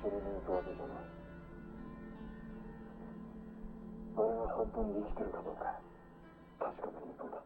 それに行くわけじゃない。俺が本当に生きてるかどうか確かめに行くんだ。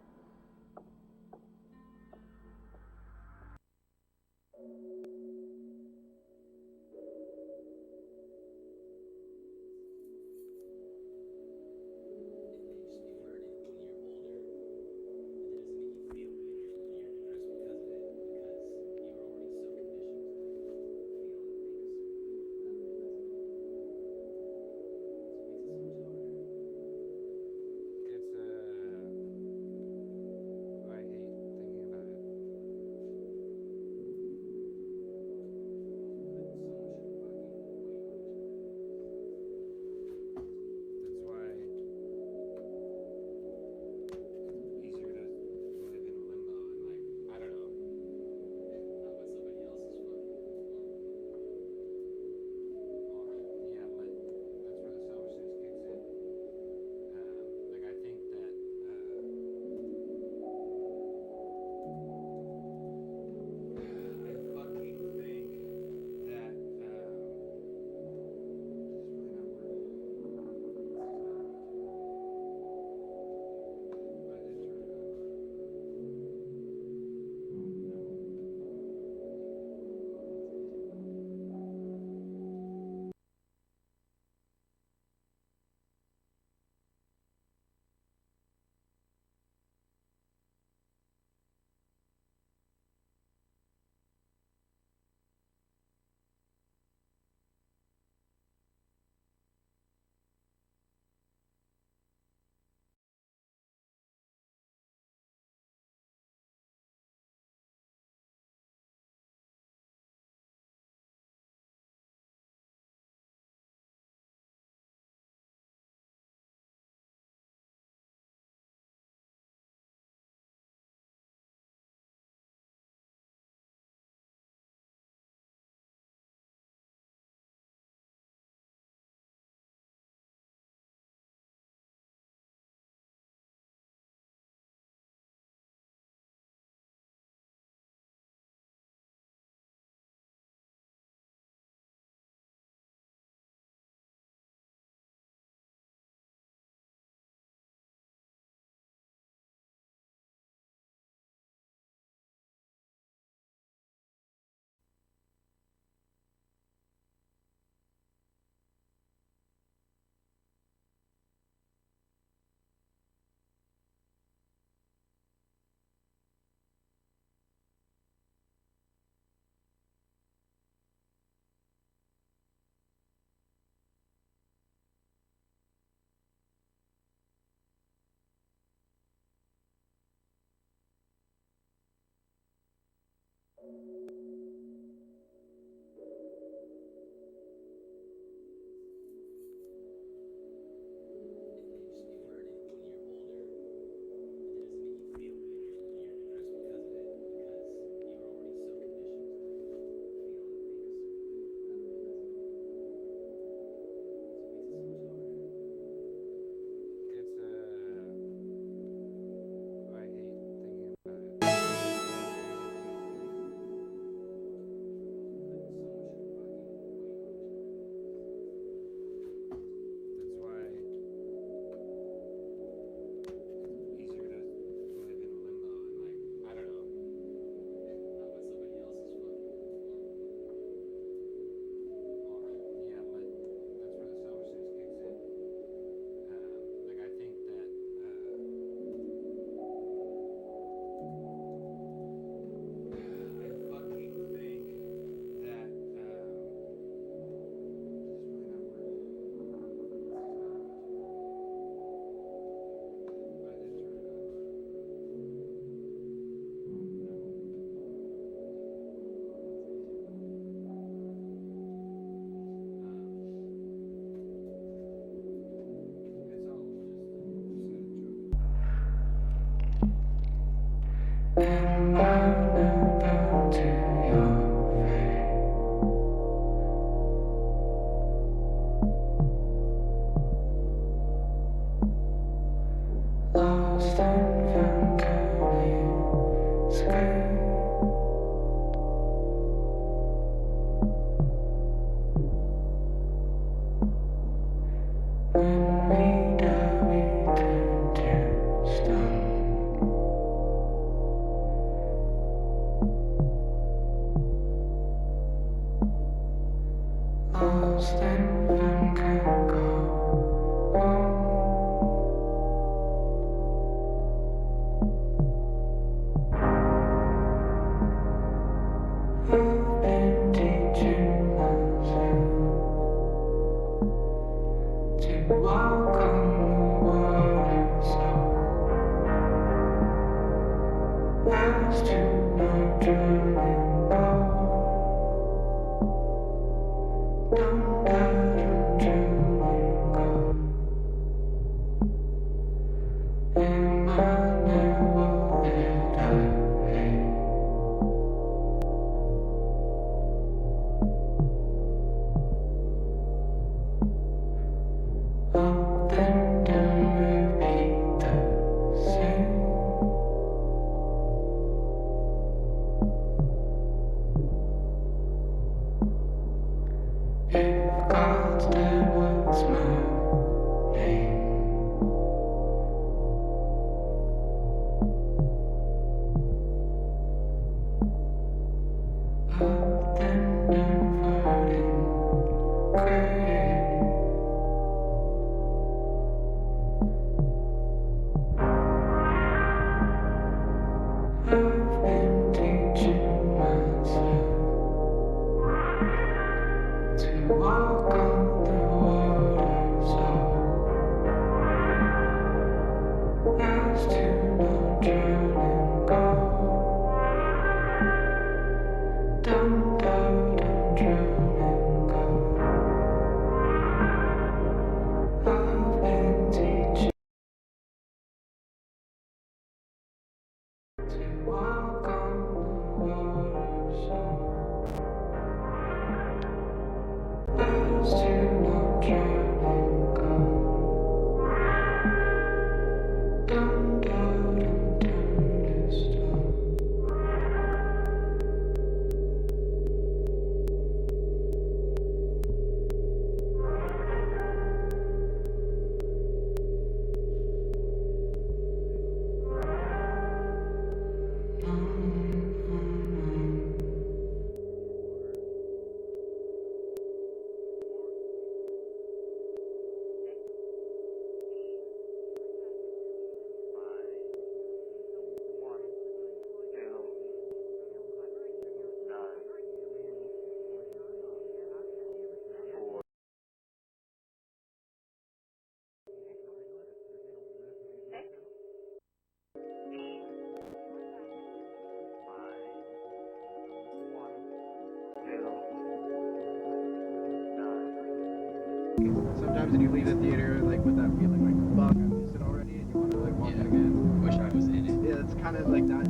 Sometimes when you leave the theater, like with that feeling, like fuck, I missed it already, and you want to like watch it again. Wish I was in it. Yeah, it's kind of like that.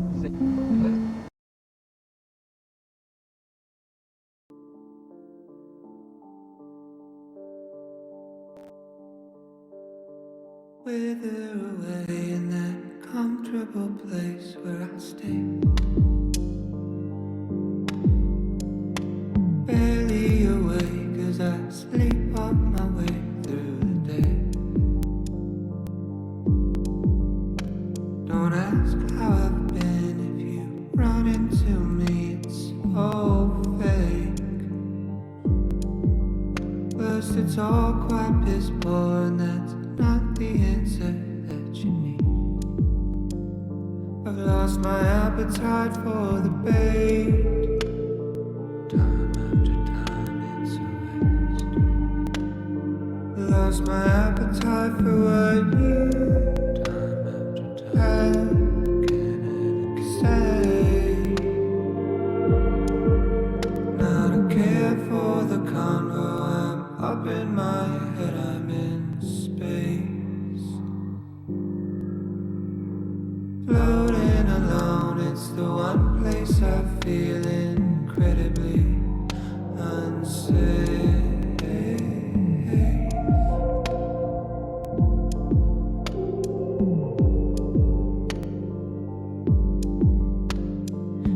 Wither away in that comfortable place where I stay. Barely awake as I sleepwalk my way through the day. Don't ask how I've been if you run into me, it's so fake. First it's all quite piss poor and that's not the answer that you need. I've lost my appetite for the bait. Time after time it's a waste. Lost my appetite for what you time after time can say. Now I don't care for the convo, I'm up in my head, I'm in space. Floating alone, it's the one place I feel incredibly unsafe.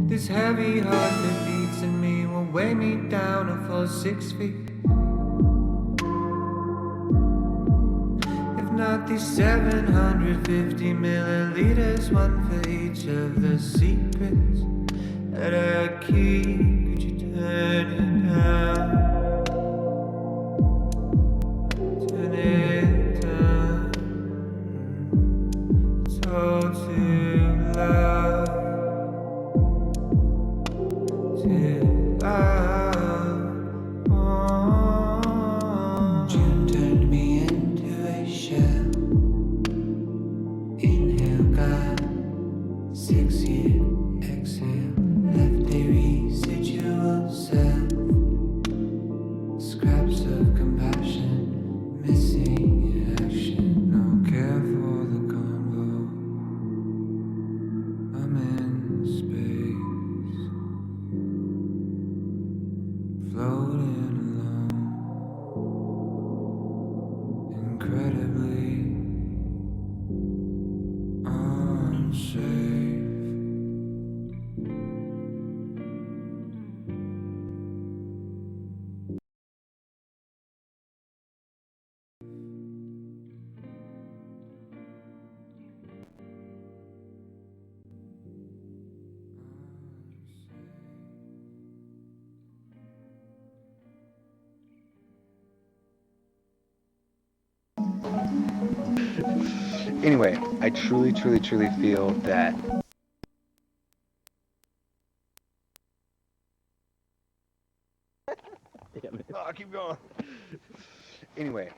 This heavy heart that beats in me will weigh me down a full 6 feet. If not these 750 milliliters, one for each of the secrets that I keep. Could you turn it down? Scraps of compassion, missing in action. No care for the convo. I'm in space, floating alone, incredibly unsafe. Anyway, I truly, truly, truly feel that oh, keep going. Anyway.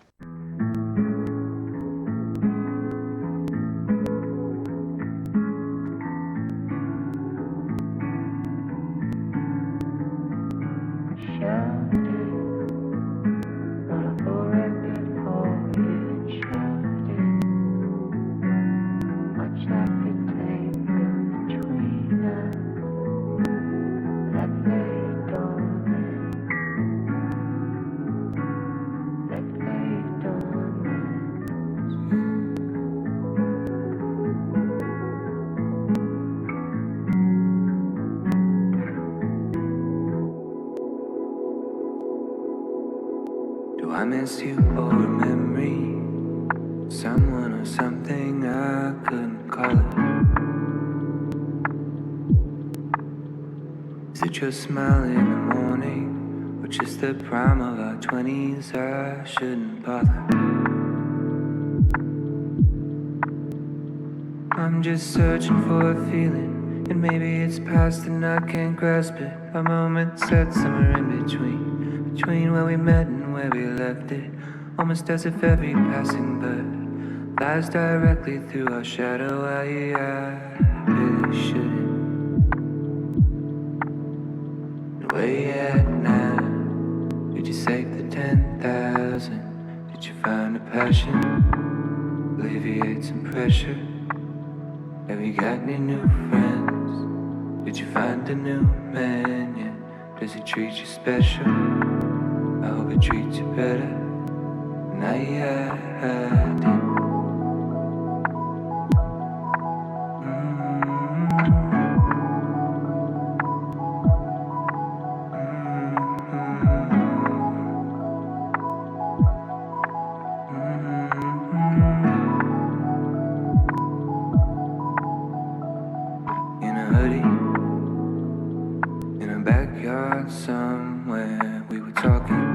Do I miss you or a memory? Someone or something I couldn't call it. Is it your smile in the morning? Or just the prime of our 20s? I shouldn't bother. I'm just searching for a feeling, and maybe it's past and I can't grasp it. A moment set somewhere in between where we met and where we left it. Almost as if every passing bird flies directly through our shadow. I really shouldn't. Where you at now? Did you save the 10,000? Did you find a passion? Alleviate some pressure? Have you got any new friends? Did you find a new man yet? Does he treat you special? I hope he treats you better than I did. In a hoodie, in a backyard somewhere, we were talking.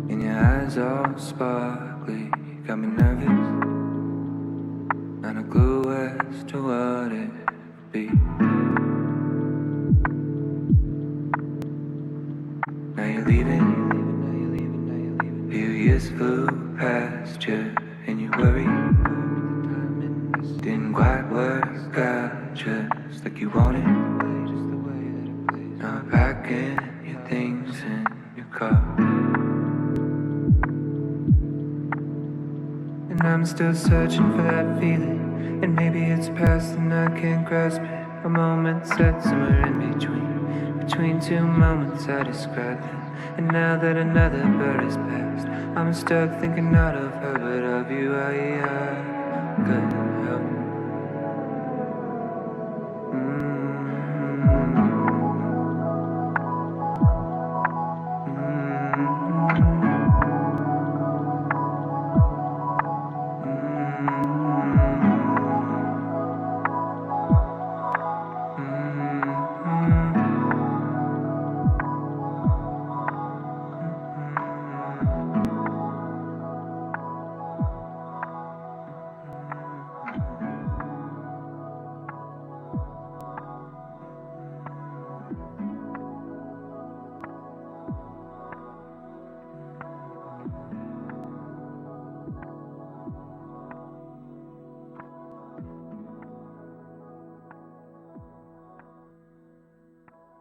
And your eyes all sparkly, got me nervous. Not a clue as to what it would be. Now you're leaving. A few years flew past you, and you worried. Didn't quite work out just like you wanted. Now packing your things in your car. And I'm still searching for that feeling, and maybe it's past and I can't grasp it. A moment set somewhere in between two moments I described it. And now that another bird has passed, I'm stuck thinking not of her but of you. I couldn't help it.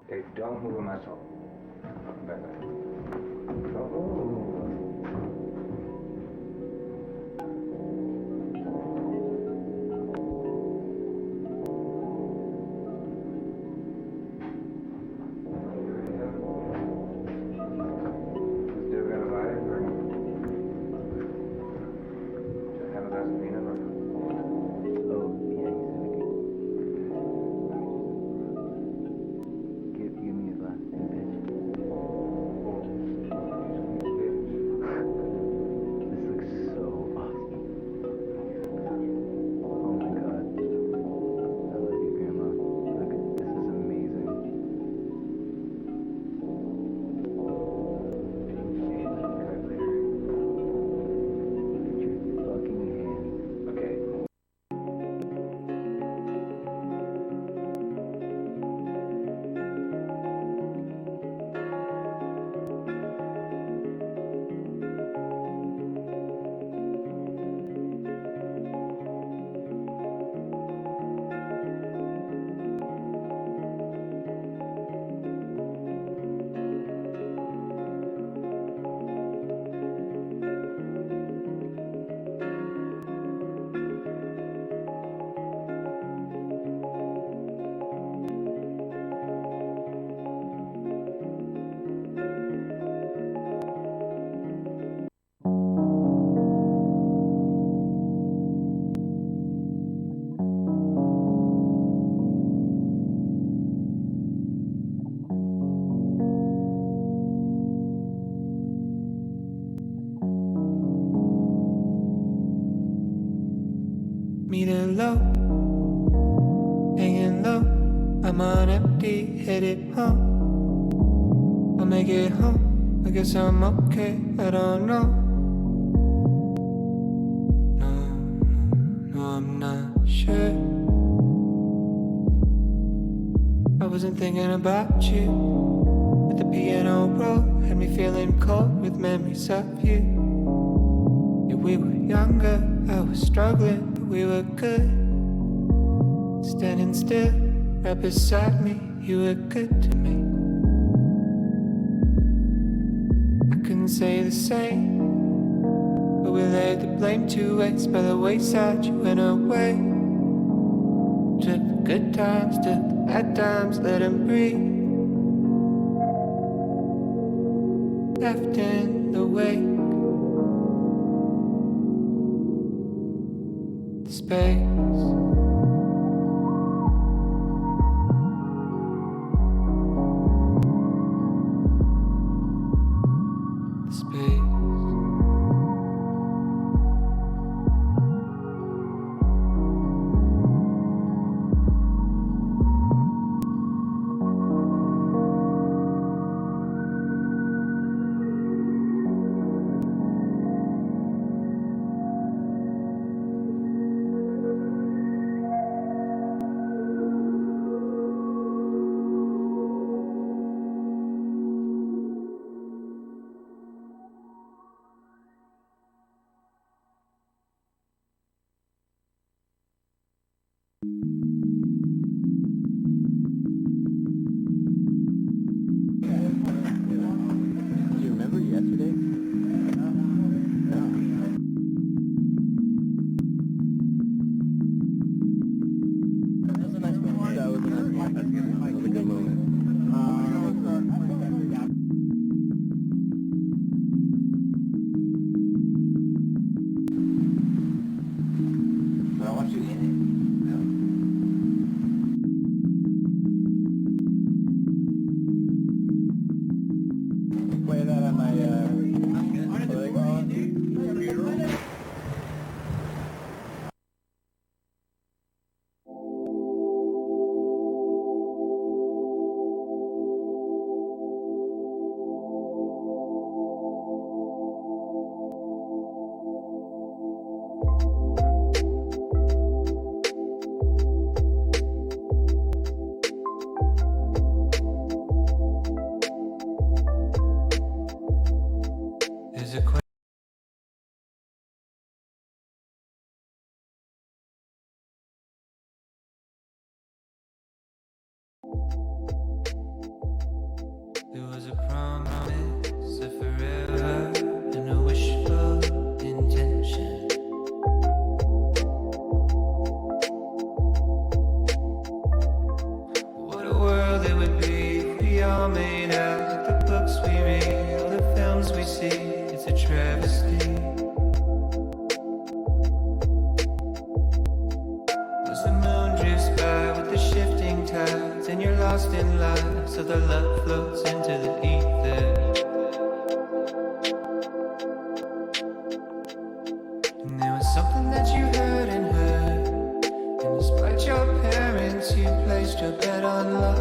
Hey, don't move a muscle. Bye-bye. low, hanging low. I'm on empty, headed home. I'll make it home, I guess I'm okay, I don't know. No, I'm not sure. I wasn't thinking about you, but the piano roll had me feeling cold with memories of you. Yeah, we were younger, I was struggling, but we were good. Standing still, right beside me, you were good to me. I couldn't say the same, but we laid the blame 2 ways. By the wayside, you went away. Took the good times, took the bad times, let them breathe. Left in the wake, the space. There was a promise of forever and a wishful intention. What a world it would be if we all made out the books we read, all the films we see. It's a travesty. As the moon drifts by with the shifting tides, and you're lost in life, so the love floats into the ether. And there was something that you heard and heard, and despite your parents, you placed your bet on love.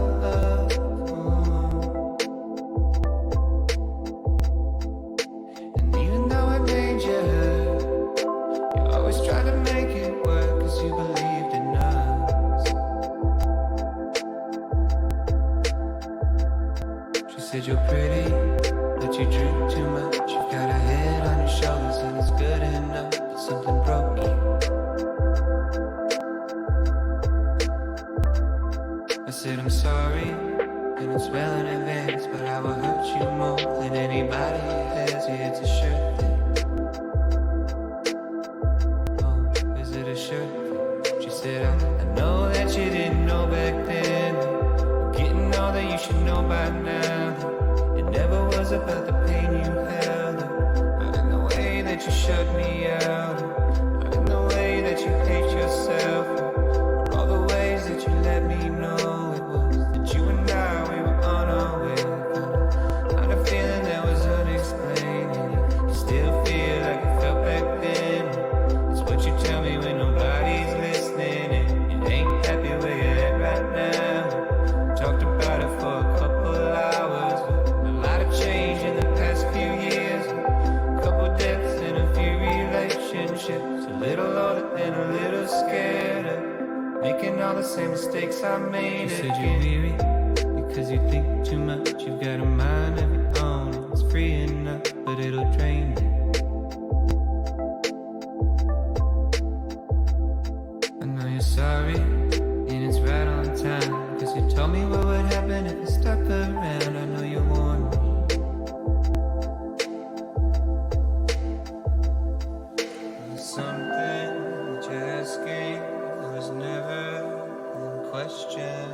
And even though it made you hurt, you always tried to make it work, 'cause you believed in us. She said you're pretty, but you drink too much. You've got a head on your shoulders and it's good enough, but something broke you. I said I'm sorry, and it's well in advance, but I will hurt you more than anybody has. Yeah, it's a sure thing. Oh, is it a sure thing? She said I know that you didn't know back then, but getting all that you should know by now. It never was about the pain you held, not in the way that you shut me out, not in the way that you hate yourself, or all the ways that you let me know it was that you and I, we were on our way. Kind of feeling that was unexplained, and you still feel like it felt back then. It's what you tell me when nobody's listening. the same mistakes I made. You said you're weary because you think too much. You've got a mind of your own. It's free enough, but it'll drain you. I know you're sorry, and it's right on time. Cause you told me what would happen if you stuck around. I know you warned me. There's something that you're asking that was never in question.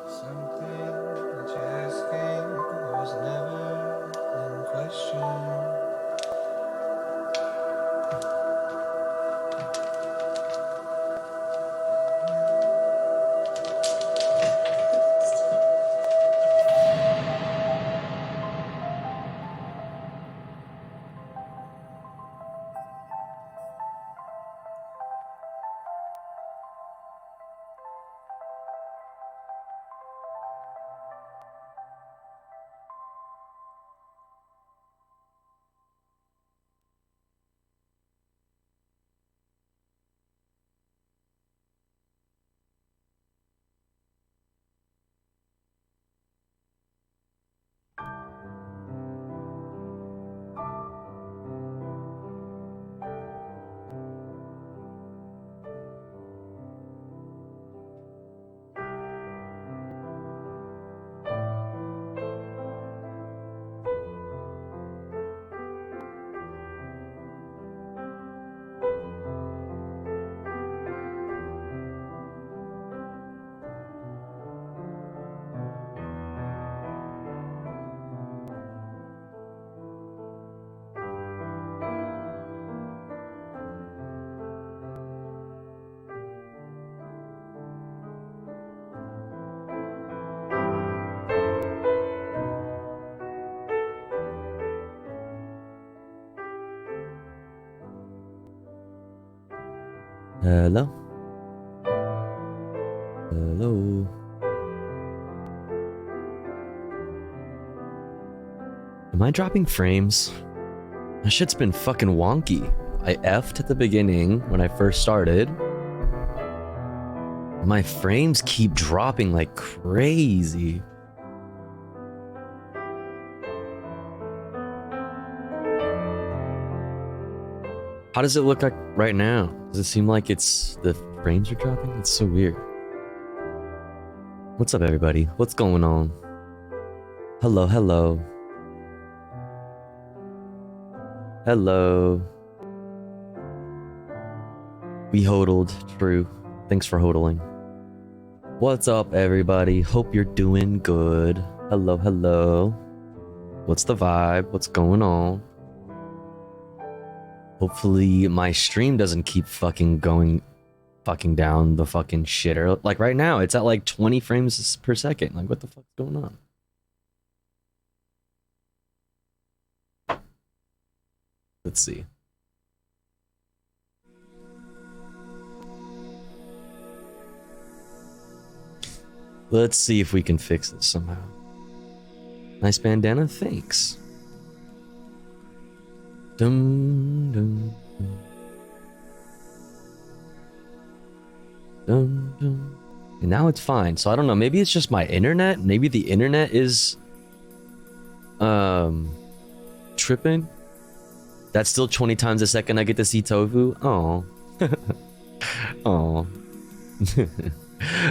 Something that you're asking that was never in question. Hello? Hello? Am I dropping frames? That shit's been fucking wonky. I F'd at the beginning when I first started. My frames keep dropping like crazy. How does it look like right now? Does it seem like it's the frames are dropping? It's so weird. What's up, everybody? What's going on? Hello, hello. Hello. We hodled, true. Thanks for hodling. What's up, everybody? Hope you're doing good. Hello, hello. What's the vibe? What's going on? Hopefully my stream doesn't keep fucking going fucking down the fucking shitter. Like right now, it's at like 20 frames per second. Like what the fuck's going on? Let's see. Let's see if we can fix this somehow. Nice bandana, thanks. Dum dum dum dum. And now it's fine. So I don't know. Maybe it's just my internet. Maybe the internet is tripping. That's still 20 times a second I get to see Tofu. Oh. Oh.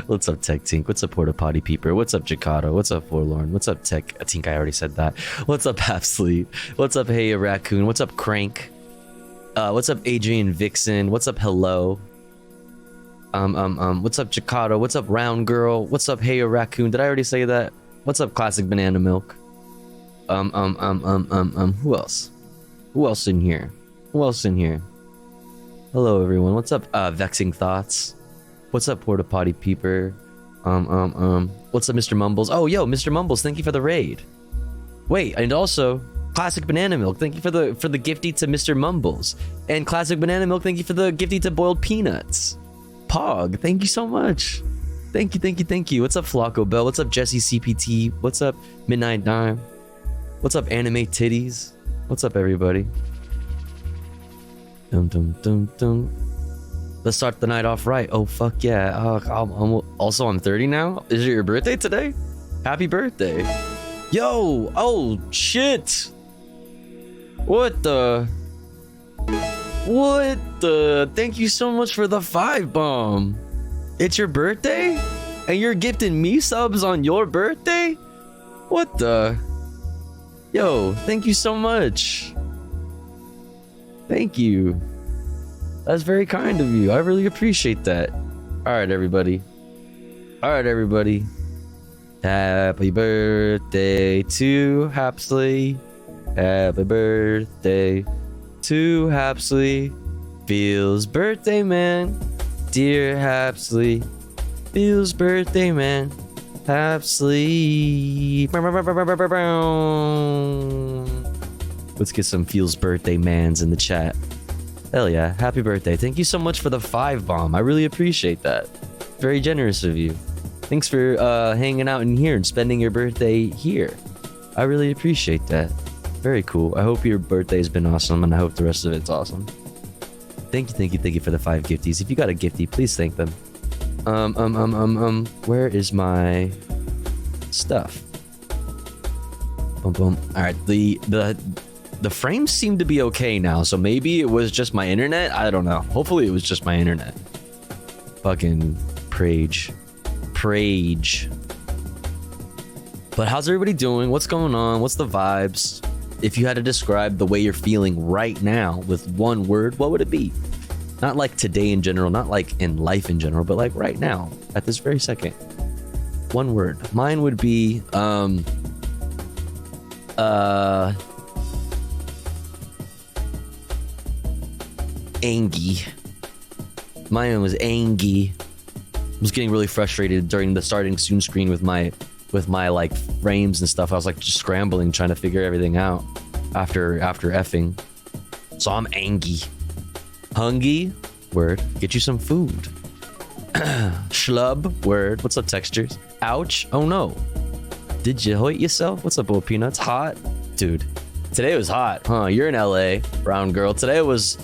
What's up, Tech Tink? What's up, Porta Potty Peeper? What's up, Jakarta? What's up, Forlorn? What's up, Tech? I think I already said that. What's up, Half Sleep? What's up, Hey Raccoon? What's up, Crank? What's up, Adrian Vixen? What's up, Hello? What's up, Jakarta? What's up, Round Girl? What's up, Hey Raccoon? Did I already say that? What's up, Classic Banana Milk? Who else? Who else in here? Who else in here? Hello, everyone. What's up, Vexing Thoughts? What's up, Porta Potty Peeper? What's up, Mr. Mumbles? Oh, yo, Mr. Mumbles, thank you for the raid. Wait, and also, Classic Banana Milk, thank you for the gifty to Mr. Mumbles. And Classic Banana Milk, thank you for the gifty to Boiled Peanuts. Pog, thank you so much. Thank you, thank you, thank you. What's up, Flocko Bell? What's up, Jesse CPT? What's up, Midnight Dime? What's up, Anime Titties? What's up, everybody? Dum dum dum dum. Let's start the night off right. Oh fuck yeah. I'm 30 now. Is it your birthday today? Happy birthday. Yo. Oh shit. What the? Thank you so much for the 5 bomb. It's your birthday? And you're gifting me subs on your birthday? What the? Yo, thank you so much. Thank you. That's very kind of you. I really appreciate that. Alright, everybody. Happy birthday to Hapsley. Happy birthday to Hapsley. Feels birthday man. Dear Hapsley. Feels birthday man. Hapsley. Let's get some Feels birthday mans in the chat. Hell yeah. Happy birthday. Thank you so much for the 5 bomb. I really appreciate that. Very generous of you. Thanks for hanging out in here and spending your birthday here. I really appreciate that. Very cool. I hope your birthday has been awesome, and I hope the rest of it's awesome. Thank you for the 5 gifties. If you got a gifty, please thank them. Where is my stuff? Boom, boom. All right, the frames seem to be okay now, so maybe it was just my internet. I don't know. Hopefully, it was just my internet. Fucking Prage. But how's everybody doing? What's going on? What's the vibes? If you had to describe the way you're feeling right now with one word, what would it be? Not like today in general, not like in life in general, but like right now, at this very second. One word. Mine would be, angy. Mine was angy. I was getting really frustrated during the starting soon screen with my like frames and stuff. I was like just scrambling, trying to figure everything out after effing. So I'm angy. Hungry, word. Get you some food. Schlub, word. What's up, textures? Ouch. Oh no. Did you hoit yourself? What's up, Bull Peanuts? Hot, dude. Today was hot, huh? You're in LA, brown girl. Today was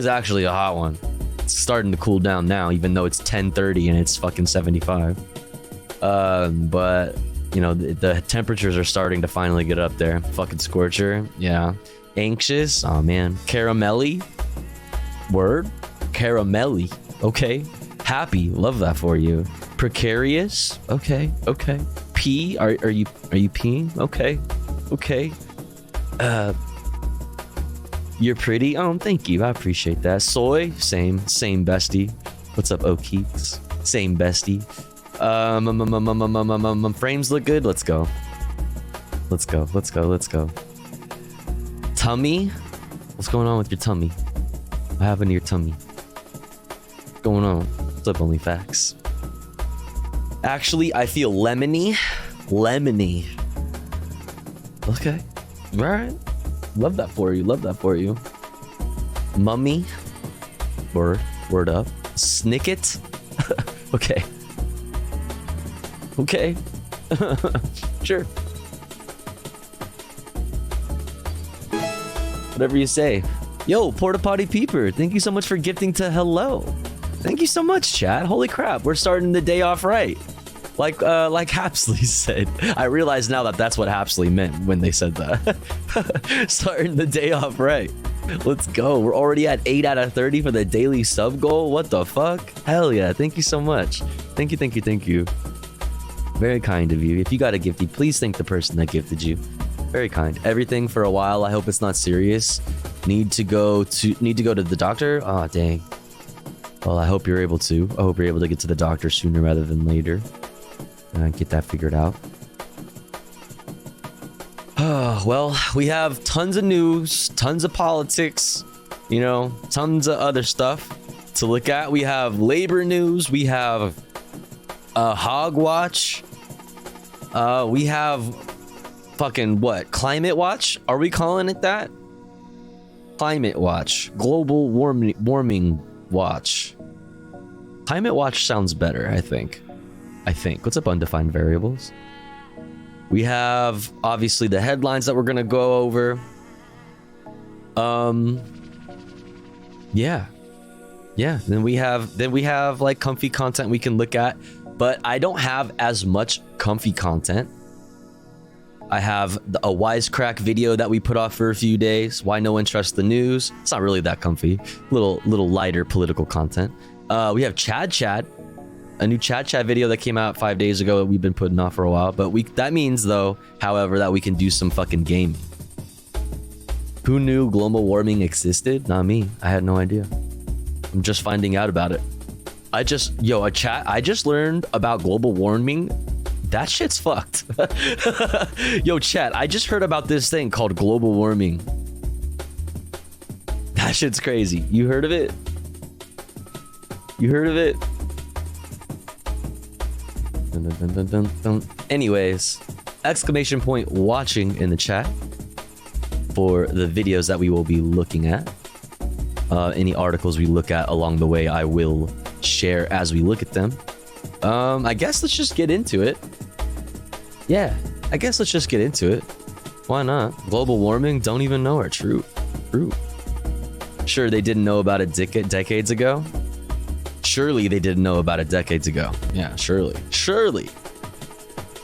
actually a hot one. It's starting to cool down now, even though it's 10:30 and it's fucking 75. But you know, the temperatures are starting to finally get up there. Fucking scorcher, yeah. Anxious, oh man. Caramelly, word. Caramelly, okay. Happy, love that for you. Precarious, okay. Pee, are you peeing? Okay. You're pretty. Oh, thank you. I appreciate that. Soy, same bestie. What's up, Okeeks? Same bestie. Frames look good. Let's go. Tummy. What's going on with your tummy? What happened to your tummy? What's going on? What's up, OnlyFacts? Actually, I feel lemony. Okay. All right. Love that for you. Mummy. Word up. Snicket. Okay. Sure. Whatever you say. Yo, Porta Potty Peeper, thank you so much for gifting to hello. Thank you so much, chat. Holy crap, we're starting the day off right. Like Hapsley said. I realize now that that's what Hapsley meant when they said that. Starting the day off right. Let's go. We're already at 8 out of 30 for the daily sub goal. What the fuck? Hell yeah. Thank you so much. Thank you. Very kind of you. If you got a gifty, please thank the person that gifted you. Very kind. Everything for a while. I hope it's not serious. Need to go to the doctor? Oh, dang. Well, I hope you're able to. I hope you're able to get to the doctor sooner rather than later. Get that figured out. Well, we have tons of news, tons of politics, you know, tons of other stuff to look at. We have labor news. We have Hogwatch. We have fucking what? Climate Watch? Are we calling it that? Climate Watch. Global warming watch. Climate Watch sounds better, I think. What's up, undefined variables? We have obviously the headlines that we're gonna go over. Yeah. Yeah. Then we have like comfy content we can look at, but I don't have as much comfy content. I have a wisecrack video that we put off for a few days. Why no one trusts the news? It's not really that comfy. Little lighter political content. We have Chad Chat, a new Chad Chat video that came out 5 days ago that we've been putting off for a while. But that means though, however, that we can do some fucking gaming. Who knew global warming existed? Not me. I had no idea. I'm just finding out about it. I just learned about global warming. That shit's fucked. Yo, chat, I just heard about this thing called global warming. That shit's crazy. You heard of it? You heard of it? Dun, dun, dun, dun, dun. Anyways, exclamation point watching in the chat for the videos that we will be looking at. Any articles we look at along the way, I will share as we look at them. I guess let's just get into it. Yeah, I guess let's just get into it. Why not? Global warming, don't even know her. True. Sure, they didn't know about it decades ago. Surely they didn't know about it decades ago. Yeah, surely.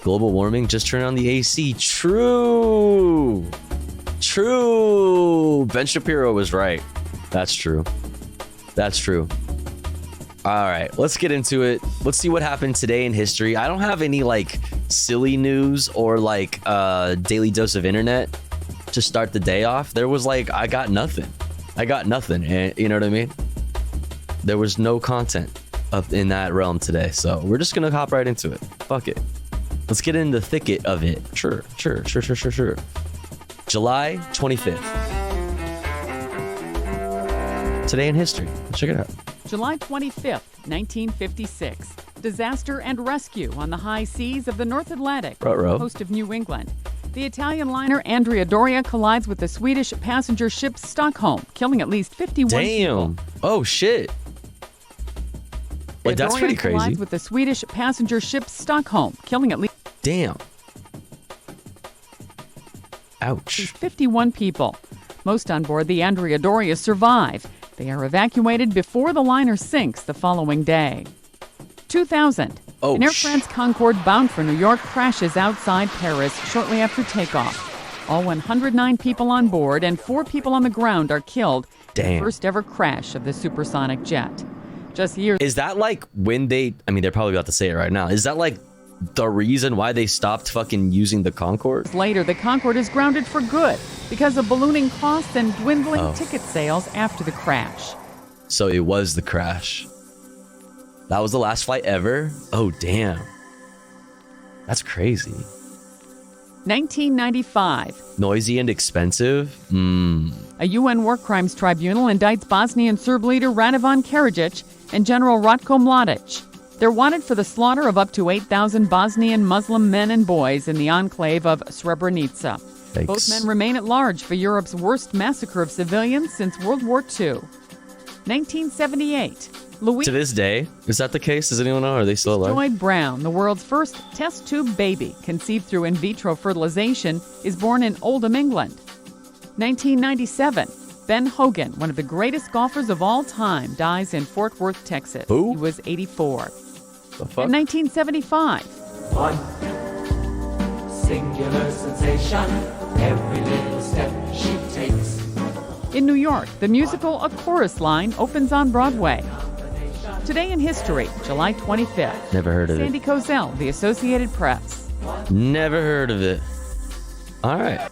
Global warming, just turn on the AC. True. Ben Shapiro was right. That's true. All right, let's get into it. Let's see what happened today in history. I don't have any like silly news or like daily dose of internet to start the day off. There was like, I got nothing. And you know what I mean? There was no content up in that realm today. So we're just going to hop right into it. Fuck it. Let's get in the thicket of it. Sure. July 25th. Today in history. Let's check it out. July 25th, 1956. Disaster and rescue on the high seas of the North Atlantic, Ruh-roh. coast of New England. The Italian liner Andrea Doria collides with the Swedish passenger ship Stockholm, killing at least 51 people. Damn. Oh, shit. Like, that's pretty crazy. Collides with the Swedish passenger ship Stockholm, killing at least Damn. Ouch. 51 people. Most on board the Andrea Doria survive. They are evacuated before the liner sinks the following day. 2000. Oh, An Air France Concorde bound for New York crashes outside Paris shortly after takeoff. All 109 people on board and 4 people on the ground are killed. Damn. The first ever crash of the supersonic jet. Just years Is that like when they're probably about to say it right now. Is that like the reason why they stopped fucking using the Concorde? later, the Concorde is grounded for good because of ballooning costs and dwindling ticket sales after the crash. So it was the crash. That was the last flight ever? Oh, damn. That's crazy. 1995. Noisy and expensive? A UN War Crimes Tribunal indicts Bosnian Serb leader Radovan Karadzic and General Ratko Mladic. They're wanted for the slaughter of up to 8,000 Bosnian Muslim men and boys in the enclave of Srebrenica. Thanks. Both men remain at large for Europe's worst massacre of civilians since World War II. 1978. Louise To this day, is that the case? Does anyone know? Are they still alive? Joy Brown, the world's first test tube baby, conceived through in vitro fertilization, is born in Oldham, England. 1997. Ben Hogan, one of the greatest golfers of all time, dies in Fort Worth, Texas. Who? He was 84. The fuck? In 1975. One singular sensation, every little step she takes. In New York, the musical A Chorus Line opens on Broadway. Today in history, July 25th. Never heard of Sandy it. Kozel, The Associated Press. Never heard of it. All right.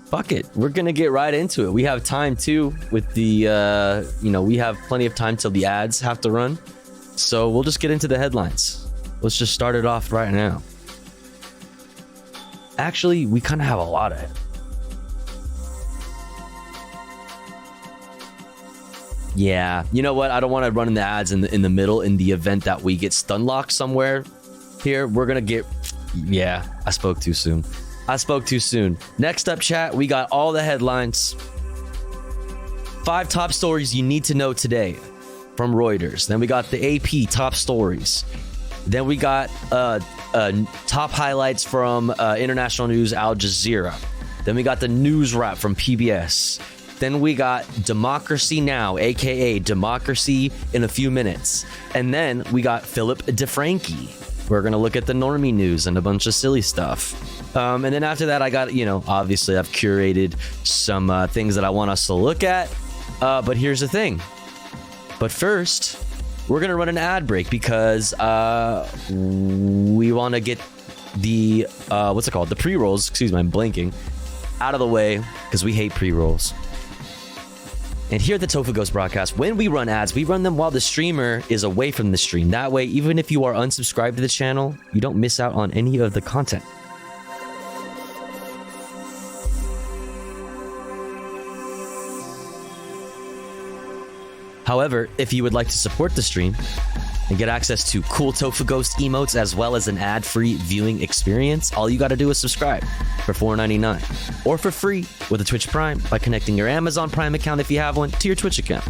Fuck it. We're going to get right into it. We have time too with the, we have plenty of time till the ads have to run. So we'll just get into the headlines. Let's just start it off right now. Actually, we kind of have a lot of it. Yeah, you know what? I don't want to run in the ads in the middle in the event that we get stun locked somewhere. Here, we're gonna get. Yeah, I spoke too soon. Next up, chat, we got all the headlines. 5 top stories you need to know today from Reuters. Then we got the AP top stories. Then we got top highlights from international news Al Jazeera. Then we got the news wrap from PBS. Then we got Democracy Now, aka Democracy in a Few Minutes. And then we got Philip DeFranchi. We're gonna look at the normie news and a bunch of silly stuff. And then after that, I got, obviously I've curated some things that I want us to look at. But here's the thing. But first, we're gonna run an ad break because we want to get the the pre-rolls. Excuse me, I'm blanking. Out of the way because we hate pre-rolls. And here at the Tofu Ghost broadcast, when we run ads, we run them while the streamer is away from the stream. That way, even if you are unsubscribed to the channel, you don't miss out on any of the content. However, if you would like to support the stream and get access to cool Tofu Ghost emotes as well as an ad-free viewing experience, all you got to do is subscribe for $4.99 or for free with a Twitch Prime by connecting your Amazon Prime account if you have one to your Twitch account.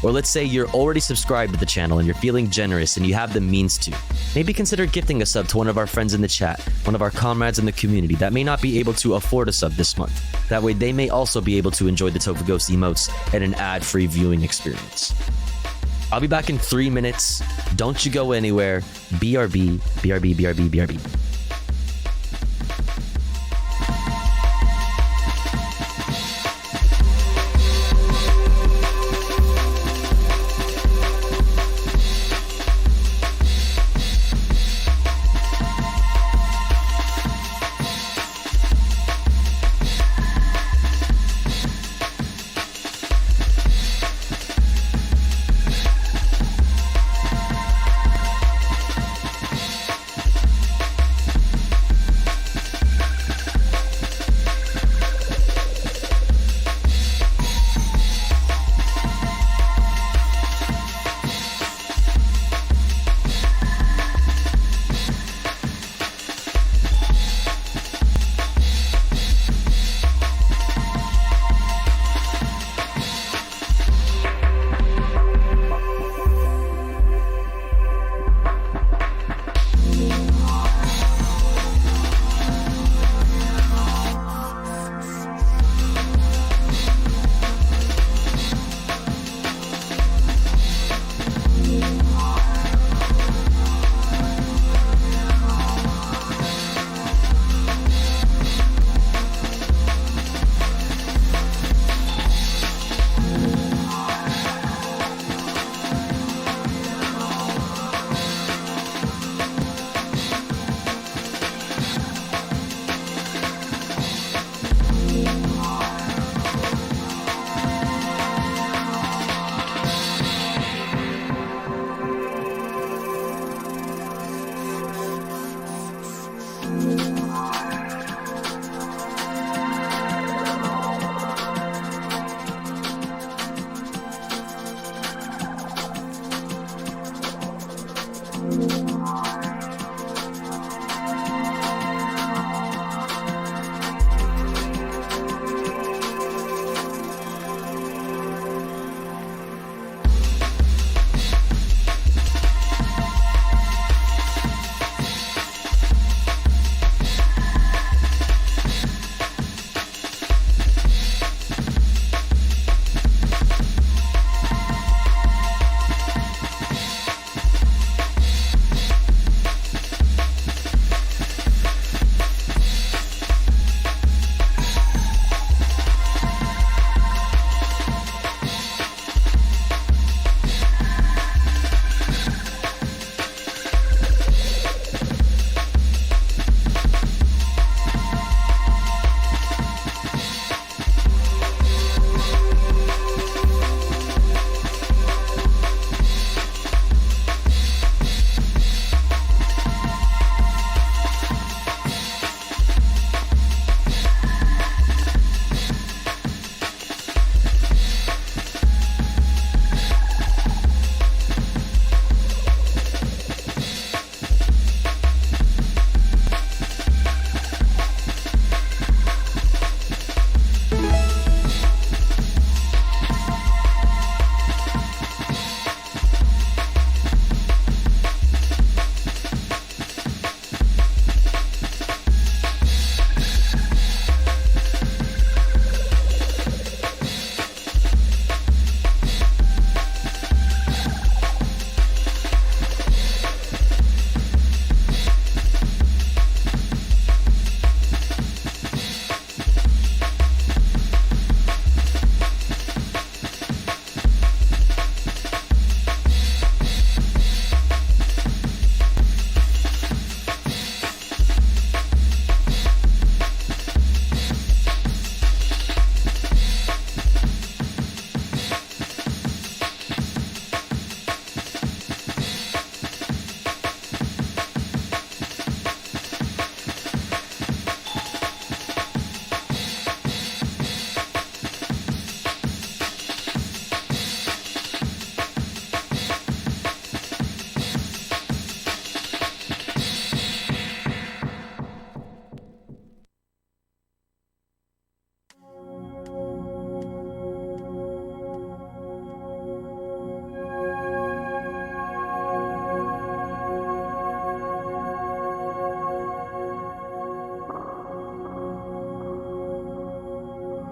Or let's say you're already subscribed to the channel and you're feeling generous and you have the means to. Maybe consider gifting a sub to one of our friends in the chat, one of our comrades in the community that may not be able to afford a sub this month. That way they may also be able to enjoy the Tofu Ghost emotes and an ad-free viewing experience. I'll be back in 3 minutes. Don't you go anywhere. BRB, BRB, BRB, BRB.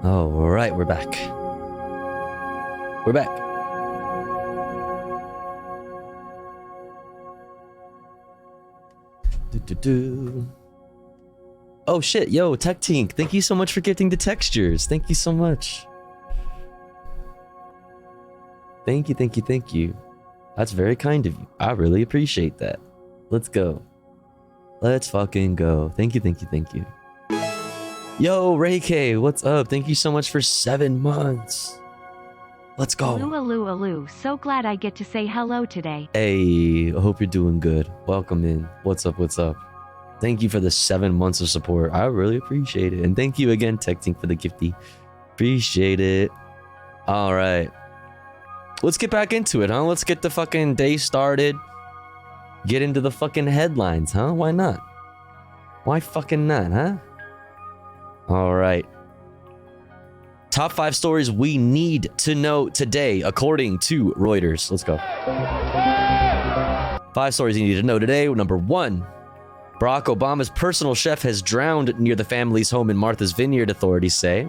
All right, we're back. We're back. Oh shit, yo, Tech Tink, thank you so much for gifting the textures. Thank you so much. Thank you. That's very kind of you. I really appreciate that. Let's go. Let's fucking go. Thank you. Yo, Ray K, what's up? Thank you so much for 7 months. Let's go. Aloo. So glad I get to say hello today. Hey, I hope you're doing good. Welcome in. What's up? Thank you for the 7 months of support. I really appreciate it. And thank you again, Tech Tink, for the gifty. Appreciate it. All right. Let's get back into it, huh? Let's get the fucking day started. Get into the fucking headlines, huh? Why not? Why fucking not, huh? All right. Top 5 stories we need to know today, according to Reuters. Let's go. 5 stories you need to know today. Number 1. Barack Obama's personal chef has drowned near the family's home in Martha's Vineyard, authorities say.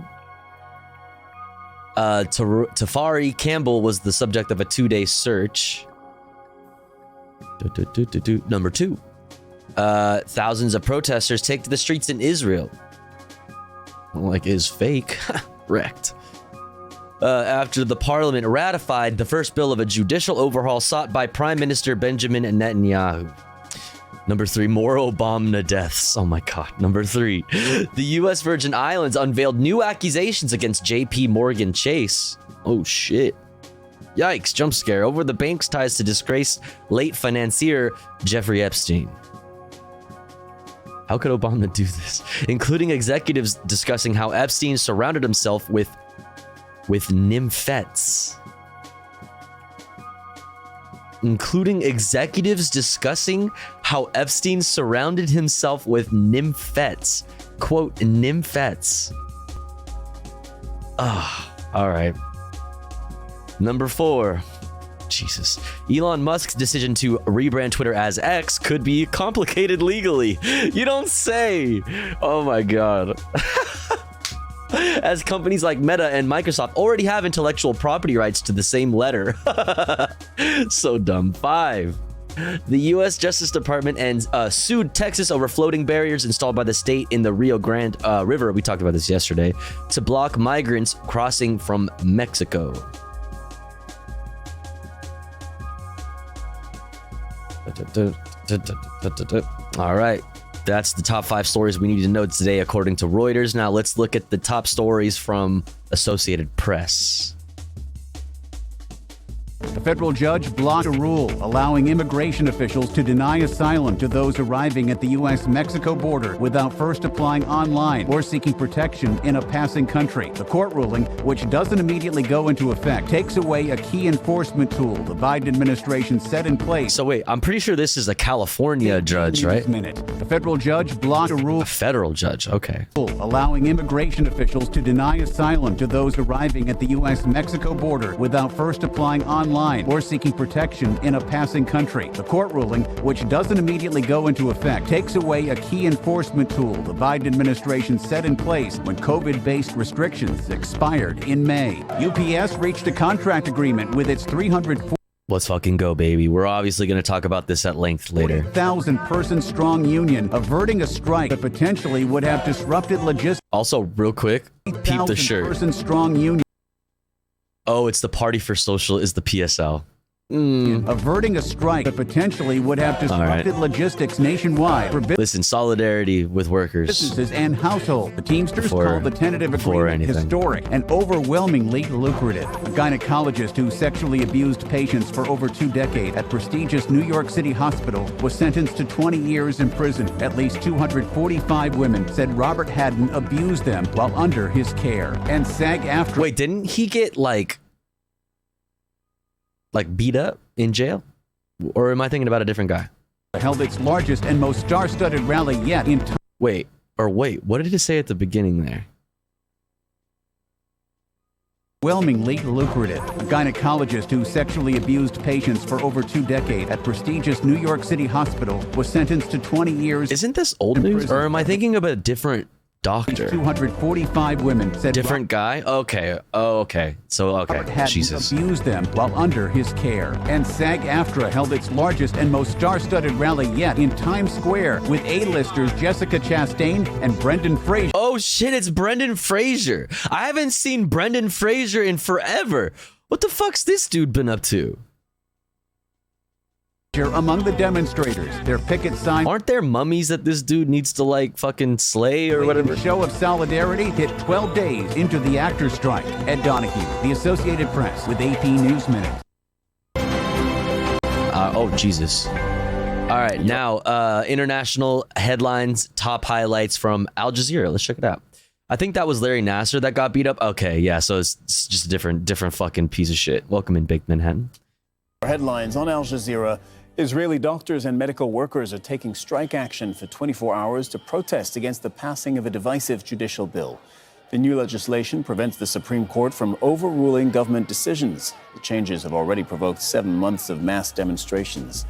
Tafari Campbell was the subject of a 2-day search. Number 2. Thousands of protesters take to the streets in Israel. Like, is fake. Wrecked. After the parliament ratified the first bill of a judicial overhaul sought by Prime Minister Benjamin Netanyahu. Number 3, more Obama deaths. Oh my god. Number 3, the U.S. Virgin Islands unveiled new accusations against J.P. Morgan Chase. Oh shit. Yikes, jump scare over the bank's ties to disgraced late financier Jeffrey Epstein. How could Obama do this? Including executives discussing how Epstein surrounded himself with nymphets. Including executives discussing how Epstein surrounded himself with nymphets. Quote, nymphets. All right. Number 4. Jesus. Elon Musk's decision to rebrand Twitter as X could be complicated legally. You don't say. Oh my god. As companies like Meta and Microsoft already have intellectual property rights to the same letter. So dumb. 5. The U.S. Justice Department sued Texas over floating barriers installed by the state in the Rio Grande River, we talked about this yesterday, to block migrants crossing from Mexico. All right. That's the top 5 stories we need to know today, according to Reuters. Now let's look at the top stories from Associated Press. A federal judge blocked a rule allowing immigration officials to deny asylum to those arriving at the U.S.-Mexico border without first applying online or seeking protection in a passing country. The court ruling, which doesn't immediately go into effect, takes away a key enforcement tool the Biden administration set in place. So wait, I'm pretty sure this is a California judge, right? A federal judge blocked a rule. A federal judge, okay. Allowing immigration officials to deny asylum to those arriving at the U.S.-Mexico border without first applying online or seeking protection in a passing country. The court ruling, which doesn't immediately go into effect, takes away a key enforcement tool the Biden administration set in place when COVID-based restrictions expired in May. UPS reached a contract agreement with its 340,000 Let's fucking go, baby. We're obviously going to talk about this at length later. person strong union averting a strike that potentially would have disrupted logistics. Also, real quick, peep the shirt. Person strong union. Oh, it's the Party for Social is the PSL. Averting a strike that potentially would have disrupted logistics nationwide for Listen, solidarity with workers. Businesses and households. The Teamsters called the tentative agreement historic and overwhelmingly lucrative. A gynecologist who sexually abused patients for over 2 decades at prestigious New York City hospital was sentenced to 20 years in prison. At least 245 women said Robert Haddon abused them while under his care. And SAG-AFTRA. Wait, didn't he get like beat up in jail? Or am I thinking about a different guy? Held its largest and most star-studded rally yet in Wait, what did it say at the beginning there? Overwhelmingly lucrative. A gynecologist who sexually abused patients for over 2 decades at prestigious New York City hospital was sentenced to 20 years. Isn't this old news? Or am I thinking of a different doctor. 245 women said Different guy? Okay. Oh, okay. So, Robert okay. had Jesus. abused them while under his care. And SAG-AFTRA held its largest and most star-studded rally yet in Times Square with A-listers Jessica Chastain and Brendan Fraser. Oh, shit. It's Brendan Fraser. I haven't seen Brendan Fraser in forever. What the fuck's this dude been up to? Among the demonstrators, their picket signs. Aren't there mummies that this dude needs to like fucking slay or whatever? The show of solidarity hit 12 days into the actors' strike. Ed Donahue, The Associated Press, with AP News Minute. Oh, Jesus. All right, now, international headlines, top highlights from Al Jazeera. Let's check it out. I think that was Larry Nasser that got beat up. Okay, yeah, so it's just a different fucking piece of shit. Welcome in, Baked Manhattan. Headlines on Al Jazeera. Israeli doctors and medical workers are taking strike action for 24 hours to protest against the passing of a divisive judicial bill. The new legislation prevents the Supreme Court from overruling government decisions. The changes have already provoked 7 months of mass demonstrations.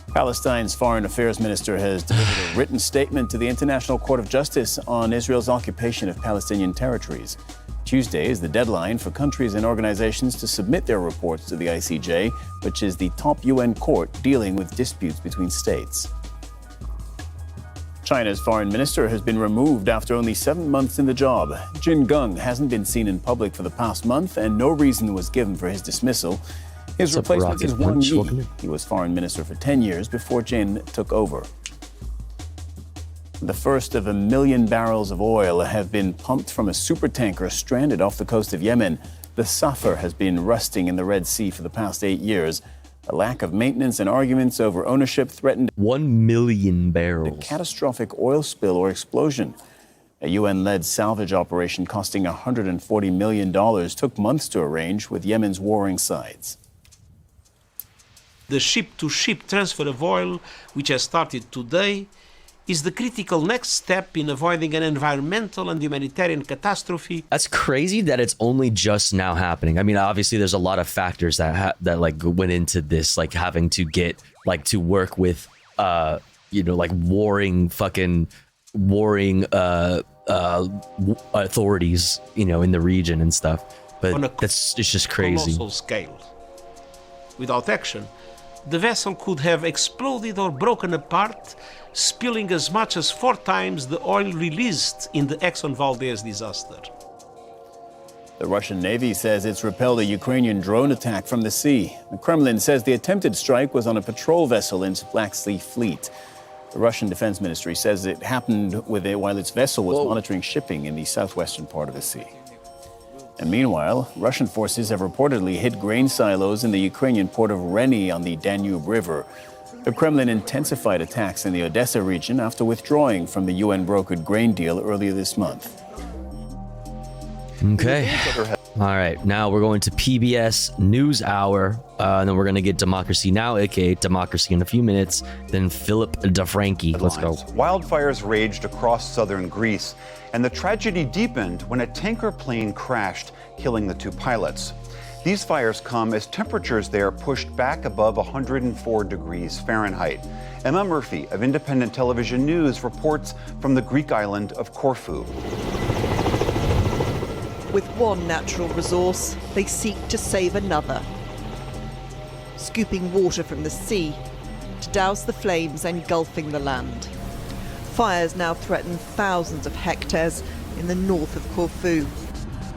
Palestine's Foreign Affairs Minister has delivered a written statement to the International Court of Justice on Israel's occupation of Palestinian territories. Tuesday is the deadline for countries and organizations to submit their reports to the ICJ, which is the top UN court dealing with disputes between states. China's foreign minister has been removed after only 7 months in the job. Jin Gang hasn't been seen in public for the past month, and no reason was given for his dismissal. His replacement is Wang Yi. He was foreign minister for 10 years before Jin took over. The first of 1 million barrels of oil have been pumped from a supertanker stranded off the coast of Yemen. The Safar has been rusting in the Red Sea for the past 8 years. A lack of maintenance and arguments over ownership threatened 1 million barrels. A catastrophic oil spill or explosion. A UN-led salvage operation costing $140 million took months to arrange with Yemen's warring sides. The ship-to-ship transfer of oil, which has started today, is the critical next step in avoiding an environmental and humanitarian catastrophe. That's crazy that it's only just now happening. I mean, obviously, there's a lot of factors that like went into this, like having to get like to work with, like warring authorities, in the region and stuff. But it's just crazy. Colossal scale. Without action, the vessel could have exploded or broken apart, spilling as much as 4 times the oil released in the Exxon Valdez disaster. The Russian Navy says it's repelled a Ukrainian drone attack from the sea. The Kremlin says the attempted strike was on a patrol vessel in its Black Sea Fleet. The Russian Defense Ministry says it happened while its vessel was monitoring shipping in the southwestern part of the sea. And meanwhile, Russian forces have reportedly hit grain silos in the Ukrainian port of Reni on the Danube River. The Kremlin intensified attacks in the Odessa region after withdrawing from the UN-brokered grain deal earlier this month. Okay. All right. Now we're going to PBS NewsHour, and then we're going to get Democracy Now!, aka Democracy in a few minutes. Then Philip DeFranchi. Let's go. Wildfires raged across southern Greece, and the tragedy deepened when a tanker plane crashed, killing the 2 pilots. These fires come as temperatures there pushed back above 104 degrees Fahrenheit. Emma Murphy of Independent Television News reports from the Greek island of Corfu. With one natural resource, they seek to save another. Scooping water from the sea to douse the flames engulfing the land. Fires now threaten thousands of hectares in the north of Corfu.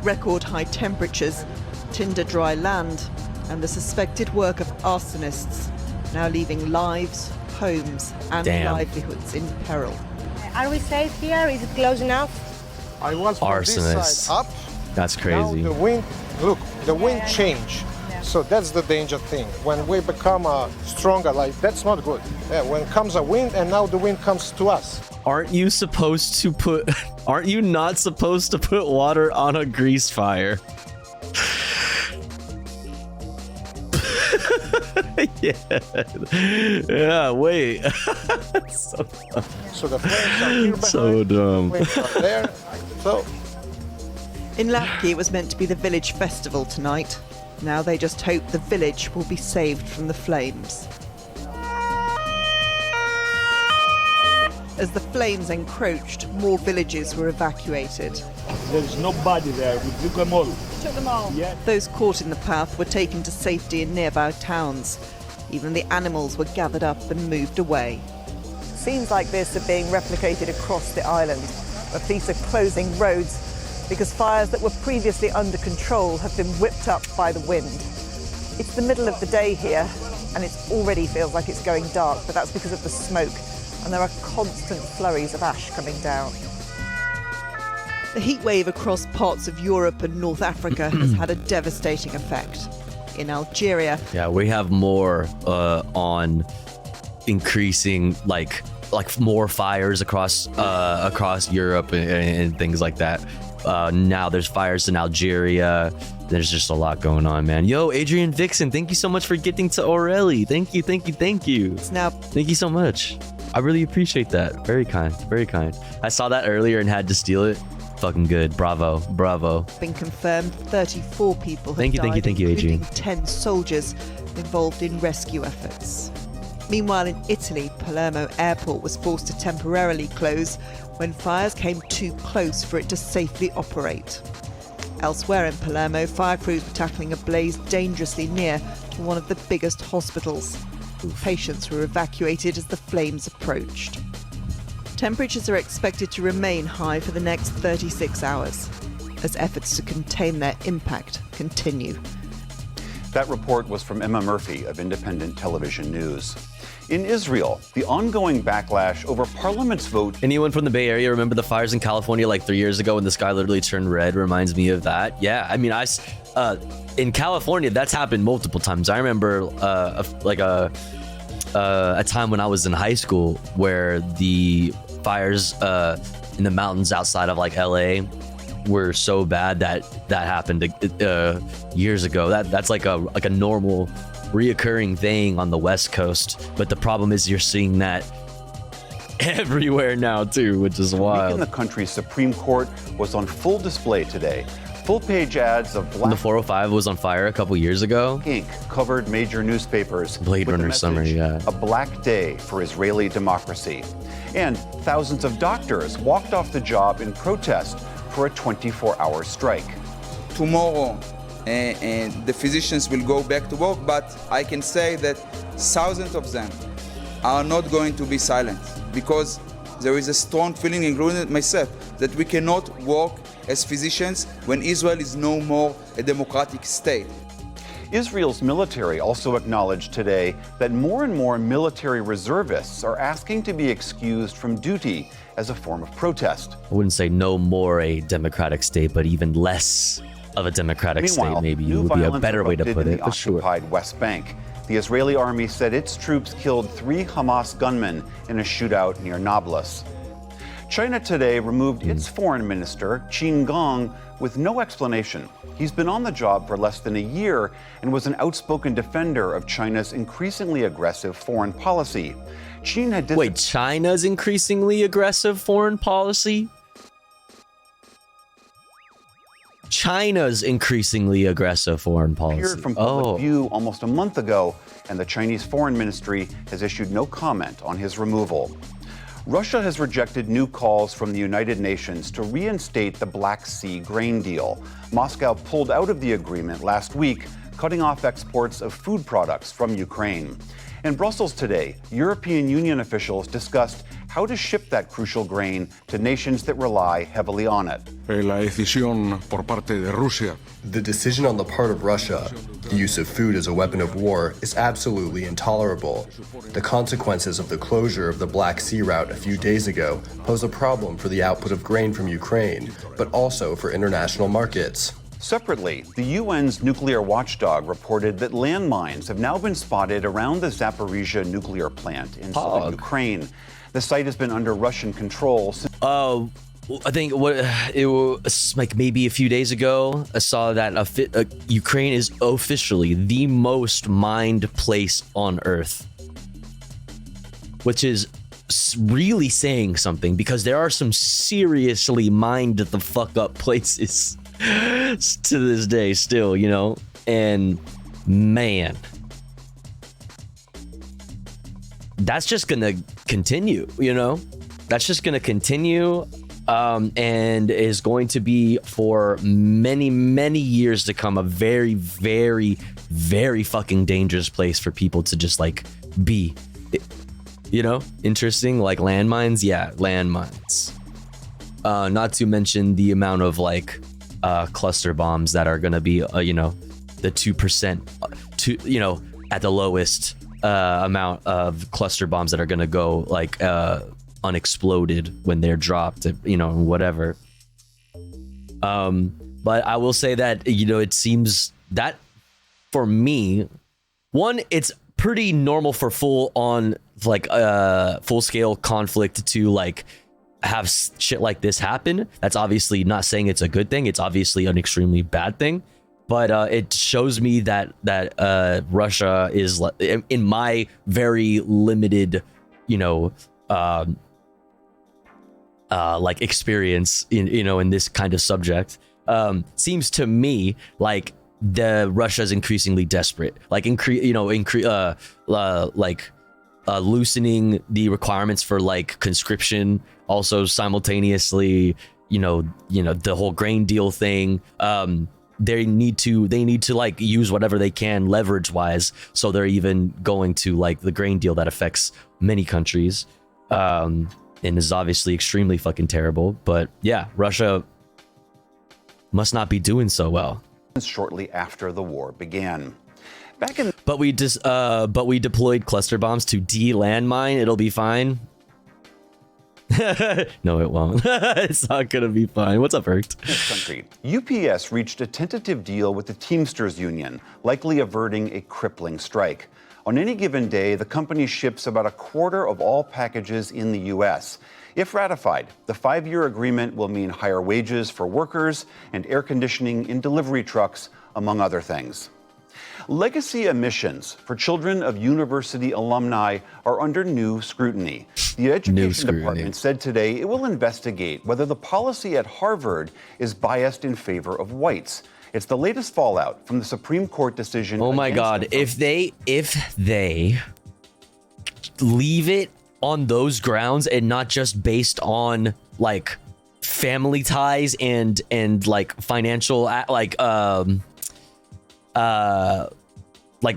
Record high temperatures, tinder dry land, and the suspected work of arsonists, now leaving lives, homes, and livelihoods in peril. Are we safe here? Is it close enough? I was from this side up. That's crazy. Now the wind, look, the wind changed. So that's the danger thing. When we become stronger, like that's not good. Yeah, when comes a wind and now the wind comes to us. Aren't you not supposed to put water on a grease fire? Yeah, wait. So the flames are here behind. So dumb. Flames are there. So in Lapki, it was meant to be the village festival tonight. Now they just hope the village will be saved from the flames. As the flames encroached, more villages were evacuated. There's nobody there. We took them all. Took them all? Yeah. Those caught in the path were taken to safety in nearby towns. Even the animals were gathered up and moved away. Scenes like this are being replicated across the island, where police are closing roads because fires that were previously under control have been whipped up by the wind. It's the middle of the day here, and it already feels like it's going dark, but that's because of the smoke, and there are constant flurries of ash coming down. The heat wave across parts of Europe and North Africa has had a devastating effect. In Algeria, Yeah, we have more on increasing like more fires across Europe and things like that. Now there's fires in Algeria. There's just a lot going on, man. Yo, Adrian Vixen, thank you so much for getting to Orelli. Thank you. Thank you so much. I really appreciate that. Very kind, very kind. I saw that earlier and had to steal it. Fucking good. Bravo. been confirmed 34 people have died, Thank you, Adrian. including 10 soldiers involved in rescue efforts. Meanwhile, in Italy, Palermo Airport was forced to temporarily close when fires came too close for it to safely operate. Elsewhere in Palermo, fire crews were tackling a blaze dangerously near to one of the biggest hospitals. Patients were evacuated as the flames approached. Temperatures are expected to remain high for the next 36 hours as efforts to contain their impact continue. That report was from Emma Murphy of Independent Television News. In Israel, the ongoing backlash over Parliament's vote. Anyone from the Bay Area remember the fires in California like 3 years ago when the sky literally turned red? Reminds me of that. Yeah, I mean, in California, that's happened multiple times. I remember a time when I was in high school where the fires in the mountains outside of like LA were so bad that happened years ago. That's like a normal reoccurring thing on the West Coast, but the problem is you're seeing that everywhere now too, which is wild. In the country's Supreme Court was on full display today. Full-page ads of When the 405 was on fire a couple years ago. ink covered major newspapers. Blade Runner summer, yeah. A black day for Israeli democracy. And thousands of doctors walked off the job in protest for a 24-hour strike. Tomorrow, the physicians will go back to work, but I can say that thousands of them are not going to be silent because there is a strong feeling, including myself, that we cannot work as physicians when Israel is no more a democratic state. Israel's military also acknowledged today that more and more military reservists are asking to be excused from duty as a form of protest. I wouldn't say no more a democratic state, but even less of a democratic state, maybe would be a better way to put it, for sure. Occupied West Bank. The Israeli army said its troops killed 3 Hamas gunmen in a shootout near Nablus. China today removed its foreign minister, Qin Gang, with no explanation. He's been on the job for less than a year and was an outspoken defender of China's increasingly aggressive foreign policy. Qin had Wait, China's increasingly aggressive foreign policy? China's increasingly aggressive foreign policy. Appeared from public view almost a month ago, and the Chinese Foreign Ministry has issued no comment on his removal. Russia has rejected new calls from the United Nations to reinstate the Black Sea grain deal. Moscow pulled out of the agreement last week, cutting off exports of food products from Ukraine. In Brussels today, European Union officials discussed how to ship that crucial grain to nations that rely heavily on it. The decision on the part of Russia, the use of food as a weapon of war, is absolutely intolerable. The consequences of the closure of the Black Sea route a few days ago pose a problem for the output of grain from Ukraine, but also for international markets. Separately, the UN's nuclear watchdog reported that landmines have now been spotted around the Zaporizhzhia nuclear plant in southern Ukraine. The site has been under Russian control since... I think it was like maybe a few days ago, I saw that Ukraine is officially the most mined place on Earth, which is really saying something because there are some seriously mined the fuck up places to this day still, you know, and man, that's just gonna continue, you know. That's just going to continue, and is going to be for many, many years to come a very, very, very fucking dangerous place for people to just like be. You know, interesting, like landmines. Yeah, landmines. Not to mention the amount of like cluster bombs that are going to be, you know, the 2%, you know, at the lowest amount of cluster bombs that are going to go like unexploded when they're dropped, you know, whatever. But I will say that, you know, it seems that for me, one, it's pretty normal for full scale conflict to like have shit like this happen. That's obviously not saying it's a good thing. It's obviously an extremely bad thing. But it shows me that Russia is, in my very limited, you know, like experience in, you know, in this kind of subject, seems to me like Russia is increasingly desperate, like loosening the requirements for like conscription, also simultaneously, you know, the whole grain deal thing. They need to like use whatever they can leverage wise, so they're even going to like the grain deal that affects many countries, and is obviously extremely fucking terrible. But yeah, Russia must not be doing so well. Shortly after the war began. But we deployed cluster bombs to de-landmine. It'll be fine. No, it won't. It's not gonna be fine. What's up, Erkt? Country. UPS reached a tentative deal with the Teamsters Union, likely averting a crippling strike. On any given day, the company ships about a quarter of all packages in the U.S. If ratified, the 5-year agreement will mean higher wages for workers and air conditioning in delivery trucks, among other things. Legacy emissions for children of university alumni are under new scrutiny. The Education Department said today it will investigate whether the policy at Harvard is biased in favor of whites. It's the latest fallout from the Supreme Court decision. Oh my God! If they leave it on those grounds and not just based on like family ties and like financial like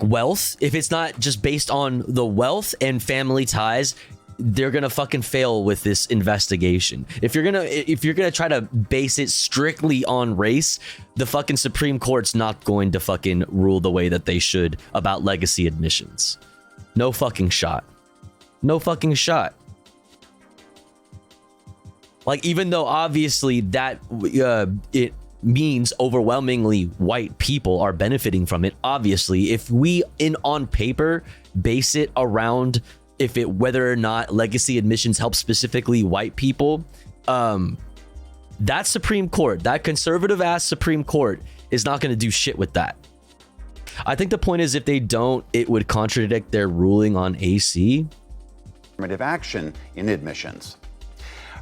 wealth, if it's not just based on the wealth and family ties, they're gonna fucking fail with this investigation. If you're gonna try to base it strictly on race, the fucking Supreme Court's not going to fucking rule the way that they should about legacy admissions. No fucking shot. No fucking shot. Like, even though obviously that it means overwhelmingly white people are benefiting from it, obviously, if we on paper base it around whether or not legacy admissions help specifically white people, that Supreme Court, that conservative ass Supreme Court, is not going to do shit with that. I think the point is, if they don't, it would contradict their ruling on AC. Affirmative action in admissions.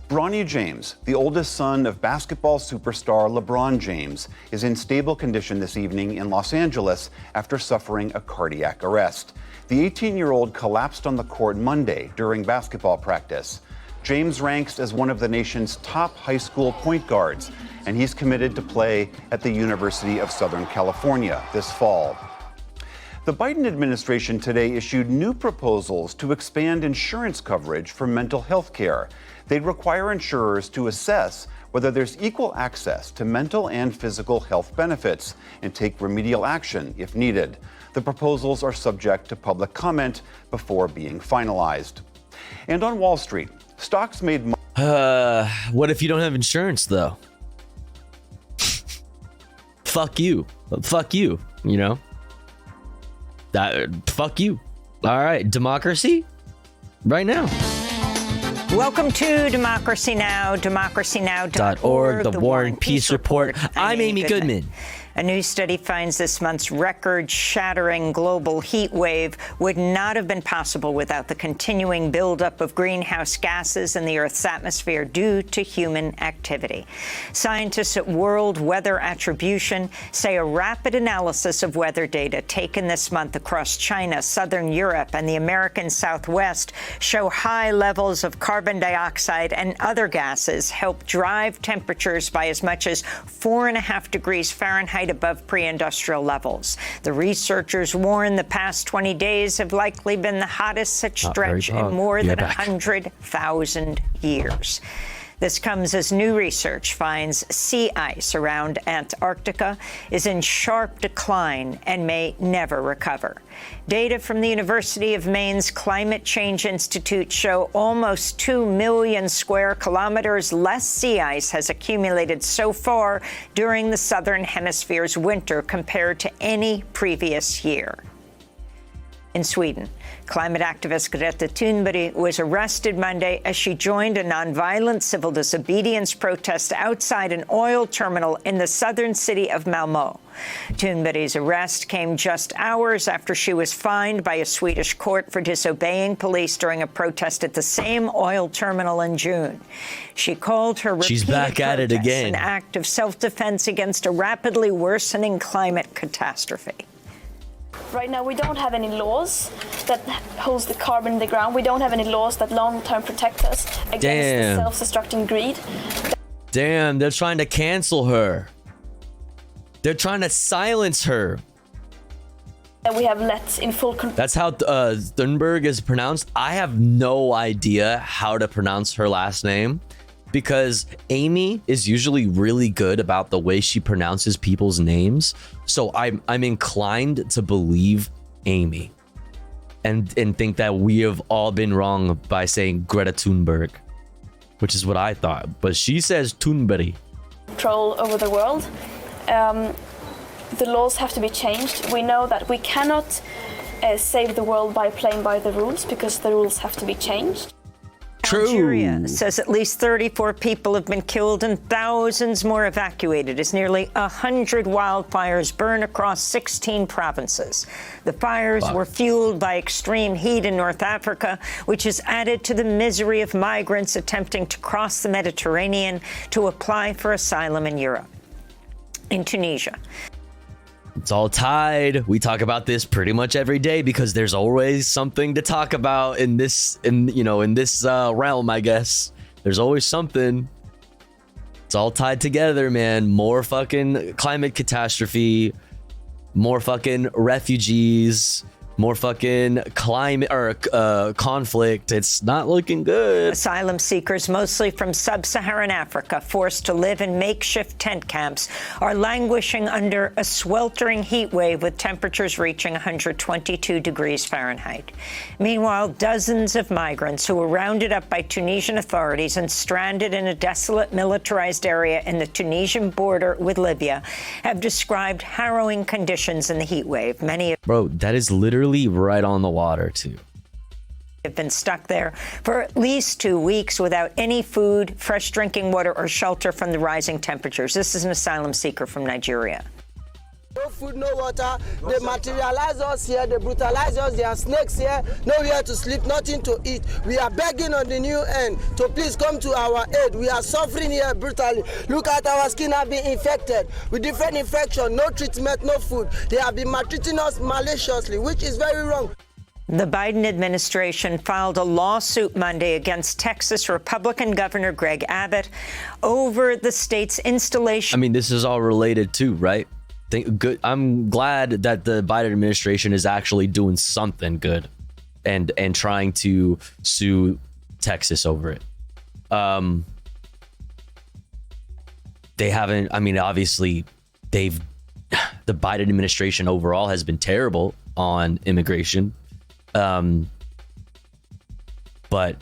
Bronny James, the oldest son of basketball superstar LeBron James, is in stable condition this evening in Los Angeles after suffering a cardiac arrest. The 18-year-old collapsed on the court Monday during basketball practice. James ranks as one of the nation's top high school point guards, and he's committed to play at the University of Southern California this fall. The Biden administration today issued new proposals to expand insurance coverage for mental health care. They'd require insurers to assess whether there's equal access to mental and physical health benefits and take remedial action if needed. The proposals are subject to public comment before being finalized. And on Wall Street, stocks made what if you don't have insurance, though? Fuck you. Fuck you, you know? Fuck you. All right, democracy? Right now. Welcome to Democracy Now!, democracynow.org, the War and Peace Report. I'm Amy Goodman. A new study finds this month's record-shattering global heat wave would not have been possible without the continuing buildup of greenhouse gases in the Earth's atmosphere due to human activity. Scientists at World Weather Attribution say a rapid analysis of weather data taken this month across China, southern Europe, and the American Southwest show high levels of carbon dioxide and other gases help drive temperatures by as much as 4.5 degrees Fahrenheit above pre-industrial levels. The researchers warn the past 20 days have likely been the hottest such stretch in more than 100,000 years. This comes as new research finds sea ice around Antarctica is in sharp decline and may never recover. Data from the University of Maine's Climate Change Institute show almost 2 million square kilometers less sea ice has accumulated so far during the Southern Hemisphere's winter compared to any previous year. In Sweden, climate activist Greta Thunberg was arrested Monday as she joined a nonviolent civil disobedience protest outside an oil terminal in the southern city of Malmö. Thunberg's arrest came just hours after she was fined by a Swedish court for disobeying police during a protest at the same oil terminal in June. She called her repeated protests an act of self-defense against a rapidly worsening climate catastrophe. Right now, we don't have any laws that holds the carbon in the ground. We don't have any laws that long-term protect us against the self-destructing greed. Damn, they're trying to cancel her. They're trying to silence her. That we have let in full control. That's how Thunberg is pronounced. I have no idea how to pronounce her last name, because Amy is usually really good about the way she pronounces people's names. So I'm inclined to believe Amy and think that we have all been wrong by saying Greta Thunberg, which is what I thought. But she says Thunberg. Control over the world. The laws have to be changed. We know that we cannot save the world by playing by the rules, because the rules have to be changed. Algeria says at least 34 people have been killed and thousands more evacuated as nearly 100 wildfires burn across 16 provinces. The fires were fueled by extreme heat in North Africa, which has added to the misery of migrants attempting to cross the Mediterranean to apply for asylum in Europe. In Tunisia, it's all tied. We talk about this pretty much every day because there's always something to talk about in this realm, I guess. There's always something. It's all tied together, man. More fucking climate catastrophe, more fucking refugees, more fucking climate or conflict. It's not looking good. Asylum seekers, mostly from sub-Saharan Africa, forced to live in makeshift tent camps, are languishing under a sweltering heat wave with temperatures reaching 122 degrees Fahrenheit. Meanwhile, dozens of migrants who were rounded up by Tunisian authorities and stranded in a desolate militarized area in the Tunisian border with Libya have described harrowing conditions in the heat wave. Bro, that is literally right on the water too. Have been stuck there for at least 2 weeks without any food, fresh drinking water, or shelter from the rising temperatures. This is an asylum seeker from Nigeria. No food, no water. They materialize us here, they brutalize us. There are snakes here, nowhere to sleep, nothing to eat. We are begging on the new end to please come to our aid. We are suffering here brutally. Look at our skin have been infected with different infection, no treatment, no food. They have been maltreating us maliciously, which is very wrong. The Biden administration filed a lawsuit Monday against Texas Republican Governor Greg Abbott over the state's installation. I mean, this is all related too, right? I'm glad that the Biden administration is actually doing something good and trying to sue Texas over it. They haven't, I mean, obviously the Biden administration overall has been terrible on immigration. But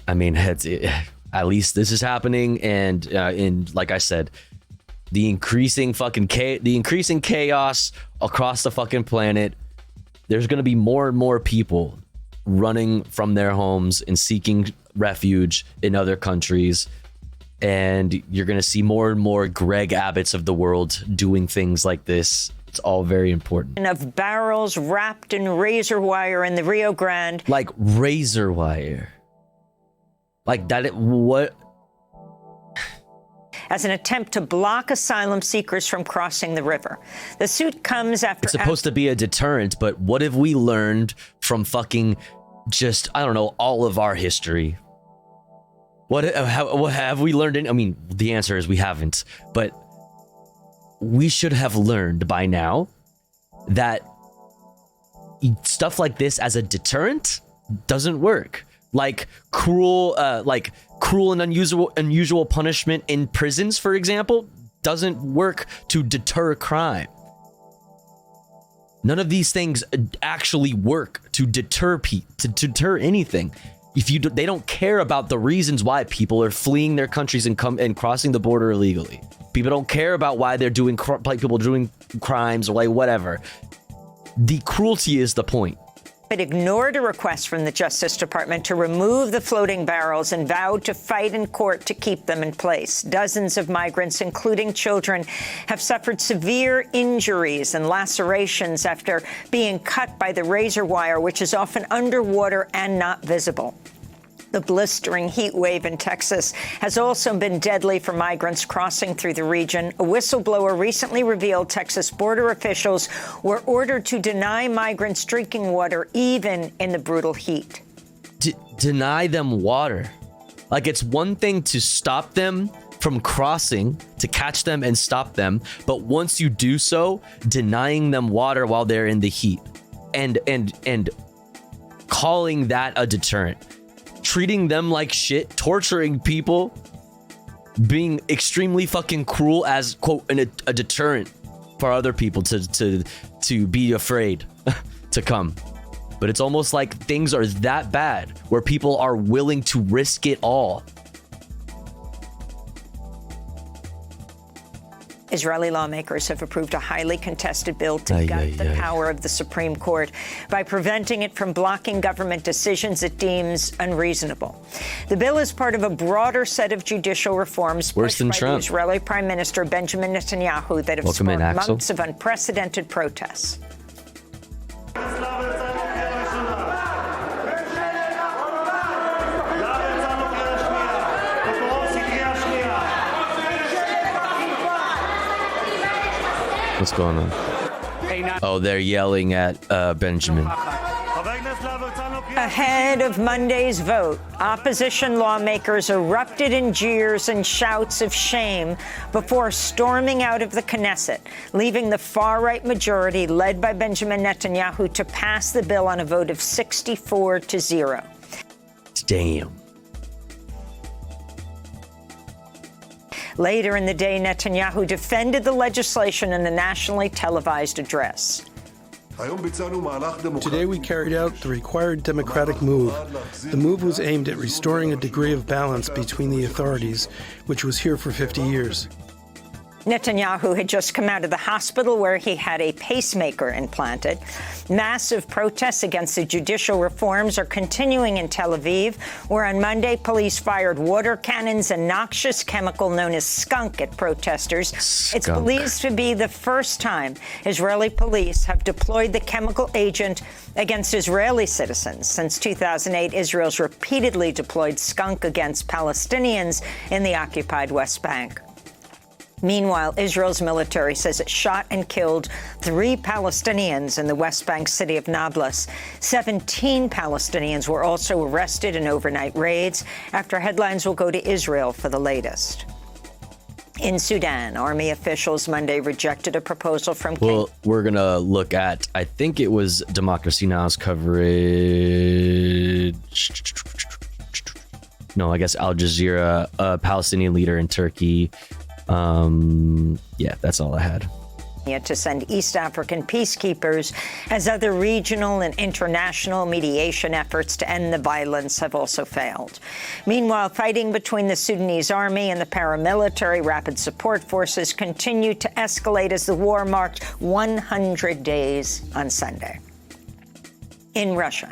I mean, at least this is happening. And like I said, the increasing chaos across the fucking planet. There's going to be more and more people running from their homes and seeking refuge in other countries. And you're going to see more and more Greg Abbotts of the world doing things like this It's all very important. Of barrels wrapped in razor wire in the Rio Grande. Like razor wire. Like that, what? As an attempt to block asylum seekers from crossing the river. The suit comes after... It's supposed to be a deterrent, but what have we learned from fucking just, I don't know, all of our history? What have we learned? I mean, the answer is we haven't, but we should have learned by now that stuff like this as a deterrent doesn't work. Like cruel and unusual punishment in prisons, for example, doesn't work to deter crime. None of these things actually work to deter anything. They don't care about the reasons why people are fleeing their countries and crossing the border illegally. People don't care about why they're doing crimes or like whatever. The cruelty is the point. It ignored a request from the Justice Department to remove the floating barrels and vowed to fight in court to keep them in place. Dozens of migrants, including children, have suffered severe injuries and lacerations after being cut by the razor wire, which is often underwater and not visible. The blistering heat wave in Texas has also been deadly for migrants crossing through the region. A whistleblower recently revealed Texas border officials were ordered to deny migrants drinking water even in the brutal heat. Deny them water. Like, it's one thing to stop them from crossing, to catch them and stop them, but once you do so, denying them water while they're in the heat and calling that a deterrent. Treating them like shit, torturing people, being extremely fucking cruel as, quote, a deterrent for other people to be afraid to come. But it's almost like things are that bad where people are willing to risk it all. Israeli lawmakers have approved a highly contested bill to gut the power of the Supreme Court by preventing it from blocking government decisions it deems unreasonable. The bill is part of a broader set of judicial reforms pushed by the Israeli Prime Minister Benjamin Netanyahu that have sparked months of unprecedented protests. What's going on? Oh, they're yelling at Benjamin. Ahead of Monday's vote, opposition lawmakers erupted in jeers and shouts of shame before storming out of the Knesset, leaving the far-right majority led by Benjamin Netanyahu to pass the bill on a vote of 64-0. Damn. Later in the day, Netanyahu defended the legislation in a nationally televised address. Today we carried out the required democratic move. The move was aimed at restoring a degree of balance between the authorities, which was here for 50 years. Netanyahu had just come out of the hospital where he had a pacemaker implanted. Massive protests against the judicial reforms are continuing in Tel Aviv, where on Monday police fired water cannons and noxious chemical known as skunk at protesters. It's believed to be the first time Israeli police have deployed the chemical agent against Israeli citizens. Since 2008, Israel's repeatedly deployed skunk against Palestinians in the occupied West Bank. Meanwhile, Israel's military says it shot and killed 3 Palestinians in the West Bank city of Nablus. 17 Palestinians were also arrested in overnight raids. After headlines will go to Israel for the latest. In Sudan, army officials Monday rejected a proposal from... Well, we're going to look at, I think it was Democracy Now's coverage. No, I guess Al Jazeera, a Palestinian leader in Turkey. Yeah, that's all I had. To send East African peacekeepers as other regional and international mediation efforts to end the violence have also failed. Meanwhile, fighting between the Sudanese army and the paramilitary rapid support forces continued to escalate as the war marked 100 days on Sunday. In Russia,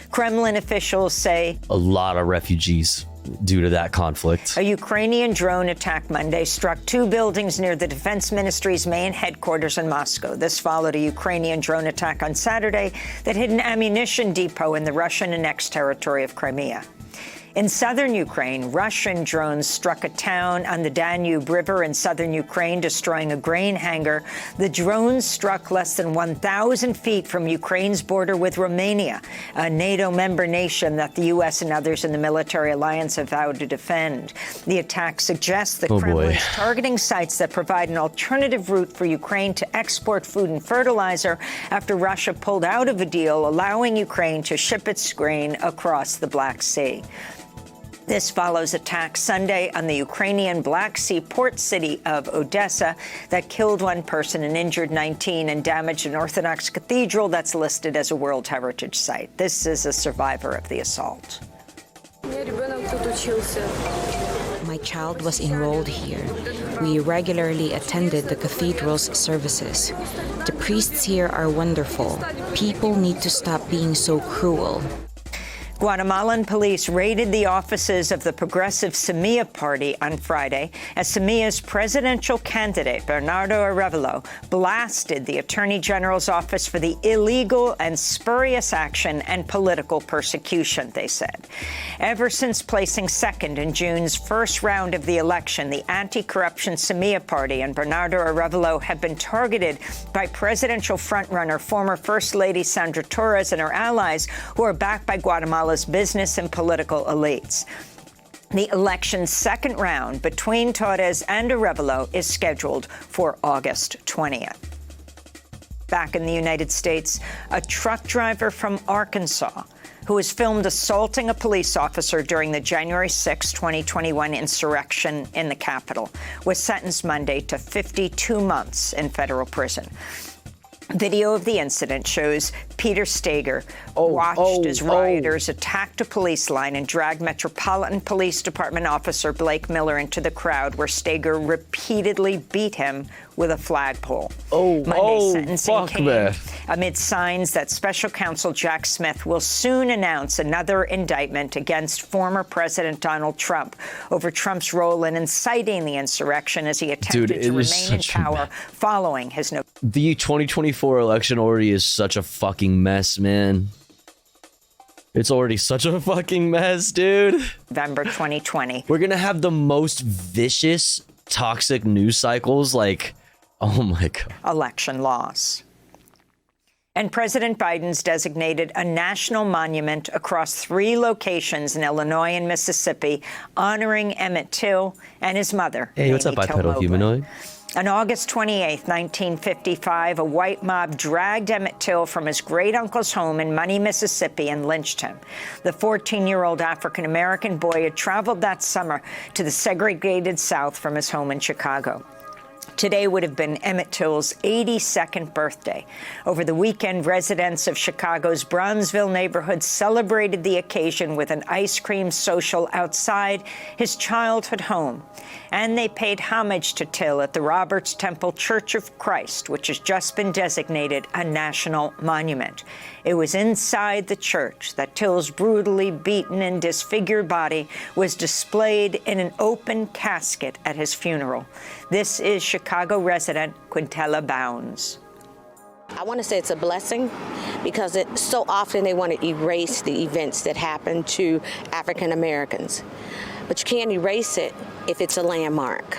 Kremlin officials say a lot of refugees due to that conflict. A Ukrainian drone attack Monday struck 2 buildings near the defense ministry's main headquarters in Moscow. This followed a Ukrainian drone attack on Saturday that hit an ammunition depot in the Russian-annexed territory of Crimea. In southern Ukraine, Russian drones struck a town on the Danube River in southern Ukraine, destroying a grain hangar. The drones struck less than 1,000 feet from Ukraine's border with Romania, a NATO member nation that the U.S. and others in the military alliance have vowed to defend. The attack suggests that Kremlin is targeting sites that provide an alternative route for Ukraine to export food and fertilizer after Russia pulled out of a deal allowing Ukraine to ship its grain across the Black Sea. This follows attacks Sunday on the Ukrainian Black Sea port city of Odessa that killed 1 person and injured 19 and damaged an Orthodox cathedral that's listed as a World Heritage Site. This is a survivor of the assault. My child was enrolled here. We regularly attended the cathedral's services. The priests here are wonderful. People need to stop being so cruel. Guatemalan police raided the offices of the progressive Semilla party on Friday as Semilla's presidential candidate, Bernardo Arévalo, blasted the Attorney General's office for the illegal and spurious action and political persecution, they said. Ever since placing second in June's first round of the election, the anti-corruption Semilla party and Bernardo Arévalo have been targeted by presidential frontrunner former First Lady Sandra Torres and her allies, who are backed by Guatemala business and political elites. The election's second round between Torres and Arévalo is scheduled for August 20th. Back in the United States, a truck driver from Arkansas who was filmed assaulting a police officer during the January 6, 2021 insurrection in the Capitol was sentenced Monday to 52 months in federal prison. Video of the incident shows Peter Stager watched as rioters attacked a police line and dragged Metropolitan Police Department officer Blake Miller into the crowd, where Stager repeatedly beat him with a flagpole. Monday's sentencing came amid signs that Special Counsel Jack Smith will soon announce another indictment against former President Donald Trump over Trump's role in inciting the insurrection as he attempted to remain in power following his The 2024 election already is such a fucking mess, man. It's already such a fucking mess, dude. November 2020. We're gonna have the most vicious, toxic news cycles, like, oh my God. Election loss. And President Biden's designated a national monument across 3 locations in Illinois and Mississippi, honoring Emmett Till and his mother. Hey, what's up, bipedal humanoid? On August 28, 1955, a white mob dragged Emmett Till from his great-uncle's home in Money, Mississippi, and lynched him. The 14-year-old African-American boy had traveled that summer to the segregated South from his home in Chicago. Today would have been Emmett Till's 82nd birthday. Over the weekend, residents of Chicago's Bronzeville neighborhood celebrated the occasion with an ice cream social outside his childhood home. And they paid homage to Till at the Roberts Temple Church of Christ, which has just been designated a national monument. It was inside the church that Till's brutally beaten and disfigured body was displayed in an open casket at his funeral. This is Chicago resident Quintella Bounds. I want to say it's a blessing because so often they want to erase the events that happen to African Americans. But you can't erase it if it's a landmark.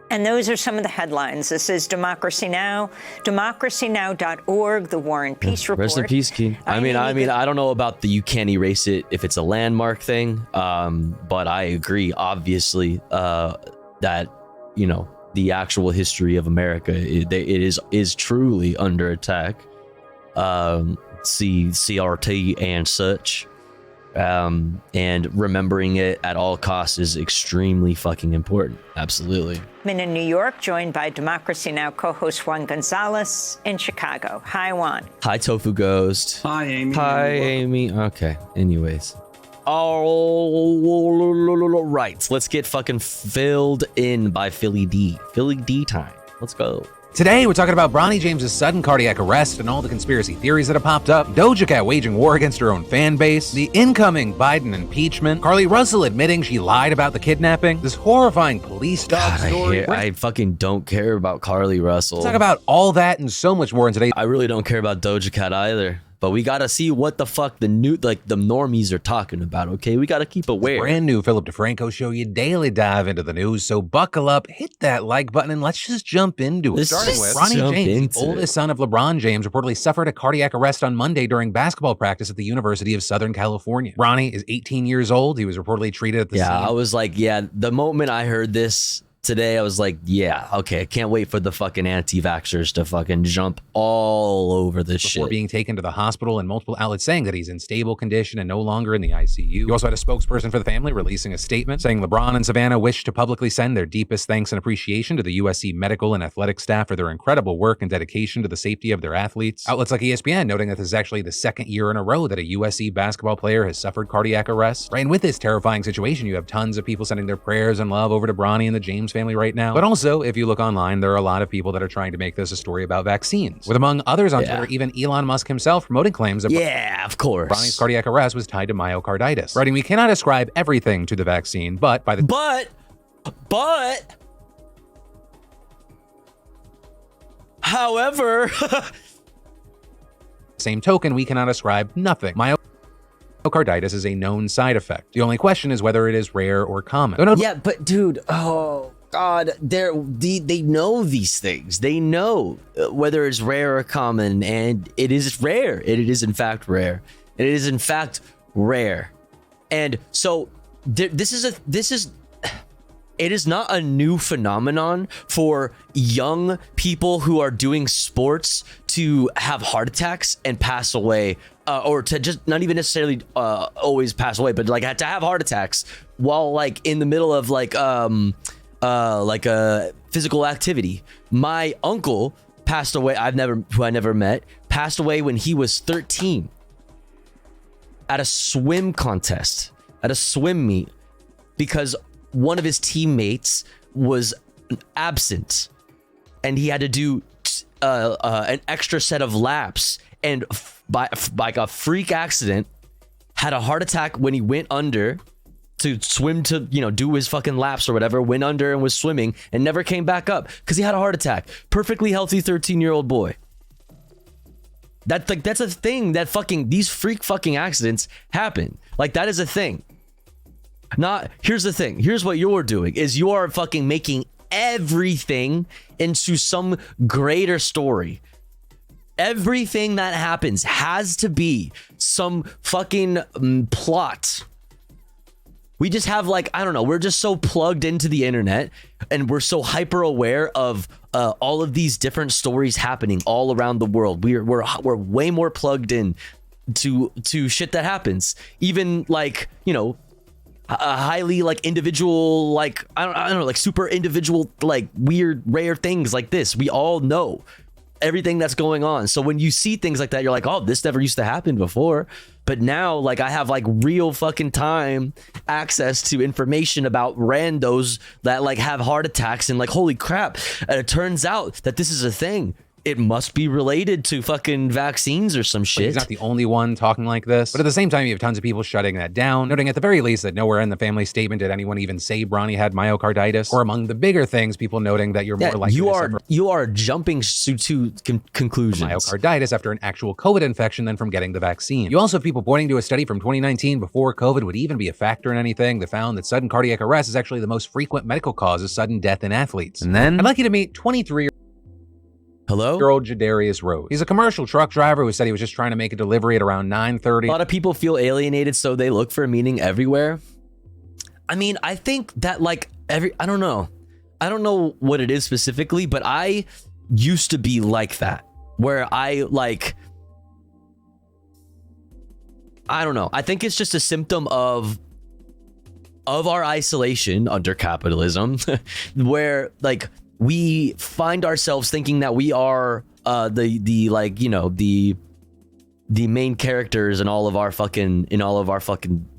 And those are some of the headlines. This is Democracy Now!, democracynow.org, the War and Peace Report. Rest in peace, Keen. I mean, I don't know about the you can't erase it if it's a landmark thing, but I agree, obviously, that, you know, the actual history of America, it is truly under attack. See CRT and such. And remembering it at all costs is extremely fucking important. Absolutely. I'm in New York, joined by Democracy Now! Co-host Juan Gonzalez in Chicago. Hi, Juan. Hi, Tofu Ghost. Hi, Amy. Hi, Amy. Okay. Anyways. Right. Let's get fucking filled in by Philly D. Philly D time. Let's go. Today, we're talking about Bronny James' sudden cardiac arrest and all the conspiracy theories that have popped up, Doja Cat waging war against her own fan base, the incoming Biden impeachment, Carly Russell admitting she lied about the kidnapping, this horrifying police dog story. I fucking don't care about Carly Russell. Let's talk about all that and so much more in today. I really don't care about Doja Cat either. But we gotta see what the fuck the normies are talking about, okay? We gotta keep aware. Brand new Philip DeFranco show, you daily dive into the news, so buckle up, hit that like button, and let's just jump into it. Starting with Bronny James, the oldest son of LeBron James, reportedly suffered a cardiac arrest on Monday during basketball practice at the University of Southern California. Bronny is 18 years old. He was reportedly treated at the scene. I was like, the moment I heard this today, I was like, okay, I can't wait for the fucking anti-vaxxers to fucking jump all over this shit. Before being taken to the hospital, and multiple outlets saying that he's in stable condition and no longer in the ICU. You also had a spokesperson for the family releasing a statement saying LeBron and Savannah wish to publicly send their deepest thanks and appreciation to the USC medical and athletic staff for their incredible work and dedication to the safety of their athletes. Outlets like ESPN noting that this is actually the second year in a row that a USC basketball player has suffered cardiac arrest. Right, and with this terrifying situation, you have tons of people sending their prayers and love over to Bronny and the James family right now. But also, if you look online, there are a lot of people that are trying to make this a story about vaccines, with among others on Twitter, even Elon Musk himself promoting claims that of course, Bronny's cardiac arrest was tied to myocarditis. Writing, we cannot ascribe everything to the vaccine, but by the however, same token, we cannot ascribe nothing. Myocarditis is a known side effect. The only question is whether it is rare or common. Yeah, but dude, oh God, they know these things. They know whether it's rare or common, and it is rare. It is in fact rare. It is in fact rare. And so it is not a new phenomenon for young people who are doing sports to have heart attacks and pass away, or to just not even necessarily always pass away, but like to have heart attacks while like in the middle of like a physical activity. My uncle passed away. Who I never met, passed away when he was 13 at a swim contest, at a swim meet, because one of his teammates was absent and he had to do an extra set of laps, and by a freak accident had a heart attack when he went under to swim to, do his fucking laps or whatever, went under and was swimming and never came back up because he had a heart attack. Perfectly healthy 13-year-old boy. That's a thing that these freak fucking accidents happen. Like, that is a thing. Here's the thing. Here's what you're doing is you are fucking making everything into some greater story. Everything that happens has to be some fucking plot. We just have we're just so plugged into the internet and we're so hyper aware of all of these different stories happening all around the world. We're way more plugged in to shit that happens. Even a highly individual, I don't know, super individual, weird, rare things like this. We all know everything that's going on. So when you see things like that, you're like, oh, this never used to happen before. But now, I have real fucking time access to information about randos that have heart attacks and holy crap. And it turns out that this is a thing. It must be related to fucking vaccines or some shit. He's not the only one talking like this. But at the same time, you have tons of people shutting that down, noting at the very least that nowhere in the family statement did anyone even say Bronny had myocarditis. Or among the bigger things, people noting that you're more likely you are jumping to conclusions. Myocarditis after an actual COVID infection than from getting the vaccine. You also have people pointing to a study from 2019 before COVID would even be a factor in anything that found that sudden cardiac arrest is actually the most frequent medical cause of sudden death in athletes. And then I'd like you to meet 23-year-old Jadarius Rose. He's a commercial truck driver who said he was just trying to make a delivery at around 9:30. A lot of people feel alienated, so they look for meaning everywhere. I mean, I think that I don't know what it is specifically, but I used to be like that, where I don't know. I think it's just a symptom of our isolation under capitalism, where we find ourselves thinking that we are the the main characters in all of our fucking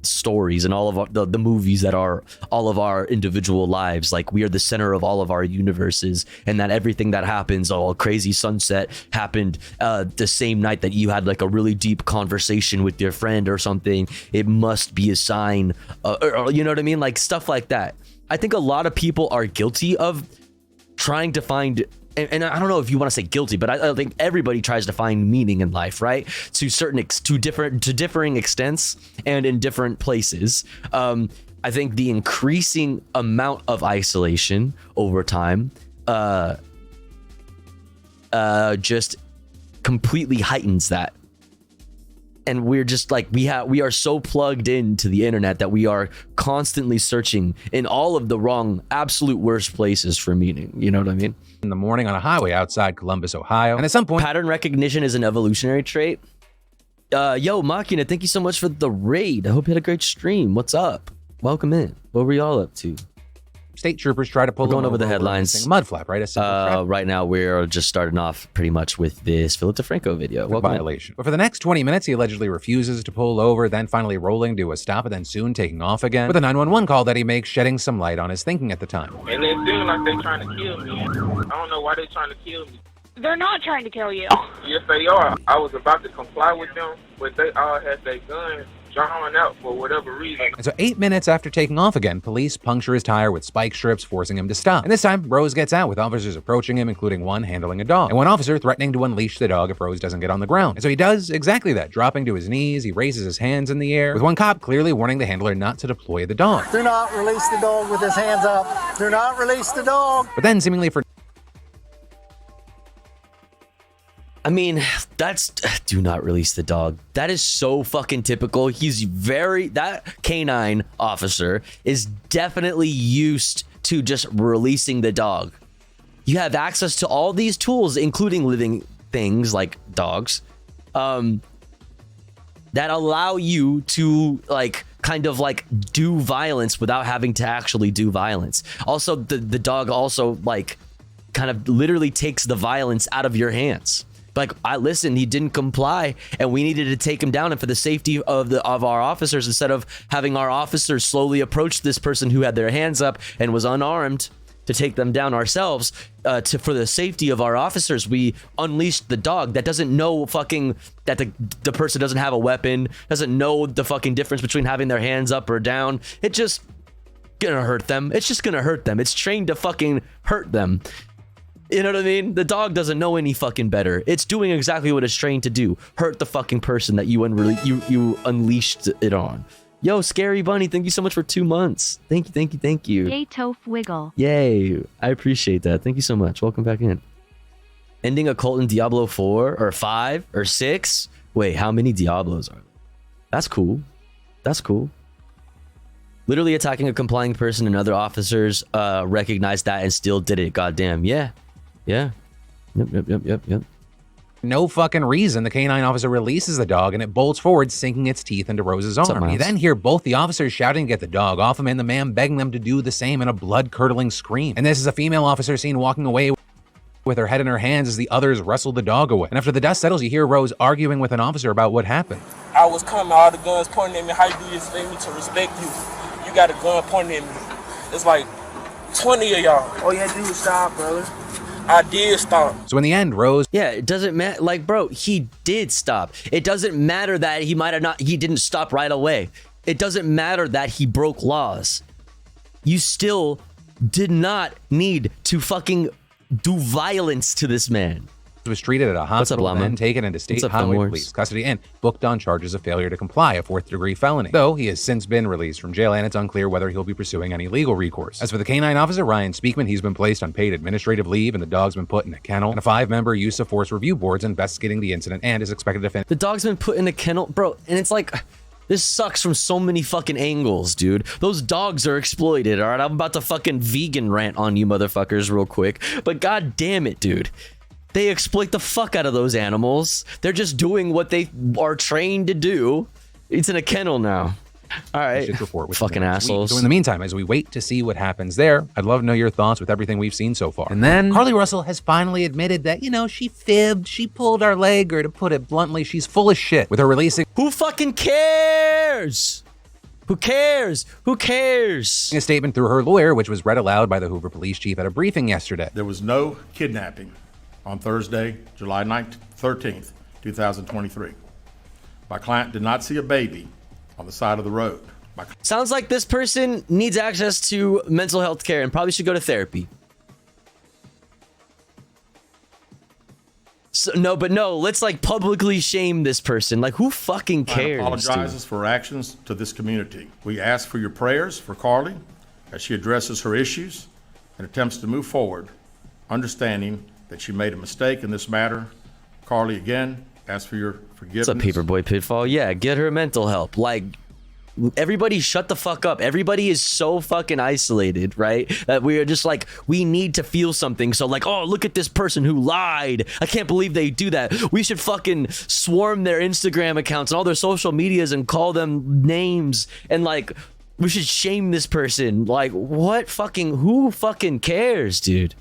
stories and all of the movies that are all of our individual lives. Like, we are the center of all of our universes, and that everything that happens, a crazy sunset happened the same night that you had like a really deep conversation with your friend or something. It must be a sign, or you know what I mean? Like stuff like that. I think a lot of people are guilty of trying to find, and I don't know if you want to say guilty, but I think everybody tries to find meaning in life, right? To differing extents and in different places. I think the increasing amount of isolation over time just completely heightens that. And we're just like, we are so plugged into the internet that we are constantly searching in all of the wrong, absolute worst places for meaning. You know what I mean? In the morning on a highway outside Columbus, Ohio. And at some point, pattern recognition is an evolutionary trait. Yo, Machina, thank you so much for the raid. I hope you had a great stream. What's up? Welcome in. What were y'all up to? State troopers try to pull going over the headlines. Mud flap, right? Right now, we're just starting off pretty much with this Philip DeFranco video. Violation. But for the next 20 minutes, he allegedly refuses to pull over, then finally rolling to a stop, and then soon taking off again. With a 911 call that he makes, shedding some light on his thinking at the time. And it seems like they're trying to kill me. I don't know why they're trying to kill me. They're not trying to kill you. Yes, they are. I was about to comply with them, but they all had their guns drawn out for whatever reason. And so 8 minutes after taking off again, police puncture his tire with spike strips, forcing him to stop. And this time, Rose gets out with officers approaching him, including one handling a dog, and one officer threatening to unleash the dog if Rose doesn't get on the ground. And so he does exactly that, dropping to his knees. He raises his hands in the air, with one cop clearly warning the handler not to deploy the dog. Do not release the dog with his hands up. Do not release the dog. But then, seemingly for I mean, that's, do not release the dog. That is so fucking typical. That canine officer is definitely used to just releasing the dog. You have access to all these tools, including living things like dogs, that allow you to kind of do violence without having to actually do violence. Also, the dog also kind of literally takes the violence out of your hands. I listened, he didn't comply, and we needed to take him down. And for the safety of our officers, instead of having our officers slowly approach this person who had their hands up and was unarmed to take them down ourselves, for the safety of our officers, we unleashed the dog that doesn't know that the person doesn't have a weapon, doesn't know the fucking difference between having their hands up or down. It just gonna hurt them. It's just gonna hurt them. It's trained to fucking hurt them. You know what I mean? The dog doesn't know any fucking better. It's doing exactly what it's trained to do. Hurt the fucking person that you unleashed it on. Yo, Scary Bunny, thank you so much for 2 months. Thank you. Yay, Toph Wiggle. Yay. I appreciate that. Thank you so much. Welcome back in. Ending a cult in Diablo 4 or 5 or 6? Wait, how many Diablos are there? That's cool. Literally attacking a complying person and other officers recognized that and still did it. Goddamn. Yeah. Yep. No fucking reason, the canine officer releases the dog and it bolts forward, sinking its teeth into Rose's arm. You then hear both the officers shouting to get the dog off him and the man begging them to do the same in a blood-curdling scream. And this is a female officer seen walking away with her head in her hands as the others wrestle the dog away. And after the dust settles, you hear Rose arguing with an officer about what happened. I was coming, all the guns pointing at me. How you do you expect me to respect you? You got a gun pointing at me. It's like 20 of y'all. All you had to do was stop, brother. I did stop. So in the end, Rose... Yeah, it doesn't matter. Bro, he did stop. It doesn't matter that he didn't stop right away. It doesn't matter that he broke laws. You still did not need to fucking do violence to this man. Was treated at a hospital and then taken into state highway police custody and booked on charges of failure to comply, a 4th-degree felony. Though he has since been released from jail and it's unclear whether he'll be pursuing any legal recourse. As for the canine officer, Ryan Speakman, he's been placed on paid administrative leave and the dog's been put in a kennel. And a 5-member use of force review board's investigating the incident and is expected to finish. The dog's been put in a kennel, bro, and it's this sucks from so many fucking angles, dude. Those dogs are exploited, all right? I'm about to fucking vegan rant on you motherfuckers real quick, but god damn it, dude. They exploit the fuck out of those animals. They're just doing what they are trained to do. It's in a kennel now. All right. Report with fucking assholes. So in the meantime, as we wait to see what happens there, I'd love to know your thoughts with everything we've seen so far. And then Carlee Russell has finally admitted that, she fibbed, she pulled our leg, or to put it bluntly, she's full of shit with her releasing. Who fucking cares? Who cares? Who cares? A statement through her lawyer, which was read aloud by the Hoover police chief at a briefing yesterday. There was no kidnapping on Thursday, July 13th, 2023. My client did not see a baby on the side of the road. Sounds like this person needs access to mental health care and probably should go to therapy. So, no, let's like publicly shame this person. Like, who fucking cares? Apologizes for actions to this community. We ask for your prayers for Carlee as she addresses her issues and attempts to move forward, understanding that she made a mistake in this matter. Carlee, again, ask for your forgiveness. It's a Paperboy Pitfall. Yeah, get her mental help. Like, everybody shut the fuck up. Everybody is so fucking isolated, right? That we are just like, we need to feel something. So like, oh, look at this person who lied. I can't believe they do that. We should fucking swarm their Instagram accounts and all their social medias and call them names. And like, we should shame this person. Like, who fucking cares, dude?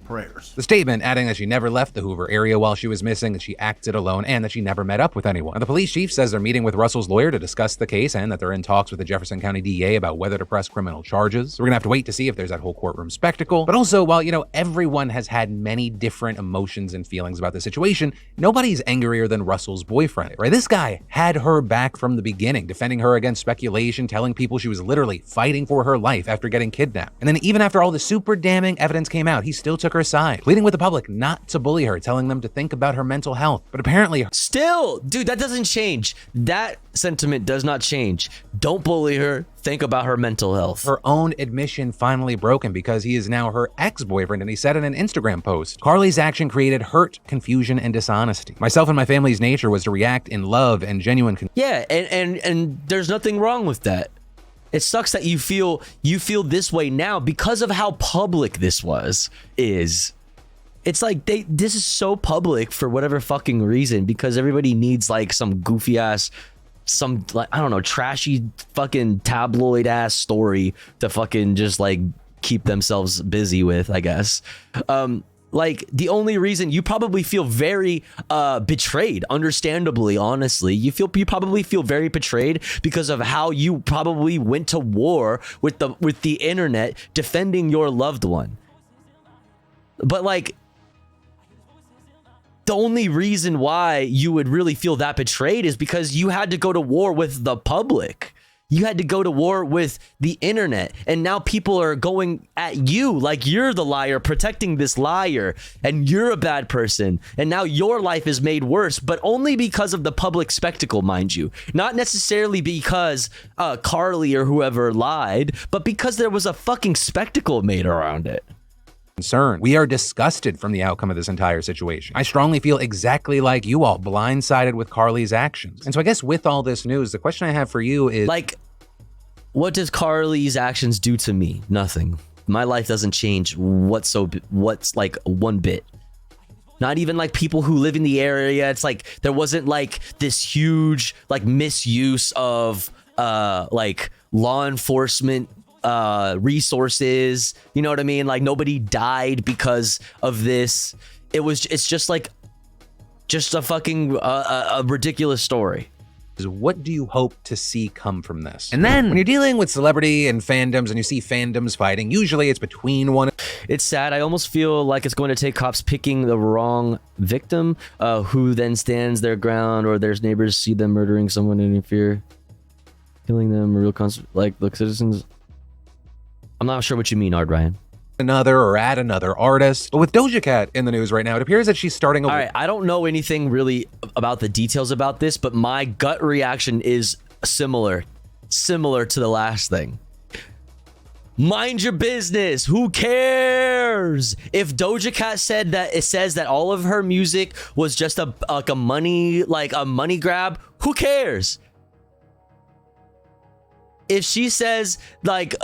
Prayers. The statement adding that she never left the Hoover area while she was missing, that she acted alone, and that she never met up with anyone. Now, the police chief says they're meeting with Russell's lawyer to discuss the case and that they're in talks with the Jefferson County DA about whether to press criminal charges. So we're gonna have to wait to see if there's that whole courtroom spectacle. But also, while, everyone has had many different emotions and feelings about the situation, nobody's angrier than Russell's boyfriend, right? This guy had her back from the beginning, defending her against speculation, telling people she was literally fighting for her life after getting kidnapped. And then even after all the super damning evidence came out, he still took her side, pleading with the public not to bully her, telling them to think about her mental health. But apparently, still, dude, that doesn't change. That sentiment does not change. Don't bully her. Think about her mental health. Her own admission finally broken because he is now her ex-boyfriend, and he said in an Instagram post, Carlee's action created hurt, confusion, and dishonesty. Myself and my family's nature was to react in love and genuine. Yeah, and there's nothing wrong with that. It sucks that you feel this way now because of how public this is. It's like this is so public for whatever fucking reason, because everybody needs like some goofy ass, some like, I don't know, trashy fucking tabloid ass story to fucking just like keep themselves busy with, I guess. Like, the only reason you probably feel very betrayed, understandably, honestly, you probably feel very betrayed because of how you probably went to war with the internet defending your loved one. But like, the only reason why you would really feel that betrayed is because you had to go to war with the public. You had to go to war with the internet, and now people are going at you like you're the liar, protecting this liar, and you're a bad person, and now your life is made worse, but only because of the public spectacle, mind you. Not necessarily because Carlee or whoever lied, but because there was a fucking spectacle made around it. Concern. We are disgusted from the outcome of this entire situation. I strongly feel exactly like you all, blindsided with Carlee's actions. And so I guess with all this news, the question I have for you is, like, what does Carlee's actions do to me? Nothing. My life doesn't change what's like one bit. Not even like people who live in the area. It's like there wasn't like this huge like misuse of like law enforcement resources, you know what I mean? Like nobody died because of this. It's just like a fucking a ridiculous story. What do you hope to see come from this? And then when you're dealing with celebrity and fandoms and you see fandoms fighting, usually it's between one. It's sad. I almost feel like it's going to take cops picking the wrong victim, who then stands their ground, or their neighbors see them murdering someone and interfere, killing them, real like citizens. I'm not sure what you mean, Ard Ryan. Add another artist. But with Doja Cat in the news right now, it appears that she's starting. All right, I don't know anything really about the details about this, but my gut reaction is similar to the last thing. Mind your business. Who cares? If Doja Cat said that, it says that all of her music was just a money grab, who cares? if she says like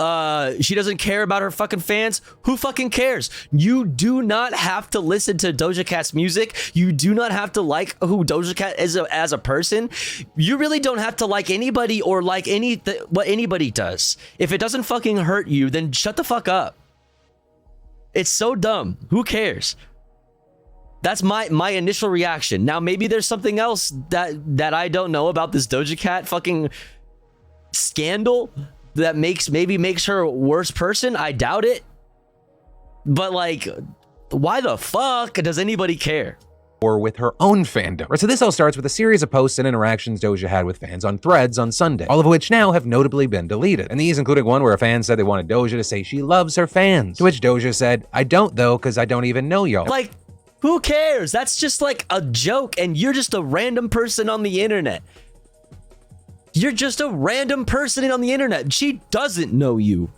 she doesn't care about her fucking fans, who fucking cares? You do not have to listen to Doja Cat's music. You do not have to like who Doja Cat is as a person. You really don't have to like anybody or like what anybody does. If it doesn't fucking hurt you, then shut the fuck up. It's so dumb. Who cares? That's my initial reaction. Now maybe there's something else that I don't know about this Doja Cat fucking scandal that maybe makes her a worse person. I doubt it. But like, why the fuck does anybody care? Or with her own fandom. Right, so this all starts with a series of posts and interactions Doja had with fans on Threads on Sunday, all of which now have notably been deleted. And these including one where a fan said they wanted Doja to say she loves her fans, to which Doja said, I don't though, because I don't even know y'all. Like, who cares? That's just like a joke, and you're just a random person on the internet. You're just a random person on the internet. She doesn't know you.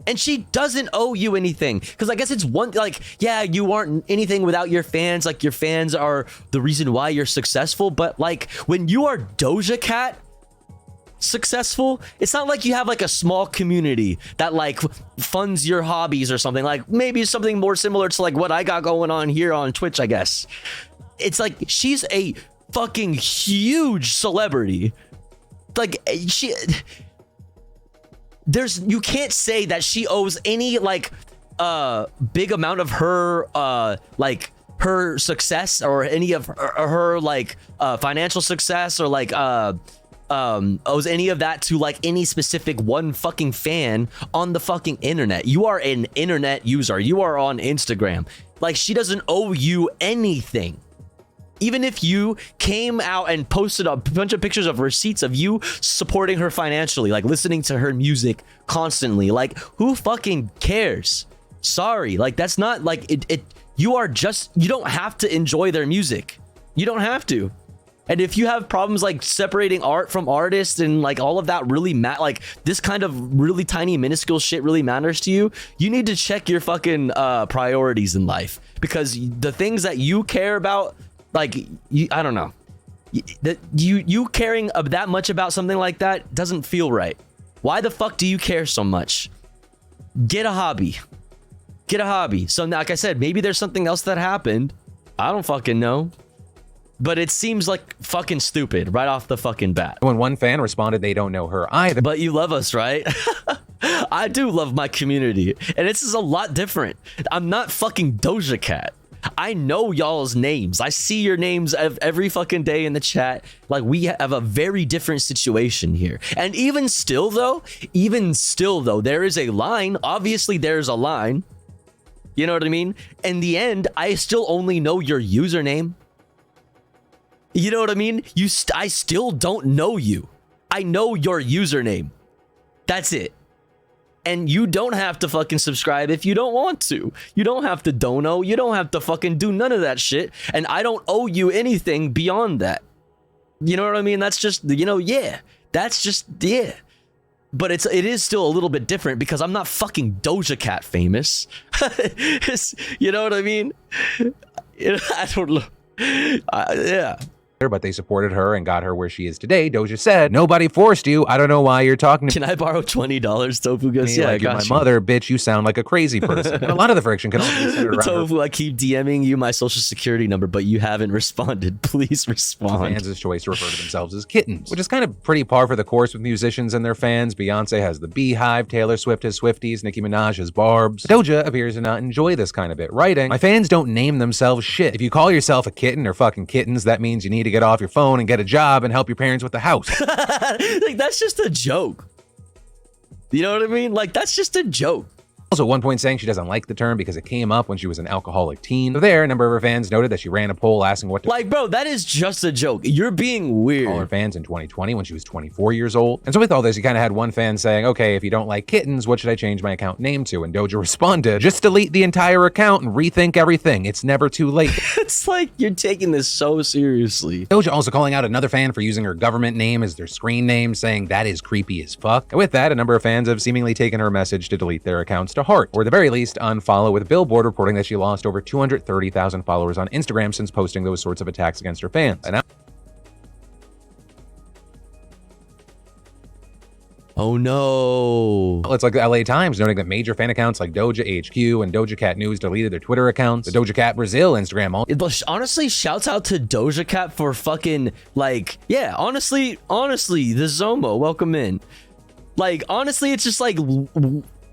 And she doesn't owe you anything. Because I guess it's one, like, yeah, you aren't anything without your fans. Like, your fans are the reason why you're successful. But, like, when you are Doja Cat successful, it's not like you have, like, a small community that, like, funds your hobbies or something. Like, maybe something more similar to, like, what I got going on here on Twitch, I guess. It's like, she's a fucking huge celebrity. Like, you can't say that she owes any like big amount of her like her success or any of her like financial success or like owes any of that to like any specific one fucking fan on the fucking internet. You are an internet user. You are on Instagram. Like, she doesn't owe you anything. Even if you came out and posted a bunch of pictures of receipts of you supporting her financially, like listening to her music constantly, like, who fucking cares? Sorry, like, that's not like it. You don't have to enjoy their music. You don't have to. And if you have problems like separating art from artists and like all of that really like this kind of really tiny minuscule shit really matters to you, you need to check your fucking priorities in life, because the things that you care about, like, I don't know, you caring that much about something like that doesn't feel right. Why the fuck do you care so much? Get a hobby. Get a hobby. So, like I said, maybe there's something else that happened. I don't fucking know. But it seems like fucking stupid right off the fucking bat. When one fan responded they don't know her either. But you love us, right? I do love my community. And this is a lot different. I'm not fucking Doja Cat. I know y'all's names. I see your names every fucking day in the chat. Like, we have a very different situation here. And even still though, there is a line. Obviously there's a line. You know what I mean? In the end, I still only know your username. You know what I mean? I still don't know you. I know your username. That's it. And you don't have to fucking subscribe if you don't want to. You don't have to dono. You don't have to fucking do none of that shit. And I don't owe you anything beyond that. You know what I mean? That's just, yeah. That's just, yeah. But it is still a little bit different because I'm not fucking Doja Cat famous. You know what I mean? I don't know. Yeah. But they supported her and got her where she is today. Doja said, nobody forced you. I don't know why you're talking to me. Can I borrow $20? Tofu goes, yeah, I got my mother, bitch, you sound like a crazy person. And a lot of the friction can also be centered around Tofu, I keep DMing you my social security number, but you haven't responded. Please respond. Fans' choice to refer to themselves as kittens, which is kind of pretty par for the course with musicians and their fans. Beyonce has the Beehive, Taylor Swift has Swifties, Nicki Minaj has Barbs. Doja appears to not enjoy this kind of bit, writing, my fans don't name themselves shit. If you call yourself a kitten or fucking kittens, that means you need to get off your phone and get a job and help your parents with the house. Like, that's just a joke. You know what I mean? Like, that's just a joke. Also, at one point saying she doesn't like the term because it came up when she was an alcoholic teen. So there, a number of her fans noted that she ran a poll asking what to— like, bro, that is just a joke. You're being weird. All her fans in 2020 when she was 24 years old. And so with all this, you kind of had one fan saying, okay, if you don't like kittens, what should I change my account name to? And Doja responded, just delete the entire account and rethink everything. It's never too late. It's like you're taking this so seriously. Doja also calling out another fan for using her government name as their screen name, saying that is creepy as fuck. And with that, a number of fans have seemingly taken her message to delete their accounts to heart, or at the very least unfollow, with Billboard reporting that she lost over 230,000 followers on Instagram since posting those sorts of attacks against her fans. And Oh no. It's like the LA Times noting that major fan accounts like Doja HQ and Doja Cat News deleted their Twitter accounts. The Doja Cat Brazil Instagram. Honestly, shouts out to Doja Cat for fucking, like, yeah, honestly, the Zomo, welcome in. Like, honestly, it's just like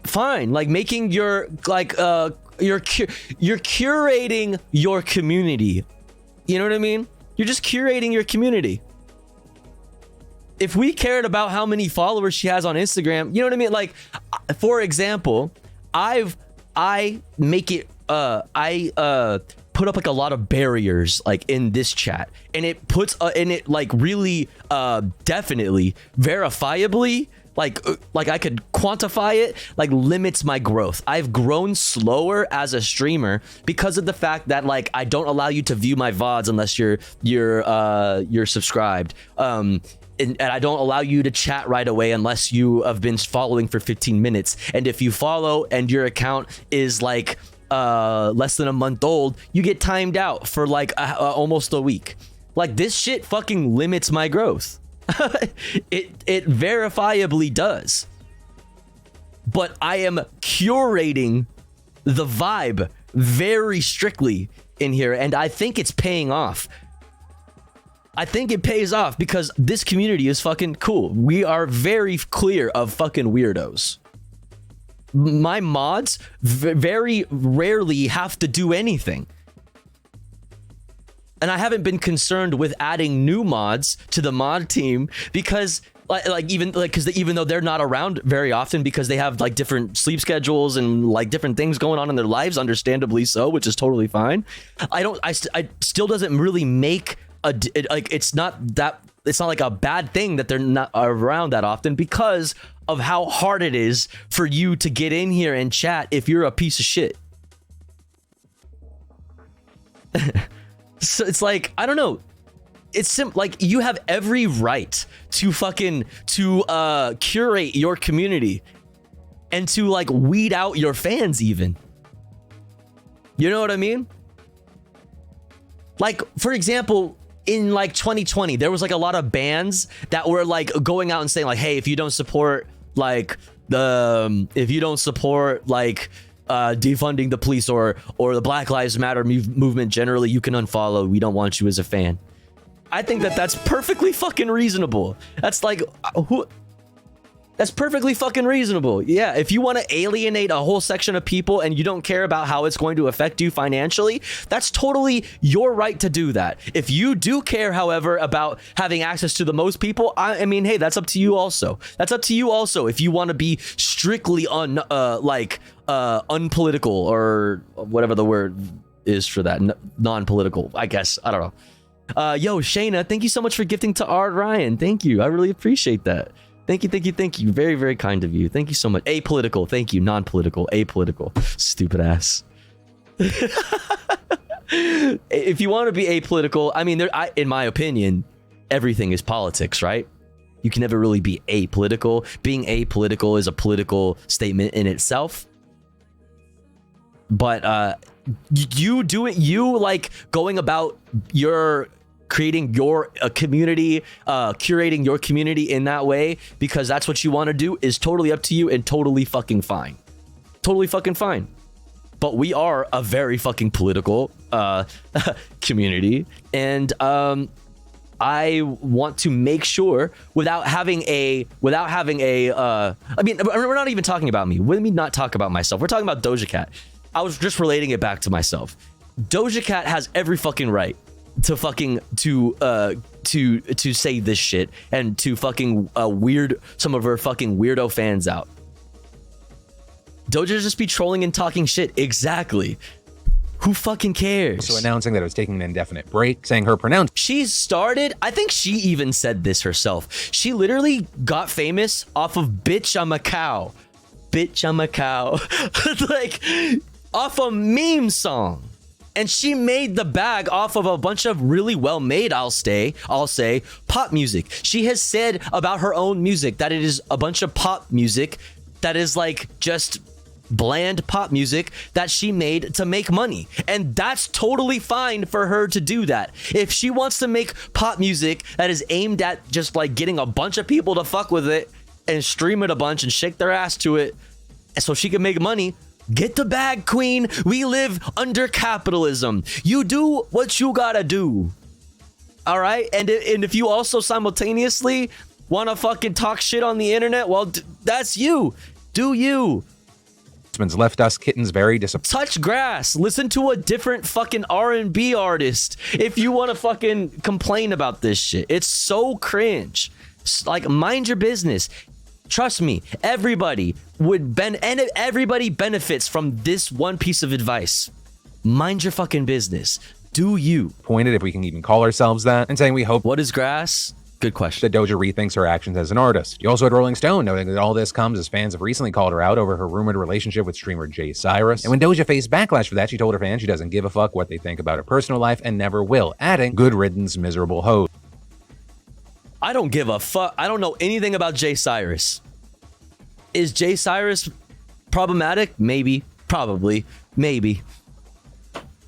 fine, like making your, like, you're curating your community. You know what I mean? You're just curating your community. If we cared about how many followers she has on Instagram, you know what I mean? Like, for example, I put up like a lot of barriers like in this chat, and it puts and it like really definitely verifiably like I could quantify it, like limits my growth. I've grown slower as a streamer because of the fact that like I don't allow you to view my VODs unless you're subscribed. And I don't allow you to chat right away unless you have been following for 15 minutes. And if you follow and your account is like less than a month old, you get timed out for like almost a week. Like, this shit fucking limits my growth. It verifiably does. But I am curating the vibe very strictly in here, and I think it's paying off. I think it pays off because this community is fucking cool. We are very clear of fucking weirdos. My mods very rarely have to do anything. And I haven't been concerned with adding new mods to the mod team because even though they're not around very often because they have like different sleep schedules and like different things going on in their lives, understandably so, which is totally fine. I still doesn't really make it's not like a bad thing that they're not around that often because of how hard it is for you to get in here and chat if you're a piece of shit. So it's like, I don't know. It's like you have every right to curate your community and to like weed out your fans even. You know what I mean? Like, for example, in like 2020, there was like a lot of bands that were like going out and saying like, hey, if you don't support like defunding the police or the Black Lives Matter movement generally, you can unfollow. We don't want you as a fan. I think that's perfectly fucking reasonable. That's like that's perfectly fucking reasonable. Yeah, if you want to alienate a whole section of people and you don't care about how it's going to affect you financially, that's totally your right to do that. If you do care, however, about having access to the most people, I mean, hey, that's up to you also. That's up to you also if you want to be strictly unpolitical or whatever the word is for that, non-political, I guess. I don't know. Yo, Shayna, thank you so much for gifting to Art Ryan. Thank you. I really appreciate that. Thank you. Very, very kind of you. Thank you so much. Apolitical. Thank you. Non-political. Apolitical. Stupid ass. If you want to be apolitical, I mean, in my opinion, everything is politics, right? You can never really be apolitical. Being apolitical is a political statement in itself. But you do it. You like going about your creating your community, curating your community in that way because that's what you want to do is totally up to you and totally fucking fine. Totally fucking fine. But we are a very fucking political community, and I want to make sure without having a I mean, we're not even talking about me. Let me not talk about myself. We're talking about Doja Cat. I was just relating it back to myself. Doja Cat has every fucking right to fucking to say this shit and to fucking weird some of her fucking weirdo fans out. Doja just be trolling and talking shit. Exactly. Who fucking cares? Also announcing that it was taking an indefinite break, saying her pronounce. She started, I think she even said this herself. She literally got famous off of Bitch I'm a Cow. Bitch I'm a Cow. Like, off a meme song. And she made the bag off of a bunch of really well-made, I'll say, pop music. She has said about her own music that it is a bunch of pop music that is like just bland pop music that she made to make money. And that's totally fine for her to do that. If she wants to make pop music that is aimed at just like getting a bunch of people to fuck with it, and stream it a bunch and shake their ass to it so she can make money. Get the bag, queen. We live under capitalism. You do what you gotta do. All right? And if you also simultaneously want to fucking talk shit on the internet, well, that's you. Do you. Left us kittens very disappointed. Touch grass. Listen to a different fucking R&B artist if you want to fucking complain about this shit. It's so cringe. Like, mind your business. Trust me, everybody everybody benefits from this one piece of advice. Mind your fucking business. Do you. Pointed, if we can even call ourselves that, and saying we hope. What is grass? Good question. That Doja rethinks her actions as an artist. You also had Rolling Stone noting that all this comes as fans have recently called her out over her rumored relationship with streamer Jay Cyrus. And when Doja faced backlash for that, she told her fans she doesn't give a fuck what they think about her personal life and never will, adding, "Good riddance, miserable host." I don't give a fuck. I don't know anything about Jay Cyrus. Is Jay Cyrus problematic? Maybe. Probably. Maybe.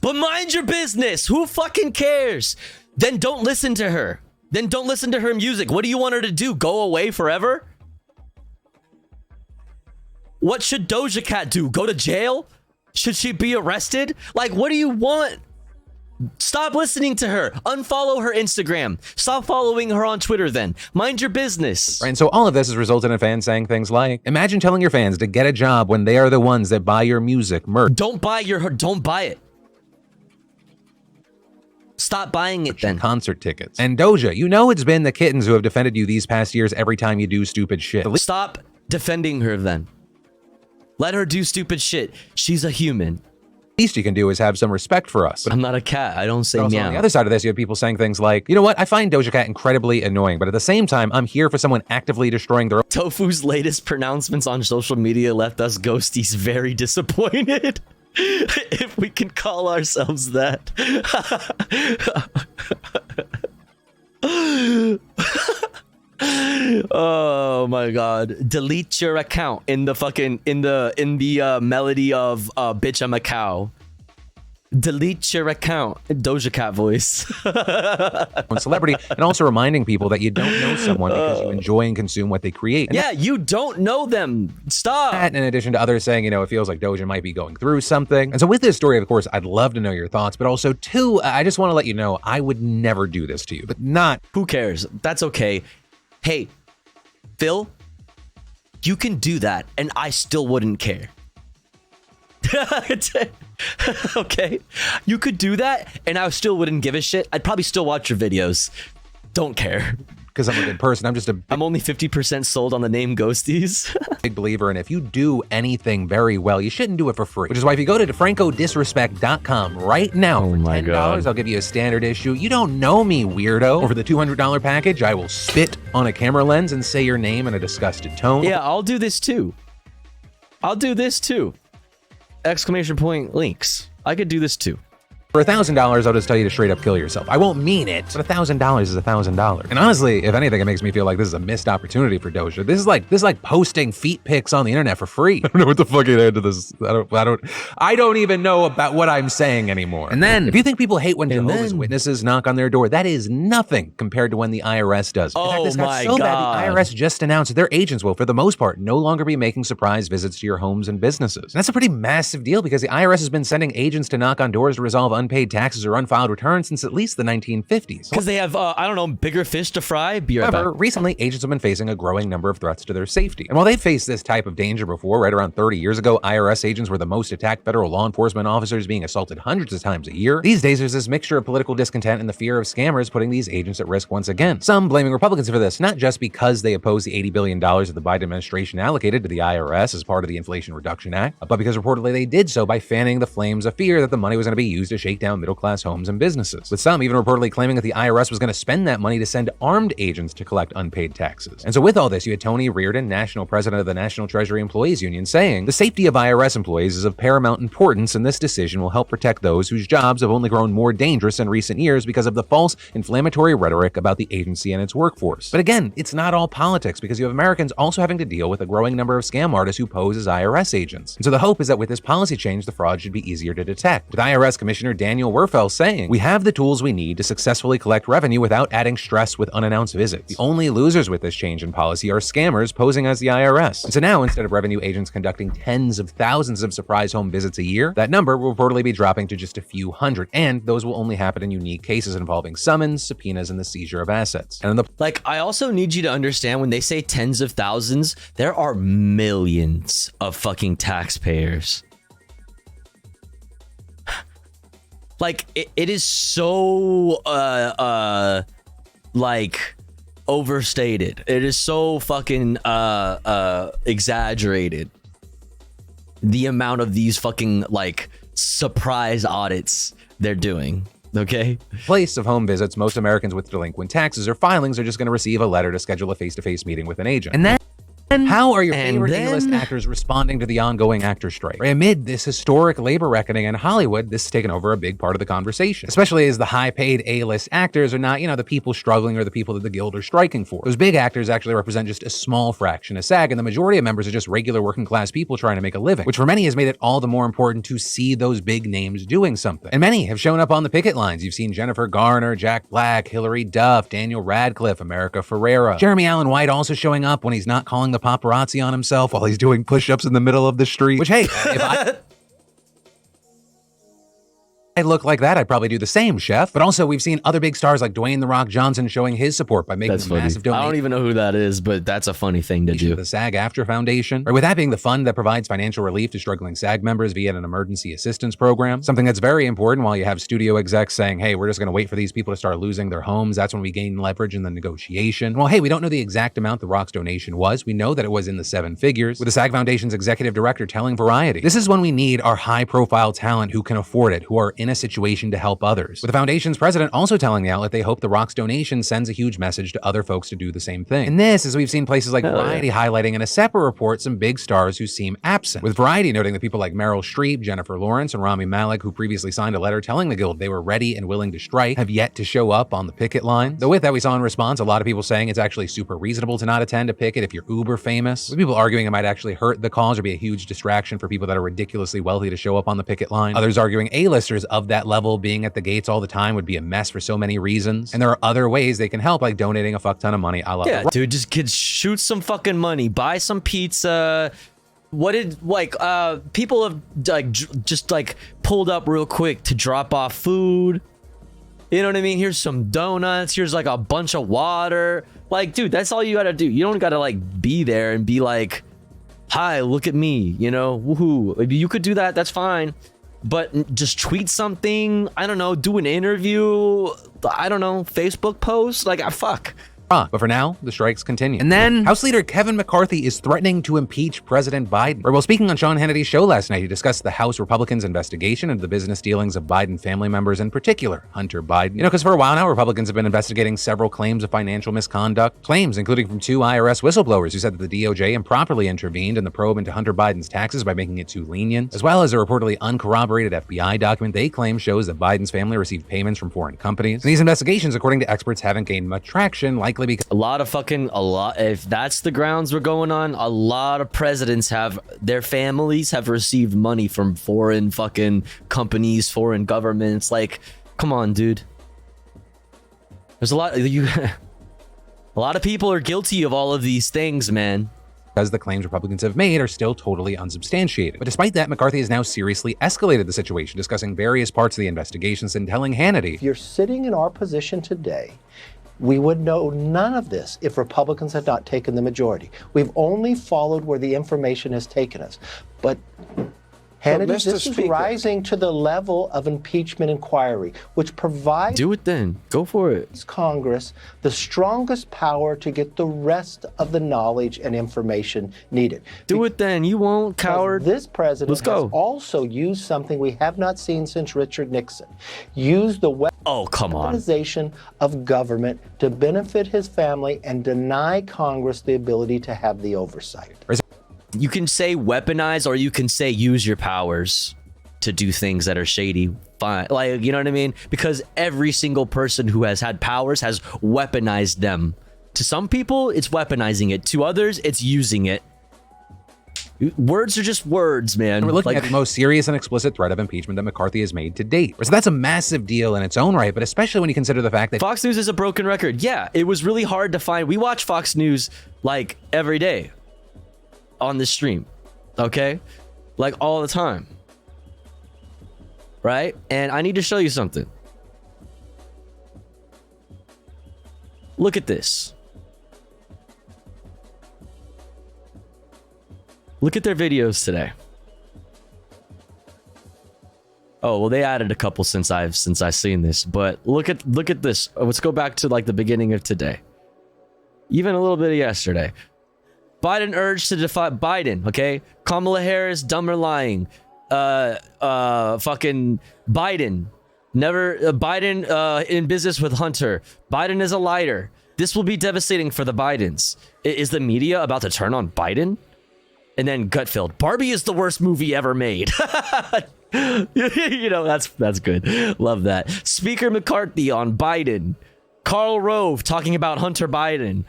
But mind your business. Who fucking cares? Then don't listen to her. Then don't listen to her music. What do you want her to do? Go away forever? What should Doja Cat do? Go to jail? Should she be arrested? Like, what do you want? Stop listening to her. Unfollow her Instagram. Stop following her on Twitter then. Mind your business. And so all of this has resulted in fans saying things like, imagine telling your fans to get a job when they are the ones that buy your music, merch. Don't buy it. Stop buying it then. Concert tickets. And Doja, you know it's been the kittens who have defended you these past years every time you do stupid shit. Stop defending her then. Let her do stupid shit. She's a human. Least you can do is have some respect for us. I'm not a cat. I don't say meow. On the other side of this, you have people saying things like, you know what? I find Doja Cat incredibly annoying, but at the same time, I'm here for someone actively destroying their... Tofu's latest pronouncements on social media left us ghosties very disappointed. If we can call ourselves that. Oh my god. Delete your account in the melody of Bitch I'm a Cow. Delete your account. Doja Cat voice. Celebrity, and also reminding people that you don't know someone because you enjoy and consume what they create. And yeah, you don't know them. Stop. In addition to others saying, you know, it feels like Doja might be going through something. And so with this story, of course, I'd love to know your thoughts, but also too, I just want to let you know, I would never do this to you, but not. Who cares? That's okay. Hey, Phil, you can do that, and I still wouldn't care. Okay, you could do that, and I still wouldn't give a shit. I'd probably still watch your videos. Don't care. Because I'm a good person. I'm only 50% sold on the name Ghosties. Big believer, and if you do anything very well, you shouldn't do it for free. Which is why if you go to DeFrancoDisrespect.com right now for $10, I'll give you a standard issue. You don't know me, weirdo. Or for the $200 package, I will spit on a camera lens and say your name in a disgusted tone. Yeah, I'll do this too. Exclamation point links. I could do this too. For $1,000, I'll just tell you to straight up kill yourself. I won't mean it, but $1,000 is $1,000. And honestly, if anything, it makes me feel like this is a missed opportunity for Doja. This is like posting feet pics on the internet for free. I don't know what the fuck it into this. I don't even know about what I'm saying anymore. And then, if you think people hate when Jehovah's Witnesses knock on their door, that is nothing compared to when the IRS does. In fact, this got so bad, the IRS just announced their agents will, for the most part, no longer be making surprise visits to your homes and businesses. And that's a pretty massive deal because the IRS has been sending agents to knock on doors to resolve unpaid taxes or unfiled returns since at least the 1950s. Because they have, I don't know, bigger fish to fry? However, recently, agents have been facing a growing number of threats to their safety. And while they've faced this type of danger before, right around 30 years ago, IRS agents were the most attacked federal law enforcement officers, being assaulted hundreds of times a year. These days, there's this mixture of political discontent and the fear of scammers putting these agents at risk once again. Some blaming Republicans for this, not just because they oppose the $80 billion that the Biden administration allocated to the IRS as part of the Inflation Reduction Act, but because reportedly they did so by fanning the flames of fear that the money was going to be used to shake down middle-class homes and businesses, with some even reportedly claiming that the IRS was going to spend that money to send armed agents to collect unpaid taxes. And so with all this, you had Tony Reardon, national president of the National Treasury Employees Union, saying, "The safety of IRS employees is of paramount importance, and this decision will help protect those whose jobs have only grown more dangerous in recent years because of the false, inflammatory rhetoric about the agency and its workforce." But again, it's not all politics, because you have Americans also having to deal with a growing number of scam artists who pose as IRS agents. And so the hope is that with this policy change, the fraud should be easier to detect. With IRS Commissioner Daniel Werfel saying, "We have the tools we need to successfully collect revenue without adding stress with unannounced visits. The only losers with this change in policy are scammers posing as the IRS." And so now, instead of revenue agents conducting tens of thousands of surprise home visits a year, that number will reportedly be dropping to just a few hundred, and those will only happen in unique cases involving summons, subpoenas, and the seizure of assets. And like, I also need you to understand, when they say tens of thousands, there are millions of fucking taxpayers. Like, it is so like overstated. It is so fucking exaggerated, the amount of these fucking like surprise audits they're doing. Okay. Place of home visits, most Americans with delinquent taxes or filings are just going to receive a letter to schedule a face-to-face meeting with an agent. And then how are your favorite A-list actors responding to the ongoing actor strike? Amid this historic labor reckoning in Hollywood, this has taken over a big part of the conversation, especially as the high-paid A-list actors are not, the people struggling or the people that the guild are striking for. Those big actors actually represent just a small fraction of SAG, and the majority of members are just regular working-class people trying to make a living, which for many has made it all the more important to see those big names doing something. And many have shown up on the picket lines. You've seen Jennifer Garner, Jack Black, Hilary Duff, Daniel Radcliffe, America Ferrera. Jeremy Allen White also showing up when he's not calling the paparazzi on himself while he's doing push-ups in the middle of the street. Which, hey, if I look like that, I'd probably do the same, chef. But also, we've seen other big stars like Dwayne "The Rock" Johnson showing his support by making a massive donation. I don't even know who that is, but that's a funny thing to do. The SAG-AFTRA Foundation, right, with that being the fund that provides financial relief to struggling SAG members via an emergency assistance program. Something that's very important while you have studio execs saying, hey, we're just going to wait for these people to start losing their homes. That's when we gain leverage in the negotiation. Well, hey, we don't know the exact amount The Rock's donation was. We know that it was in the 7 figures, with the SAG Foundation's executive director telling Variety, "This is when we need our high-profile talent who can afford it, who are in a situation to help others." With the foundation's president also telling the outlet they hope The Rock's donation sends a huge message to other folks to do the same thing. And this, as we've seen places like Variety highlighting in a separate report some big stars who seem absent, with Variety noting that people like Meryl Streep, Jennifer Lawrence, and Rami Malek, who previously signed a letter telling the guild they were ready and willing to strike, have yet to show up on the picket line. Though with that, we saw in response a lot of people saying it's actually super reasonable to not attend a picket if you're uber famous, with people arguing it might actually hurt the cause or be a huge distraction for people that are ridiculously wealthy to show up on the picket line. Others arguing A-listers of that level being at the gates all the time would be a mess for so many reasons. And there are other ways they can help, like donating a fuck ton of money. Dude, just kids shoot some fucking money, buy some pizza. What did people have just pulled up real quick to drop off food? You know what I mean? Here's some donuts. Here's like a bunch of water. Like, dude, that's all you gotta do. You don't gotta be there and be like, hi, look at me, woohoo. You could do that, that's fine. But just tweet something, I don't know, do an interview, I don't know, Facebook post, fuck. But for now, the strikes continue. And then House Leader Kevin McCarthy is threatening to impeach President Biden. While speaking on Sean Hannity's show last night, he discussed the House Republicans' investigation into the business dealings of Biden family members, in particular, Hunter Biden. Because for a while now, Republicans have been investigating several claims of financial misconduct. Claims including from 2 IRS whistleblowers who said that the DOJ improperly intervened in the probe into Hunter Biden's taxes by making it too lenient, as well as a reportedly uncorroborated FBI document they claim shows that Biden's family received payments from foreign companies. And these investigations, according to experts, haven't gained much traction, likely because if that's the grounds we're going on, a lot of presidents their families have received money from foreign fucking companies, foreign governments. Come on, dude. There's a lot of people are guilty of all of these things, man. Because the claims Republicans have made are still totally unsubstantiated. But despite that, McCarthy has now seriously escalated the situation, discussing various parts of the investigations and telling Hannity, if you're sitting in our position today, we would know none of this if Republicans had not taken the majority. We've only followed where the information has taken us. But Hannity, this is rising to the level of impeachment inquiry, which provides... Do it then. Go for it. Congress the strongest power to get the rest of the knowledge and information needed. Do it then. You won't, coward. This president has also used something we have not seen since Richard Nixon. Used the weaponization of government to benefit his family and deny Congress the ability to have the oversight. You can say weaponize, or you can say use your powers to do things that are shady. Fine. You know what I mean? Because every single person who has had powers has weaponized them. To some people, it's weaponizing it. To others, it's using it. Words are just words, man. And we're looking at the most serious and explicit threat of impeachment that McCarthy has made to date. So that's a massive deal in its own right, but especially when you consider the fact that Fox News is a broken record. Yeah, it was really hard to find. We watch Fox News like every day on this stream, okay? Like all the time, right? And I need to show you something. Look at this. Look at their videos today. Oh, well, they added a couple since I've seen this, but look at this. Let's go back to like the beginning of today. Even a little bit of yesterday. Biden urged to defy Biden, okay? Kamala Harris, dumb or lying. Fucking Biden. Biden in business with Hunter. Biden is a liar. This will be devastating for the Bidens. Is the media about to turn on Biden? And then gut-filled. Barbie is the worst movie ever made. You know, that's good. Love that. Speaker McCarthy on Biden. Karl Rove talking about Hunter Biden.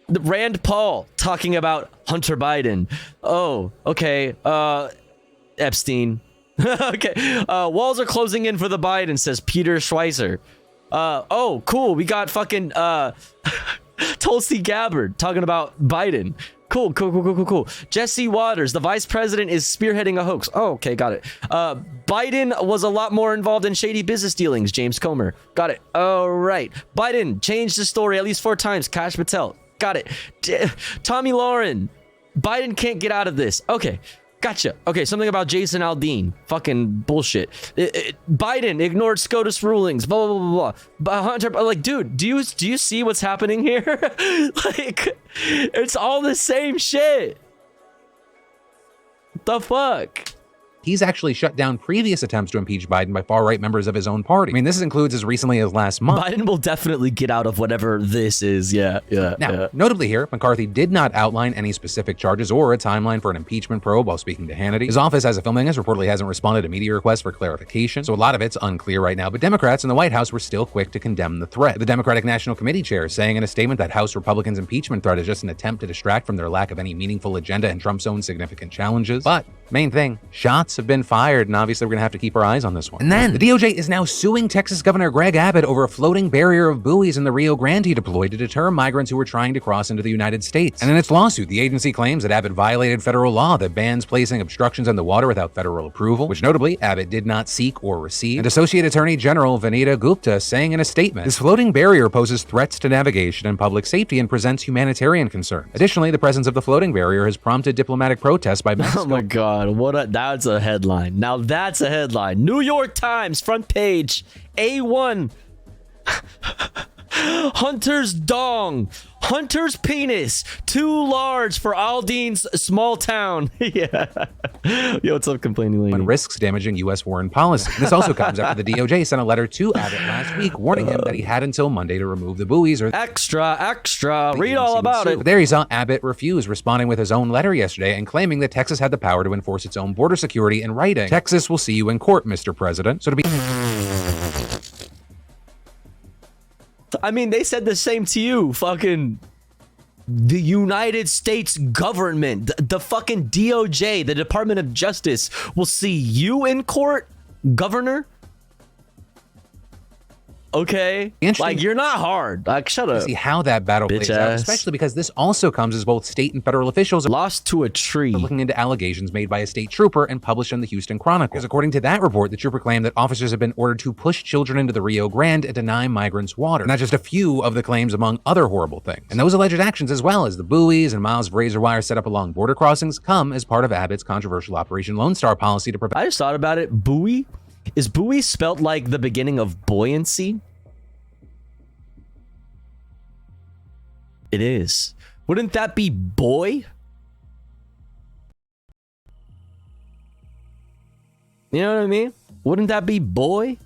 Rand Paul talking about Hunter Biden. Oh, okay. Epstein. Okay. Walls are closing in for the Biden, says Peter Schweizer. Oh, cool. We got fucking Tulsi Gabbard talking about Biden. Cool. Jesse Waters, the vice president, is spearheading a hoax. Oh, okay, got it. Biden was a lot more involved in shady business dealings. James Comer. Got it. All right. Biden changed the story at least 4 times. Kash Patel. Got it. Tommy Lauren. Biden can't get out of this. Okay. Gotcha. Okay, something about Jason Aldean. Fucking bullshit. Biden ignored SCOTUS rulings. Blah, blah, blah, blah. Hunter, like, dude, do you see what's happening here? Like, it's all the same shit. The fuck? he's actually shut down previous attempts to impeach Biden by far-right members of his own party. I mean, this includes as recently as last month. Biden will definitely get out of whatever this is. Now, notably here, McCarthy did not outline any specific charges or a timeline for an impeachment probe while speaking to Hannity. His office, as of filming this, reportedly hasn't responded to media requests for clarification, so a lot of it's unclear right now, but Democrats in the White House were still quick to condemn the threat. The Democratic National Committee chair saying in a statement that House Republicans' impeachment threat is just an attempt to distract from their lack of any meaningful agenda and Trump's own significant challenges. But main thing, shots have been fired, and obviously we're gonna have to keep our eyes on this one. And then the DOJ is now suing Texas Governor Greg Abbott over a floating barrier of buoys in the Rio Grande he deployed to deter migrants who were trying to cross into the United States. And in its lawsuit, the agency claims that Abbott violated federal law that bans placing obstructions in the water without federal approval, which notably Abbott did not seek or receive. And Associate Attorney General Vanita Gupta saying in a statement, this floating barrier poses threats to navigation and public safety and presents humanitarian concerns. Additionally, the presence of the floating barrier has prompted diplomatic protests by Mexico. Oh my God, that's a headline. Now that's a headline. New York Times, front page, A1. Hunter's dong. Hunter's penis. Too large for Aldean's small town. Yeah. Yo, what's up, complaining lady? And risks damaging U.S. foreign policy. And this also comes after the DOJ sent a letter to Abbott last week warning him that he had until Monday to remove the buoys or extra. Read all about it. But there you saw Abbott refuse, responding with his own letter yesterday and claiming that Texas had the power to enforce its own border security in writing. Texas will see you in court, Mr. President. So to be... I mean, they said the same to you. Fucking the United States government, the fucking DOJ, the Department of Justice will see you in court, Governor. Okay, like you're not hard. Like shut up. See how that battle plays out, especially because this also comes as both state and federal officials lost to a tree looking into allegations made by a state trooper and published in the Houston Chronicle. Because according to that report, the trooper claimed that officers have been ordered to push children into the Rio Grande and deny migrants water. And that's just a few of the claims among other horrible things. And those alleged actions, as well as the buoys and miles of razor wire set up along border crossings, come as part of Abbott's controversial Operation Lone Star policy to prevent. I just thought about it. Buoy? Is buoy spelt like the beginning of buoyancy? It is. Wouldn't that be boy? You know what I mean? Wouldn't that be boy?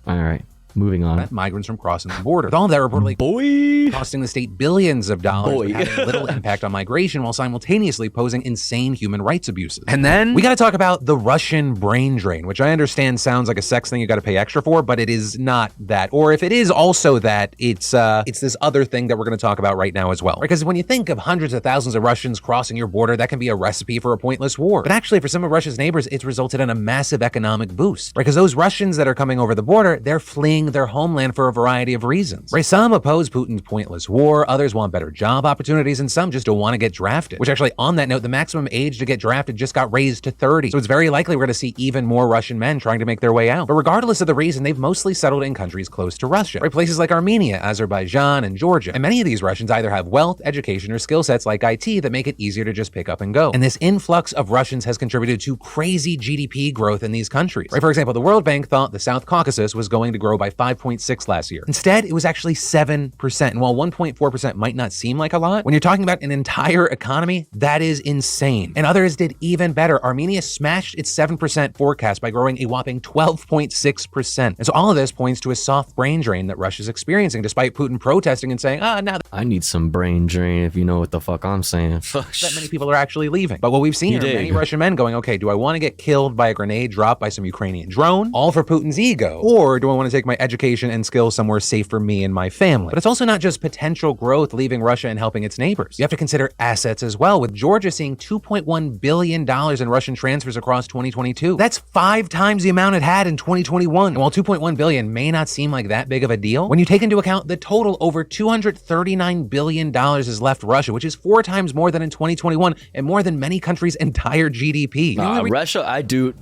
All right. moving on. Migrants from crossing the border. With all of that reportedly costing the state billions of dollars, but having little impact on migration while simultaneously posing insane human rights abuses. And then we got to talk about the Russian brain drain, which I understand sounds like a sex thing you got to pay extra for, but it is not that. Or if it is also that, it's this other thing that we're going to talk about right now as well. Because when you think of hundreds of thousands of Russians crossing your border, that can be a recipe for a pointless war. But actually, for some of Russia's neighbors, it's resulted in a massive economic boost. Because those Russians that are coming over the border, they're fleeing their homeland for a variety of reasons. Right? Some oppose Putin's pointless war, others want better job opportunities, and some just don't want to get drafted. Which actually, on that note, the maximum age to get drafted just got raised to 30. So it's very likely we're going to see even more Russian men trying to make their way out. But regardless of the reason, they've mostly settled in countries close to Russia. Right? Places like Armenia, Azerbaijan, and Georgia. And many of these Russians either have wealth, education, or skill sets like IT that make it easier to just pick up and go. And this influx of Russians has contributed to crazy GDP growth in these countries. Right? For example, the World Bank thought the South Caucasus was going to grow by 5.6 last year. Instead, it was actually 7%. And while 1.4% might not seem like a lot, when you're talking about an entire economy, that is insane. And others did even better. Armenia smashed its 7% forecast by growing a whopping 12.6%. And so all of this points to a soft brain drain that Russia's experiencing, despite Putin protesting and saying, now I need some brain drain, if you know what the fuck I'm saying. that many people are actually leaving. But what we've seen are many Russian men going, okay, do I want to get killed by a grenade dropped by some Ukrainian drone, all for Putin's ego, or do I want to take my education and skills somewhere safe for me and my family? But it's also not just potential growth leaving Russia and helping its neighbors. You have to consider assets as well, with Georgia seeing $2.1 billion in Russian transfers across 2022. That's 5 times the amount it had in 2021. And while $2.1 billion may not seem like that big of a deal, when you take into account the total over $239 billion has left Russia, which is 4 times more than in 2021 and more than many countries' entire GDP.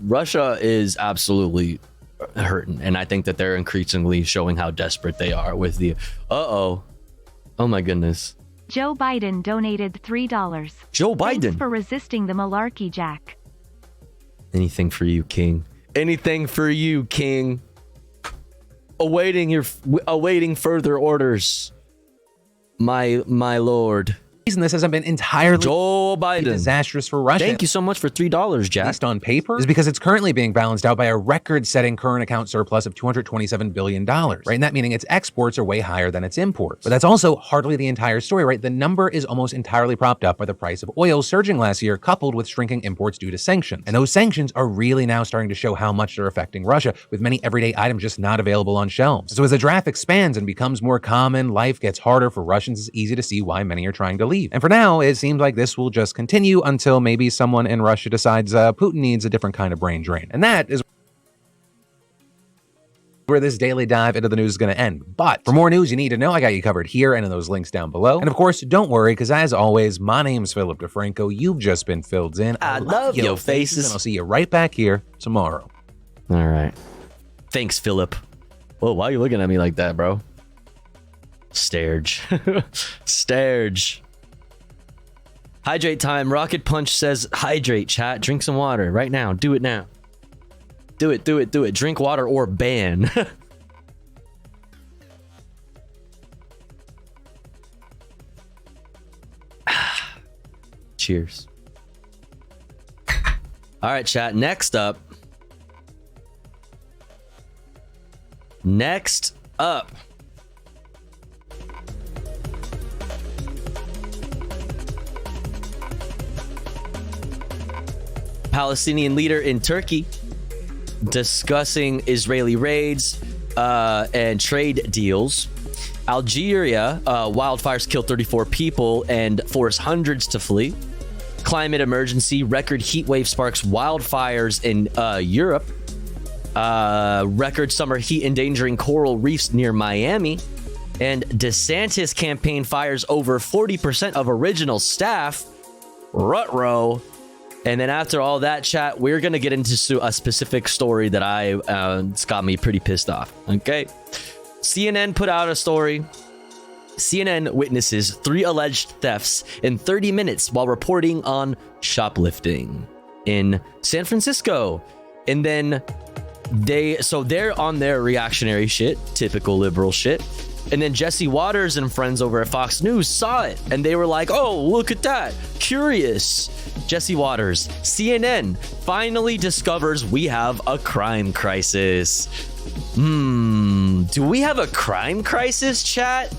Russia is absolutely hurting, and I think that they're increasingly showing how desperate they are with the oh my goodness. Joe Biden donated $3. Joe Biden. Thanks for resisting the malarkey, Jack. Anything for you, King. Anything for you, King. Awaiting further orders, my lord. Reason this hasn't been entirely Joe Biden disastrous for Russia. Thank you so much for $3, Jack. At least on paper, is because it's currently being balanced out by a record-setting current account surplus of $227 billion, right? And that meaning its exports are way higher than its imports. But that's also hardly the entire story, right? The number is almost entirely propped up by the price of oil surging last year, coupled with shrinking imports due to sanctions. And those sanctions are really now starting to show how much they're affecting Russia, with many everyday items just not available on shelves. So as the draft expands and becomes more common, life gets harder for Russians. It's easy to see why many are trying to leave. And for now, it seems like this will just continue until maybe someone in Russia decides Putin needs a different kind of brain drain. And that is where this daily dive into the news is going to end. But for more news you need to know, I got you covered here and in those links down below. And of course, don't worry, because as always, my name's Philip DeFranco. You've just been filled in. I love your faces. And I'll see you right back here tomorrow. All right. Thanks, Philip. Whoa, why are you looking at me like that, bro? Starge. Starge. Hydrate time. Rocket Punch says, hydrate, chat. Drink some water right now. Do it now. Do it. Drink water or ban. Cheers. All right, chat. Next up. Palestinian leader in Turkey discussing Israeli raids and trade deals. Algeria, wildfires killed 34 people and forced hundreds to flee. Climate emergency, record heat wave sparks wildfires in Europe. Record summer heat endangering coral reefs near Miami. And DeSantis campaign fires over 40% of original staff. Ruh-roh. And then after all that, chat, we're going to get into a specific story that it's got me pretty pissed off. Okay. CNN put out a story. CNN witnesses 3 alleged thefts in 30 minutes while reporting on shoplifting in San Francisco. And then they're on their reactionary shit, typical liberal shit. And then Jesse Waters and friends over at Fox News saw it, and they were like, oh, look at that. Curious. Jesse Waters, CNN, finally discovers we have a crime crisis. Do we have a crime crisis, chat?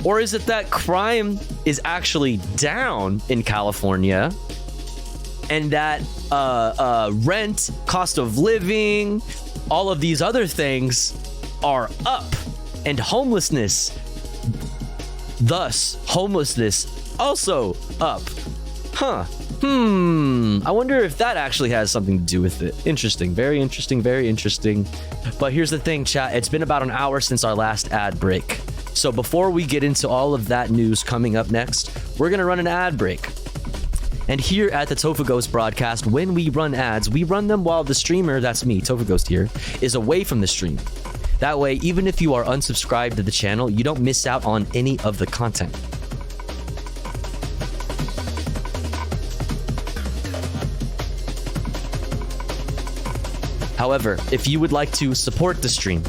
Or is it that crime is actually down in California, and that rent, cost of living, all of these other things are up, and homelessness, also up? I wonder if that actually has something to do with it. Interesting, very interesting, very interesting. But here's the thing, chat. It's been about an hour since our last ad break. So before we get into all of that news coming up next, we're gonna run an ad break. And here at the Topher Ghost broadcast, when we run ads, we run them while the streamer, that's me, Topher Ghost here, is away from the stream. That way, even if you are unsubscribed to the channel, you don't miss out on any of the content. However, if you would like to support the stream,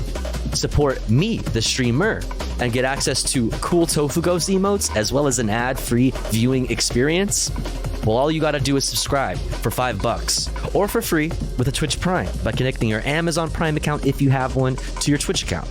support me, the streamer, and get access to cool Topher Ghost emotes, as well as an ad-free viewing experience, well, all you gotta do is subscribe for $5 or for free with a Twitch Prime by connecting your Amazon Prime account, if you have one, to your Twitch account.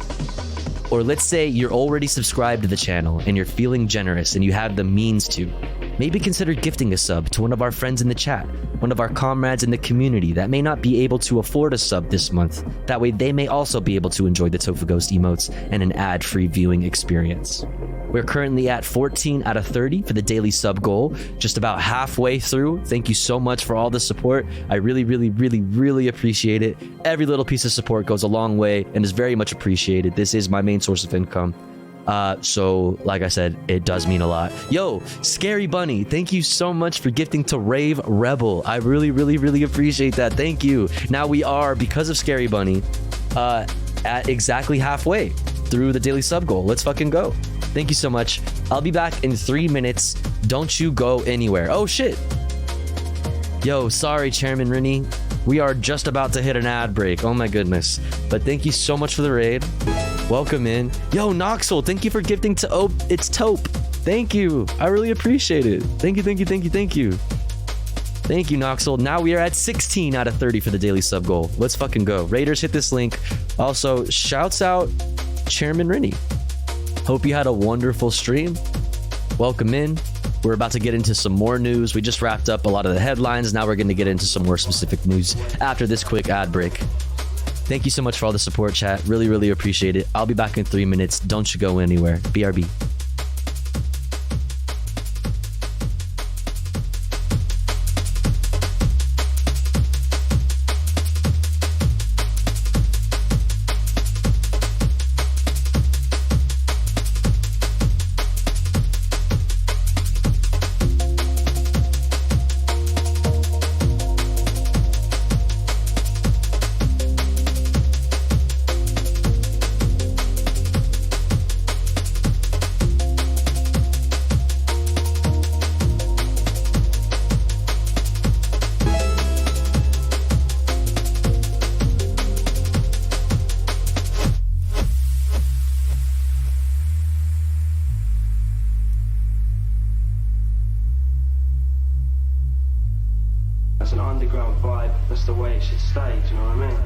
Or let's say you're already subscribed to the channel and you're feeling generous and you have the means to. Maybe consider gifting a sub to one of our friends in the chat, one of our comrades in the community that may not be able to afford a sub this month. That way they may also be able to enjoy the Topher Ghost emotes and an ad-free viewing experience. We're currently at 14 out of 30 for the daily sub goal, just about halfway through. Thank you so much for all the support. I really, really, really, really appreciate it. Every little piece of support goes a long way and is very much appreciated. This is my main source of income. So like I said, it does mean a lot. Yo, Scary Bunny, thank you so much for gifting to Rave Rebel. I really, really, really appreciate that. Thank you. Now we are, because of Scary Bunny, at exactly halfway through the daily sub goal. Let's fucking go. Thank you so much. I'll be back in 3 minutes. Don't you go anywhere. Oh shit. Yo, sorry, Chairman Rennie. We are just about to hit an ad break. Oh my goodness. But thank you so much for the raid. Welcome in. Yo, Noxel, thank you for gifting to It's Taupe. Thank you. I really appreciate it. Thank you, thank you, thank you, thank you. Thank you, Noxel. Now we are at 16 out of 30 for the daily sub goal. Let's fucking go. Raiders, hit this link. Also, shouts out Chairman Rennie. Hope you had a wonderful stream. Welcome in. We're about to get into some more news. We just wrapped up a lot of the headlines. Now we're going to get into some more specific news after this quick ad break. Thank you so much for all the support, chat. Really, really appreciate it. I'll be back in 3 minutes. Don't you go anywhere. BRB. That's an underground vibe. That's the way it should stay. Do you know what I mean?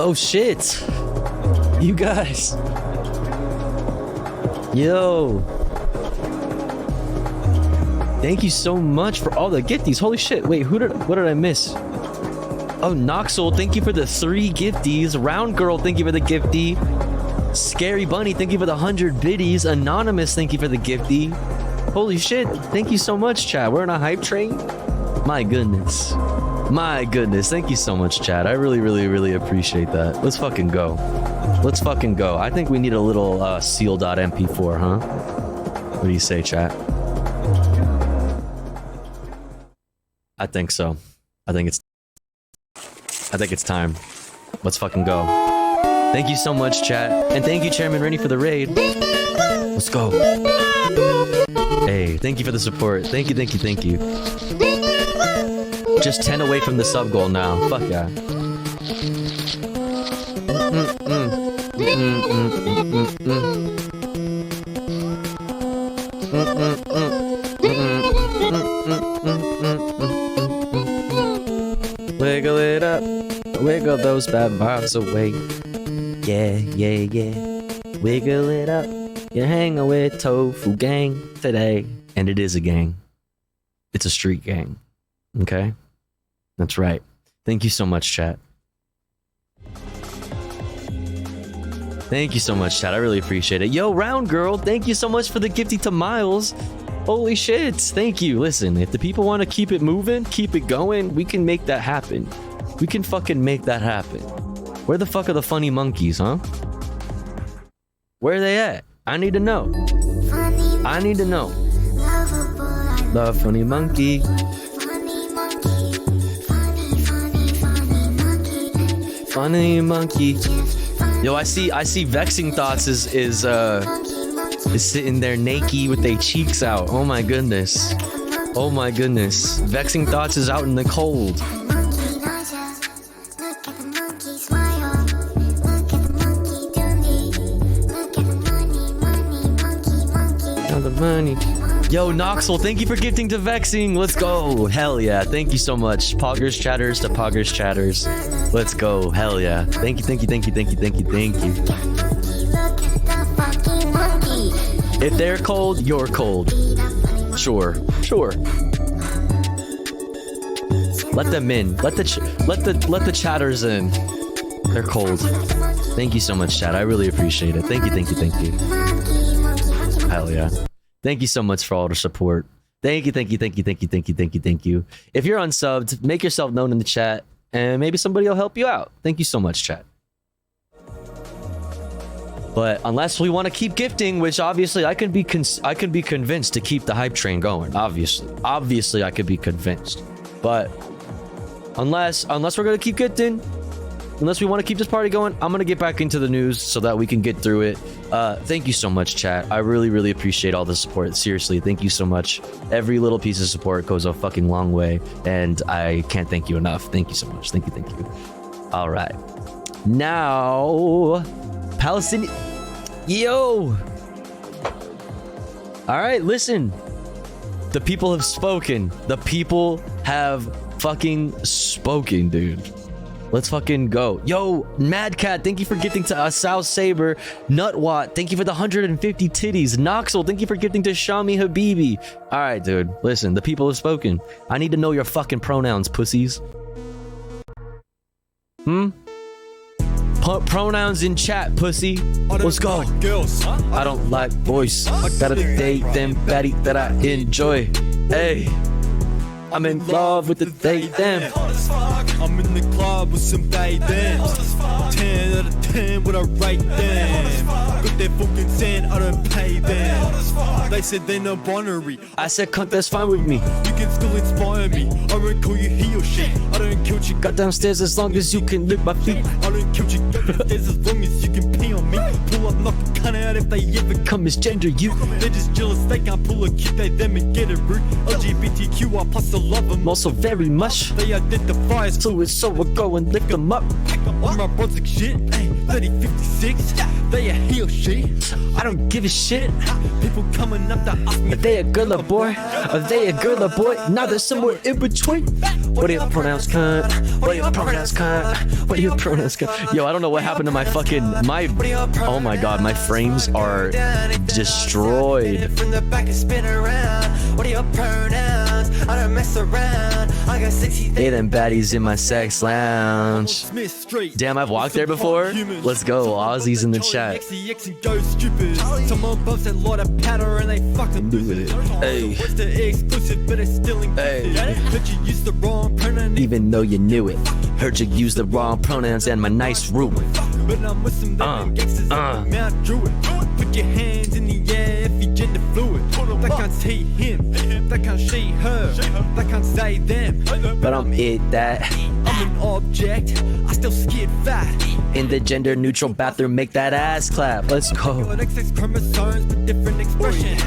Oh shit. You guys. Yo. Thank you so much for all the gifties. Holy shit. Wait, what did I miss? Oh, Noxel, thank you for the 3 gifties. Round Girl, thank you for the gifty. Scary Bunny, thank you for the 100 biddies. Anonymous, thank you for the gifty. Holy shit. Thank you so much, chat. We're on a hype train. My goodness. My goodness. Thank you so much, chat. I really, really, really appreciate that. Let's fucking go. Let's fucking go. I think we need a little seal.mp4, huh? What do you say, chat? I think so. I think it's time. Let's fucking go. Thank you so much, chat. And thank you, Chairman Rennie, for the raid. Let's go. Hey, thank you for the support. Thank you, thank you, thank you. Just 10 away from the sub goal now. Fuck yeah. Wiggle it up. Wiggle those bad vibes away. Yeah, yeah, yeah. Wiggle it up. You're hanging with Tofu Gang today. And it is a gang. It's a street gang. Okay? That's right. Thank you so much, chat. Thank you so much, chat. I really appreciate it. Yo, Round Girl, thank you so much for the gifty to Miles. Holy shit. Thank you. Listen, if the people want to keep it moving, keep it going, we can make that happen. We can fucking make that happen. Where the fuck are the funny monkeys, huh? Where are they at? I need to know. I need to know. The funny monkey. Funny monkey. Yo, I see Vexing Thoughts is sitting there naked with their cheeks out. Oh my goodness. Oh my goodness. Vexing Thoughts is out in the cold. Money. Yo, Noxel, thank you for gifting to Vexing. Let's go. Hell yeah. Thank you so much. Poggers chatters to Poggers chatters. Let's go. Hell yeah. Thank you, thank you, thank you, thank you, thank you, thank you. If they're cold, you're cold. Sure. Sure. Let them in. Let the chatters in. They're cold. Thank you so much, chat. I really appreciate it. Thank you, thank you, thank you. Hell yeah. Thank you so much for all the support. Thank you, thank you, thank you, thank you, thank you, thank you, thank you. If you're unsubbed, make yourself known in the chat, and maybe somebody will help you out. Thank you so much, chat. But unless we want to keep gifting, which obviously I could be convinced to keep the hype train going. Obviously I could be convinced. But unless we're gonna keep gifting, unless we want to keep this party going, I'm gonna get back into the news so that we can get through it. Thank you so much, chat. I really, really appreciate all the support. Seriously, thank you so much. Every little piece of support goes a fucking long way, and I can't thank you enough. Thank you so much. Thank you, thank you. All right. Now, Palestinian... Yo! All right, listen. The people have spoken. The people have fucking spoken, dude. Let's fucking go. Yo, Mad Cat, thank you for gifting to Asao Saber. Nutwatt, thank you for the 150 titties. Noxel, thank you for gifting to Shami Habibi. All right, dude. Listen, the people have spoken. I need to know your fucking pronouns, pussies. Pronouns in chat, pussy. Let's go. Like girls. I don't like boys. Gotta date them baddie that I enjoy. Hey. I'm in love with the they them. I'm in the club with some they them. 10 out of 10 with a rate them. Got their fucking 10, I don't pay them. They said they're no binary. I said cunt, that's fine with me. You can still inspire me. I don't call you he or she. I don't kill you. Got downstairs as long as you can lick my feet. I don't kill you. Downstairs as long as you can pee on me. Pull up, knock a cunt out if they ever come misgender you. They're just jealous, they can't pull a cute, they them and get it rude. LGBTQI plus love them. Also very much. They identify as so we'll go and lift them up. On my bros like shit. 3056. They a heel shit. I don't give a shit. People coming up to ask me. Are they a girl or boy? Are they a girl or boy? Now they're somewhere in between. What are your pronouns, cunt? What are your pronouns, cunt? What are your pronouns, cunt? Yo, I don't know what happened to my fucking oh my god, my frames are destroyed. From the back and spin around. What are your pronouns? I don't mess around. I got 60. Hey, them baddies in my sex lounge. Damn, I've walked there before. Let's go. Ozzy's in the chat. Hey. Even though you knew it. Heard you use the wrong pronouns and my nice room. But I'm with some gangsters man, I drew it. Put your hands in the air if you gender fluid. That can't say him, that can't say her, that can't say them. But I'm it that. I'm an object, I still skid fat. In the gender neutral bathroom, make that ass clap. Let's go. XX chromosomes with different expressions.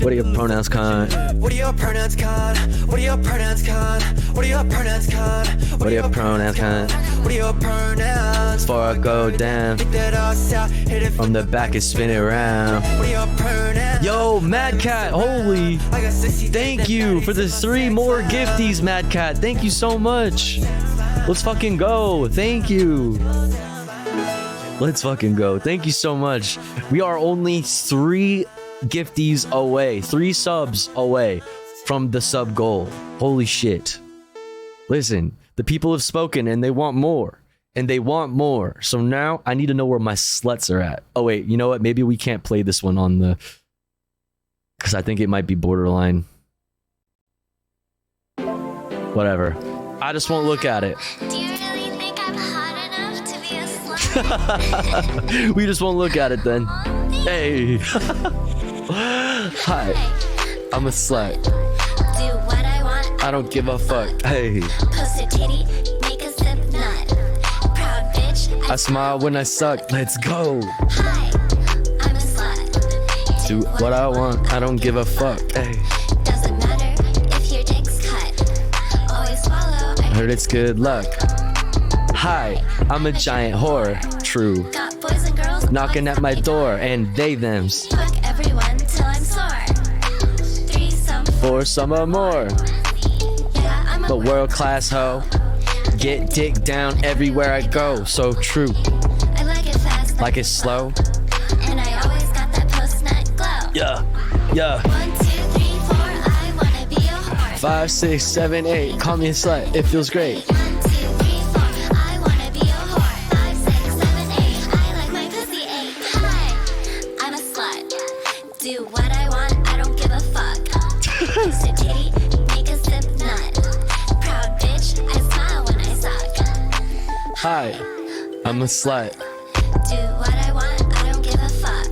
What are your pronouns, cunt? What are your pronouns, cunt? What are your pronouns, cunt? What are your pronouns, cunt? What are your pronouns, cunt? What are your pronouns? Before I go down, from the back and spin it around. What are your pronouns? Yo, Mad Cat, holy. Thank you for the 3 more gifties, Mad Cat. Thank you so much. Let's fucking go. Thank you. Let's fucking go. Thank you so much. We are only 3 gifties away, 3 subs away from the sub goal. Holy shit. Listen, the people have spoken and they want more. And they want more. So now I need to know where my sluts are at. Oh wait, you know what? Maybe we can't play this one on the... Because I think it might be borderline. Whatever. I just won't look at it. Do you really think I'm hot enough to be a slut? We just won't look at it then. Hey. Hi. I'm a slut. Do what I want. I don't give a fuck. Hey. Post a titty, make a slip nut. Proud bitch. I smile when I suck. Let's go. Hi, I'm a slut. Do what I want. I don't give a fuck. Hey. Doesn't matter if your dick's cut. Always swallow. I heard it's good luck. Hi, I'm a giant whore. True. Got boys and girls knocking at my door and they thems. Fuck everyone till I'm sore. 3 For some or more. Yeah, I'm a But world class hoe. Get dick down everywhere I go. So true. I like it fast. Like it's slow. And I always got that post-nut glow. Yeah. Yeah. 1, 2, 3, 4. I wanna be a whore. 5, 6, 7, 8. Call me a slut. It feels great. 1, 2, 3, 4. I wanna be a whore. 5, 6, 7, 8. I like my pussy 8. Hi, I'm a slut. Do what I want. I don't give a fuck. Post a titty, make a sip nut. Proud bitch. I smile when I suck. Hi, I'm a slut. Do what I want. I don't give a fuck.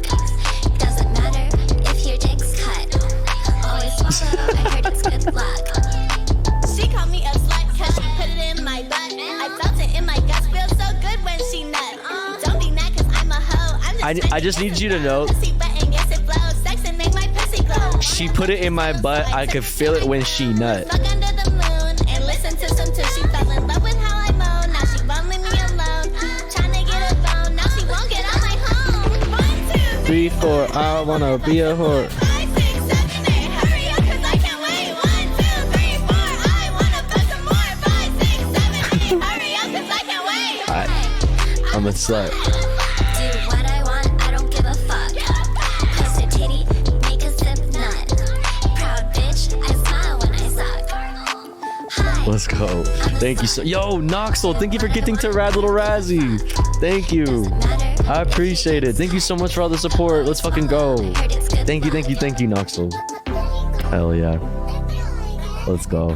Doesn't matter if your dick's cut. Always swallow. I heard it's good luck. She called me a slut cause she put it in my butt. I felt it in my guts, feels so good when she nut. Don't be mad cause I'm a hoe. I just need you to know. Pussy button, yes it flows. Sex and make my pussy glow. She put it in my butt. I could feel it when she nut. Fuck under the moon and listen to some till she fell in love with how I moan. Now she won't leave me alone. Tryna get a bone. Now she won't get out my home. 1, 2, 3, 4. I wanna be a whore. 5, 6, 7, 8. Hurry up cause I can't wait. 1, 2, 3, 4. I wanna put some more. 5, 6, 7, 8. Hurry up cause I can't wait. Hi, I'm a slut. Do what I want. I don't give a fuck. Post a titty, make a sip nut. Proud bitch. I smile when I suck. Hi. Let's go. Thank you so. Yo, Noxel, thank you for getting to Rad Little Razzie. Thank you. I appreciate it. Thank you so much for all the support. Let's fucking go. Thank you, Noxel. Hell yeah. Let's go.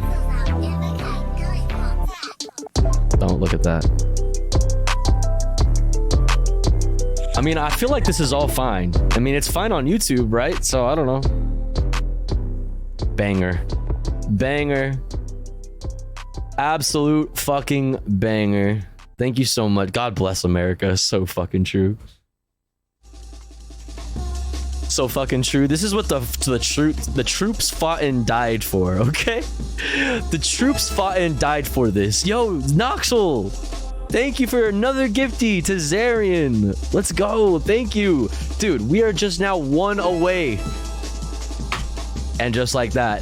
Don't look at that. I mean, I feel like this is all fine. I mean, it's fine on YouTube, right? So I don't know. Banger. Banger. Absolute fucking banger. Thank you so much. God bless America. So fucking true. So fucking true. This is what the troops fought and died for, okay? The troops fought and died for this. Yo, Noxel, thank you for another gifty to Zarian. Let's go. Thank you. Dude, we are just now 1 away. And just like that.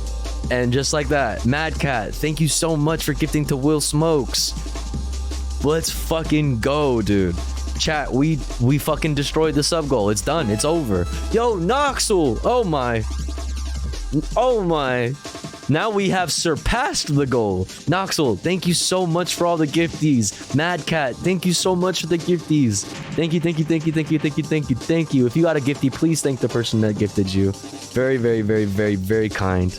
And just like that. Mad Cat, thank you so much for gifting to Will Smokes. Let's fucking go, dude. Chat, we fucking destroyed the sub goal. It's done. It's over. Yo, Noxel. Oh my. Oh my. Now we have surpassed the goal. Noxel, thank you so much for all the gifties. Mad Cat, thank you so much for the gifties. Thank you, thank you, thank you, thank you, thank you, thank you, thank you. If you got a gifty, please thank the person that gifted you. Very, very, very, very, very kind.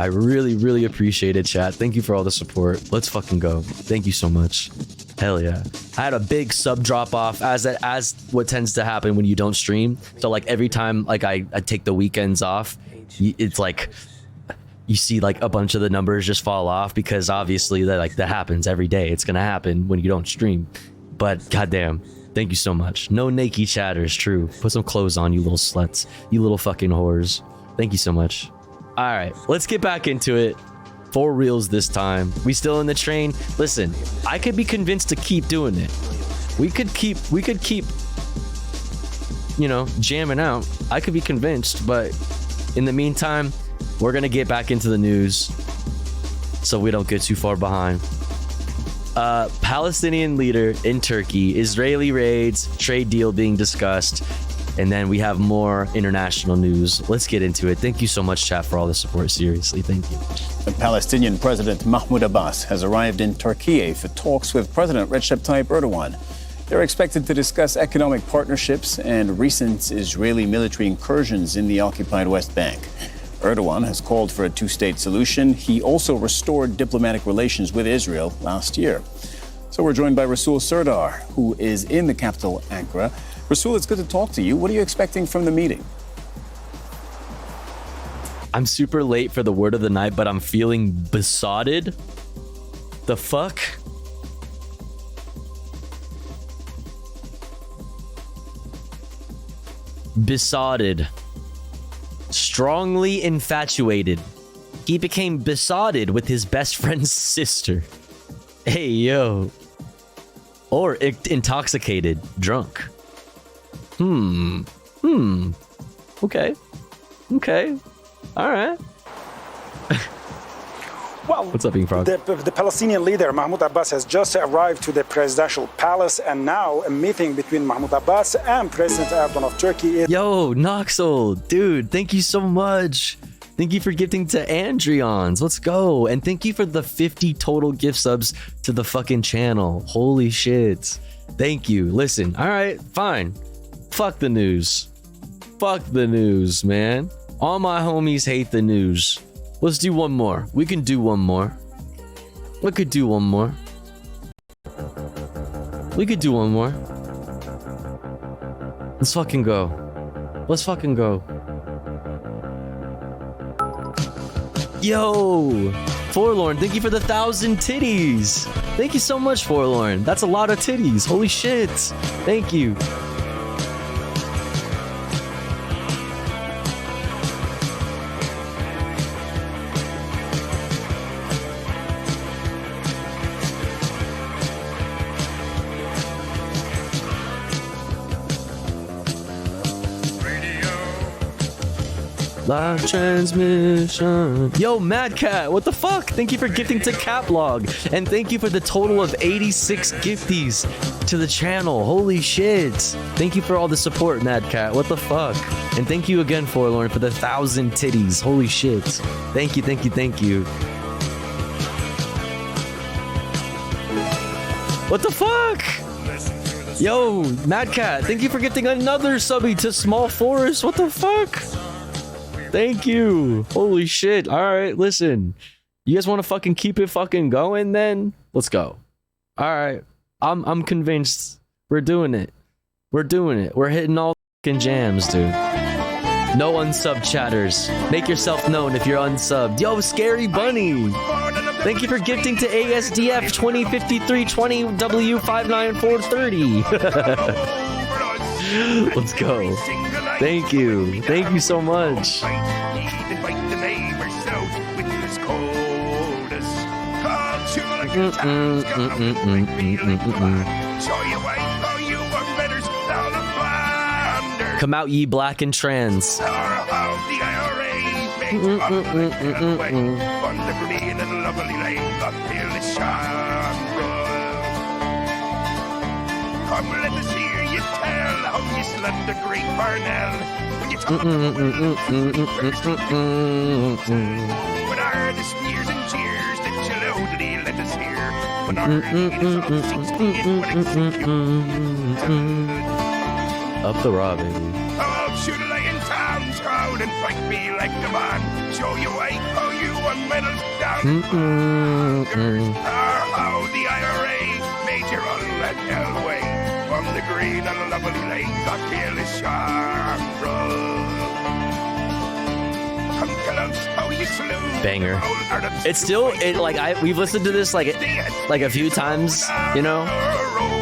I really, really appreciate it, chat. Thank you for all the support. Let's fucking go. Thank you so much. Hell yeah. I had a big sub drop off as what tends to happen when you don't stream. So like every time like I take the weekends off, it's like you see like a bunch of the numbers just fall off because obviously that happens every day. It's gonna happen when you don't stream. But goddamn, thank you so much. No naked chatters, true. Put some clothes on, you little sluts. You little fucking whores. Thank you so much. All right, let's get back into it. 4 reels this time. We still in the train. Listen, I could be convinced to keep doing it. We could keep, you know, jamming out. I could be convinced, but in the meantime, we're gonna get back into the news so we don't get too far behind. Palestinian leader in Turkey, Israeli raids, trade deal being discussed, and then we have more international news. Let's get into it. Thank you so much, chat, for all the support. Seriously, thank you. The Palestinian President Mahmoud Abbas has arrived in Turkey for talks with President Recep Tayyip Erdogan. They're expected to discuss economic partnerships and recent Israeli military incursions in the occupied West Bank. Erdogan has called for a two-state solution. He also restored diplomatic relations with Israel last year. So we're joined by Rasul Serdar, who is in the capital, Ankara. Rasul, it's good to talk to you. What are you expecting from the meeting? I'm super late for the word of the night, but I'm feeling besotted. The fuck? Besotted. Strongly infatuated. He became besotted with his best friend's sister. Hey, yo. Or intoxicated, drunk. Okay. All right. Well, what's up, Being Frog? The Palestinian leader Mahmoud Abbas has just arrived to the presidential palace, and now a meeting between Mahmoud Abbas and President Erdogan of Turkey is... Yo, Noxel, dude, thank you so much. Thank you for gifting to Andreons. Let's go. And thank you for the 50 total gift subs to the fucking channel. Holy shit. Thank you. Listen, all right, fine. Fuck the news. Fuck the news, man. All my homies hate the news. Let's do one more. We can do one more. We could do one more. We could do one more. Let's fucking go. Let's fucking go. Yo! Forlorn, thank you for the 1,000 titties. Thank you so much, Forlorn. That's a lot of titties. Holy shit. Thank you. Live transmission. Yo, Mad Cat, what the fuck? Thank you for gifting to Caplog. And thank you for the total of 86 gifties to the channel. Holy shit. Thank you for all the support, Mad Cat. What the fuck? And thank you again, Forlorn, for the 1,000 titties. Holy shit. Thank you, thank you, thank you. What the fuck? Yo, Mad Cat, thank you for gifting another subby to Small Forest. What the fuck? Thank you. Holy shit. All right, listen. You guys want to fucking keep it fucking going then? Let's go. All right. I'm convinced. We're doing it. We're doing it. We're hitting all fucking jams, dude. No unsub chatters. Make yourself known if you're unsubbed. Yo, Scary Bunny. Thank you for gifting to ASDF 205320W59430. Let's go. Thank you. Thank you so much. Come out, ye black and trans. Come, let us hear you tell how you slept the great Parnell. When you talk what are the sneers and cheers that you loudly let us hear? When our leaders of 16 would execute. Up the raw, baby. Oh, should I in town proud and fight me like the man? Show you why, how you won medals down. How the IRA made your own let hell away. From the green and lovely lane, the careless Shamrock. Come tell us how you slew. Banger. It's still we've listened to this like a few times, you know,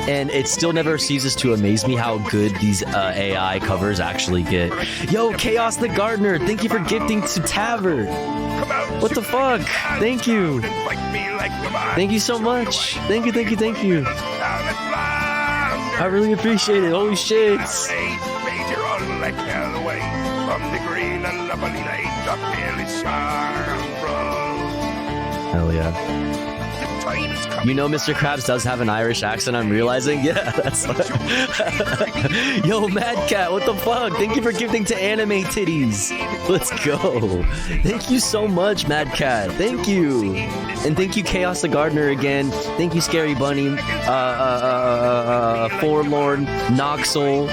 and it still never ceases to amaze me how good these AI covers actually get. Yo, Chaos the Gardener, thank you for gifting to Tavern. What the fuck? Thank you. Thank you so much. Thank you. I really appreciate it. Holy shit. Hell yeah. You know Mr. Krabs does have an Irish accent, I'm realizing. Yeah, that's Yo, Mad Cat, what the fuck? Thank you for gifting to Anime Titties. Let's go. Thank you so much, Mad Cat. Thank you. And thank you, Chaos the Gardener again. Thank you, Scary Bunny, Forlorn, Noxel,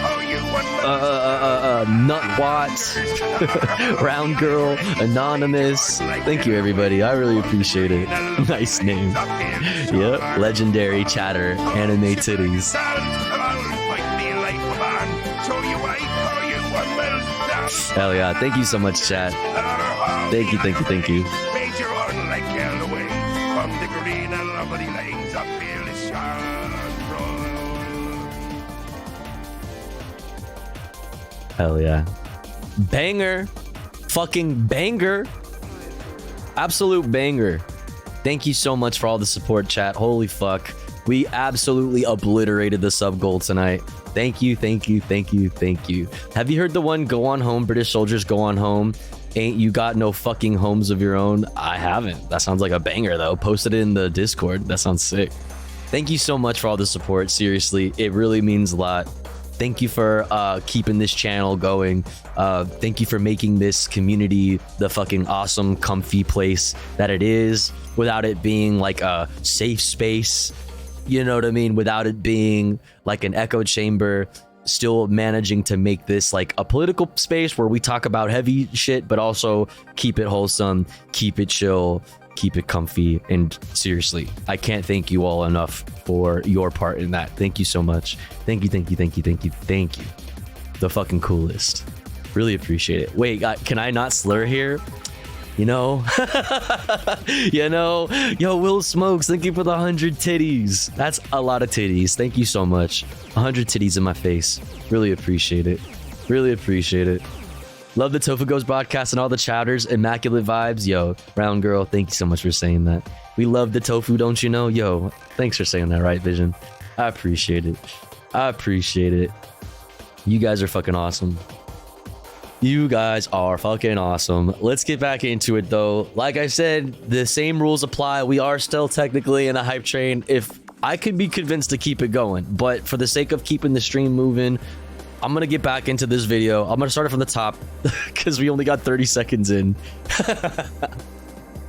Nutwat, Round Girl, Anonymous. Thank you, everybody. I really appreciate it. Nice name. Yep, legendary chatter, Anime Titties. Hell yeah, thank you so much, chat. Thank you. Hell yeah. Banger. Fucking banger. Absolute banger. Thank you so much for all the support, chat. Holy fuck. We absolutely obliterated the sub goal tonight. Thank you. Have you heard the one, go on home, British soldiers go on home? Ain't you got no fucking homes of your own? I haven't. That sounds like a banger though. Posted it in the Discord. That sounds sick. Thank you so much for all the support. Seriously, it really means a lot. Thank you for keeping this channel going. Thank you for making this community the fucking awesome, comfy place that it is, without it being like a safe space. You know what I mean? Without it being like an echo chamber. Still managing to make this like a political space where we talk about heavy shit, but also keep it wholesome, keep it chill, keep it comfy. And seriously, I can't thank you all enough for your part in that. Thank you so much. Thank you. The fucking coolest. Really appreciate it. Wait, can I not slur here? You know? Yo, Will Smokes, thank you for the 100 titties. That's a lot of titties. Thank you so much. 100 titties in my face. Really appreciate it. Love the Tofu Goes broadcast and all the chatters. Immaculate vibes. Yo, Round Girl, thank you so much for saying that. We love the tofu, don't you know? Yo, thanks for saying that, right, Vision? I appreciate it. You guys are fucking awesome. Let's get back into it, though. Like I said, the same rules apply. We are still technically in a hype train. If I could be convinced to keep it going, but for the sake of keeping the stream moving, I'm gonna get back into this video. I'm gonna start it from the top because we only got 30 seconds in.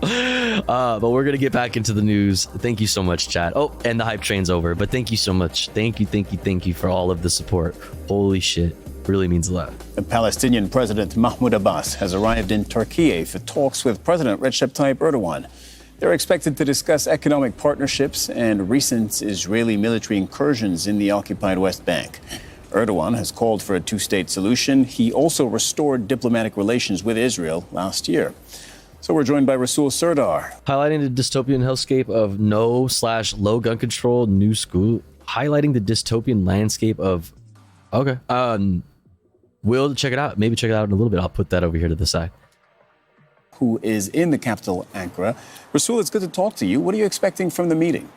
But we're gonna get back into the news. Thank you so much, chat. Oh, and the hype train's over, but thank you so much. Thank you for all of the support. Holy shit, really means a lot. The Palestinian President Mahmoud Abbas has arrived in Turkey for talks with President Recep Tayyip Erdogan. They're expected to discuss economic partnerships and recent Israeli military incursions in the occupied West Bank. Erdogan has called for a two-state solution. He also restored diplomatic relations with Israel last year. So we're joined by Rasul Serdar. Highlighting the dystopian hellscape of no/low gun control, new school. Highlighting the dystopian landscape of... Okay. We'll check it out. Maybe check it out in a little bit. I'll put that over here to the side. Who is in the capital, Ankara. Rasul, it's good to talk to you. What are you expecting from the meeting?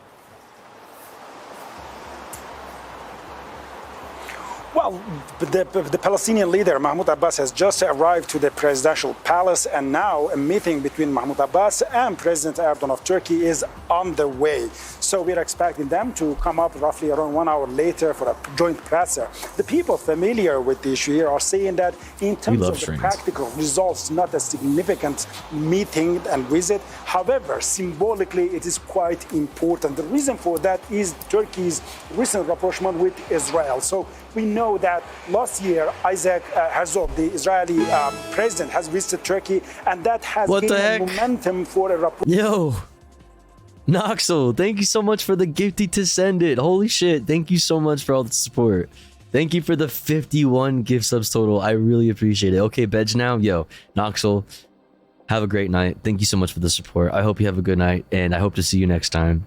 Well, the Palestinian leader, Mahmoud Abbas, has just arrived to the presidential palace, and now a meeting between Mahmoud Abbas and President Erdogan of Turkey is on the way. So we're expecting them to come up roughly around 1 hour later for a joint presser. The people familiar with the issue here are saying that in terms of the practical results, not a significant meeting and visit. However, symbolically, it is quite important. The reason for that is Turkey's recent rapprochement with Israel. So we know that last year, Isaac Herzog, the Israeli president, has visited Turkey, and that has gained momentum for a rapprochement. Yo, Noxel, thank you so much for the gifty to send it. Holy shit, thank you so much for all the support. Thank you for the 51 gift subs total. I really appreciate it. Okay, Bedge now. Yo, Noxel, have a great night. Thank you so much for the support. I hope you have a good night, and I hope to see you next time.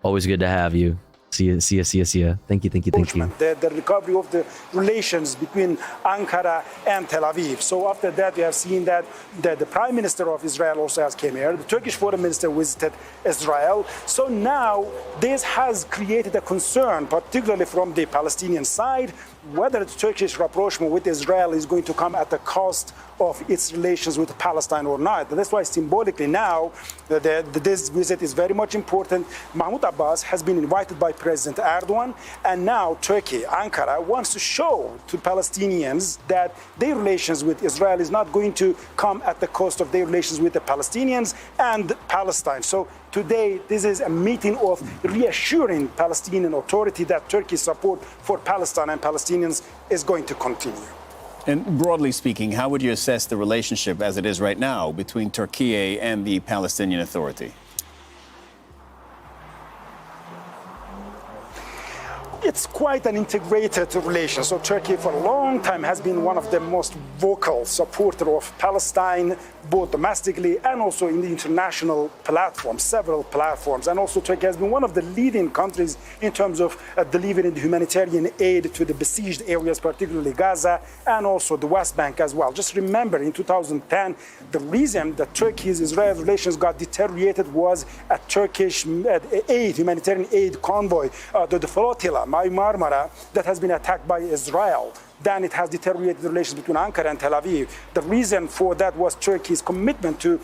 Always good to have you. See ya. Thank you. The recovery of the relations between Ankara and Tel Aviv. So after that, we have seen that the Prime Minister of Israel also has came here. The Turkish Foreign Minister visited Israel. So now this has created a concern, particularly from the Palestinian side, whether the Turkish rapprochement with Israel is going to come at the cost of its relations with Palestine or not. And that's why symbolically now, this visit is very much important. Mahmoud Abbas has been invited by President Erdogan, and now Turkey, Ankara, wants to show to Palestinians that their relations with Israel is not going to come at the cost of their relations with the Palestinians and Palestine. So today, this is a meeting of reassuring Palestinian Authority that Turkey's support for Palestine and Palestinians is going to continue. And broadly speaking, how would you assess the relationship as it is right now between Turkey and the Palestinian Authority? It's quite an integrated relation. So Turkey for a long time has been one of the most vocal supporters of Palestine, both domestically and also in the international platforms, several platforms. And also Turkey has been one of the leading countries in terms of delivering the humanitarian aid to the besieged areas, particularly Gaza and also the West Bank as well. Just remember, in 2010, the reason that Turkey's-Israel relations got deteriorated was a Turkish humanitarian aid convoy, the flotilla, Mavi Marmara, that has been attacked by Israel. Then it has deteriorated the relations between Ankara and Tel Aviv. The reason for that was Turkey's commitment to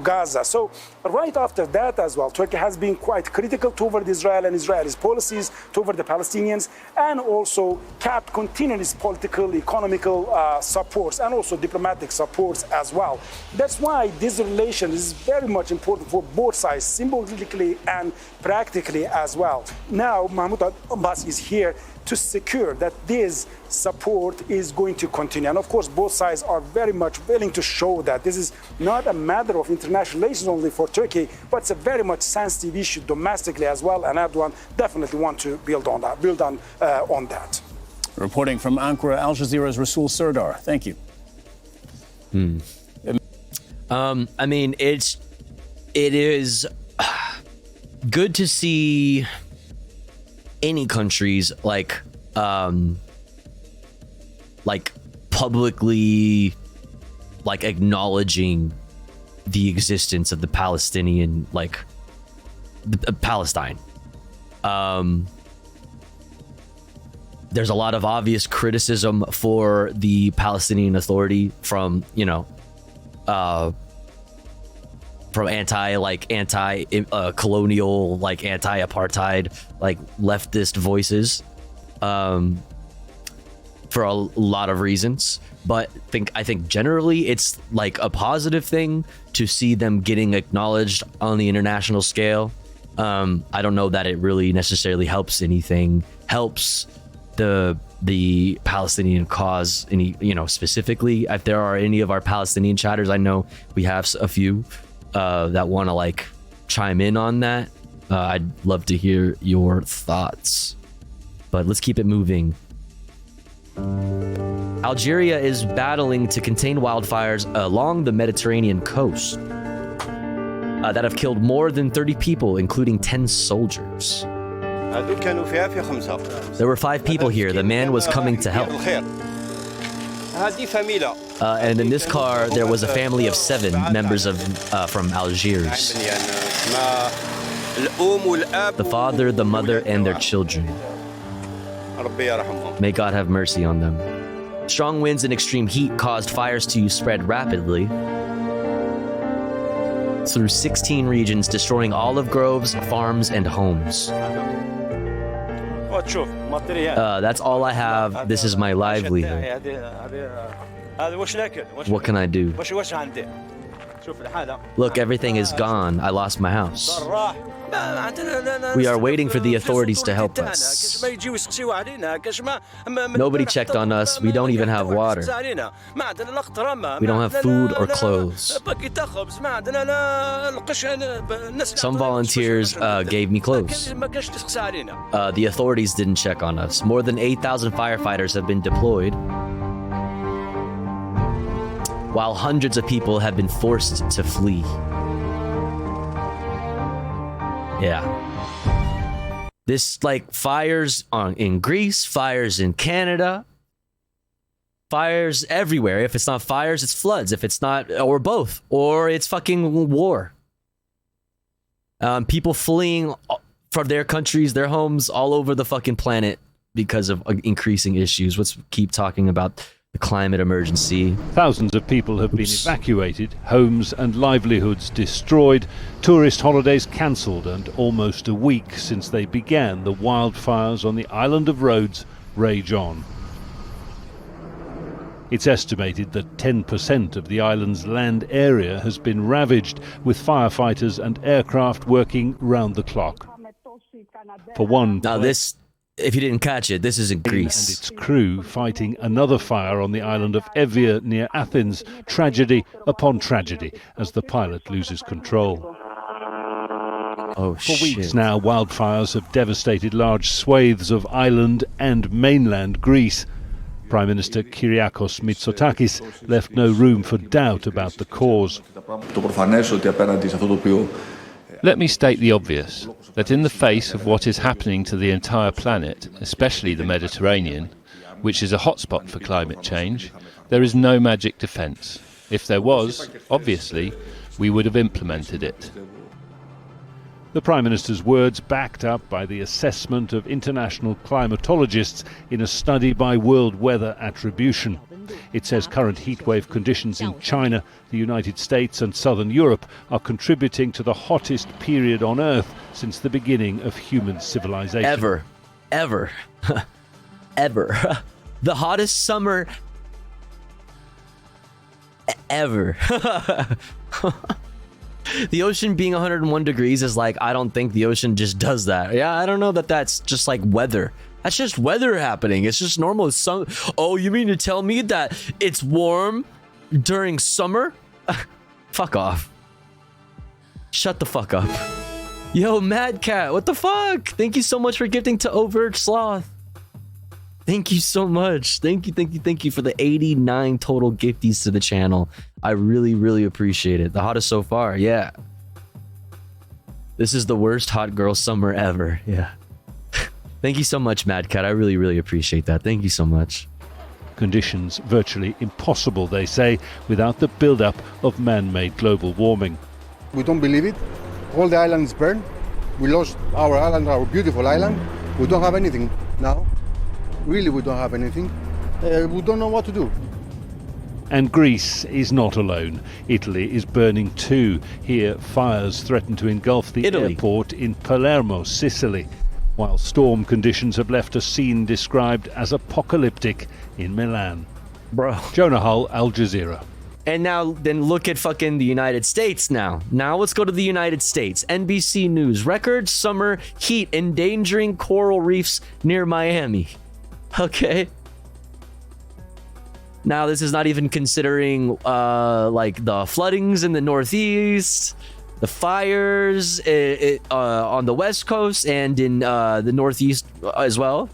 Gaza. So right after that as well, Turkey has been quite critical toward Israel and Israel's policies toward the Palestinians, and also kept continuous political, economical supports and also diplomatic supports as well. That's why this relation is very much important for both sides, symbolically and practically as well. Now, Mahmoud Abbas is here to secure that this support is going to continue. And of course, both sides are very much willing to show that this is not a matter of international relations only for Turkey, but it's a very much sensitive issue domestically as well. And Erdogan definitely wants to build on that. Reporting from Ankara, Al Jazeera's Rasul Serdar. Thank you. I mean, it is good to see any countries like publicly acknowledging the existence of the Palestinian Palestine. There's a lot of obvious criticism for the Palestinian Authority from anti-colonial, anti-apartheid, leftist voices, for a lot of reasons. But I think generally it's a positive thing to see them getting acknowledged on the international scale. I don't know that it really necessarily helps the Palestinian cause specifically. If there are any of our Palestinian chatters, I know we have a few that want to chime in on that. I'd love to hear your thoughts, but let's keep it moving. Algeria is battling to contain wildfires along the Mediterranean coast that have killed more than 30 people, including 10 soldiers. There were 5 people here. The man was coming to help. And in this car, there was a family of 7 members of from Algiers. The father, the mother, and their children. May God have mercy on them. Strong winds and extreme heat caused fires to spread rapidly through 16 regions, destroying olive groves, farms, and homes. That's all I have. This is my livelihood. What can I do? Look, everything is gone. I lost my house. We are waiting for the authorities to help us. Nobody checked on us. We don't even have water. We don't have food or clothes. Some volunteers gave me clothes. The authorities didn't check on us. More than 8,000 firefighters have been deployed, while hundreds of people have been forced to flee. Yeah. This, like, fires in Greece, fires in Canada, fires everywhere. If it's not fires, it's floods. If it's not, or both, or it's fucking war. People fleeing from their countries, their homes, all over the fucking planet because of increasing issues. Let's keep talking about the climate emergency. Thousands of people have been evacuated, homes and livelihoods destroyed, tourist holidays cancelled, and almost a week since they began, the wildfires on the island of Rhodes rage on. It's estimated that 10% of the island's land area has been ravaged, with firefighters and aircraft working round the clock. For one, now this, if you didn't catch it, this is in Greece. And its crew fighting another fire on the island of Evia near Athens. Tragedy upon tragedy as the pilot loses control. Oh, For weeks now, wildfires have devastated large swathes of island and mainland Greece. Prime Minister Kyriakos Mitsotakis left no room for doubt about the cause. Let me state the obvious, that in the face of what is happening to the entire planet, especially the Mediterranean, which is a hotspot for climate change, there is no magic defence. If there was, obviously, we would have implemented it. The Prime Minister's words backed up by the assessment of international climatologists in a study by World Weather Attribution. It says current heatwave conditions in China, the United States and southern Europe are contributing to the hottest period on Earth since the beginning of human civilization. Ever. Ever. The hottest summer ever. The ocean being 101 degrees is like, I don't think the ocean just does that. Yeah, I don't know that that's just like weather. That's just weather happening. It's just normal. Oh, you mean to tell me that it's warm during summer? Fuck off. Shut the fuck up. Yo, Mad Cat, what the fuck? Thank you so much for gifting to Overt Sloth. Thank you so much. Thank you for the 89 total gifties to the channel. I really, really appreciate it. The hottest so far, yeah. This is the worst hot girl summer ever, yeah. Thank you so much, Mad Cat. I really, really appreciate that. Thank you so much. Conditions virtually impossible, they say, without the build-up of man-made global warming. We don't believe it. All the islands burned. We lost our island, our beautiful island. We don't have anything now. Really, we don't have anything. We don't know what to do. And Greece is not alone. Italy is burning too. Here, fires threaten to engulf the airport in Palermo, Sicily, while storm conditions have left a scene described as apocalyptic in Milan. Bro. Jonah Hull, Al Jazeera. And now, then look at fucking the United States now. Now let's go to the United States. NBC News. Record summer heat endangering coral reefs near Miami. Okay. Now this is not even considering like the floodings in the Northeast, the fires on the West Coast and in the Northeast as well.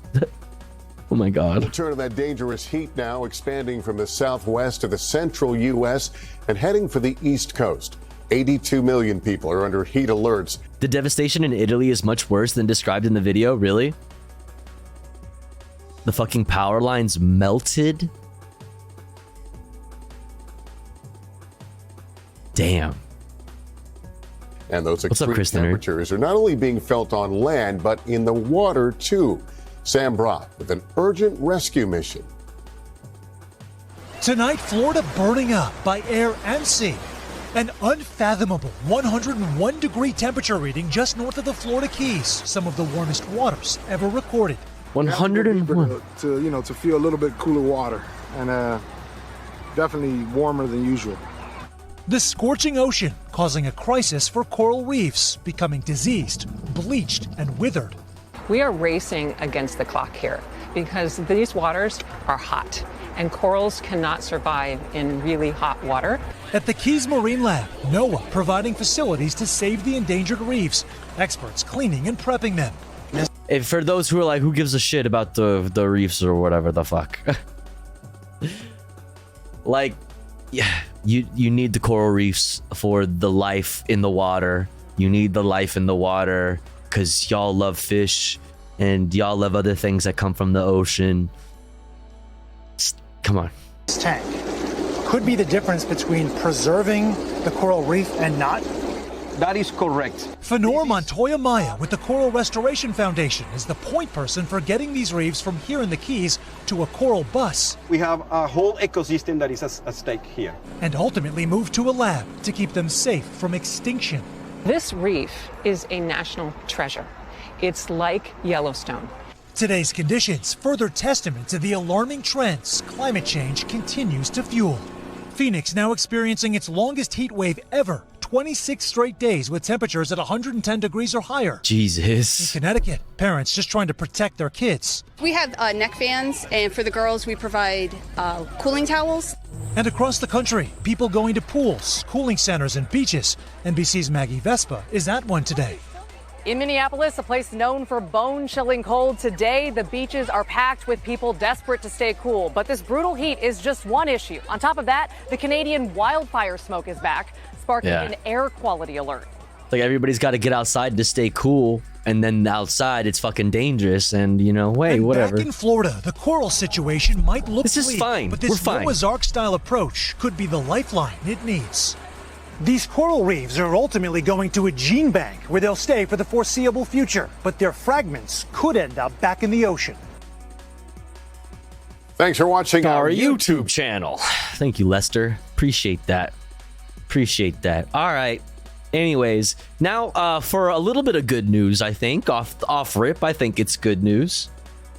Oh my God. We'll turn to that dangerous heat now, expanding from the Southwest to the central U.S. and heading for the East Coast. 82 million people are under heat alerts. The devastation in Italy is much worse than described in the video, really? The fucking power lines melted? And those What's up, extreme Chris the Nerd? temperatures are not only being felt on land, but in the water, too. Sam Brock with an urgent rescue mission. Tonight, Florida burning up by air and sea. An unfathomable 101-degree temperature reading just north of the Florida Keys, some of the warmest waters ever recorded. 101. To feel a little bit cooler water, and definitely warmer than usual. The scorching ocean causing a crisis for coral reefs, becoming diseased, bleached, and withered. We are racing against the clock here because these waters are hot and corals cannot survive in really hot water. At the Keys Marine Lab, NOAA providing facilities to save the endangered reefs, experts cleaning and prepping them. And for those who are like, who gives a shit about the reefs or whatever the fuck? Like, yeah, you need the coral reefs for the life in the water. You need the life in the water because y'all love fish and y'all love other things that come from the ocean. Come on. This tank could be the difference between preserving the coral reef and not. That is correct. Fenor Montoya Maya with the Coral Restoration Foundation is the point person for getting these reefs from here in the Keys to a coral bus. We have a whole ecosystem that is at stake here. And ultimately moved to a lab to keep them safe from extinction. This reef is a national treasure. It's like Yellowstone. Today's conditions further testament to the alarming trends climate change continues to fuel. Phoenix now experiencing its longest heat wave ever, 26 straight days with temperatures at 110 degrees or higher. Jesus. In Connecticut, parents just trying to protect their kids. We have neck fans, and for the girls, we provide cooling towels. And across the country, people going to pools, cooling centers, and beaches. NBC's Maggie Vespa is at one today. In Minneapolis, a place known for bone-chilling cold, today the beaches are packed with people desperate to stay cool. But this brutal heat is just one issue. On top of that, the Canadian wildfire smoke is back, sparking an air quality alert. Like, everybody's got to get outside to stay cool, and then outside it's fucking dangerous, and whatever. Back in Florida, the coral situation might look This is bleak, fine. but We're this fine. Noah's Ark-style approach could be the lifeline it needs. These coral reefs are ultimately going to a gene bank where they'll stay for the foreseeable future, but their fragments could end up back in the ocean. Thanks for watching our YouTube channel. Thank you, Lester. Appreciate that. All right. Anyways, now for a little bit of good news, I think. Off rip, I think it's good news.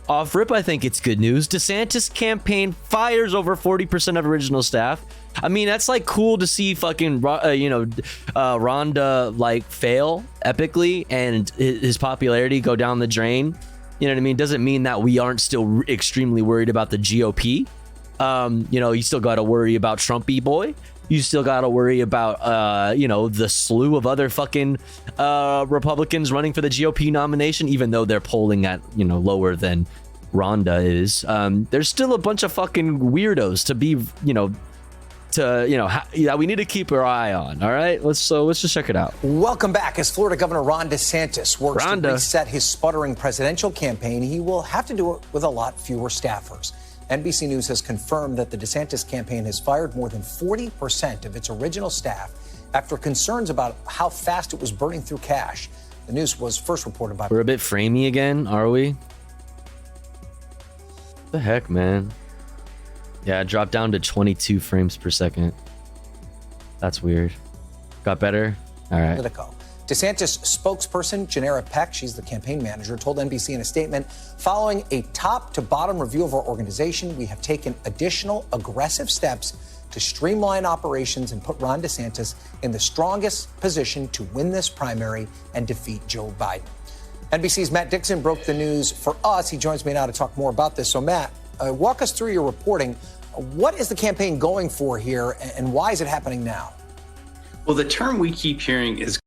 Off rip, I think it's good news. DeSantis campaign fires over 40% of original staff. I mean, that's like cool to see fucking, Rhonda like fail epically and his popularity go down the drain. You know what I mean? Doesn't mean that we aren't still extremely worried about the GOP. You still got to worry about Trumpy boy. You still got to worry about, the slew of other fucking Republicans running for the GOP nomination, even though they're polling at, lower than Rhonda is. There's still a bunch of fucking weirdos to be, we need to keep our eye on. All right, let's just check it out. Welcome back. As Florida Governor Ron DeSantis works to reset his sputtering presidential campaign, he will have to do it with a lot fewer staffers. NBC News has confirmed that the DeSantis campaign has fired more than 40% of its original staff after concerns about how fast it was burning through cash. The news was first reported by... We're a bit framey again, are we? The heck, man? Yeah, it dropped down to 22 frames per second. That's weird. Got better? All right. Politico. DeSantis spokesperson Janera Peck, she's the campaign manager, told NBC in a statement, following a top-to-bottom review of our organization, we have taken additional aggressive steps to streamline operations and put Ron DeSantis in the strongest position to win this primary and defeat Joe Biden. NBC's Matt Dixon broke the news for us. He joins me now to talk more about this. So, Matt, walk us through your reporting. What is the campaign going for here, and why is it happening now? Well, the term we keep hearing is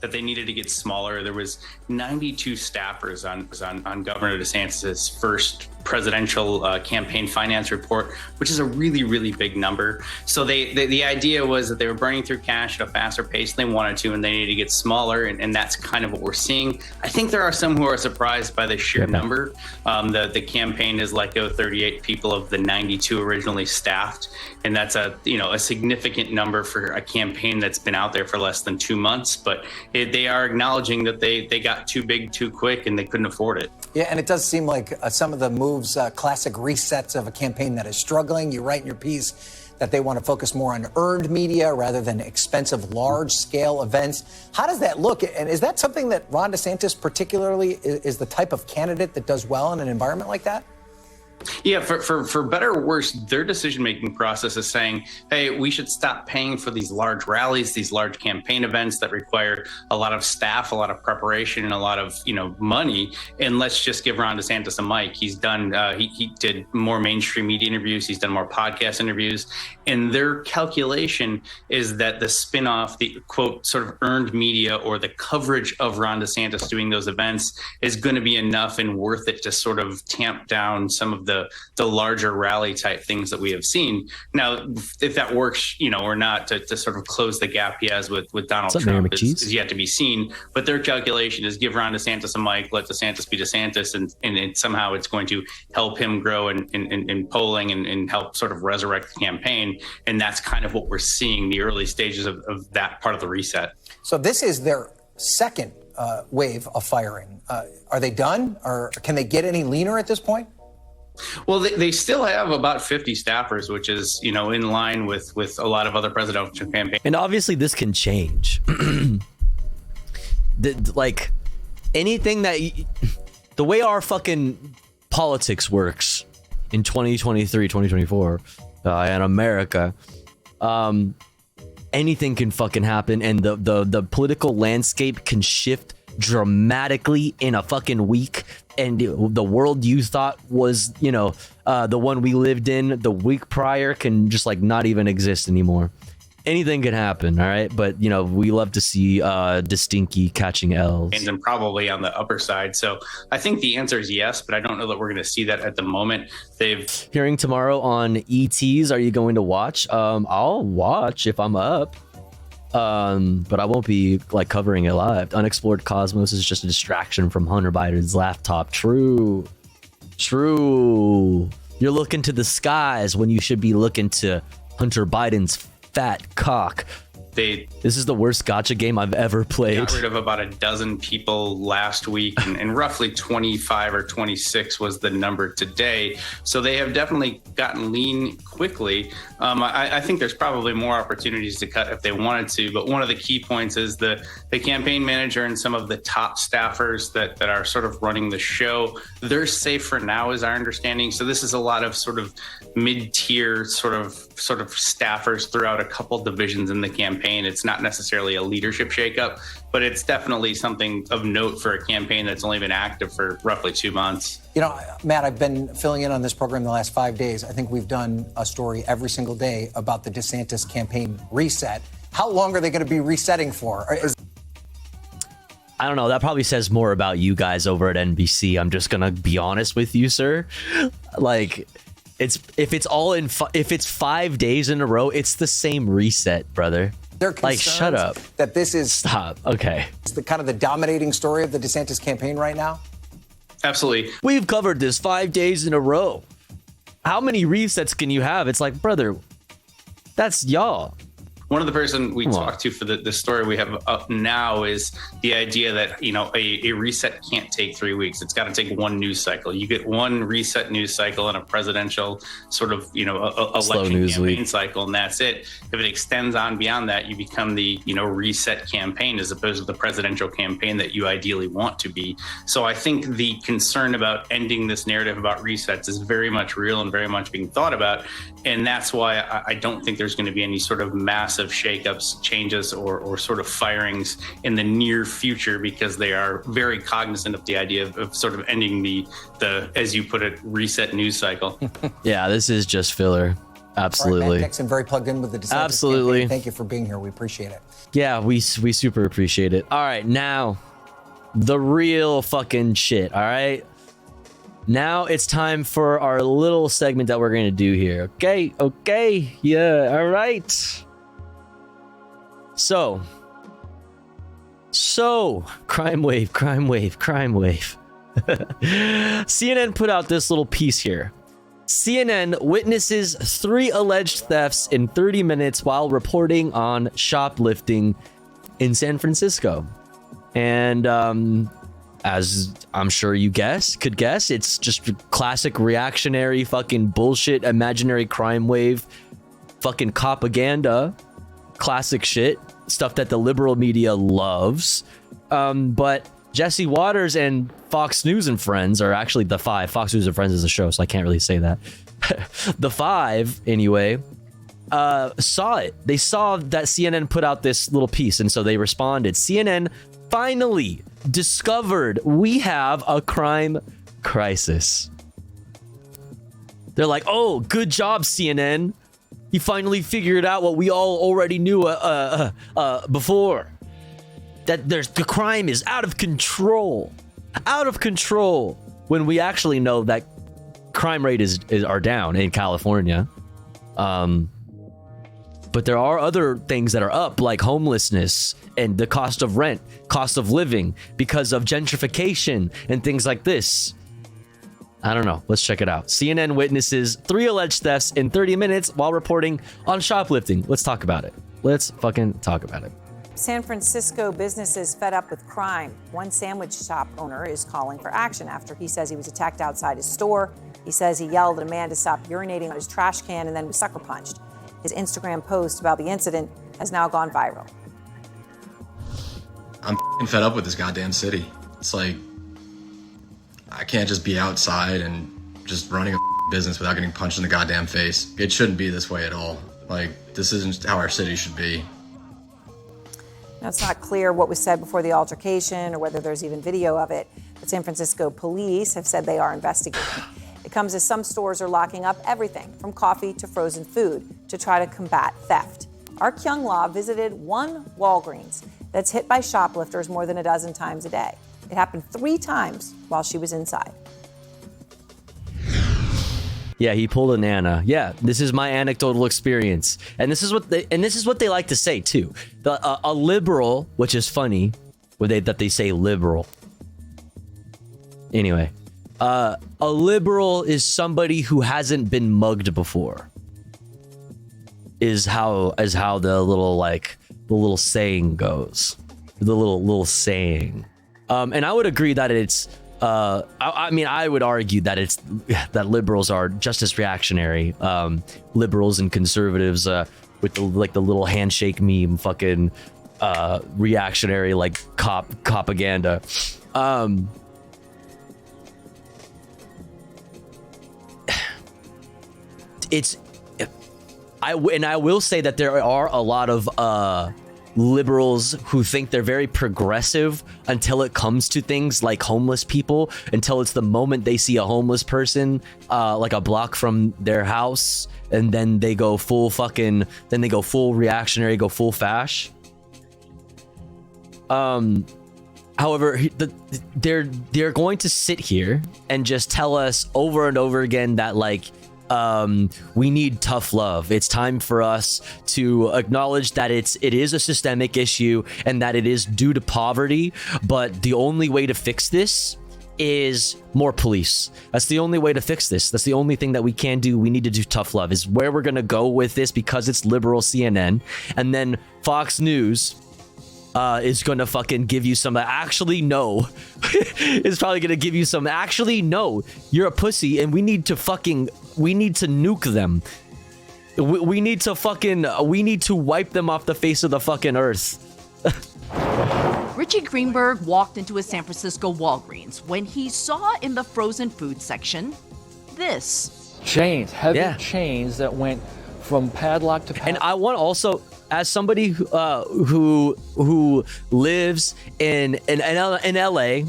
that they needed to get smaller. There was 92 staffers on Governor DeSantis's first presidential campaign finance report, which is a really, really big number. So the idea was that they were burning through cash at a faster pace than they wanted to, and they needed to get smaller, and that's kind of what we're seeing. I think there are some who are surprised by the sheer number. The campaign is let go 38 people of the 92 originally staffed, and that's a significant number for a campaign that's been out there for less than 2 months. But they are acknowledging that they got too big too quick and they couldn't afford it. Yeah, and it does seem like some of the moves, classic resets of a campaign that is struggling. You write in your piece that they want to focus more on earned media rather than expensive, large-scale events. How does that look? And is that something that Ron DeSantis particularly is the type of candidate that does well in an environment like that? Yeah, for better or worse, their decision-making process is saying, hey, we should stop paying for these large rallies, these large campaign events that require a lot of staff, a lot of preparation, and a lot of money, and let's just give Ron DeSantis a mic. He's done, he did more mainstream media interviews, he's done more podcast interviews, and their calculation is that the spinoff, the quote, sort of earned media or the coverage of Ron DeSantis doing those events is going to be enough and worth it to sort of tamp down some of the larger rally type things that we have seen. Now, if that works, or not, to sort of close the gap he has with Donald Trump is yet to be seen. But their calculation is give Ron DeSantis a mic, let DeSantis be DeSantis, and somehow it's going to help him grow in polling and help sort of resurrect the campaign. And that's kind of what we're seeing, the early stages of that part of the reset. So this is their second wave of firing. Are they done, or can they get any leaner at this point? Well, they still have about 50 staffers, which is, in line with a lot of other presidential campaigns. And obviously this can change. Like anything the way our fucking politics works in 2023, 2024 in America, anything can fucking happen, and the political landscape can shift dramatically in a fucking week, and the world you thought was the one we lived in the week prior can just like not even exist anymore. Anything can happen, all right? But we love to see Distinky catching L's, and probably on the upper side. So I think the answer is yes, but I don't know that we're going to see that at the moment. Hearing tomorrow on ETs, are you going to watch? I'll watch if I'm up. But I won't be like covering it live. Unexplored Cosmos is just a distraction from Hunter Biden's laptop. True. You're looking to the skies when you should be looking to Hunter Biden's fat cock. This is the worst gotcha game I've ever played. Got rid of about a dozen people last week, and roughly 25 or 26 was the number today. So they have definitely gotten lean quickly. I think there's probably more opportunities to cut if they wanted to. But one of the key points is the campaign manager and some of the top staffers that are sort of running the show, they're safe for now, is our understanding. So this is a lot of sort of mid-tier sort of staffers throughout a couple divisions in the campaign. It's not necessarily a leadership shakeup, but it's definitely something of note for a campaign that's only been active for roughly 2 months. Matt, I've been filling in on this program the last 5 days. I think we've done a story every single day about the DeSantis campaign reset. How long are they going to be resetting for? I don't know. That probably says more about you guys over at NBC. I'm just going to be honest with you, sir. Like, if it's 5 days in a row, it's the same reset, brother. They're concerned like, shut up. That this is stop. Okay. It's the kind of the dominating story of the DeSantis campaign right now. Absolutely. We've covered this 5 days in a row. How many resets can you have? It's like, brother, that's y'all. One of the person we talked to for the story we have up now is the idea that, a reset can't take 3 weeks. It's got to take one news cycle. You get one reset news cycle in a presidential sort of, election campaign cycle, and that's it. If it extends on beyond that, you become the, reset campaign as opposed to the presidential campaign that you ideally want to be. So I think the concern about ending this narrative about resets is very much real and very much being thought about. And that's why I don't think there's going to be any sort of massive shakeups, changes, or sort of firings in the near future, because they are very cognizant of the idea of sort of ending the, as you put it, reset news cycle. Yeah, this is just filler. Absolutely. All right, Matt Dixon, very plugged in with the DeSantis Absolutely. campaign. Thank you for being here. We appreciate it. Yeah, we super appreciate it. All right, now the real fucking shit. All right. Now it's time for our little segment that we're going to do here. Okay. Yeah. All right. So, crime wave. CNN put out this little piece here. CNN witnesses 3 alleged thefts in 30 minutes while reporting on shoplifting in San Francisco. And as I'm sure you could guess, it's just classic reactionary fucking bullshit, imaginary crime wave, fucking propaganda, classic shit, stuff that the liberal media loves. But Jesse Waters and Fox News and Friends are actually the 5. Fox News and Friends is a show, so I can't really say that. The 5, anyway, saw it. They saw that CNN put out this little piece, and so they responded. CNN finally discovered we have a crime crisis. They're like, oh, good job, CNN. You finally figured out what we all already knew before. That the crime is out of control. When we actually know that crime rate are down in California. But there are other things that are up, like homelessness and the cost of rent, cost of living, because of gentrification and things like this. I don't know. Let's check it out. CNN witnesses 3 alleged thefts in 30 minutes while reporting on shoplifting. Let's talk about it. Let's fucking talk about it. San Francisco businesses fed up with crime. One sandwich shop owner is calling for action after he says he was attacked outside his store. He says he yelled at a man to stop urinating on his trash can and then was sucker punched. His Instagram post about the incident has now gone viral. I'm fed up with this goddamn city. It's like, I can't just be outside and just running a business without getting punched in the goddamn face. It shouldn't be this way at all. Like, this isn't how our city should be. Now, it's not clear what was said before the altercation or whether there's even video of it, but San Francisco police have said they are investigating. It comes as some stores are locking up everything from coffee to frozen food to try to combat theft. Our Kyung Law visited one Walgreens that's hit by shoplifters more than a dozen times a day. It happened 3 times while she was inside. Yeah, he pulled a Nana. Yeah, this is my anecdotal experience, and this is what they like to say too. A liberal, which is funny, that they say liberal. Anyway, a liberal is somebody who hasn't been mugged before. Is how the little saying goes. The little saying. And I would agree that it's. I would argue that that liberals are just as reactionary. Liberals and conservatives with the little handshake meme, fucking reactionary propaganda. I will say that there are a lot of liberals who think they're very progressive until it comes to things like homeless people, until it's the moment they see a homeless person like a block from their house, and then they go full reactionary, go full fash. However, they're going to sit here and just tell us over and over again that we need tough love. It's time for us to acknowledge that it is a systemic issue and that it is due to poverty, but the only way to fix this is more police. That's the only way to fix this. That's the only thing that we can do. We need to do tough love is where we're going to go with this, because it's liberal CNN. And then Fox News is going to fucking give you some actually no. It's probably going to give you some actually no. You're a pussy and we need to nuke them. We need to wipe them off the face of the fucking earth. Richie Greenberg walked into a San Francisco Walgreens when he saw in the frozen food section this. Chains, heavy chains that went from padlock to padlock. And I want also, as somebody who lives in LA,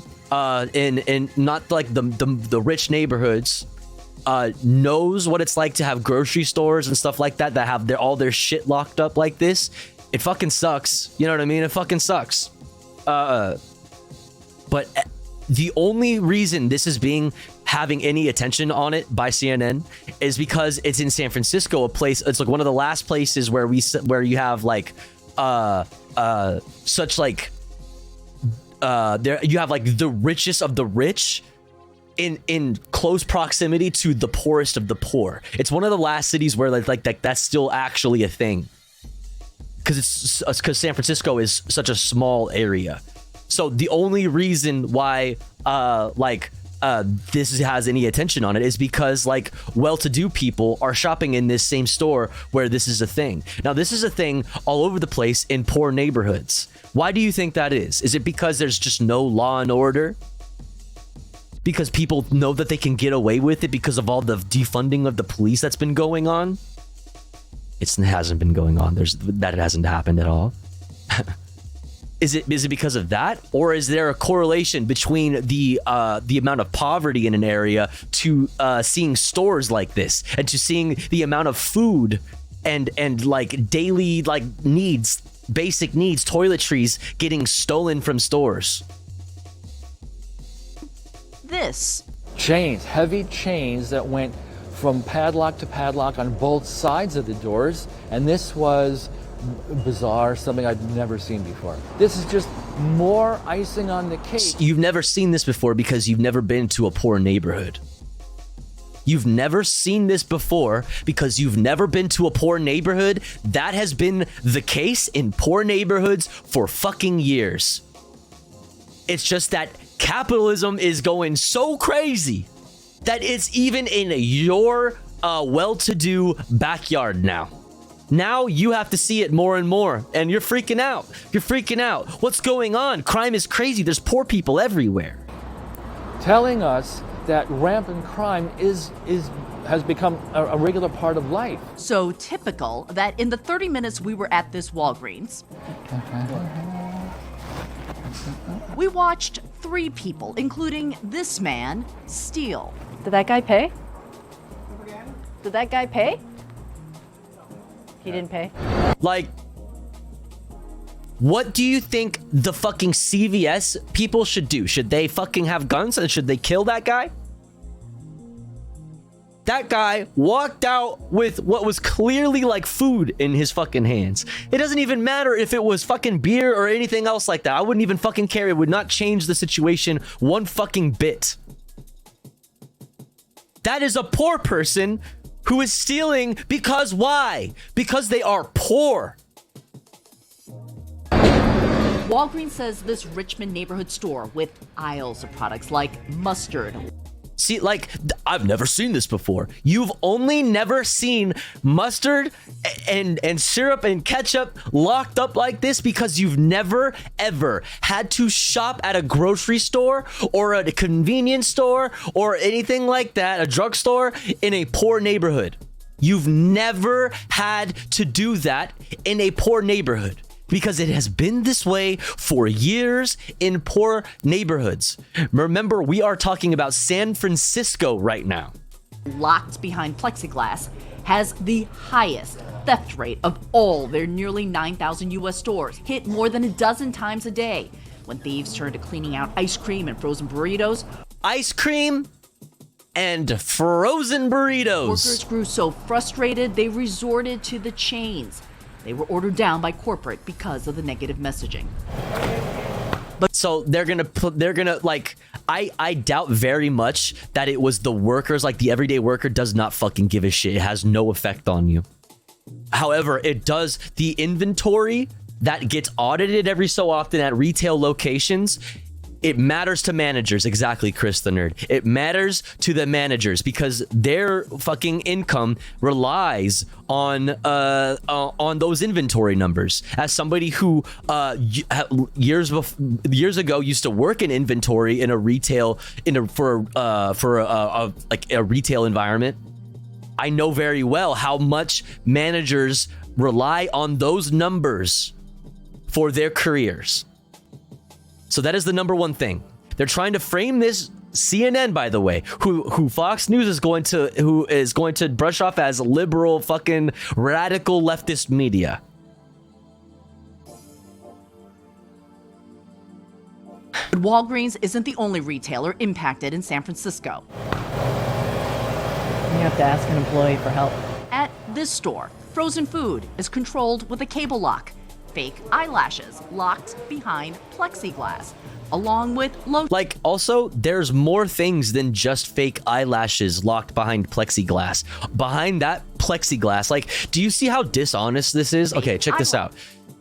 in not like the rich neighborhoods, knows what it's like to have grocery stores and stuff like that have all their shit locked up like this, it fucking sucks. You know what I mean? It fucking sucks. But the only reason this is having any attention on it by CNN is because it's in San Francisco, a place. It's like one of the last places where you have like such like there you have like the richest of the rich in close proximity to the poorest of the poor. It's one of the last cities where like that's still actually a thing, because San Francisco is such a small area. So the only reason why this has any attention on it is because like well-to-do people are shopping in this same store where this is a thing. Now, this is a thing all over the place in poor neighborhoods. Why do you think that is? Is it because there's just no law and order? Because people know that they can get away with it because of all the defunding of the police that's been going on? It hasn't been going on. That hasn't happened at all. Is it because of that, or is there a correlation between the amount of poverty in an area to seeing stores like this, and to seeing the amount of food and like daily like needs, basic needs, toiletries getting stolen from stores? This chains, heavy chains that went from padlock to padlock on both sides of the doors, and this was bizarre, something I'd never seen before. This is just more icing on the cake. You've never seen this before because you've never been to a poor neighborhood. You've never seen this before because you've never been to a poor neighborhood. That has been the case in poor neighborhoods for fucking years. It's just that capitalism is going so crazy that it's even in your well-to-do backyard now. Now you have to see it more and more, and you're freaking out. You're freaking out. What's going on? Crime is crazy. There's poor people everywhere. Telling us that rampant crime has become a regular part of life. So typical that in the 30 minutes we were at this Walgreens, we watched 3 people, including this man, steal. Did that guy pay? Did that guy pay? He didn't pay. Like, what do you think the fucking CVS people should do? Should they fucking have guns and should they kill that guy? That guy walked out with what was clearly like food in his fucking hands. It doesn't even matter if it was fucking beer or anything else like that. I wouldn't even fucking care. It would not change the situation one fucking bit. That is a poor person who is stealing because why? Because they are poor. Walgreens says this Richmond neighborhood store with aisles of products like mustard. See, like, I've never seen this before. You've only never seen mustard and syrup and ketchup locked up like this because you've never, ever had to shop at a grocery store or at a convenience store or anything like that, a drugstore, in a poor neighborhood. You've never had to do that in a poor neighborhood, because it has been this way for years in poor neighborhoods. Remember, we are talking about San Francisco right now. Locked behind plexiglass, has the highest theft rate of all their nearly 9,000 U.S. stores, hit more than a dozen times a day. When thieves turn to cleaning out ice cream and frozen burritos. Ice cream and frozen burritos. Workers grew so frustrated, they resorted to the chains. They were ordered down by corporate because of the negative messaging. But so they're gonna like, I doubt very much that it was the workers. Like, the everyday worker does not fucking give a shit. It has no effect on you. However, it does. The inventory that gets audited every so often at retail locations, it matters to managers. Exactly, Chris the Nerd. It matters to the managers because their fucking income relies on those inventory numbers. As somebody who years ago used to work in inventory in a retail for a retail environment, I know very well how much managers rely on those numbers for their careers. So that is the number one thing. They're trying to frame this CNN, by the way, who Fox News is going to brush off as liberal fucking radical leftist media. But Walgreens isn't the only retailer impacted in San Francisco. You have to ask an employee for help. At this store, frozen food is controlled with a cable lock. Fake eyelashes locked behind plexiglass, along with low. Like, also, there's more things than just fake eyelashes locked behind plexiglass. Behind that plexiglass, like, do you see how dishonest this is? Okay, check this out.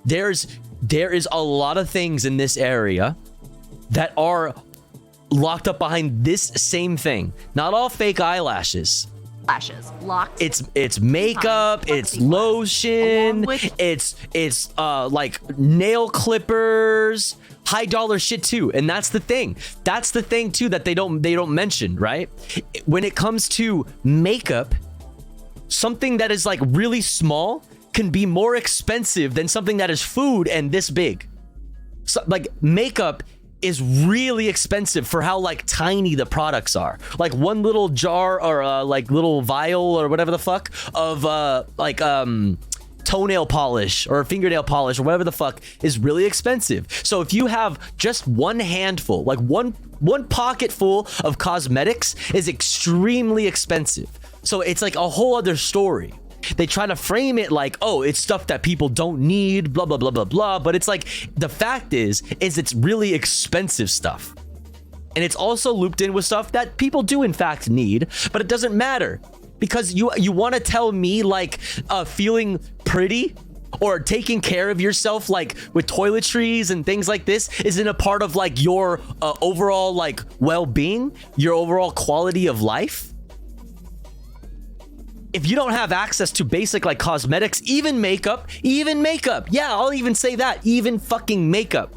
There is a lot of things in this area that are locked up behind this same thing. Not all fake eyelashes. Lashes locked. It's makeup, it's lotion, it's like nail clippers, high dollar shit too. And that's the thing. That's the thing too that they don't mention, right? When it comes to makeup, something that is like really small can be more expensive than something that is food and this big. So like makeup is really expensive for how like tiny the products are. Like one little jar or like little vial or whatever the fuck of toenail polish or fingernail polish or whatever the fuck is really expensive. So if you have just one handful, like one pocket full of cosmetics is extremely expensive. So it's like a whole other story. They try to frame it like, oh, it's stuff that people don't need, blah, blah, blah, blah, blah. But it's like, the fact is it's really expensive stuff. And it's also looped in with stuff that people do in fact need, but it doesn't matter. Because you want to tell me like feeling pretty or taking care of yourself like with toiletries and things like this isn't a part of like your overall like well-being, your overall quality of life? If you don't have access to basic like cosmetics, even makeup, yeah, I'll even say that, even fucking makeup.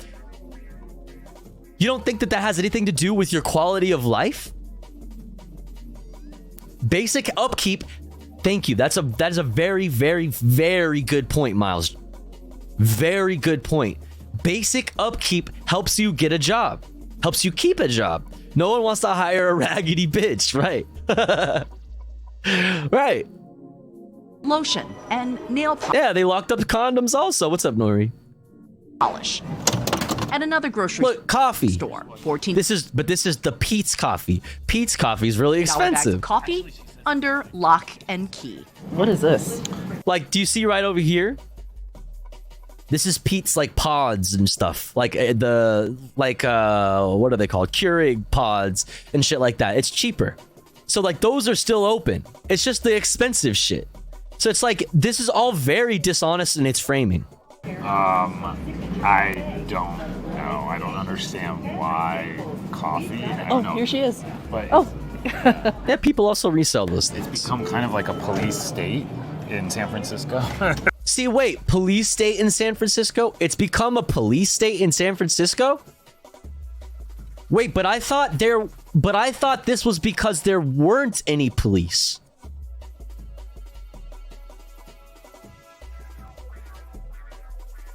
You don't think that has anything to do with your quality of life? Basic upkeep, thank you. That is a very, very, very good point, Miles. Very good point. Basic upkeep helps you get a job, helps you keep a job. No one wants to hire a raggedy bitch, right? Right. Lotion and nail polish. Yeah, they locked up condoms also. What's up, Nori? Polish. At another grocery coffee store. 14. This is the Peet's coffee. Peet's coffee is really expensive. Coffee under lock and key. What is this? Like, do you see right over here? This is Peet's like pods and stuff. Like what are they called? Keurig pods and shit like that. It's cheaper. So like those are still open. It's just the expensive shit. So it's like this is all very dishonest in its framing. I don't know. I don't understand why coffee. Here she is. But yeah, people also resell those things. It's become kind of like a police state in San Francisco. See, wait, police state in San Francisco? It's become a police state in San Francisco? Wait, but I thought this was because there weren't any police.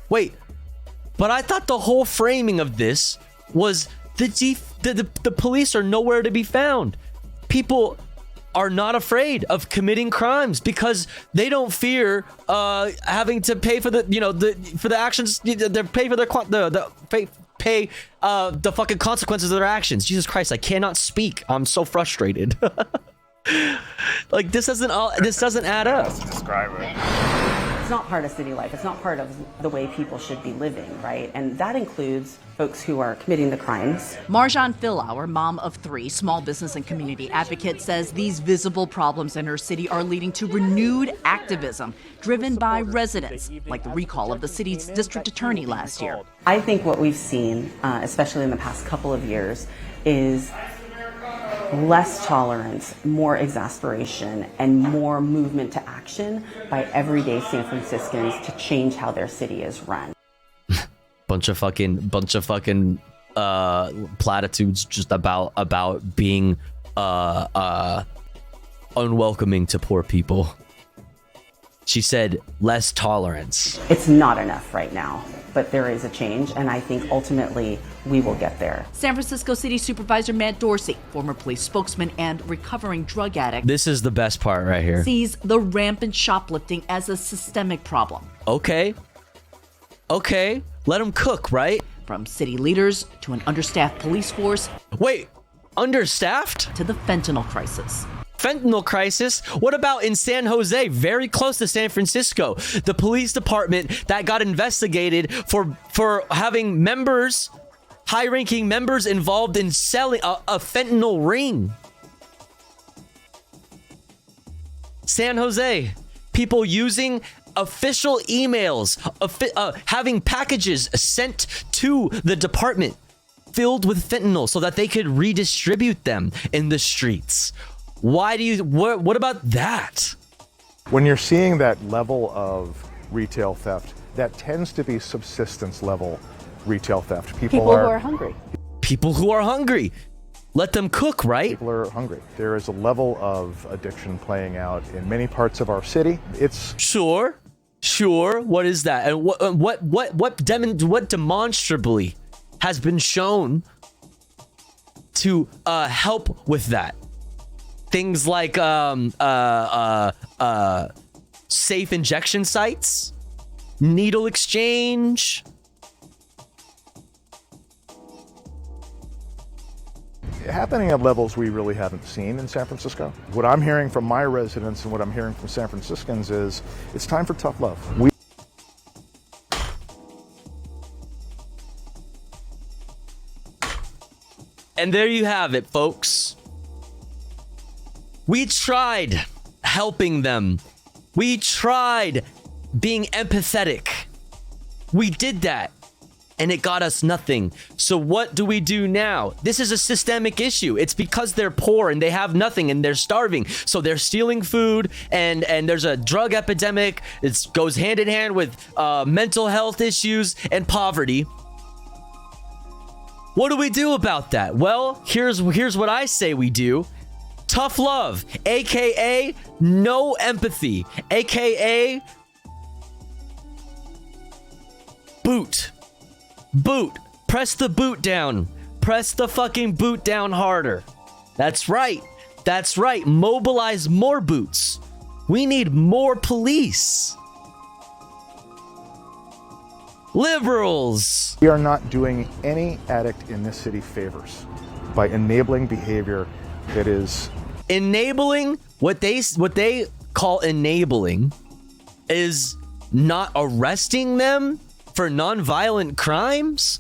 Wait, but I thought the whole framing of this was the police are nowhere to be found. People are not afraid of committing crimes because they don't fear having to pay for the actions. They pay for the fucking consequences of their actions. Jesus Christ, I cannot speak. I'm so frustrated. Like this doesn't add up. Describe it. It's not part of city life. It's not part of the way people should be living, right? And that includes folks who are committing the crimes. Marjan Philauer, mom of 3, small business and community advocate, says these visible problems in her city are leading to renewed activism driven by residents, like the recall of the city's district attorney last year. I think what we've seen, especially in the past couple of years, is less tolerance, more exasperation, and more movement to action by everyday San Franciscans to change how their city is run. bunch of fucking platitudes just about being unwelcoming to poor people. She said less tolerance. It's not enough right now, but there is a change, and I think ultimately we will get there. San Francisco City Supervisor Matt Dorsey, former police spokesman and recovering drug addict, This is the best part right here. sees the rampant shoplifting as a systemic problem. Okay. Let them cook, right? From city leaders to an understaffed police force. Wait, understaffed? To the fentanyl crisis. Fentanyl crisis? What about in San Jose, very close to San Francisco? The police department that got investigated for having members, high-ranking members involved in selling a fentanyl ring. San Jose, people using official emails, having packages sent to the department filled with fentanyl so that they could redistribute them in the streets. What about that? When you're seeing that level of retail theft, that tends to be subsistence level retail theft. People who are hungry. People who are hungry. Let them cook, right? People are hungry. There is a level of addiction playing out in many parts of our city. It's Sure. What is that? And what demonstrably has been shown to help with that? Things like safe injection sites, needle exchange. happening at levels we really haven't seen in San Francisco. What I'm hearing from my residents and what I'm hearing from San Franciscans is it's time for tough love. And there you have it, folks. We tried helping them. We tried being empathetic. We did that, and it got us nothing. So what do we do now? This is a systemic issue. It's because they're poor and they have nothing and they're starving. So they're stealing food, and there's a drug epidemic. It goes hand in hand with mental health issues and poverty. What do we do about that? Well, here's what I say we do. Tough love, aka no empathy, aka boot. Press the boot down. Press the fucking boot down harder. That's right. Mobilize more boots. We need more police. Liberals. We are not doing any addict in this city favors by enabling behavior that is enabling. What they call enabling is not arresting them for non-violent crimes.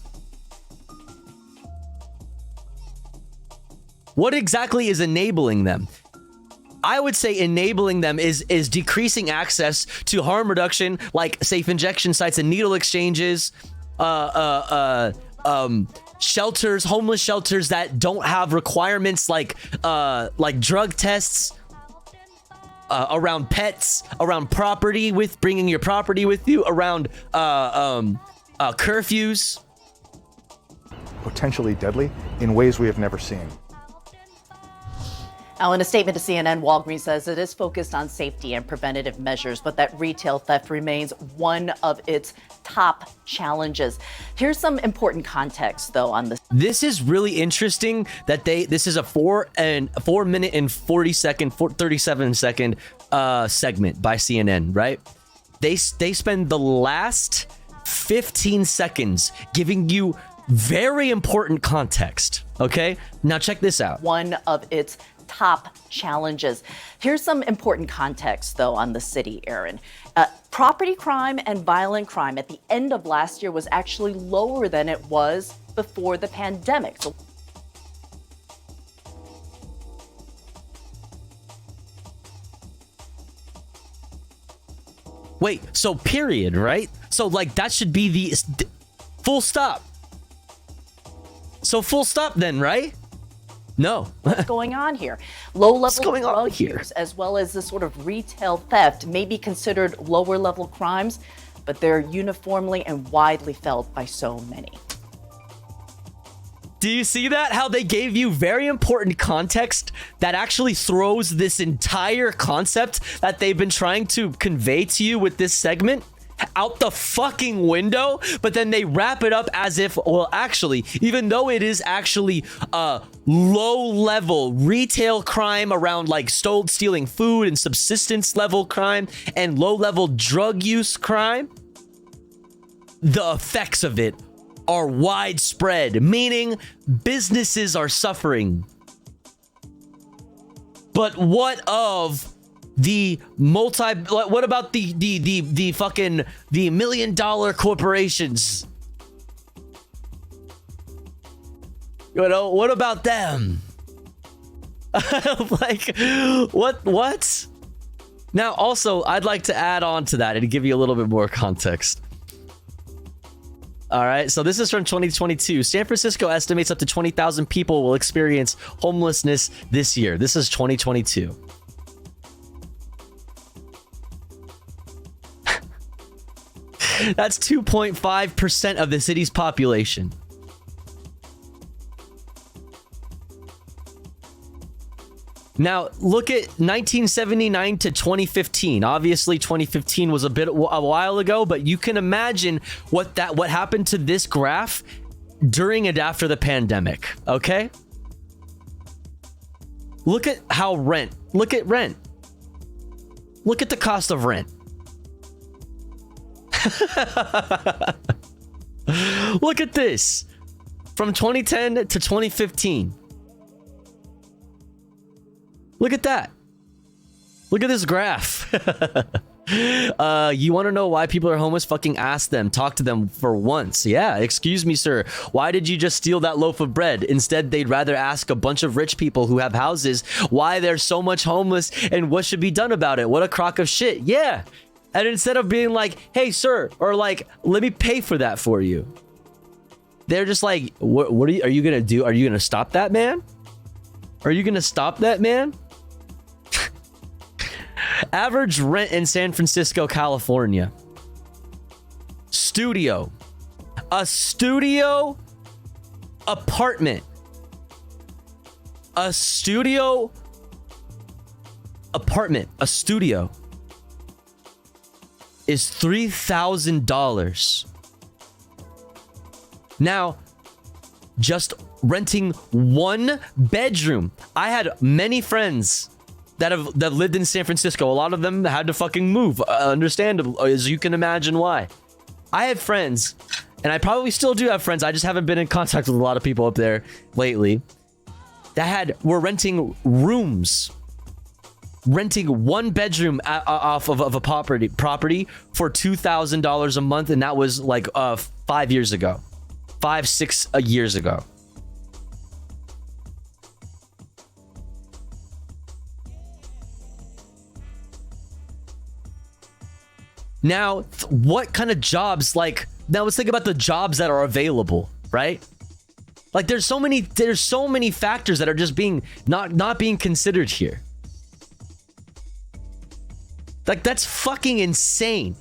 What exactly is enabling them? I would say enabling them is decreasing access to harm reduction, like safe injection sites and needle exchanges, shelters, homeless shelters that don't have requirements like drug tests around pets, around property, with bringing your property with you, around curfews. Potentially deadly in ways we have never seen. Now, in a statement to CNN, Walgreens says it is focused on safety and preventative measures, but that retail theft remains one of its top challenges. Here's some important context, though, on this. This is really interesting that this is a 4 minute and 37 second segment by CNN, right? They spend the last 15 seconds giving you very important context. Okay, now check this out. One of its top challenges. Here's some important context, though, on the city, Aaron. Property crime and violent crime at the end of last year was actually lower than it was before the pandemic. So wait, so period, right? So like that should be the full stop. So full stop then, right? No. What's going on here? Low-level drug use, as well as this sort of retail theft, may be considered lower-level crimes, but they're uniformly and widely felt by so many. Do you see that? How they gave you very important context that actually throws this entire concept that they've been trying to convey to you with this segment out the fucking window, but then they wrap it up as if, well, actually, even though it is actually low level retail crime around like stealing food and subsistence level crime and low level drug use crime, the effects of it are widespread, meaning businesses are suffering. But what of what about the fucking $1 million corporations? You know, what about them? Like, what? Now, also, I'd like to add on to that and give you a little bit more context. All right, so this is from 2022. San Francisco estimates up to 20,000 people will experience homelessness this year. This is 2022. That's 2.5% of the city's population. Now, look at 1979 to 2015. Obviously, 2015 was a while ago, but you can imagine what happened to this graph during and after the pandemic, okay? Look at how look at rent. Look at the cost of rent. Look at this. From 2010 to 2015. Look at that. Look at this graph. You want to know why people are homeless? Fucking ask them. Talk to them for once. Yeah, excuse me, sir. Why did you just steal that loaf of bread? Instead, they'd rather ask a bunch of rich people who have houses why there's so much homeless and what should be done about it. What a crock of shit. Yeah. And instead of being like, hey, sir, or like, let me pay for that for you, they're just like, what are you going to do? Are you going to stop that man? Are you going to stop that man? Average rent in San Francisco, California. Studio. A studio apartment. A studio apartment. A studio is $3,000. Now, just renting one bedroom. I had many friends that lived in San Francisco. A lot of them had to fucking move. Understandable, as you can imagine why. I have friends, and I probably still do have friends. I just haven't been in contact with a lot of people up there lately that were renting rooms. Renting one bedroom off of a property for $2,000 a month, and that was like 5 years ago. 5-6 years ago. Now, what kind of jobs, like, now let's think about the jobs that are available, right? Like, there's so many factors that are just not being considered here. Like, that's fucking insane.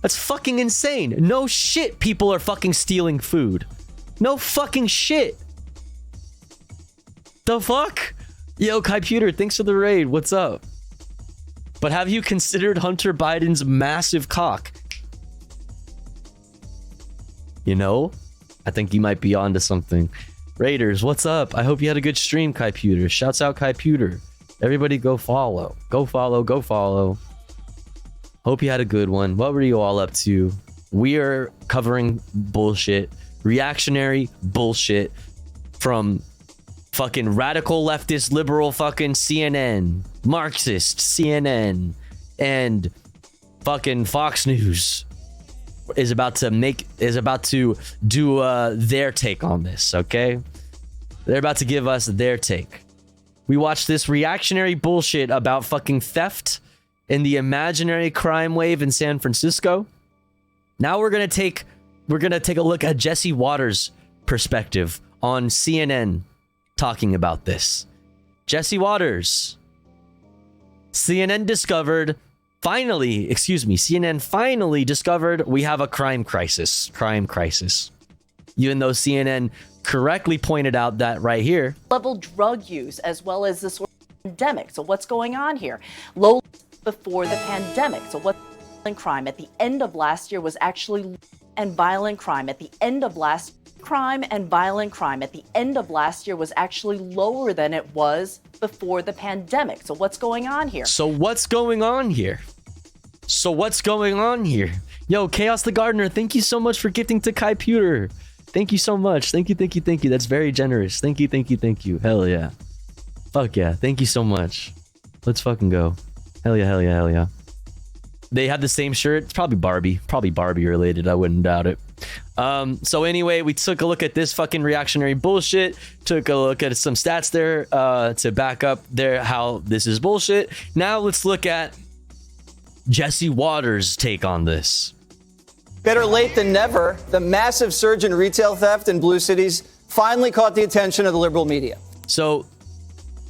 That's fucking insane. No shit, people are fucking stealing food. No fucking shit. The fuck? Yo, Computer, thanks for the raid. What's up? But have you considered Hunter Biden's massive cock? You know, I think you might be onto something. Raiders, what's up? I hope you had a good stream, Computer. Shouts out, Computer. Everybody go follow. Go follow, go follow. Hope you had a good one. What were you all up to? We are covering bullshit. Reactionary bullshit from fucking radical leftist liberal fucking CNN, Marxist CNN, and fucking Fox News is about to do their take on this, okay? They're about to give us their take. We watched this reactionary bullshit about fucking theft in the imaginary crime wave in San Francisco. Now we're gonna take a look at Jesse Watters' perspective on CNN talking about this. Jesse Watters. CNN discovered CNN finally discovered we have a crime crisis. Even though CNN correctly pointed out that right here. Level drug use as well as this pandemic. So what's going on here? Low before the pandemic. So what crime at the end of last year was actually violent crime at the end of last year was actually lower than it was before the pandemic. So what's going on here? Yo, Chaos the Gardener, thank you so much for gifting to Kai Pewter. Thank you so much. Thank you. That's very generous. Thank you. Hell yeah. Fuck yeah. Thank you so much. Let's fucking go. Hell yeah. They have the same shirt. It's probably Barbie related. I wouldn't doubt it. So anyway, we took a look at this fucking reactionary bullshit. Took a look at some stats there to back up how this is bullshit. Now let's look at Jesse Waters' take on this. Better late than never, the massive surge in retail theft in blue cities finally caught the attention of the liberal media. So,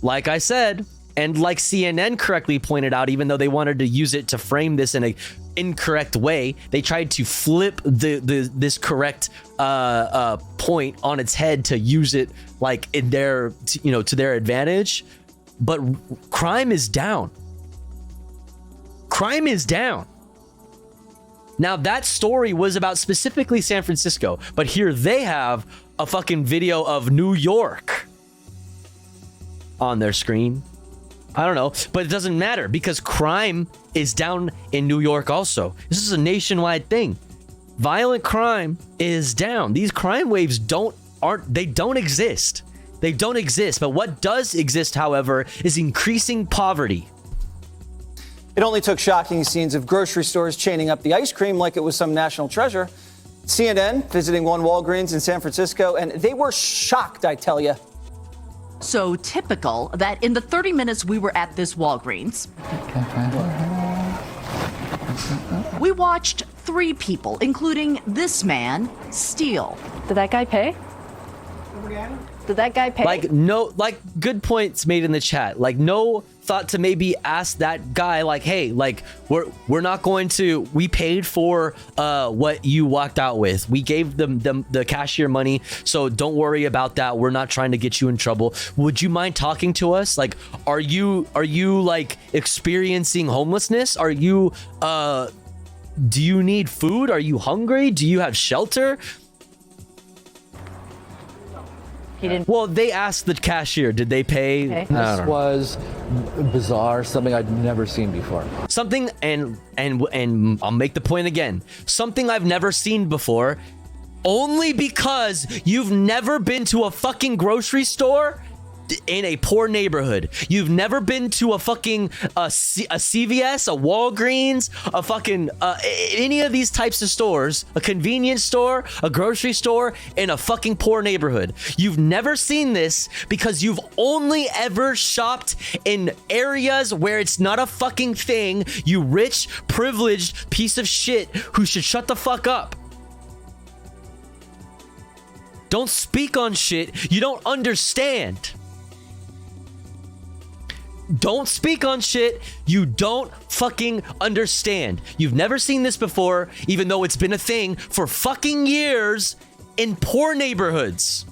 like I said, and like CNN correctly pointed out, even though they wanted to use it to frame this in an incorrect way, they tried to flip this correct point on its head to use it like in their, to their advantage. But crime is down. Now, that story was about specifically San Francisco, but here they have a fucking video of New York on their screen. I don't know, but it doesn't matter because crime is down in New York also. This is a nationwide thing. Violent crime is down. These crime waves don't exist. They don't exist, but what does exist, however, is increasing poverty. It only took shocking scenes of grocery stores chaining up the ice cream like it was some national treasure. CNN visiting one Walgreens in San Francisco, and they were shocked, I tell you. So typical that in the 30 minutes we were at this Walgreens, we watched 3 people, including this man, steal. Did that guy pay? Good points made in the chat. Like, no thought to maybe ask that guy, like, hey, like, we're not going to, we paid for what you walked out with. We gave them the cashier money, so don't worry about that. We're not trying to get you in trouble. Would you mind talking to us? Like, are you like experiencing homelessness? Are you do you need food? Are you hungry? Do you have shelter? Well, they asked the cashier, did they pay? Okay. This was bizarre, something I'd never seen before. Something, and I'll make the point again. Something I've never seen before, only because you've never been to a fucking grocery store in a poor neighborhood. You've never been to a fucking a CVS, a Walgreens, a fucking any of these types of stores, a convenience store, a grocery store in a fucking poor neighborhood. You've never seen this because you've only ever shopped in areas where it's not a fucking thing. You rich, privileged piece of shit who should shut the fuck up. Don't speak on shit you don't understand. Don't speak on shit you don't fucking understand. You've never seen this before, even though it's been a thing for fucking years in poor neighborhoods.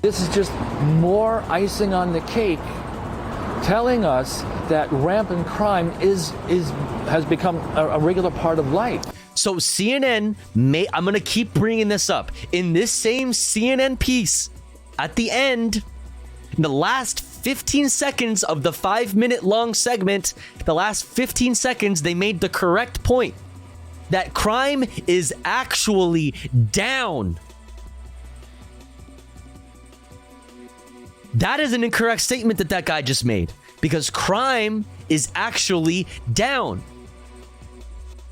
This is just more icing on the cake, telling us that rampant crime has become a regular part of life. So CNN I'm gonna keep bringing this up. In this same CNN piece, at the end, in the last 15 seconds of the 5-minute long segment, the last 15 seconds, they made the correct point that crime is actually down. That is an incorrect statement that guy just made, because crime is actually down.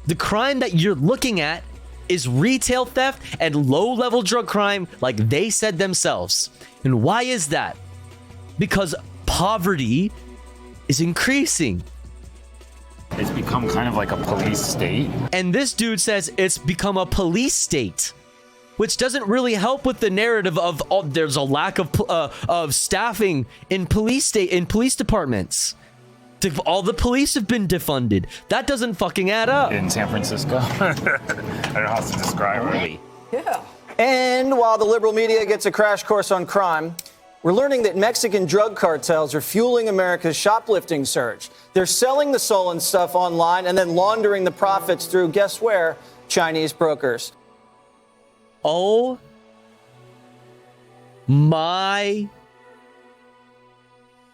The crime that you're looking at is retail theft and low-level drug crime, like they said themselves. And why is that? Because poverty is increasing. It's become kind of like a police state. And this dude says it's become a police state, which doesn't really help with the narrative of there's a lack of staffing in police departments. All the police have been defunded. That doesn't fucking add up. In San Francisco. I don't know how to describe it. Yeah. And while the liberal media gets a crash course on crime, we're learning that Mexican drug cartels are fueling America's shoplifting surge. They're selling the stolen stuff online and then laundering the profits through, guess where? Chinese brokers. Oh my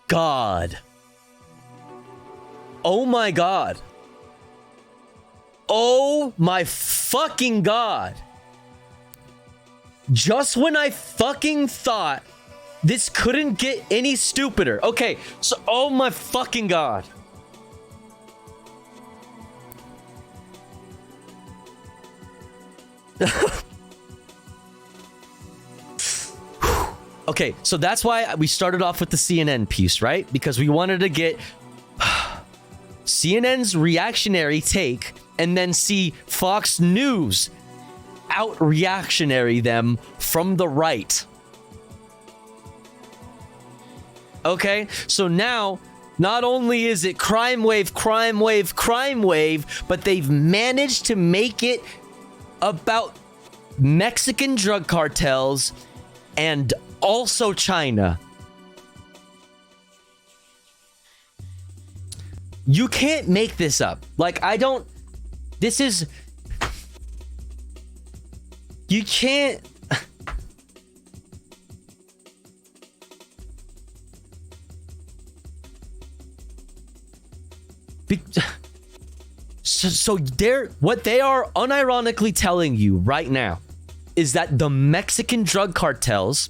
God. Oh my God. Oh my fucking God. Just when I fucking thought this couldn't get any stupider. Okay, so oh my fucking God. Okay, so that's why we started off with the CNN piece, right? Because we wanted to get CNN's reactionary take and then see Fox News out-reactionary them from the right. Okay, so now not only is it crime wave, but they've managed to make it about Mexican drug cartels and also China. You can't make this up. Like, you can't. So what they are unironically telling you right now is that the Mexican drug cartels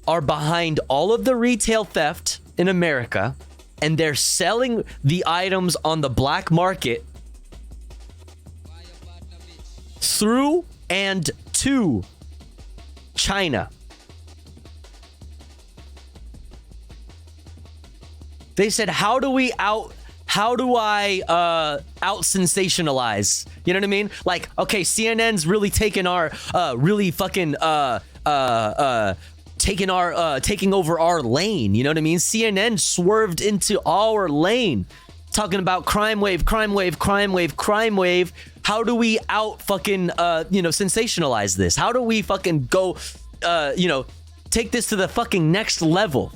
are behind all of the retail theft in America, and they're selling the items on the black market through and to China. They said, how do I out sensationalize? You know what I mean? Like, okay, CNN's really taking our taking over our lane. You know what I mean? CNN swerved into our lane, talking about crime wave. How do we out fucking sensationalize this? How do we fucking go take this to the fucking next level?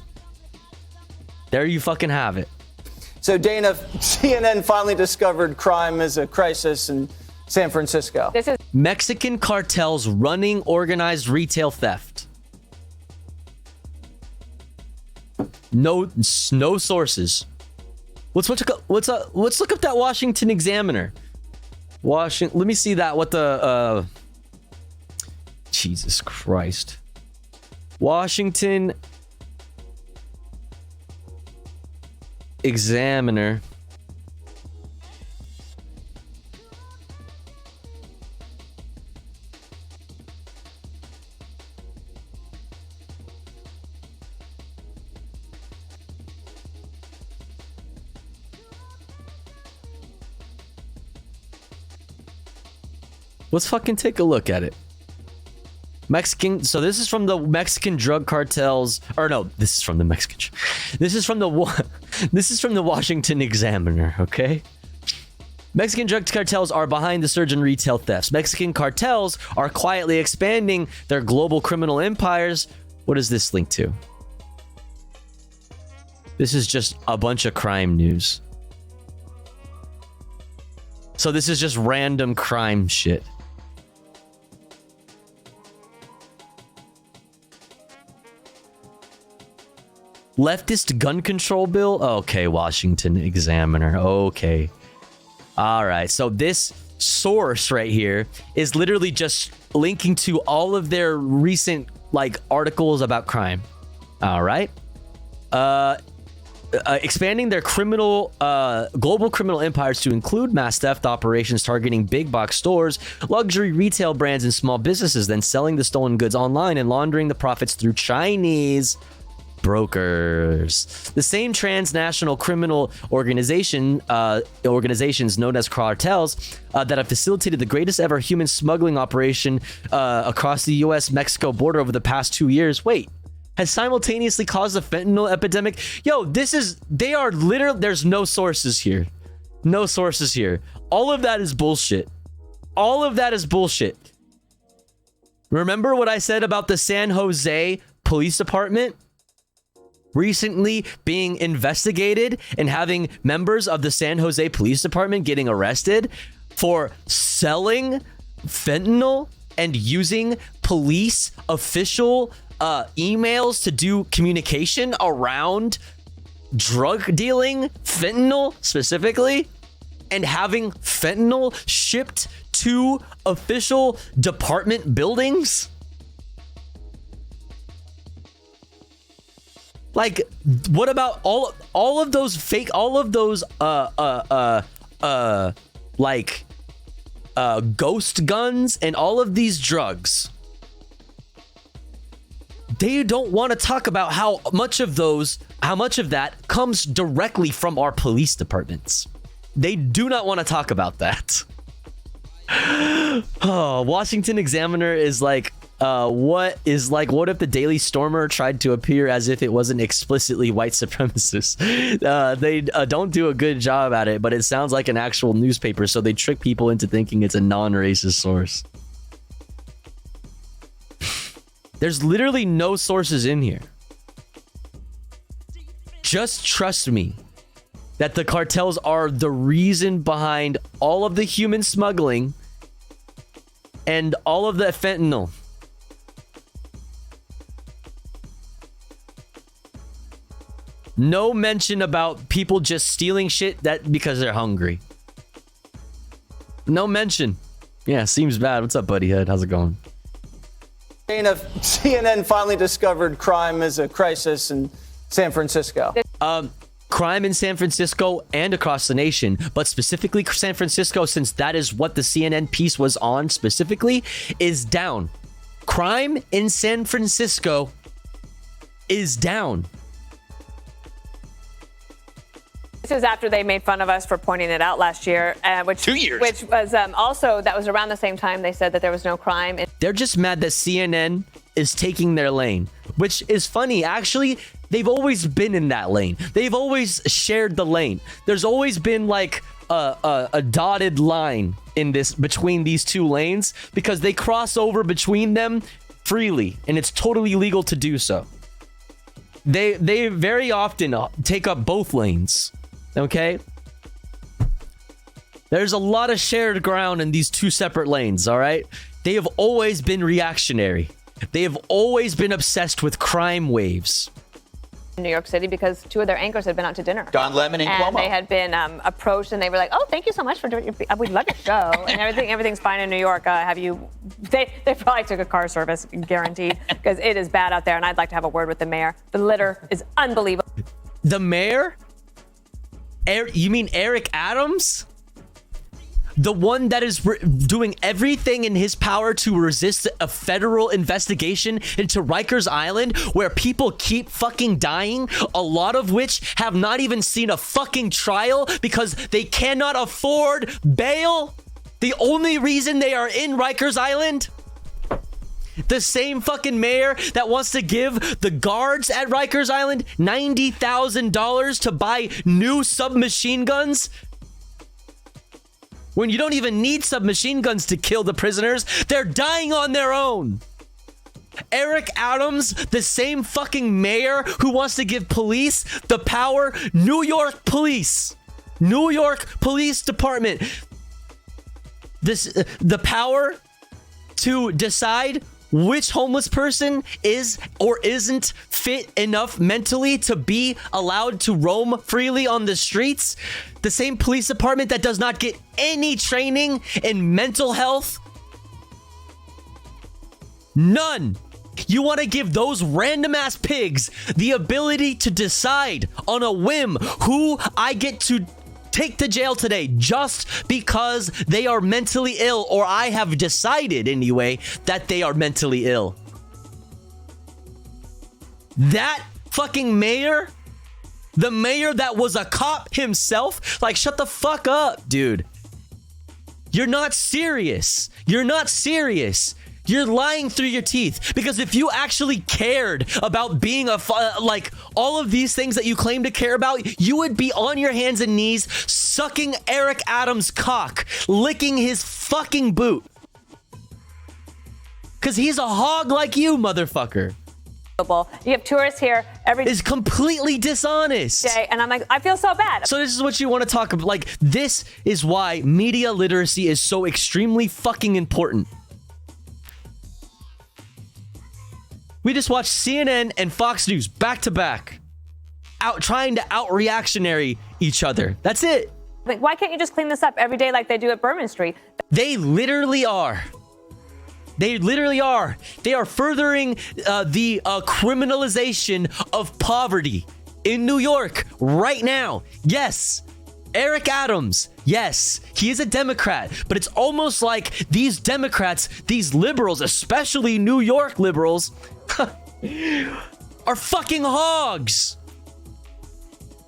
There you fucking have it. So Dana, CNN finally discovered crime as a crisis in San Francisco. This is Mexican cartels running organized retail theft. No sources. Let's look up that Washington Examiner. Let me see that. What the Jesus Christ. Washington Examiner. Let's fucking take a look at it. So this is from the Mexican drug cartels, or no, this is from the Washington Examiner, okay? Mexican drug cartels are behind the surge in retail thefts. Mexican cartels are quietly expanding their global criminal empires. What is this link to? This is just a bunch of crime news. So this is just random crime shit. Leftist gun control bill? Okay, Washington Examiner. Okay. All right. So this source right here is literally just linking to all of their recent articles about crime. All right. Expanding their global criminal empires to include mass theft operations targeting big box stores, luxury retail brands, and small businesses, then selling the stolen goods online and laundering the profits through Chinese brokers. The same transnational criminal organizations known as cartels that have facilitated the greatest ever human smuggling operation across the U.S.-Mexico border over the past 2 years. Wait, has simultaneously caused a fentanyl epidemic. Yo, they are literally, there's no sources here. No sources here. All of that is bullshit. All of that is bullshit. Remember what I said about the San Jose Police Department recently being investigated and having members of the San Jose Police Department getting arrested for selling fentanyl and using police official emails to do communication around drug dealing, fentanyl specifically, and having fentanyl shipped to official department buildings? Like, what about all of those fake, all of those ghost guns and all of these drugs? They don't want to talk about how much of that comes directly from our police departments. They do not want to talk about that. Oh, Washington Examiner is like, what if the Daily Stormer tried to appear as if it wasn't explicitly white supremacist? They don't do a good job at it, but it sounds like an actual newspaper, so they trick people into thinking it's a non-racist source. There's literally no sources in here. Just trust me that the cartels are the reason behind all of the human smuggling and all of the fentanyl. No mention about people just stealing shit because they're hungry. No mention. Yeah, seems bad. What's up, Buddy Head? How's it going? CNN finally discovered crime as a crisis in San Francisco. Crime in San Francisco and across the nation, but specifically San Francisco, since that is what the CNN piece was on specifically, is down. Crime in San Francisco is down. This is after they made fun of us for pointing it out last year, which 2 years. Which was also, that was around the same time they said that there was no crime. They're just mad that CNN is taking their lane, which is funny. Actually, they've always been in that lane. They've always shared the lane. There's always been like a dotted line in this between these two lanes because they cross over between them freely, and it's totally legal to do so. They very often take up both lanes. Okay? There's a lot of shared ground in these two separate lanes, all right? They have always been reactionary. They have always been obsessed with crime waves. In New York City, because two of their anchors had been out to dinner. Don Lemon and Cuomo. They had been approached, and they were like, "Oh, thank you so much for doing your. We'd love your show." And everything's fine in New York. They probably took a car service, guaranteed, because it is bad out there. And I'd like to have a word with the mayor. The litter is unbelievable. The mayor? You mean Eric Adams? The one that is doing everything in his power to resist a federal investigation into Rikers Island, where people keep fucking dying, a lot of which have not even seen a fucking trial because they cannot afford bail. The only reason they are in Rikers Island? The same fucking mayor that wants to give the guards at Rikers Island $90,000 to buy new submachine guns? When you don't even need submachine guns to kill the prisoners, they're dying on their own. Eric Adams, the same fucking mayor who wants to give police the power, New York Police Department, the power to decide which homeless person is or isn't fit enough mentally to be allowed to roam freely on the streets. The same police department that does not get any training in mental health. None. You want to give those random ass pigs the ability to decide on a whim who I get to take to jail today just because they are mentally ill, or I have decided anyway that they are mentally ill. That fucking mayor, the mayor that was a cop himself, like, shut the fuck up, dude. You're not serious. You're not serious. You're lying through your teeth, because if you actually cared about being like all of these things that you claim to care about, you would be on your hands and knees sucking Eric Adams' cock, licking his fucking boot. Because he's a hog like you, motherfucker. You have tourists here every is completely dishonest day, and I'm like, I feel so bad. So this is what you want to talk about. Like, this is why media literacy is so extremely fucking important. We just watched CNN and Fox News back to back, trying to out-reactionary each other. That's it. Like, why can't you just clean this up every day like they do at Bourbon Street? They literally are. They literally are. They are furthering the criminalization of poverty in New York right now. Yes. Eric Adams, yes, he is a Democrat, but it's almost like these Democrats, these liberals, especially New York liberals, are fucking hogs.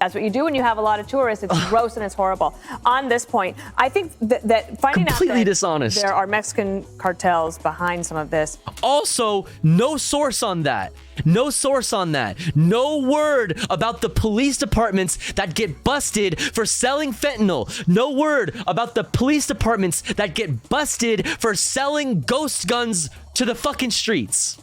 That's what you do when you have a lot of tourists. It's gross and it's horrible. On this point, I think that finding completely out that dishonest. There are Mexican cartels behind some of this. Also, no source on that. No source on that. No word about the police departments that get busted for selling fentanyl. No word about the police departments that get busted for selling ghost guns to the fucking streets.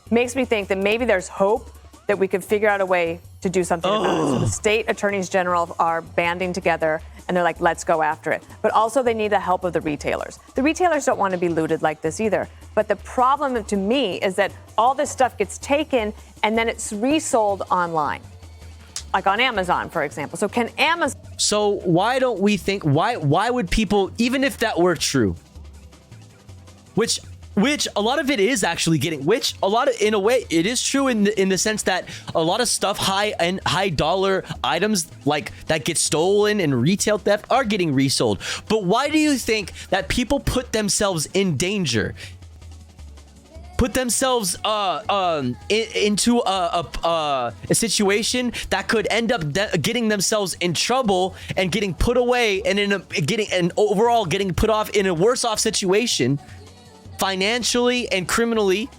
Makes me think that maybe there's hope that we could figure out a way to do something about it. So the state attorneys general are banding together and they're like, let's go after it. But also they need the help of the retailers. The retailers don't want to be looted like this either. But the problem to me is that all this stuff gets taken and then it's resold online. Like on Amazon, for example. So can Amazon... So why don't we think, why would people, even if that were true, which a lot of it is actually getting, in a way, it is true in the sense that a lot of stuff, high dollar items like that get stolen and retail theft are getting resold. But why do you think that people put themselves in danger? Put themselves into a situation that could end up getting themselves in trouble and getting put away and overall getting put off in a worse off situation financially and criminally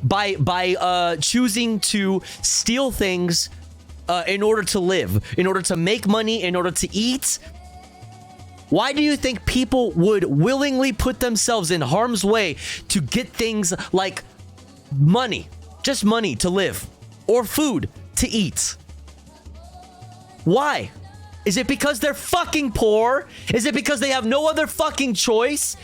by choosing to steal things in order to live, in order to make money, in order to eat? Why do you think people would willingly put themselves in harm's way to get things like money, just money to live, or food to eat? Why? Is it because they're fucking poor? Is it because they have no other fucking choice?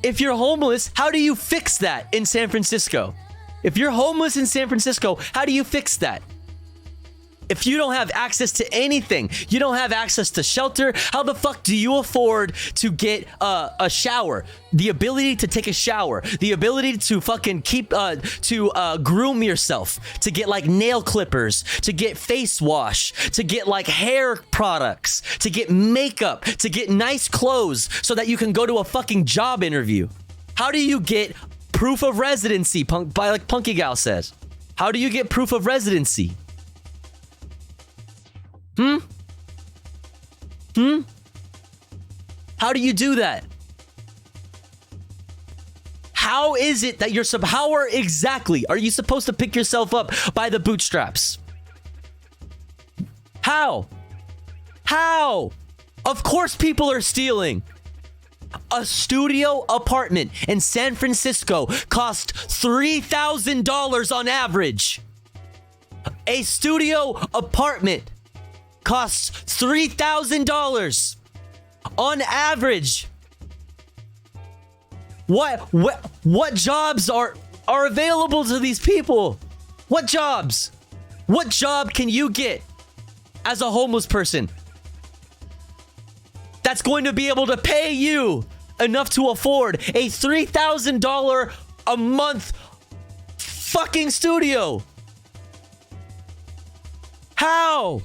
If you're homeless, how do you fix that in San Francisco? If you're homeless in San Francisco, how do you fix that? If you don't have access to anything, you don't have access to shelter, how the fuck do you afford to get a shower? The ability to take a shower, the ability to fucking groom yourself, to get like nail clippers, to get face wash, to get like hair products, to get makeup, to get nice clothes so that you can go to a fucking job interview. How do you get proof of residency, like Punky Gal says? How do you get proof of residency? How do you do that? How is it that how exactly are you supposed to pick yourself up by the bootstraps? How? Of course people are stealing. A studio apartment in San Francisco cost $3,000 on average. A studio apartment costs $3,000 on average. What jobs are available to these people? What jobs? What job can you get as a homeless person that's going to be able to pay you enough to afford a $3,000 a month fucking studio? How?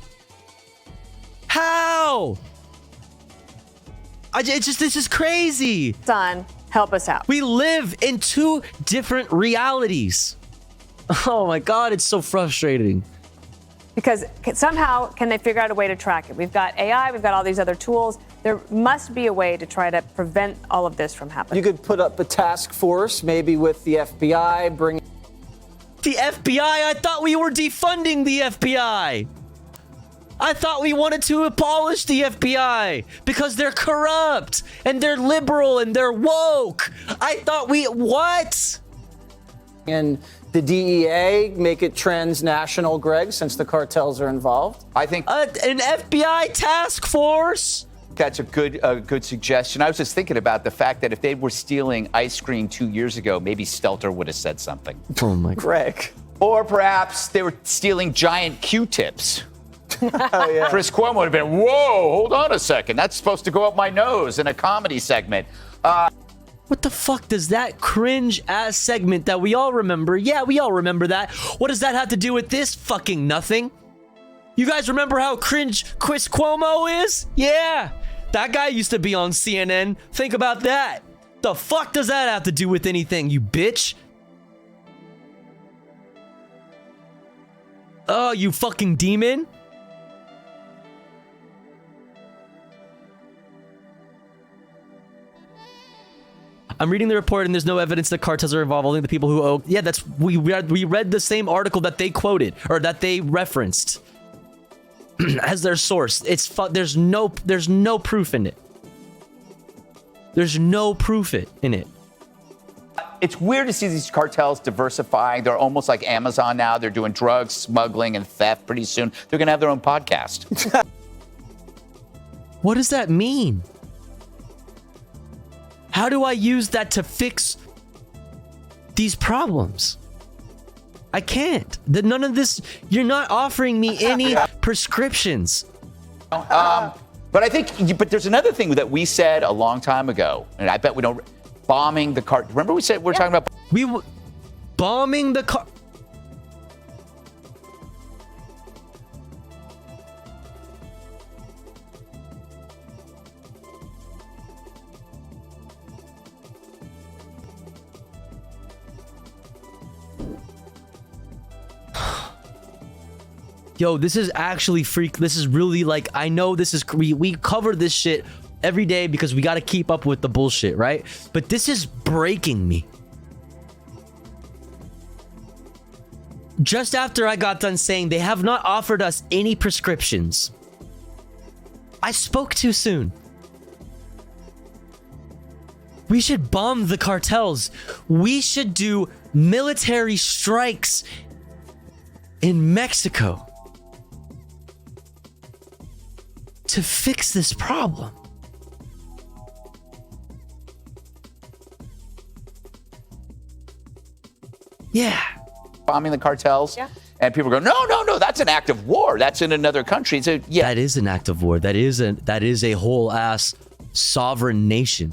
This is crazy. Son, help us out. We live in two different realities. Oh my God, it's so frustrating. Because somehow can they figure out a way to track it? We've got AI, we've got all these other tools. There must be a way to try to prevent all of this from happening. You could put up a task force, maybe with the FBI, bring The FBI? I thought we were defunding the FBI. I thought we wanted to abolish the FBI because they're corrupt and they're liberal and they're woke. I thought what? And the DEA, make it transnational, Greg, since the cartels are involved. I think an FBI task force. That's a good suggestion. I was just thinking about the fact that if they were stealing ice cream 2 years ago, maybe Stelter would have said something. Oh my Greg. Or perhaps they were stealing giant Q-tips. Oh, yeah. Chris Cuomo would have been, whoa, hold on a second. That's supposed to go up my nose in a comedy segment. What the fuck does that cringe-ass segment that we all remember? Yeah, we all remember that. What does that have to do with this? Fucking nothing. You guys remember how cringe Chris Cuomo is? Yeah. That guy used to be on CNN. Think about that. The fuck does that have to do with anything, you bitch? Oh, you fucking demon. I'm reading the report and there's no evidence that cartels are involved. Only the people who owe. Yeah, that's we read the same article that they quoted or that they referenced as their source. There's no proof in it. There's no proof in it. It's weird to see these cartels diversifying. They're almost like Amazon now. They're doing drugs, smuggling, and theft. Pretty soon, they're going to have their own podcast. What does that mean? How do I use that to fix these problems? I can't. None of this, you're not offering me any prescriptions. But I think, but there's another thing that we said a long time ago, and I bet we don't, bombing the car. Remember we said we're talking about bombing the car. Yo, this is actually freak. This is really like, I know this is, we cover this shit every day because we got to keep up with the bullshit, right? But this is breaking me. Just after I got done saying they have not offered us any prescriptions, I spoke too soon. We should bomb the cartels. We should do military strikes in Mexico to fix this problem. Yeah. Bombing the cartels. Yeah. And people go, no, that's an act of war. That's in another country. So yeah. That is an act of war. That is a whole ass sovereign nation.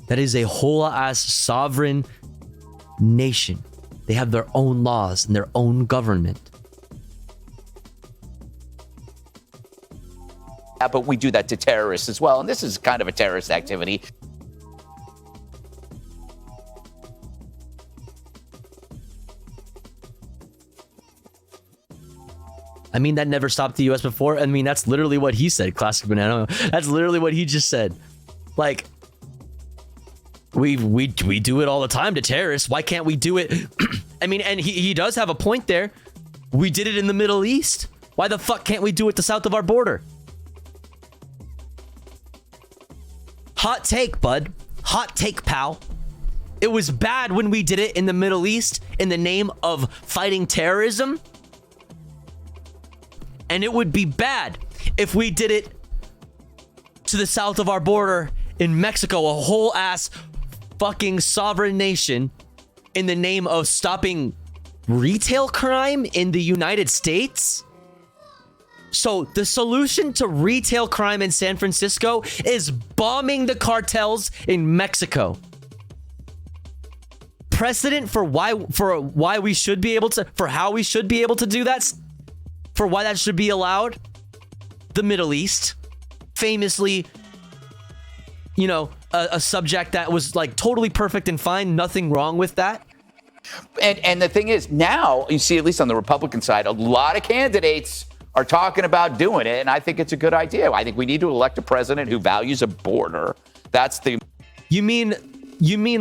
That is a whole ass sovereign nation. They have their own laws and their own government. But we do that to terrorists as well. And this is kind of a terrorist activity. I mean, that never stopped the U.S. before. I mean, that's literally what he said, Classic Banana. That's literally what he just said. Like, we do it all the time to terrorists. Why can't we do it? I mean, and he does have a point there. We did it in the Middle East. Why the fuck can't we do it the south of our border? Hot take, bud. Hot take, pal. It was bad when we did it in the Middle East in the name of fighting terrorism. And it would be bad if we did it to the south of our border in Mexico, a whole ass fucking sovereign nation, in the name of stopping retail crime in the United States. So the solution to retail crime in San Francisco is bombing the cartels in Mexico. Precedent for why we should be able to, for how we should be able to do that, for why that should be allowed. The Middle East, famously, you know, a subject that was like totally perfect and fine, nothing wrong with that. And the thing is, now you see, at least on the Republican side, a lot of candidates are talking about doing it, and I think it's a good idea. I think we need to elect a president who values a border. That's the... You mean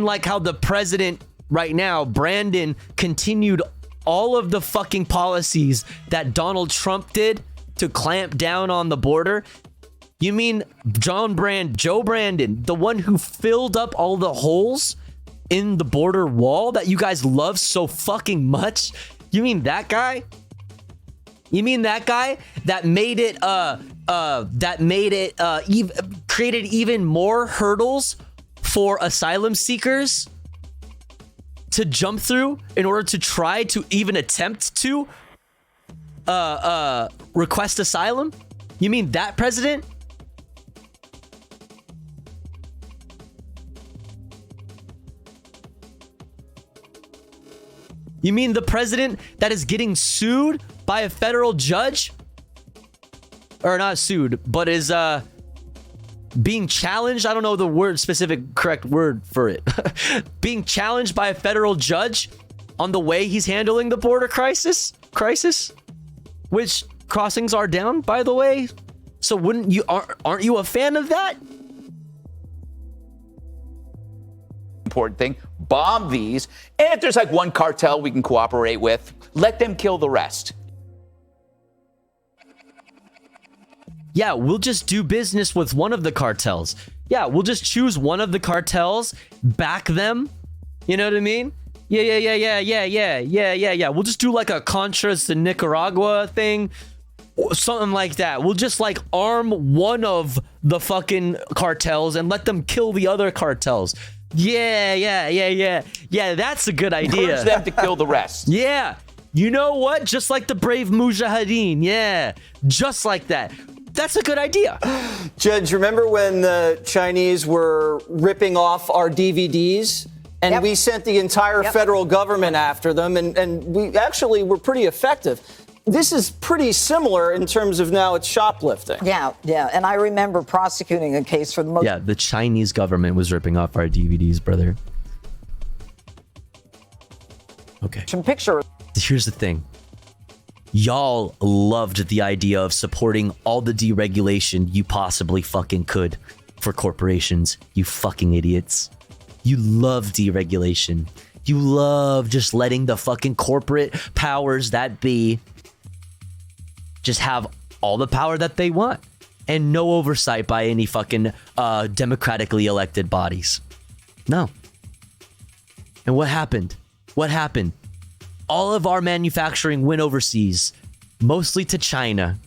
like how the president right now, Brandon, continued all of the fucking policies that Donald Trump did to clamp down on the border? You mean Joe Brandon, the one who filled up all the holes in the border wall that you guys love so fucking much? You mean that guy? You mean that guy that made it created even more hurdles for asylum seekers to jump through in order to try to even attempt to request asylum? You mean that president? You mean the president that is getting sued by a federal judge? Or not sued, but is being challenged? I don't know the correct word for it. Being challenged by a federal judge on the way he's handling the border crisis, which crossings are down, by the way. So aren't you a fan of that? Important thing, bomb these, and if there's like one cartel we can cooperate with, let them kill the rest. Yeah, we'll just do business with one of the cartels. Yeah, we'll just choose one of the cartels, back them. You know what I mean? Yeah. We'll just do like a Contras to Nicaragua thing, or something like that. We'll just like arm one of the fucking cartels and let them kill the other cartels. Yeah, that's a good idea. Encourage them to kill the rest. Yeah. You know what? Just like the brave Mujahideen. Yeah. Just like that. That's a good idea. Judge, remember when the Chinese were ripping off our DVDs? And we sent the entire federal government after them, and we actually were pretty effective. This is pretty similar in terms of now it's shoplifting. Yeah. And I remember prosecuting a case for the most... Yeah, the Chinese government was ripping off our DVDs, brother. Okay. Some picture. Here's the thing. Y'all loved the idea of supporting all the deregulation you possibly fucking could for corporations, you fucking idiots. You love deregulation. You love just letting the fucking corporate powers that be just have all the power that they want and no oversight by any fucking democratically elected bodies. No. And what happened? All of our manufacturing went overseas, mostly to China.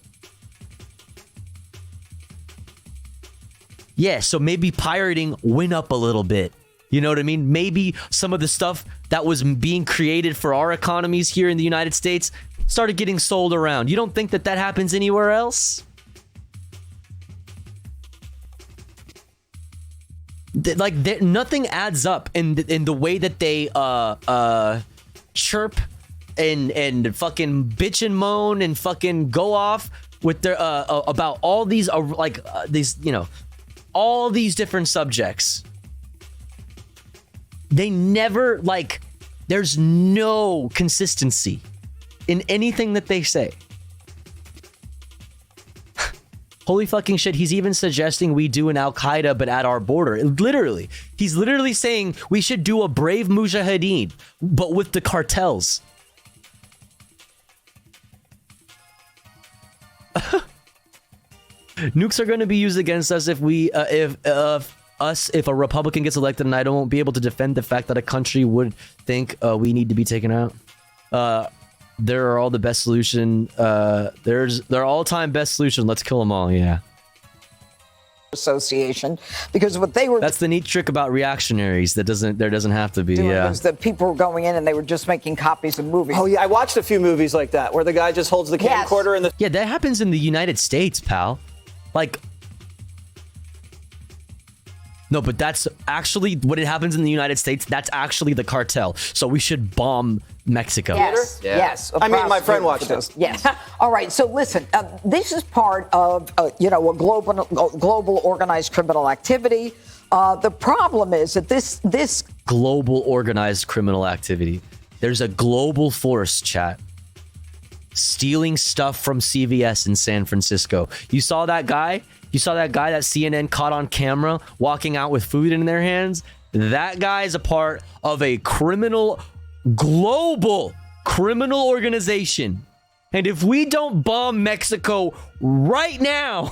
Yeah, so maybe pirating went up a little bit. You know what I mean? Maybe some of the stuff that was being created for our economies here in the United States started getting sold around. You don't think that happens anywhere else? Nothing adds up in the way that they chirp and fucking bitch and moan and fucking go off with their about all these these, you know, all these different subjects. They never, there's no consistency in anything that they say. Holy fucking shit, he's even suggesting we do an Al-Qaeda but at our border. Literally. He's literally saying we should do a brave Mujahideen, but with the cartels. Nukes are going to be used against us if a Republican gets elected, and I won't be able to defend the fact that a country would think we need to be taken out. There are all the best solution. They're all-time best solution. Let's kill them all. Yeah. Association, because what they were. That's the neat trick about reactionaries. There doesn't have to be. Yeah. Was that people were going in and they were just making copies of movies. Oh yeah, I watched a few movies like that where the guy just holds the camcorder in the. Yeah, that happens in the United States, pal. No, but that's actually when it happens in the United States. That's actually the cartel. So we should bomb Mexico. Yes, Yeah. yes. I mean, my friend watched this. Yes. All right. So listen, this is part of a global organized criminal activity. The problem is that this global organized criminal activity. There's a global force, chat. stealing stuff from CVS in San Francisco. You saw that guy? You saw that guy that CNN caught on camera walking out with food in their hands? That guy is a part of a global criminal organization. And if we don't bomb Mexico right now,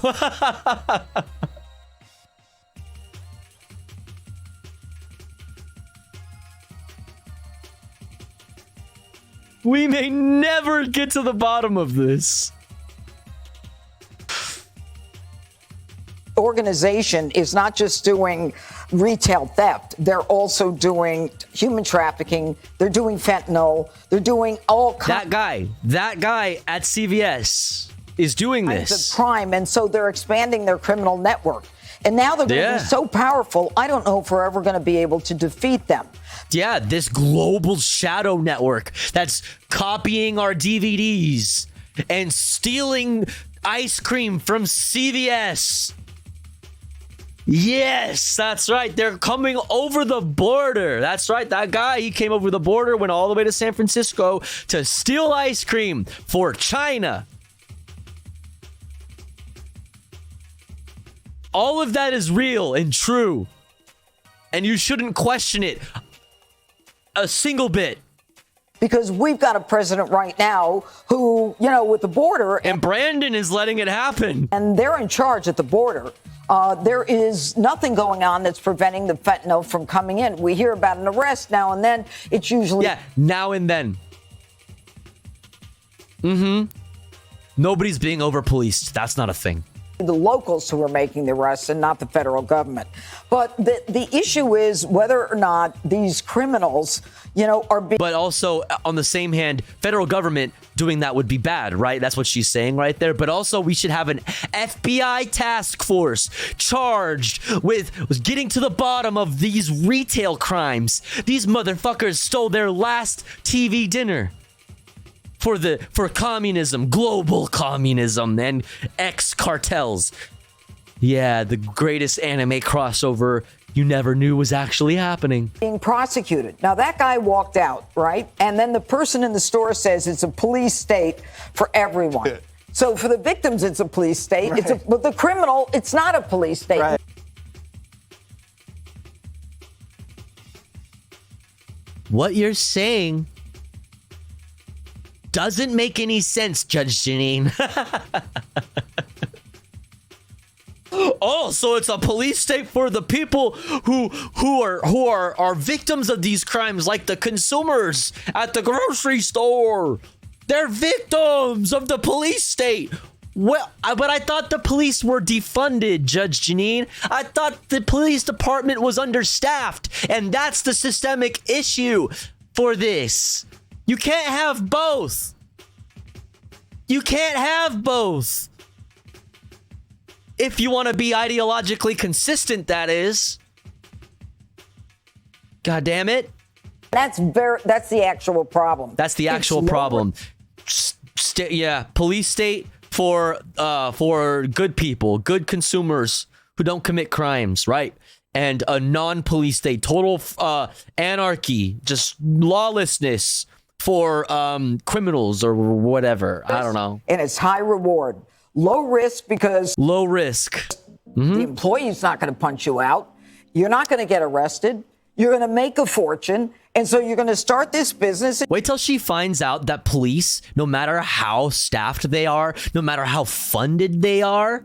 we may never get to the bottom of this. Organization is not just doing retail theft. They're also doing human trafficking. They're doing fentanyl. They're doing all kinds. That guy at CVS is doing this. Of crime. And so they're expanding their criminal network. And now they're going to be so powerful, I don't know if we're ever going to be able to defeat them. Yeah, this global shadow network that's copying our DVDs and stealing ice cream from CVS. Yes, that's right. They're coming over the border. That's right. That guy, he came over the border, went all the way to San Francisco to steal ice cream for China. All of that is real and true. And you shouldn't question it a single bit. Because we've got a president right now who, you know, with the border. And Brandon is letting it happen. And they're in charge at the border. There is nothing going on that's preventing the fentanyl from coming in. We hear about an arrest now and then. It's usually. Yeah, now and then. Nobody's being over-policed. That's not a thing. The locals who are making the arrests and not the federal government. But the issue is whether or not these criminals, you know, are being. But also, on the same hand, federal government doing that would be bad, right? That's what she's saying right there. But also, we should have an FBI task force charged with getting to the bottom of these retail crimes. These motherfuckers stole their last TV dinner. For communism, global communism, and ex-cartels. Yeah, the greatest anime crossover you never knew was actually happening. Being prosecuted. Now, that guy walked out, right? And then the person in the store says it's a police state for everyone. Yeah. So for the victims, it's a police state. Right. But the criminal, it's not a police state. Right. What you're saying doesn't make any sense, Judge Janine. Oh, so it's a police state for the people who are victims of these crimes, like the consumers at the grocery store. They're victims of the police state. Well, but I thought the police were defunded, Judge Janine. I thought the police department was understaffed, and that's the systemic issue for this. You can't have both. You can't have both. If you want to be ideologically consistent, that is. God damn it. That's the actual problem. That's the actual problem. Police state for good people, good consumers who don't commit crimes, right? And a non-police state, total anarchy, just lawlessness for criminals or whatever. I don't know. And it's high reward. Low risk because... Low risk. The employee's not going to punch you out. You're not going to get arrested. You're going to make a fortune. And so you're going to start this business. Wait till she finds out that police, no matter how staffed they are, no matter how funded they are,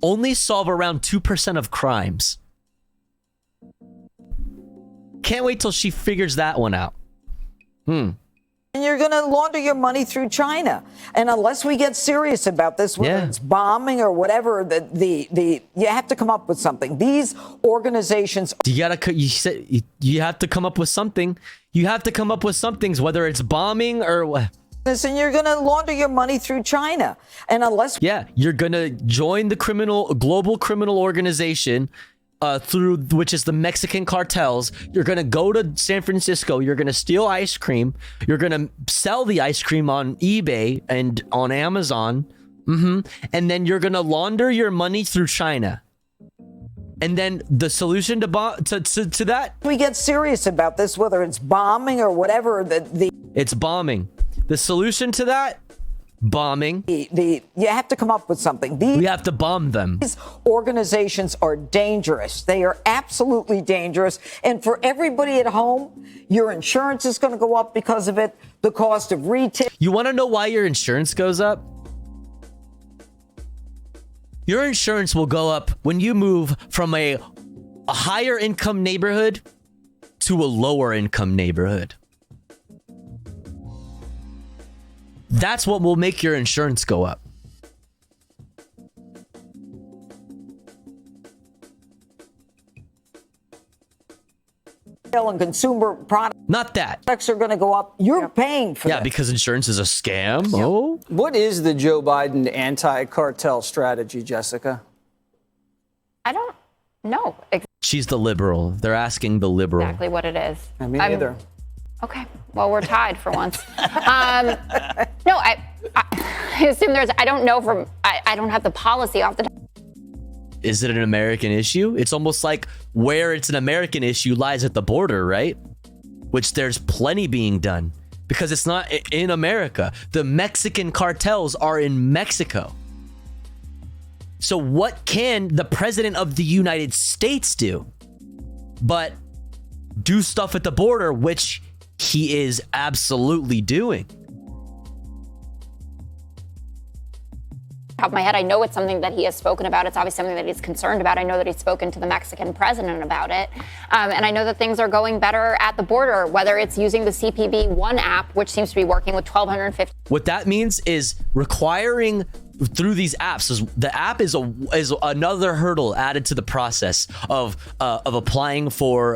only solve around 2% of crimes. Can't wait till she figures that one out. And you're going to launder your money through China. And unless we get serious about this, whether it's bombing or whatever, you have to come up with something. These organizations... You have to come up with something. You have to come up with something, whether it's bombing or what. And you're going to launder your money through China. And unless... Yeah, you're going to join the global criminal organization which is the Mexican cartels. You're going to go to San Francisco. You're going to steal ice cream. You're going to sell the ice cream on eBay and on Amazon. And then you're going to launder your money through China. And then the solution to that? We get serious about this, whether it's bombing or whatever. It's bombing. The solution to that bombing. You have to come up with something. We have to bomb them. These organizations are dangerous. They are absolutely dangerous. And for everybody at home, your insurance is going to go up because of it. The cost of retail. You want to know why your insurance goes up? Your insurance will go up when you move from a higher income neighborhood to a lower income neighborhood. That's what will make your insurance go up. And consumer products. Not that. Products are going to go up. You're paying for Yeah, because insurance is a scam. Oh. What is the Joe Biden anti-cartel strategy, Jessica? I don't know She's the liberal. They're asking the liberal. exactly what it is. Me neither. Okay, well, we're tied for once. No, I assume there's, I don't know from, I don't have the policy off the top. Is it an American issue? It's almost like where it's an American issue lies at the border, right? Which there's plenty being done because it's not in America. The Mexican cartels are in Mexico. So what can the president of the United States do but do stuff at the border, which he is absolutely doing? Top of my head, I know it's something that he has spoken about. It's obviously something that he's concerned about. I know that he's spoken to the Mexican president about it. And I know that things are going better at the border, whether it's using the CPB One app, which seems to be working with 1,250. What that means is requiring through these apps, the app is another hurdle added to the process of applying for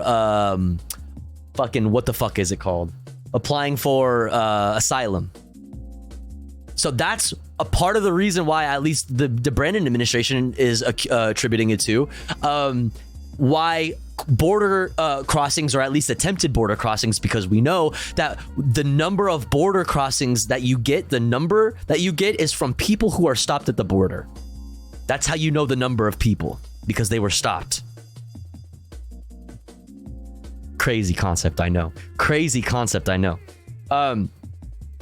fucking what the fuck is it called? Applying for asylum. So that's a part of the reason why at least the Brandon administration is attributing it to why border crossings, or at least attempted border crossings, because we know that the number of border crossings that you get, is from people who are stopped at the border. That's how you know the number of people, because they were stopped. Crazy concept, I know.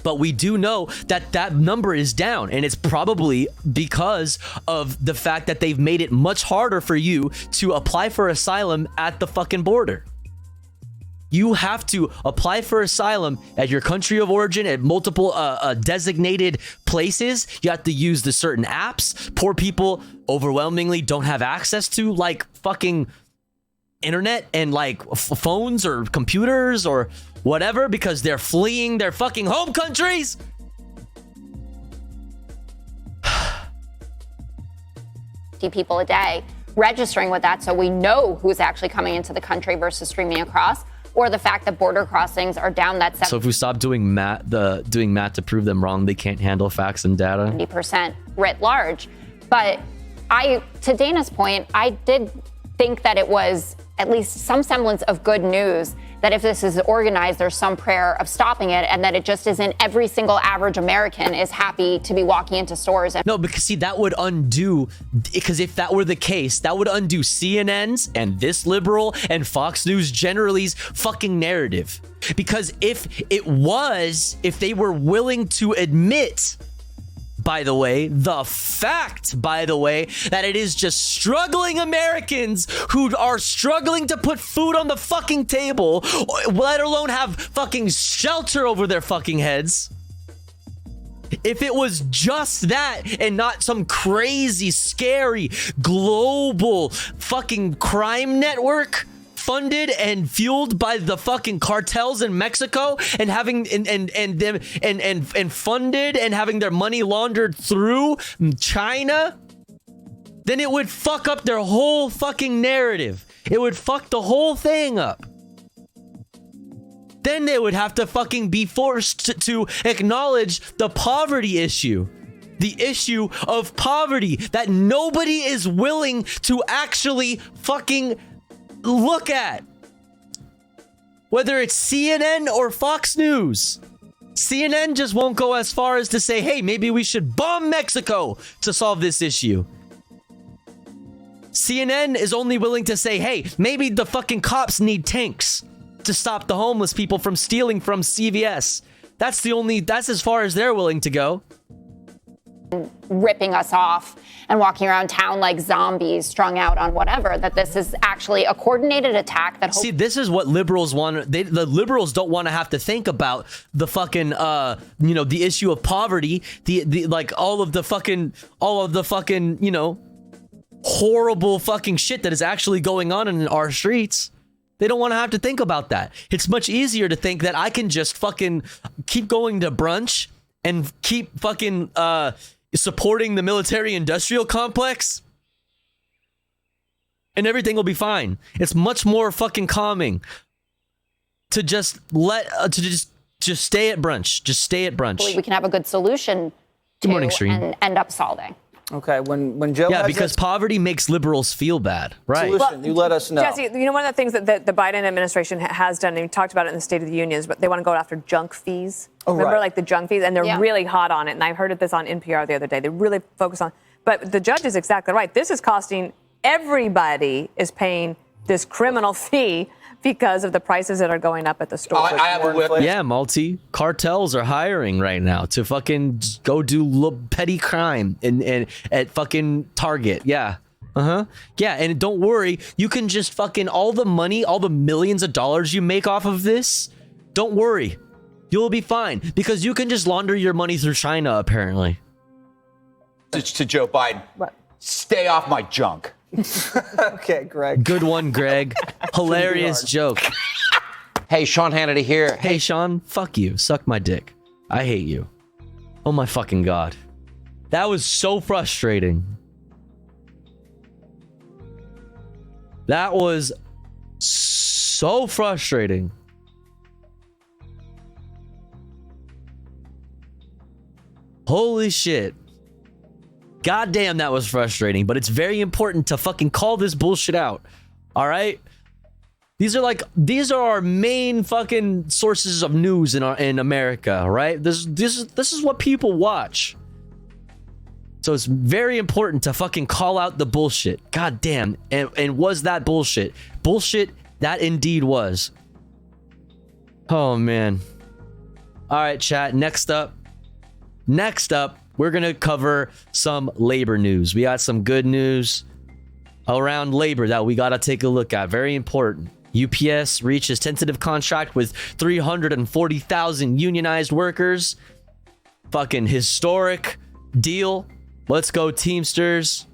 But we do know that that number is down, and it's probably because of the fact that they've made it much harder for you to apply for asylum at the fucking border. You have to apply for asylum at your country of origin at multiple designated places. You have to use the certain apps. Poor people overwhelmingly don't have access to, like, fucking internet and like phones or computers or whatever, because they're fleeing their fucking home countries. People a day registering with that, so we know who's actually coming into the country versus streaming across, or the fact that border crossings are down that 70%. So if we stop doing math to prove them wrong, they can't handle facts and data. 70% writ large. But to Dana's point, I did think that it was at least some semblance of good news that if this is organized, there's some prayer of stopping it, and that it just isn't every single average American is happy to be walking into stores. No, because see, that would undo, because if that were the case, that would undo CNN's and this liberal and Fox News generally's fucking narrative. Because if they were willing to admit, by the way, that it is just struggling Americans who are struggling to put food on the fucking table, let alone have fucking shelter over their fucking heads. If it was just that and not some crazy, scary, global fucking crime network funded and fueled by the fucking cartels in Mexico and having and funded and having their money laundered through China, then it would fuck up their whole fucking narrative. It would fuck the whole thing up. Then they would have to fucking be forced to acknowledge the poverty issue. The issue of poverty that nobody is willing to actually fucking look at. Whether it's CNN or Fox News. CNN just won't go as far as to say, hey, maybe we should bomb Mexico to solve this issue. CNN is only willing to say, hey, maybe the fucking cops need tanks to stop the homeless people from stealing from CVS. That's as far as they're willing to go. ripping us off and walking around town like zombies strung out on whatever, that this is actually a coordinated attack that See, this is what liberals want. The liberals don't want to have to think about the fucking the issue of poverty, the like all of the fucking horrible fucking shit that is actually going on in our streets. They don't want to have to think about that. It's much easier to think that I can just fucking keep going to brunch and keep fucking supporting the military-industrial complex, and everything will be fine. It's much more fucking calming to just just stay at brunch. Just stay at brunch. we can have a good solution Good morning, Stream. and end up solving. Okay, when Joe Yeah, has because poverty makes liberals feel bad, right? solution, you let us know. Jesse, you know, one of the things that the Biden administration has done, and we talked about it in the State of the Union, is they want to go after junk fees. Oh, Remember, right. like the junk fees? And they're really hot on it. And I heard this on NPR the other day. They really focus on. But the judge is exactly right. This is costing everybody is paying this criminal fee because of the prices that are going up at the store. Yeah, multi cartels are hiring right now to fucking go do petty crime and at fucking Target. Yeah. Yeah, and don't worry, you can just fucking all the money, all the millions of dollars you make off of this, don't worry. You'll be fine because you can just launder your money through China apparently. To Joe Biden. What? Stay off my junk. Okay, Greg. Good one, Greg. Hilarious joke. Hey, Sean Hannity here. Hey, Sean, fuck you. Suck my dick. I hate you. Oh my fucking God. That was so frustrating. That was so frustrating. Holy shit. God damn, that was frustrating, but it's very important to fucking call this bullshit out. All right? These are our main fucking sources of news in America, right? This is what people watch. So it's very important to fucking call out the bullshit. God damn. And was that bullshit? Bullshit that indeed was. Oh man. All right, chat. Next up, we're going to cover some labor news. We got some good news around labor that we got to take a look at. Very important. UPS reaches tentative contract with 340,000 unionized workers. Fucking historic deal. Let's go, Teamsters.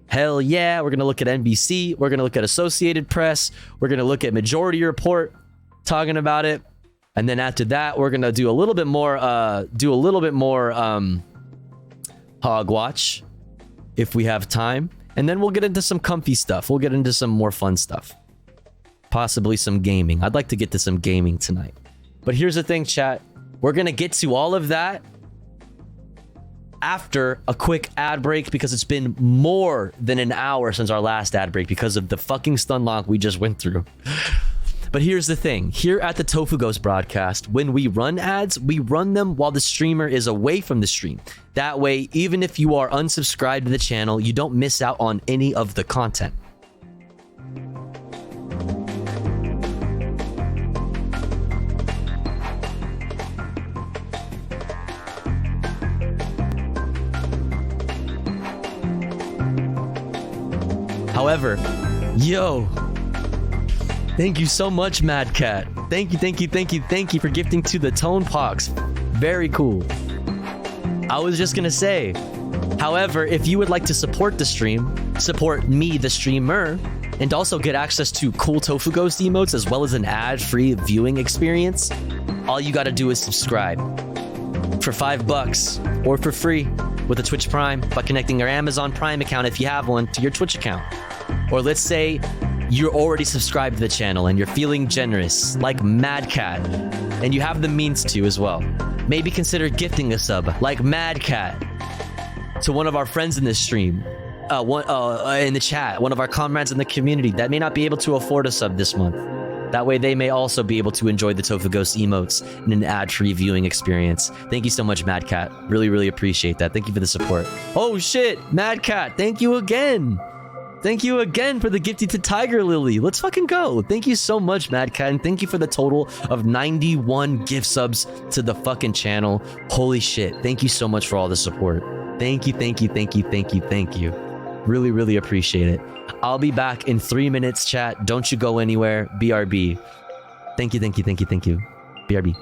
Hell yeah. We're going to look at NBC. We're going to look at Associated Press. We're going to look at Majority Report talking about it. And then after that, we're going to do a little bit more Hogwatch if we have time. And then we'll get into some comfy stuff. We'll get into some more fun stuff. Possibly some gaming. I'd like to get to some gaming tonight. But here's the thing, chat. We're going to get to all of that after a quick ad break because it's been more than an hour since our last ad break because of the fucking stun lock we just went through. But here's the thing. Here at the Tofu Ghost broadcast, when we run ads, we run them while the streamer is away from the stream. That way, even if you are unsubscribed to the channel, you don't miss out on any of the content. However, yo, thank you so much, Mad Cat. Thank you for gifting to the Tone Pox. Very cool. I was just gonna say, however, if you would like to support the stream, support me, the streamer, and also get access to cool Tofu Ghost emotes as well as an ad-free viewing experience, all you gotta do is subscribe. For $5 or for free with a Twitch Prime by connecting your Amazon Prime account if you have one to your Twitch account. Or let's say you're already subscribed to the channel and you're feeling generous like Mad Cat and you have the means to as well. Maybe consider gifting a sub like Mad Cat to one of our friends in this stream, in the chat, one of our comrades in the community that may not be able to afford a sub this month. That way they may also be able to enjoy the Tofu Ghost emotes in an ad-free viewing experience. Thank you so much, Mad Cat. Really, really appreciate that. Thank you for the support. Oh shit, Mad Cat, thank you again. Thank you again for the gifting to Tiger Lily. Let's fucking go. Thank you so much, Mad Cat, and thank you for the total of 91 gift subs to the fucking channel. Holy shit. Thank you so much for all the support. Thank you. Really, really appreciate it. I'll be back in 3 minutes, chat. Don't you go anywhere. BRB. Thank you. BRB.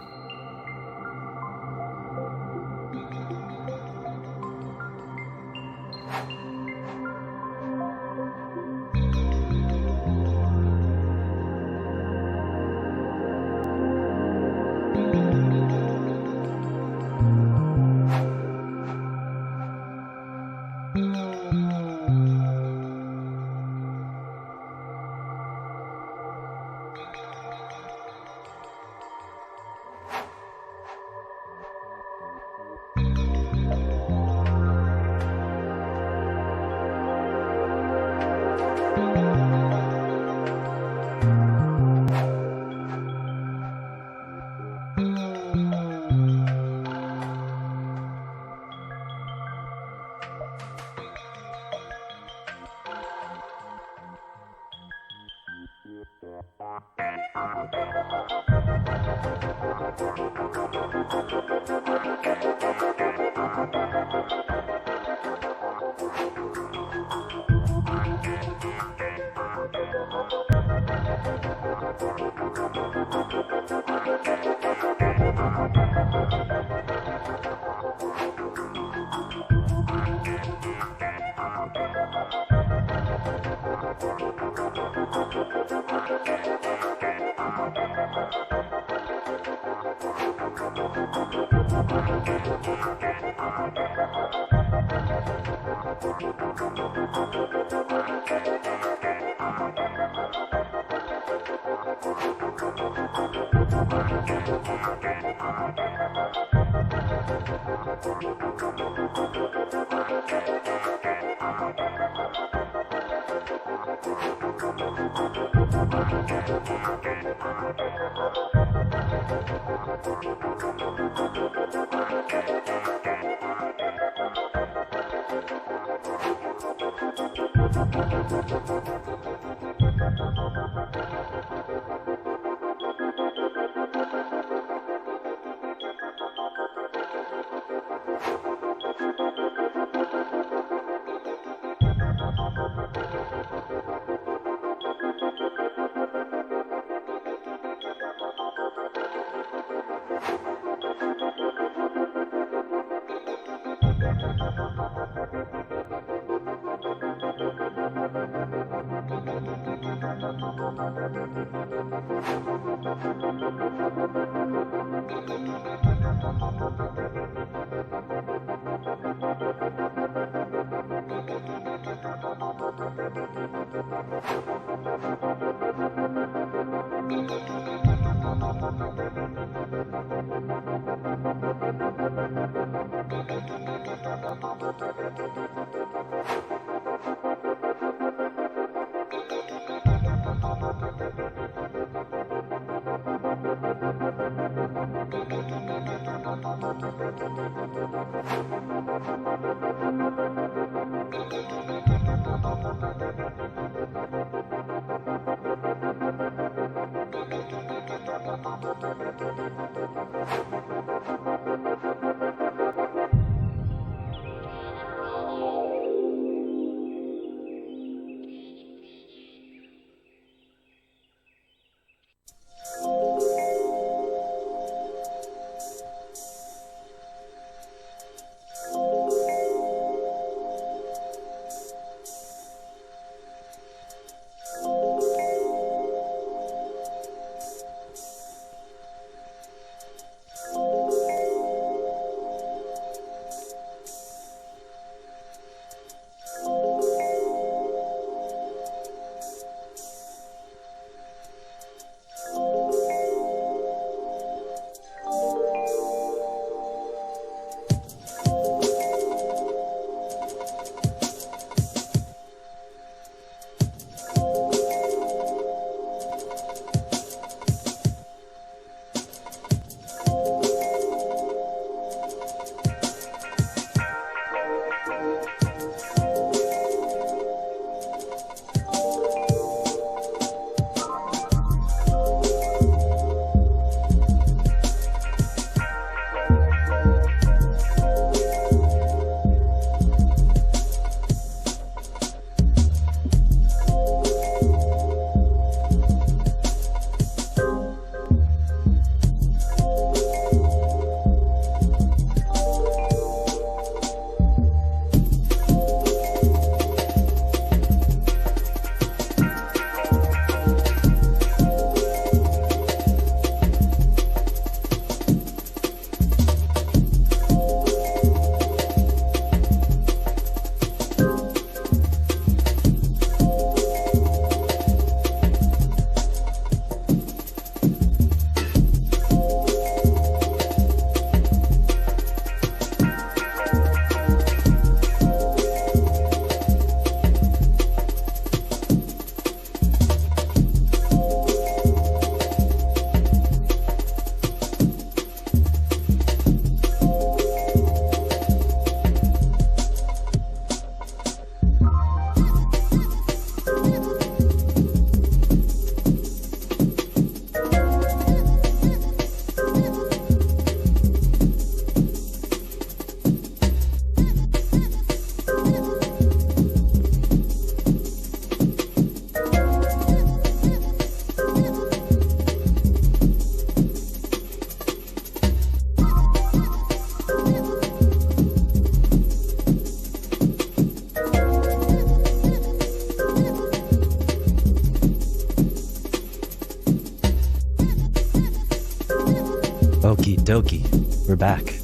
Okie dokie. We're back.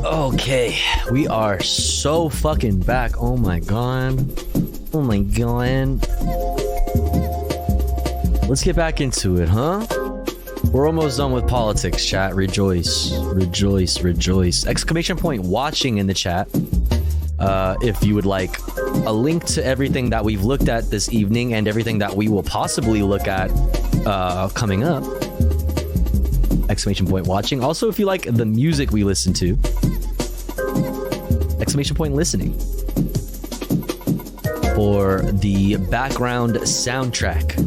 Okay, we are so fucking back. Oh my god. Oh my god. Let's get back into it, huh? We're almost done with politics, chat. Rejoice. Rejoice, rejoice. Exclamation point watching in the chat. If you would like a link to everything that we've looked at this evening and everything that we will possibly look at coming up. Exclamation point watching. Also, if you like the music we listen to. Exclamation point listening. For the background soundtrack.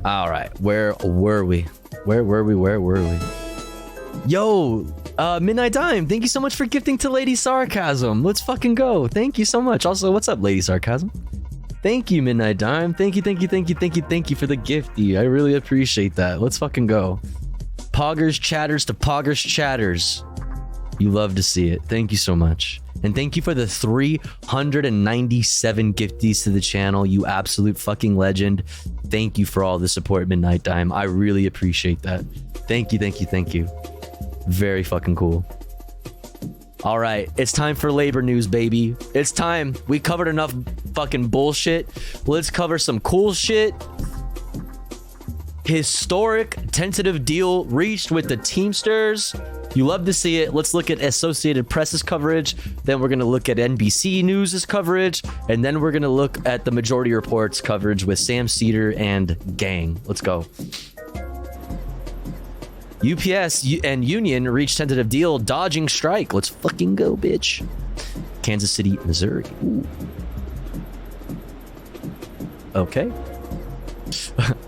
All right, where were we? Where were we? Yo, Midnight Dime, thank you so much for gifting to Lady Sarcasm. Let's fucking go. Thank you so much. Also, what's up, Lady Sarcasm? Thank you, Midnight Dime. Thank you for the gifty. I really appreciate that. Let's fucking go. Poggers chatters to Poggers chatters. You love to see it. Thank you so much. And thank you for the 397 gifties to the channel. You absolute fucking legend. Thank you for all the support, Midnight Dime. I really appreciate that. Thank you. Very fucking cool. All right, it's time for labor news, baby. It's time. We covered enough fucking bullshit. Let's cover some cool shit. Historic tentative deal reached with the Teamsters. You love to see it. Let's look at Associated Press's coverage. Then we're going to look at NBC News' coverage. And then we're going to look at the Majority Report's coverage with Sam Cedar and gang. Let's go. UPS and Union reached tentative deal, dodging strike. Let's fucking go, bitch. Kansas City, Missouri. Ooh. Okay.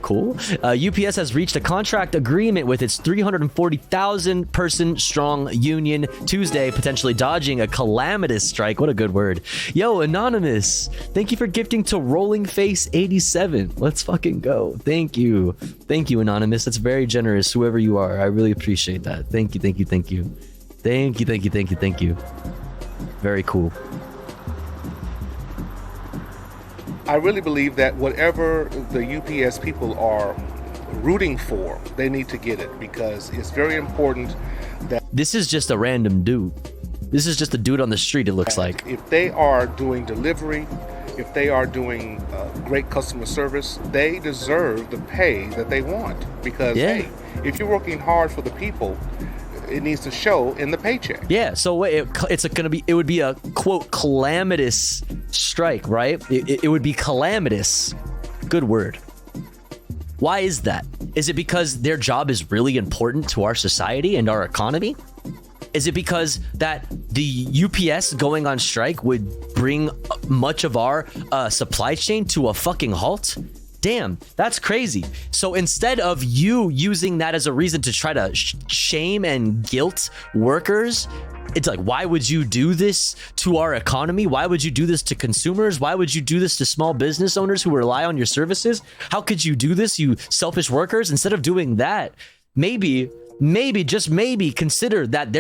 Cool. UPS has reached a contract agreement with its 340,000 person strong union Tuesday, potentially dodging a calamitous strike. What a good word. Yo, Anonymous, thank you for gifting to Rolling Face 87. Let's fucking go. Thank you, Anonymous. That's very generous, whoever you are. I really appreciate that. Thank you. Very cool. I really believe that whatever the UPS people are rooting for, they need to get it, because it's very important that... This is just a random dude. This is just a dude on the street, it looks like. If they are doing delivery, if they are doing great customer service, they deserve the pay that they want. Because, hey, if you're working hard for the people, it needs to show in the paycheck. Yeah, so it would be a quote calamitous strike, right? It would be calamitous. Good word. Why is that? Is it because their job is really important to our society and our economy? Is it because that the UPS going on strike would bring much of our supply chain to a fucking halt? Damn, that's crazy. So instead of you using that as a reason to try to shame and guilt workers, it's like, why would you do this to our economy? Why would you do this to consumers? Why would you do this to small business owners who rely on your services? How could you do this, you selfish workers? Instead of doing that, maybe, just maybe consider that if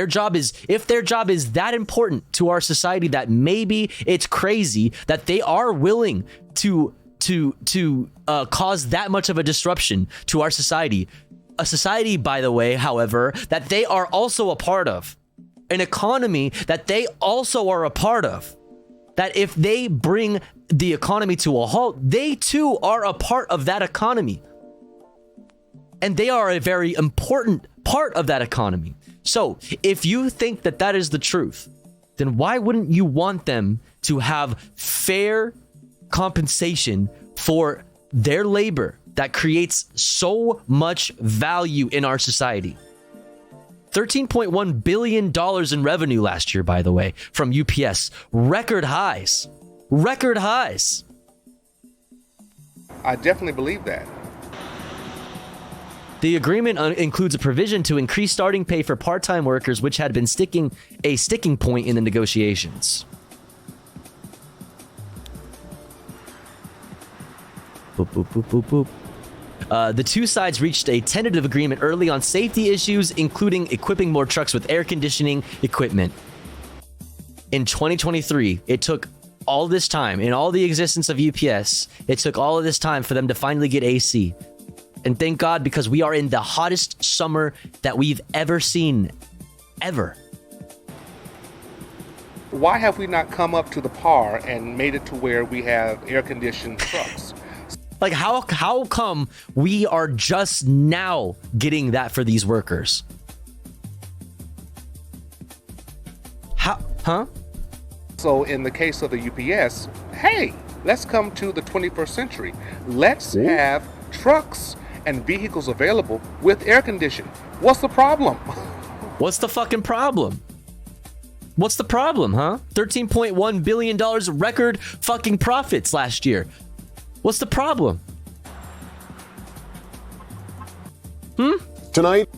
their job is that important to our society, that maybe it's crazy that they are willing to cause that much of a disruption to our society. A society, by the way, however, that they are also a part of. An economy that they also are a part of. That if they bring the economy to a halt, they too are a part of that economy. And they are a very important part of that economy. So if you think that that is the truth, then why wouldn't you want them to have fair compensation for their labor that creates so much value in our society? $13.1 billion in revenue last year, by the way, from UPS. Record highs. I definitely believe that. The agreement includes a provision to increase starting pay for part-time workers, which had been a sticking point in the negotiations. Boop, boop, boop, boop, boop. The two sides reached a tentative agreement early on safety issues, including equipping more trucks with air conditioning equipment. In 2023, it took all this time, in all the existence of UPS, it took all of this time for them to finally get AC. And thank God, because we are in the hottest summer that we've ever seen. Ever. Why have we not come up to the par and made it to where we have air-conditioned trucks? Like, how come we are just now getting that for these workers? Huh? So in the case of the UPS, hey, let's come to the 21st century. Let's have trucks and vehicles available with air conditioning. What's the problem? What's the fucking problem? What's the problem, huh? $13.1 billion record fucking profits last year. What's the problem? Tonight.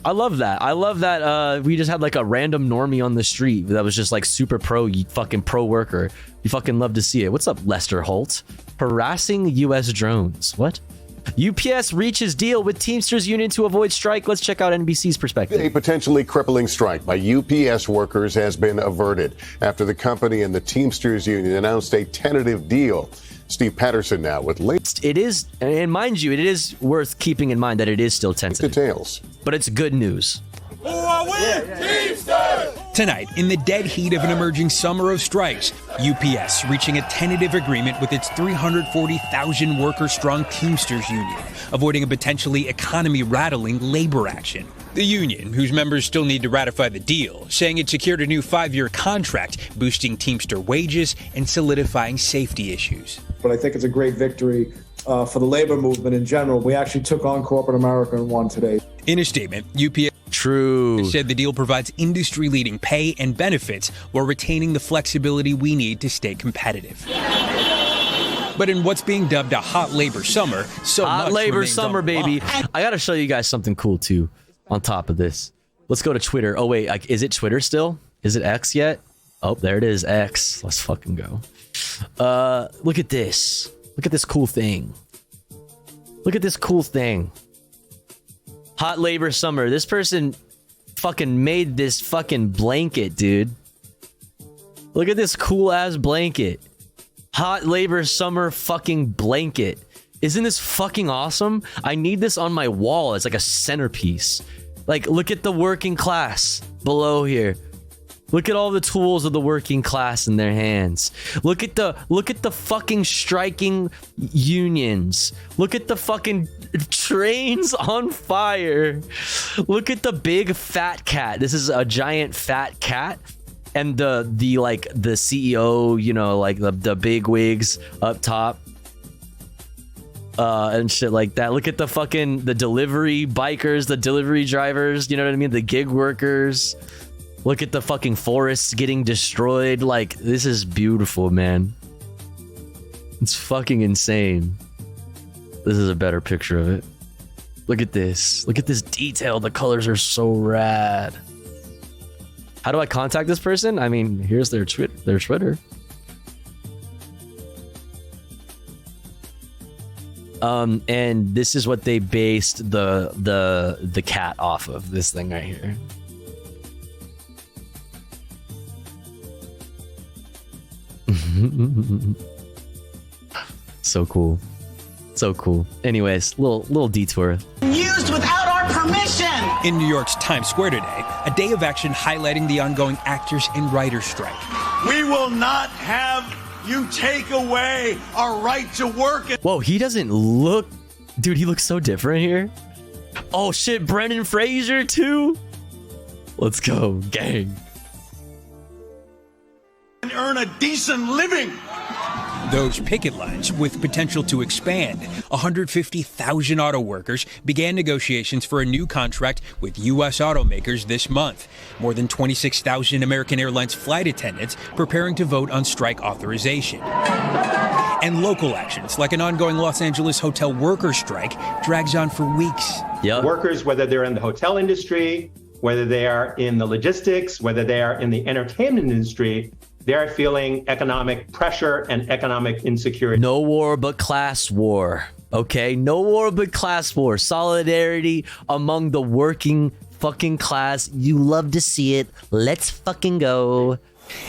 I love that. I love that we just had like a random normie on the street that was just like super pro, you fucking pro worker. You fucking love to see it. What's up, Lester Holt? Harassing U.S. drones. What? UPS reaches deal with Teamsters Union to avoid strike. Let's check out NBC's perspective. A potentially crippling strike by UPS workers has been averted after the company and the Teamsters Union announced a tentative deal. Steve Patterson now with latest. It is, and mind you, it is worth keeping in mind that it is still tentative. Details. But it's good news. Tonight, in the dead heat of an emerging summer of strikes, UPS reaching a tentative agreement with its 340,000 worker-strong Teamsters Union, avoiding a potentially economy-rattling labor action. The union, whose members still need to ratify the deal, saying it secured a new 5-year contract, boosting Teamster wages and solidifying safety issues. But I think it's a great victory for the labor movement in general. We actually took on corporate America and won today. In a statement, UPS said the deal provides industry-leading pay and benefits while retaining the flexibility we need to stay competitive. But in what's being dubbed a hot labor summer, so hot much labor remains summer, baby. I gotta show you guys something cool too. On top of this, let's go to Twitter. Oh wait, like, is it Twitter still? Is it X yet? Oh, there it is, X. Let's fucking go. Look at this. Look at this cool thing. Look at this cool thing. Hot labor summer. This person fucking made this fucking blanket, dude. Look at this cool ass blanket. Hot labor summer fucking blanket. Isn't this fucking awesome? I need this on my wall as like a centerpiece. Like, look at the working class below here. Look at all the tools of the working class in their hands. Look at the fucking striking unions. Look at the fucking trains on fire. Look at the big fat cat. This is a giant fat cat. And the CEO, you know, like the big wigs up top. And shit like that. Look at the delivery bikers, the delivery drivers, you know what I mean? The gig workers. Look at the fucking forests getting destroyed. Like, this is beautiful, man. It's fucking insane. This is a better picture of it. Look at this. Look at this detail. The colors are so rad. How do I contact this person? I mean, here's their Twitter. And this is what they based the cat off of, this thing right here. So cool. So cool. Anyways, little detour. Used without our permission. In New York's Times Square today, a day of action highlighting the ongoing actors and writers strike. We will not have you take away our right to work. Whoa, he doesn't look... Dude, he looks so different here. Oh shit, Brendan Fraser too? Let's go, gang. And earn a decent living. Those picket lines, with potential to expand, 150,000 auto workers began negotiations for a new contract with U.S. automakers this month. More than 26,000 American Airlines flight attendants preparing to vote on strike authorization. And local actions, like an ongoing Los Angeles hotel worker strike, drags on for weeks. Workers, whether they're in the hotel industry, whether they are in the logistics, whether they are in the entertainment industry, they're feeling economic pressure and economic insecurity. No war but class war. Okay? No war but class war. Solidarity among the working fucking class. You love to see it. Let's fucking go.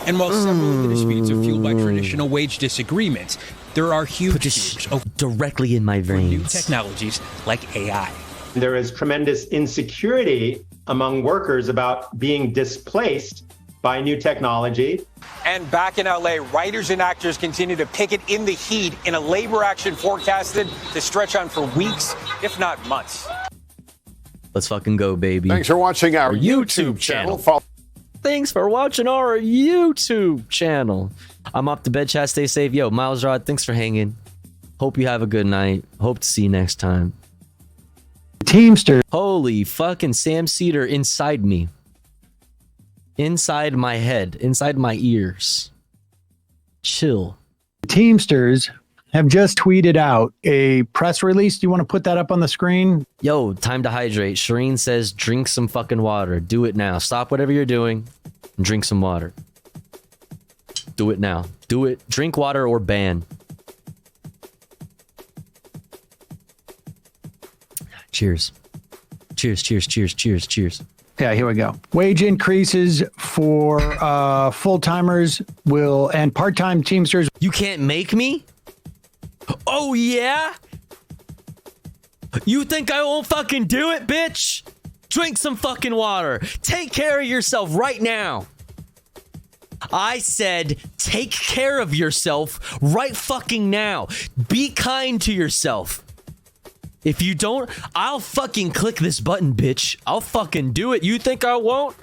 And while several of the disputes are fueled by traditional wage disagreements, there are huge fears directly in my veins. New technologies like AI. There is tremendous insecurity among workers about being displaced by new technology. And back in LA, writers and actors continue to picket in the heat in a labor action forecasted to stretch on for weeks, if not months. Let's fucking go, baby. Thanks for watching our YouTube channel. Thanks for watching our YouTube channel. I'm off to bed, chat. Stay safe. Yo, Miles Rod, thanks for hanging. Hope you have a good night. Hope to see you next time. Teamster. Holy fucking Sam Cedar inside me. Inside my head. Inside my ears. Chill. Teamsters have just tweeted out a press release. Do you want to put that up on the screen? Yo, time to hydrate. Shireen says drink some fucking water. Do it now. Stop whatever you're doing and drink some water. Do it now. Do it. Drink water or ban. Cheers. Cheers, cheers, cheers, cheers, cheers. Yeah, here we go. Wage increases for full-timers and part-time Teamsters. You can't make me? Oh, yeah? You think I won't fucking do it, bitch? Drink some fucking water. Take care of yourself right now. I said, take care of yourself right fucking now. Be kind to yourself. If you don't, I'll fucking click this button, bitch. I'll fucking do it. You think I won't?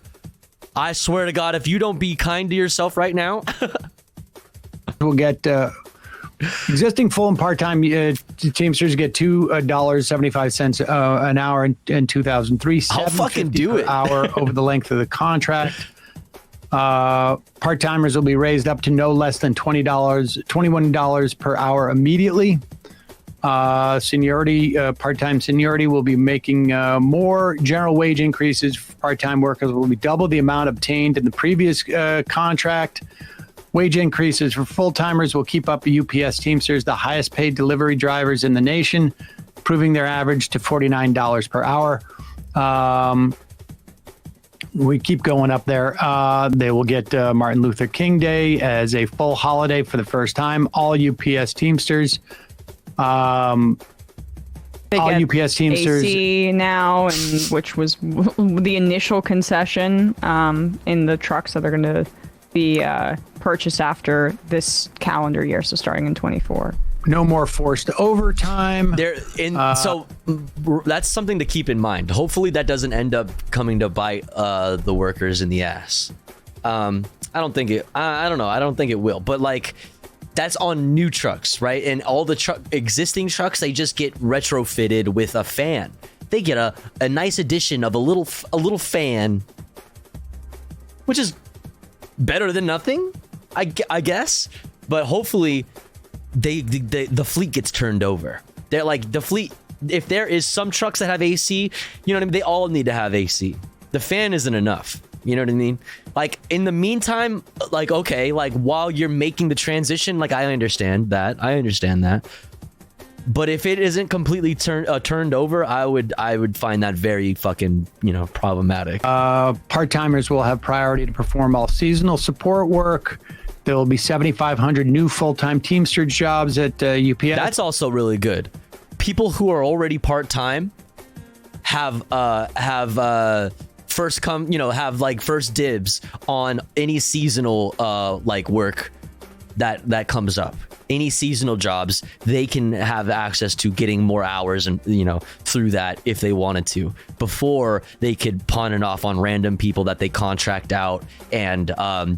I swear to God, if you don't be kind to yourself right now. We'll get existing full and part-time Teamsters get $2.75 an hour in 2003. I'll fucking do it. Hour over the length of the contract. Part-timers will be raised up to no less than $21 per hour immediately. Seniority, part-time seniority will be making more. General wage increases for part-time workers will be double the amount obtained in the previous contract. Wage increases for full-timers will keep up UPS Teamsters, the highest paid delivery drivers in the nation, improving their average to $49 per hour. We keep going up there. They will get Martin Luther King Day as a full holiday for the first time. All UPS Teamsters. All UPS Teamsters AC now, and which was the initial concession in the trucks that they're going to be purchased after this calendar year, so starting in 24. No more forced overtime. So that's something to keep in mind. Hopefully that doesn't end up coming to bite the workers in the ass. I don't think it. I don't know. I don't think it will. But like, that's on new trucks, right? And all the existing trucks, they just get retrofitted with a fan. They get a nice addition of a little fan, which is better than nothing, I guess. But hopefully, the fleet gets turned over. They're like the fleet. If there is some trucks that have AC, you know what I mean. They all need to have AC. The fan isn't enough. You know what I mean? Like, in the meantime, like, okay, like, while you're making the transition, like, I understand that. But if it isn't completely turned over, I would find that very fucking, problematic. Part-timers will have priority to perform all seasonal support work. There will be 7,500 new full-time Teamster jobs at UPS. That's also really good. People who are already part-time have first dibs on any seasonal work that comes up. Any seasonal jobs, they can have access to getting more hours and through that if they wanted to, before they could pawn it off on random people that they contract out and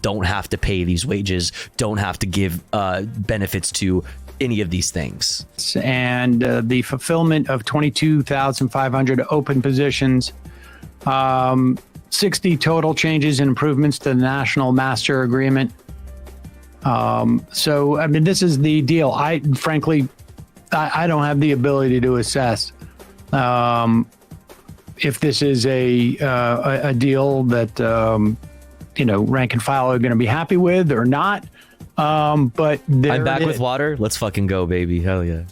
don't have to pay these wages, don't have to give benefits to any of these things. And the fulfillment of 22,500 open positions. 60 total changes and improvements to the National Master Agreement. So, I mean, this is the deal. I frankly don't have the ability to assess if this is a deal that, rank and file are going to be happy with or not. But I'm back with water. Let's fucking go, baby. Hell yeah.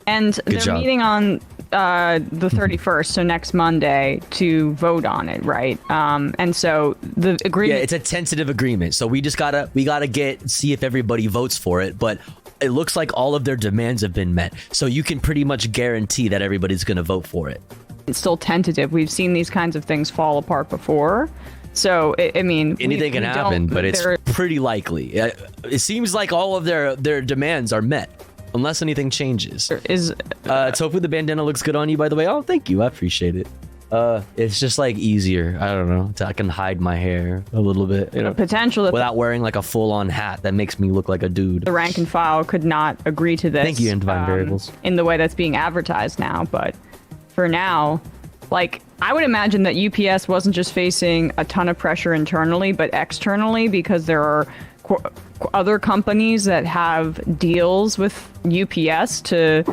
And they're meeting on the 31st, so next Monday, to vote on it, right? And so the agreement. Yeah, it's a tentative agreement. So we gotta see if everybody votes for it. But it looks like all of their demands have been met. So you can pretty much guarantee that everybody's gonna vote for it. It's still tentative. We've seen these kinds of things fall apart before. So, I mean, anything can happen, but it's pretty likely. It seems like all of their demands are met, unless anything changes. Tofu, the bandana looks good on you, by the way. Oh, thank you. I appreciate it. It's just like easier. I don't know. I can hide my hair a little bit, you know, potential without wearing like a full-on hat that makes me look like a dude. The rank and file could not agree to this. Thank you, Divine Variables. In the way that's being advertised now, but for now, like, I would imagine that UPS wasn't just facing a ton of pressure internally, but externally, because there are other companies that have deals with UPS to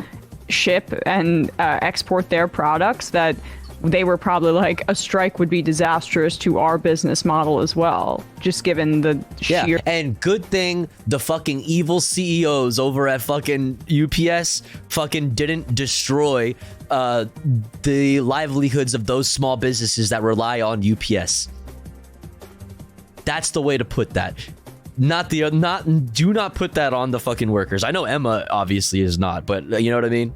ship and export their products, that they were probably like, a strike would be disastrous to our business model as well, just given the sheer... And good thing the fucking evil CEOs over at fucking UPS fucking didn't destroy the livelihoods of those small businesses that rely on UPS. That's the way to put that. Do not put that on the fucking workers. I know Emma obviously is not, but you know what I mean?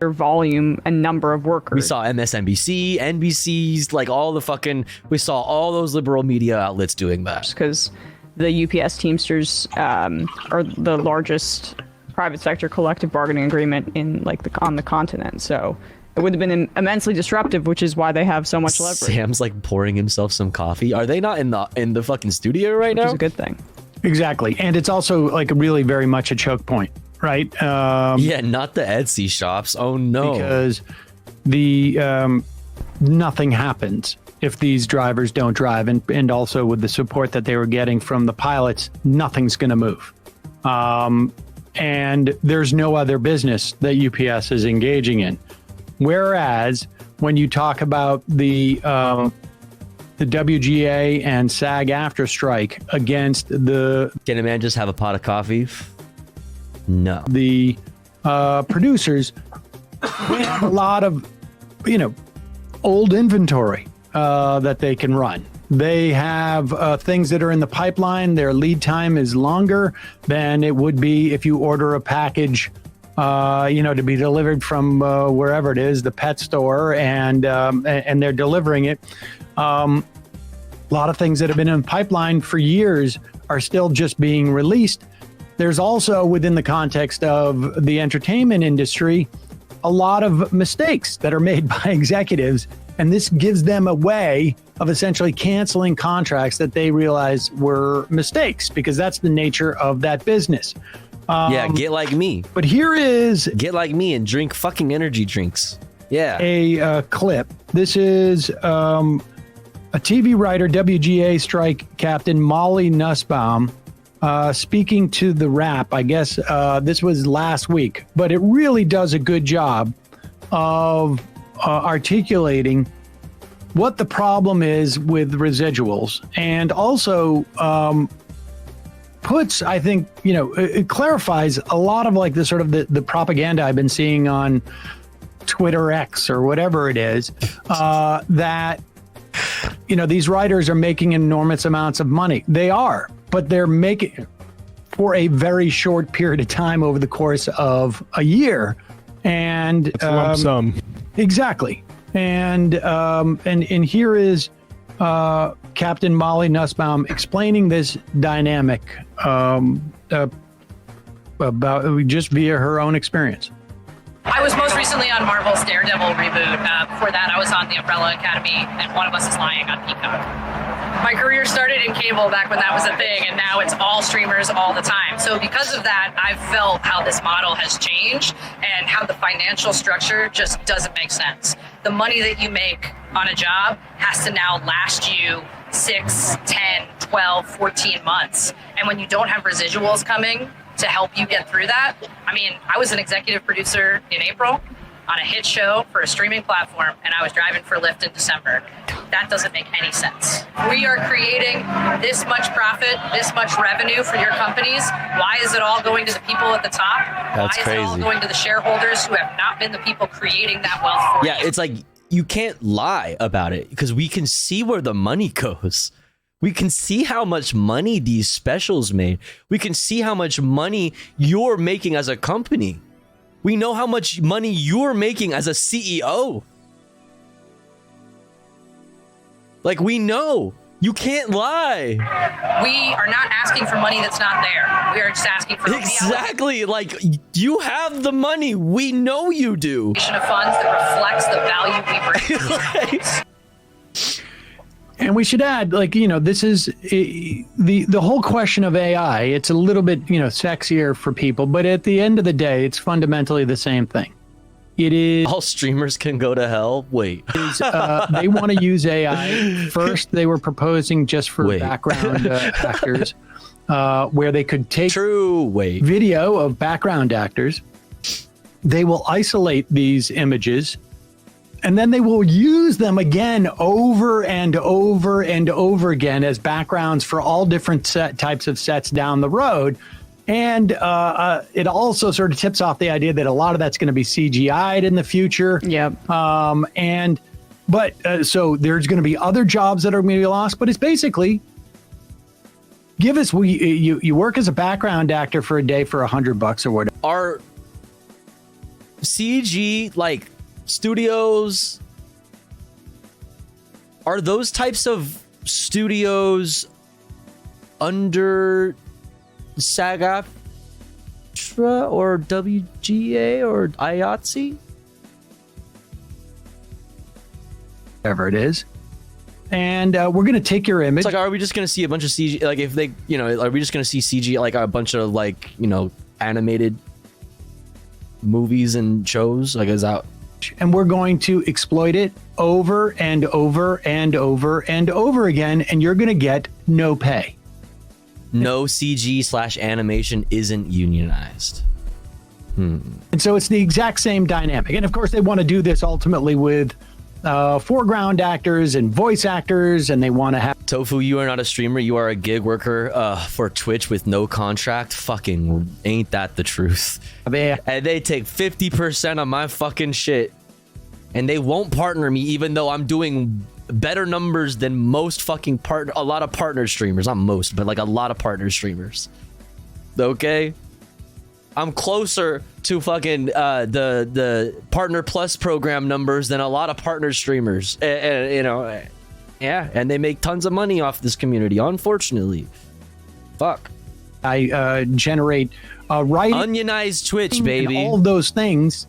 Volume and number of workers. We saw MSNBC, NBC's, like all the fucking, we saw all those liberal media outlets doing that. Because the UPS Teamsters are the largest private sector collective bargaining agreement in on the continent. So it would have been immensely disruptive, which is why they have so much leverage. Sam's like pouring himself some coffee. Are they not in the fucking studio right now? Which is a good thing. Exactly. And it's also like really very much a choke point. Right? Yeah, not the Etsy shops. Oh no! Because the nothing happens if these drivers don't drive, and also with the support that they were getting from the pilots, nothing's going to move. And there's no other business that UPS is engaging in. Whereas when you talk about the WGA and SAG-AFTRA strike against the... Can a man just have a pot of coffee? No. The producers, they have a lot of, old inventory that they can run. They have things that are in the pipeline. Their lead time is longer than it would be if you order a package, to be delivered from wherever it is, the pet store, and they're delivering it. A lot of things that have been in the pipeline for years are still just being released. There's also, within the context of the entertainment industry, a lot of mistakes that are made by executives, and this gives them a way of essentially canceling contracts that they realize were mistakes, because that's the nature of that business. Yeah, get like me. But here is... Get like me and drink fucking energy drinks. Yeah. A clip. This is a TV writer, WGA strike captain Molly Nussbaum, speaking to the Wrap. I guess this was last week, but it really does a good job of articulating what the problem is with residuals, and also puts, I think, it clarifies a lot of like the sort of the propaganda I've been seeing on Twitter X or whatever it is, that these writers are making enormous amounts of money. They are. But they're making for a very short period of time over the course of a year, and it's a lump sum. Exactly. And here is Captain Molly Nussbaum explaining this dynamic about just via her own experience. I was most recently on Marvel's Daredevil reboot. Before that, I was on The Umbrella Academy, and One of Us is Lying on Peacock. My career started in cable back when that was a thing, and now it's all streamers all the time. So because of that, I've felt how this model has changed and how the financial structure just doesn't make sense. The money that you make on a job has to now last you 6, 10, 12, 14 months. And when you don't have residuals coming to help you get through that, I was an executive producer in April on a hit show for a streaming platform, and I was driving for Lyft in December. that doesn't make any sense. We are creating this much profit, this much revenue for your companies. Why is it all going to the people at the top? That's Why is it all crazy. going to the shareholders who have not been the people creating that wealth for you? Yeah, it's like you can't lie about it because we can see where the money goes. We can see how much money these specials made. We can see how much money you're making as a company. We know how much money you're making as a CEO. Like, we know. You can't lie. We are not asking for money that's not there. We are just asking for Exactly. Like, you have the money. We know you do. of funds that reflects the value we bring. And we should add, like, this is the whole question of AI. It's a little bit, sexier for people, but at the end of the day, it's fundamentally the same thing. It is all streamers can go to hell. Wait, they want to use AI. First, they were proposing just for background actors, where they could take video of background actors. They will isolate these images. And then they will use them again over and over and over again as backgrounds for all different types of sets down the road. And it also sort of tips off the idea that a lot of that's going to be CGI'd in the future. Yep. So there's going to be other jobs that are going to be lost. But it's basically, you work as a background actor for a day for $100 or whatever. Are CG studios, are those types of studios under SAG-AFTRA or WGA or IATSE? Whatever it is. And we're going to take your image. It's like, are we just going to see a bunch of CG? Like, if they, are we just going to see CG, like a bunch of, animated movies and shows? Like, is that... And we're going to exploit it over and over and over and over again, and you're going to get no pay. No CG/animation isn't unionized. And so it's the exact same dynamic. And of course, they want to do this ultimately with foreground actors and voice actors, and they want to have... Tofu, you are not a streamer. You are a gig worker for Twitch with no contract. Fucking ain't that the truth? And they take 50% of my fucking shit, and they won't partner me, even though I'm doing better numbers than most fucking a lot of partner streamers. Not most, but like a lot of partner streamers. Okay? I'm closer to fucking the Partner Plus program numbers than a lot of partner streamers. Yeah, and they make tons of money off this community, unfortunately. Fuck. I generate writing. Unionized Twitch, baby. All of those things.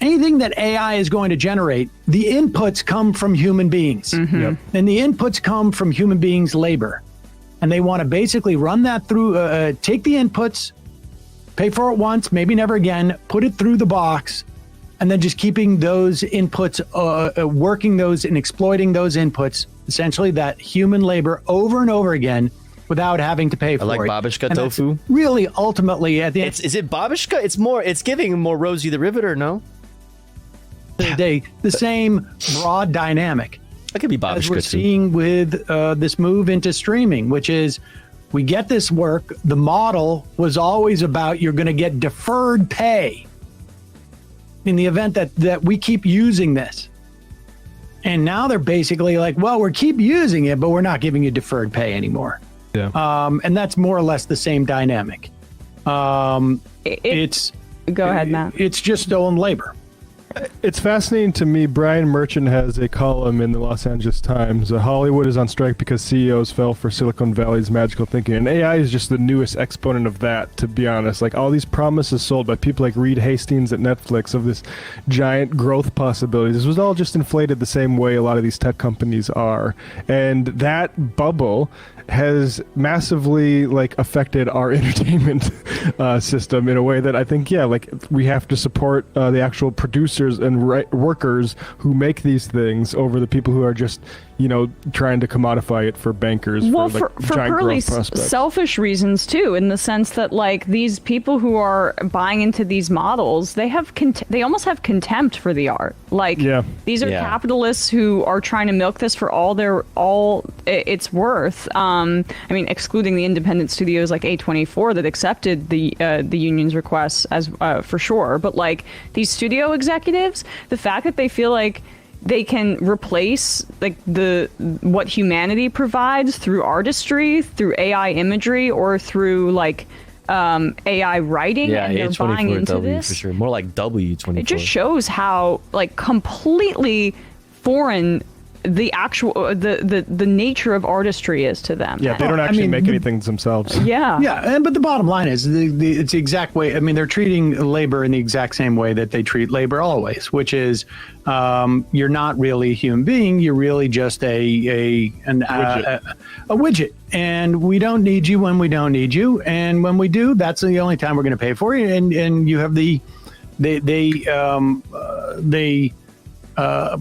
Anything that AI is going to generate, the inputs come from human beings. Mm-hmm. And the inputs come from human beings' labor. And they want to basically run that through, take the inputs, pay for it once, maybe never again, put it through the box, and then just keeping those inputs, working those and exploiting those inputs, essentially that human labor over and over again without having to pay for it. I like babushka tofu. Really, ultimately, at the end... Is it babushka? It's giving more Rosie the Riveter, no? The same broad dynamic. That could be babushka as we're too. seeing with this move into streaming, which is we get this work. The model was always about you're going to get deferred pay in the event that we keep using this. And now they're basically like, well, we're keep using it, but we're not giving you deferred pay anymore. Yeah. And that's more or less the same dynamic. Go ahead, Matt. It's just stolen labor. It's fascinating to me. Brian Merchant has a column in the Los Angeles Times. Hollywood is on strike because CEOs fell for Silicon Valley's magical thinking. And AI is just the newest exponent of that, to be honest. Like, all these promises sold by people like Reed Hastings at Netflix of this giant growth possibilities. This was all just inflated the same way a lot of these tech companies are. And that bubble has massively affected our entertainment system in a way that I think, we have to support the actual producers producers and workers who make these things over the people who are just, trying to commodify it for bankers. Well, for giant purely growth prospects. selfish reasons too, in the sense that like these people who are buying into these models, they almost have contempt for the art. Like these are capitalists who are trying to milk this for all it's worth. I mean, excluding the independent studios like A24 that accepted the union's requests as for sure. But like these studio executives, the fact that they feel like they can replace like what humanity provides through artistry, through AI imagery, or through like AI writing, and they're buying into this. For sure. More like W24. It just shows how like completely foreign the actual the nature of artistry is to them. Yeah, they don't actually make anything themselves. But the bottom line is it's the exact way. I mean, they're treating labor in the exact same way that they treat labor always, which is you're not really a human being. You're really just a widget, and we don't need you when we don't need you, and when we do, that's the only time we're going to pay for you. And you have they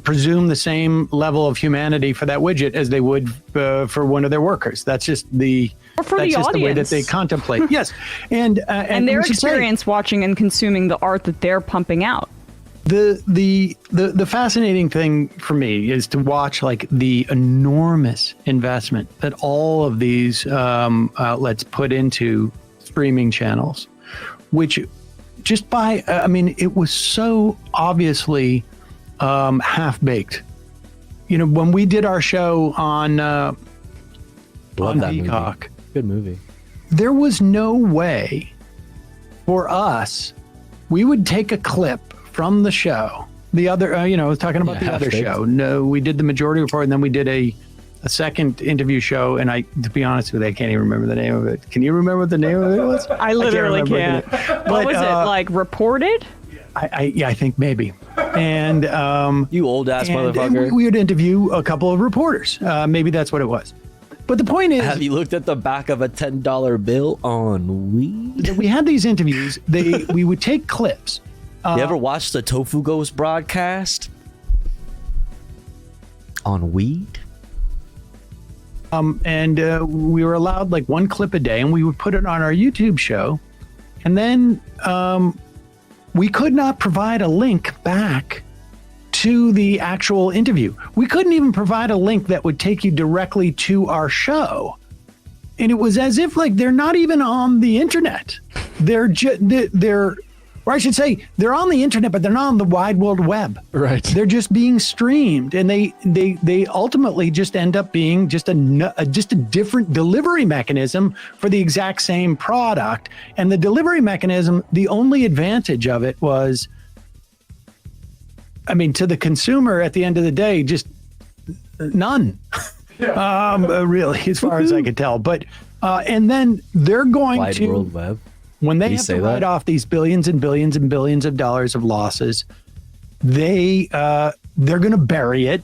presume the same level of humanity for that widget as they would for one of their workers. That's just the way that they contemplate. Yes, and their experience watching and consuming the art that they're pumping out. The fascinating thing for me is to watch like the enormous investment that all of these outlets put into streaming channels, which just it was so obviously half-baked. When we did our show on Peacock, movie. Good movie. There was no way for us. We would take a clip from the show. The other, talking about the other show. No, we did the Majority Report, and then we did a second interview show. And to be honest with you, I can't even remember the name of it. Can you remember what the name of it was? I literally can't. What was it like? Reported? I think maybe. And you old ass motherfucker. We would interview a couple of reporters. Maybe that's what it was. But the point is, have you looked at the back of a $10 bill on weed? We had these interviews. We would take clips. You ever watched the Tofu Ghost broadcast on weed? And we were allowed like one clip a day, and we would put it on our YouTube show. And then we could not provide a link back to the actual interview. We couldn't even provide a link that would take you directly to our show. And it was as if like they're not even on the internet. Or I should say, they're on the internet, but they're not on the wide world web. Right. They're just being streamed, and they ultimately just end up being just a different delivery mechanism for the exact same product. And the delivery mechanism, the only advantage of it was, to the consumer at the end of the day, just none. Really, as far as I could tell. But and then they're going wide world web. When they have to write off these billions and billions and billions of dollars of losses, they're going to bury it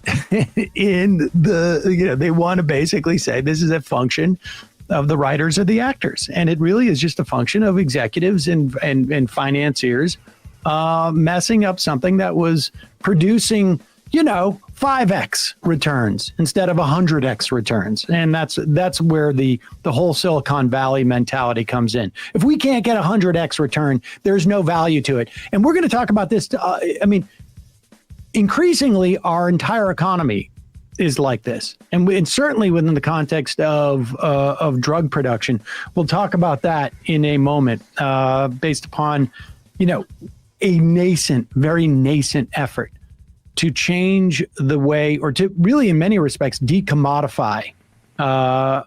in they want to basically say this is a function of the writers or the actors. And it really is just a function of executives and financiers messing up something that was producing, 5x returns instead of 100x returns. And that's where the whole Silicon Valley mentality comes in. If we can't get 100x return, there's no value to it. And we're going to talk about this. Increasingly, our entire economy is like this. And certainly within the context of drug production, we'll talk about that in a moment, based upon, a very nascent effort to change the way, or to really, in many respects, decommodify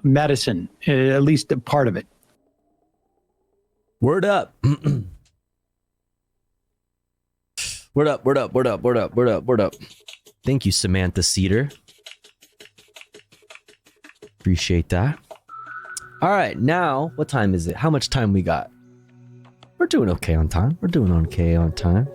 medicine, at least a part of it. Word up. Word up, word up, word up, word up, word up, word up. Thank you, Samantha Cedar. Appreciate that. All right, now, what time is it? How much time we got? We're doing okay on time. We're doing okay on time.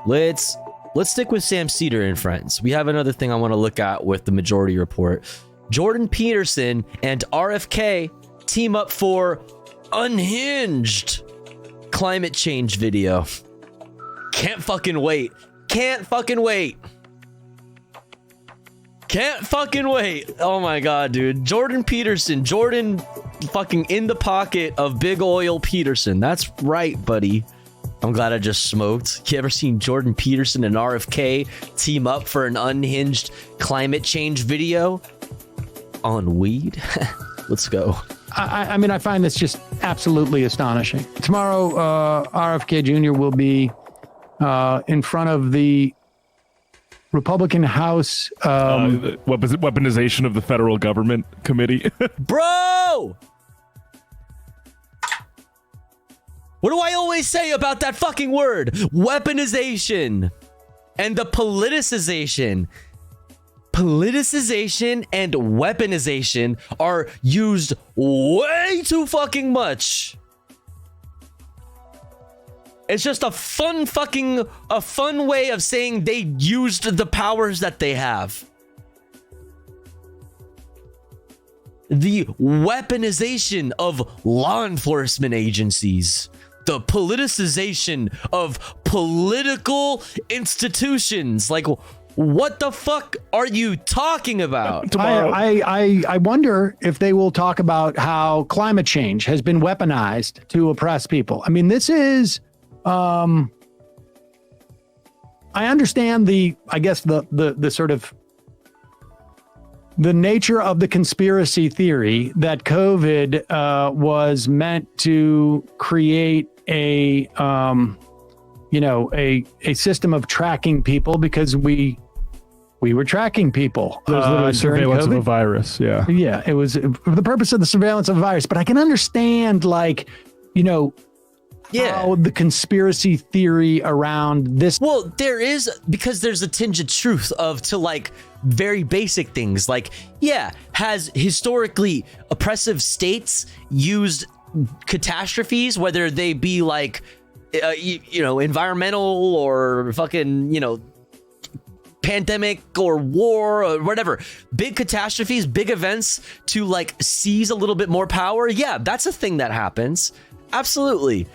Let's stick with Sam Cedar and friends. We have another thing I want to look at with the Majority Report. Jordan Peterson and RFK team up for Unhinged climate change video. Can't fucking wait. Can't fucking wait. Can't fucking wait. Oh my god, dude. Jordan Peterson. Jordan fucking in the pocket of Big Oil Peterson. That's right, buddy. I'm glad I just smoked. You ever seen Jordan Peterson and RFK team up for an unhinged climate change video on weed? Let's go. I mean, I find this just absolutely astonishing. Tomorrow, RFK Jr. will be in front of the Republican House weaponization of the federal government committee. Bro! What do I always say about that fucking word? Weaponization and the politicization. Politicization and weaponization are used way too fucking much. It's just a fun way of saying they used the powers that they have. The weaponization of law enforcement agencies. The politicization of political institutions. Like, what the fuck are you talking about? I wonder if they will talk about how climate change has been weaponized to oppress people. I mean, this is, I understand the sort of the nature of the conspiracy theory that COVID was meant to create a system of tracking people because we were tracking people. Surveillance of a virus. Yeah. Yeah. It was for the purpose of the surveillance of a virus. But I can understand, how the conspiracy theory around this. Well, because there's a tinge of truth to very basic things. Has historically oppressive states used catastrophes, whether they be environmental or fucking, pandemic or war or whatever, big catastrophes, big events to seize a little bit more power. Yeah, that's a thing that happens. Absolutely.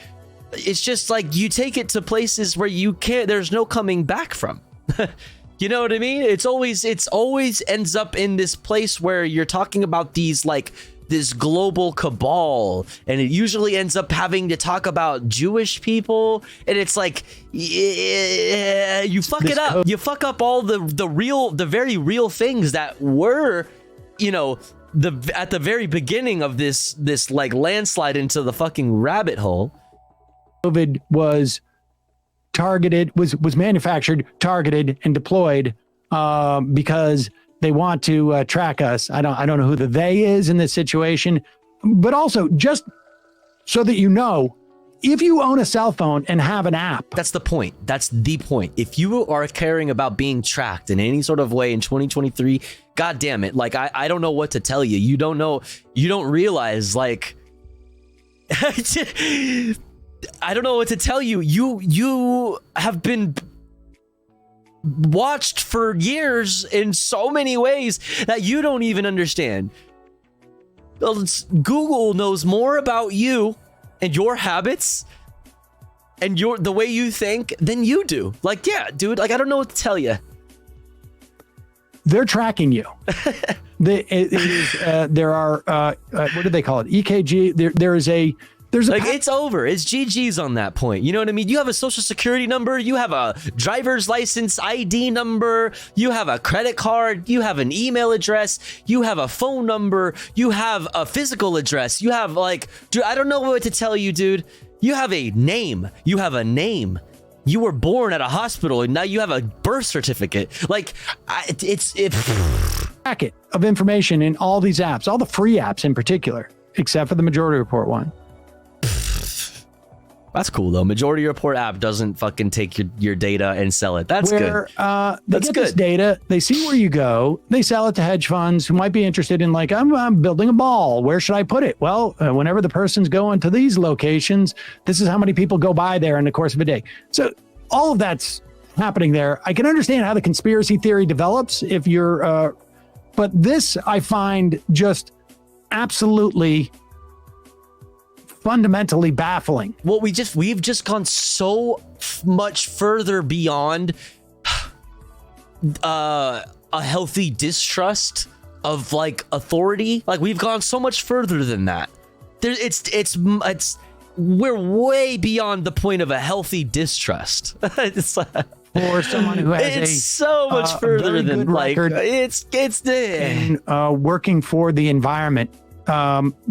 It's just you take it to places where there's no coming back from. You know what I mean? It's always ends up in this place where you're talking about these this global cabal, and it usually ends up having to talk about Jewish people, and it's you fuck it up. You fuck up all the very real things that were, at the very beginning of this landslide into the fucking rabbit hole. COVID was targeted, was manufactured, targeted, and deployed because they want to track us. I don't know who the they is in this situation, but also just so that if you own a cell phone and have an app. That's the point. That's the point. If you are caring about being tracked in any sort of way in 2023, God damn it. I don't know what to tell you. You don't know. You don't realize I don't know what to tell you. You have been watched for years in so many ways that you don't even understand. Google knows more about you and your habits and the way you think than you do. Yeah, dude, I don't know what to tell you. They're tracking you. There are what do they call it? EKG. There's it's over. It's GG's on that point. You know what I mean? You have a social security number. You have a driver's license ID number. You have a credit card. You have an email address. You have a phone number. You have a physical address. You have dude, I don't know what to tell you, dude. You have a name. You have a name. You were born at a hospital and now you have a birth certificate. It's packet of information in all these apps, all the free apps in particular, except for the Majority Report one. That's cool though. Majority Report app doesn't fucking take your data and sell it. That's good. They get this data, they see where you go, they sell it to hedge funds who might be interested in I'm building a mall. Where should I put it? Well, whenever the person's going to these locations, this is how many people go by there in the course of a day. So all of that's happening there. I can understand how the conspiracy theory develops if you're, but this I find just absolutely fundamentally baffling. Well, we've just gone so much further beyond a healthy distrust of like authority. Like we've gone so much further than that. We're way beyond the point of a healthy distrust. It's for someone who has so much further than like it's in working for the environment,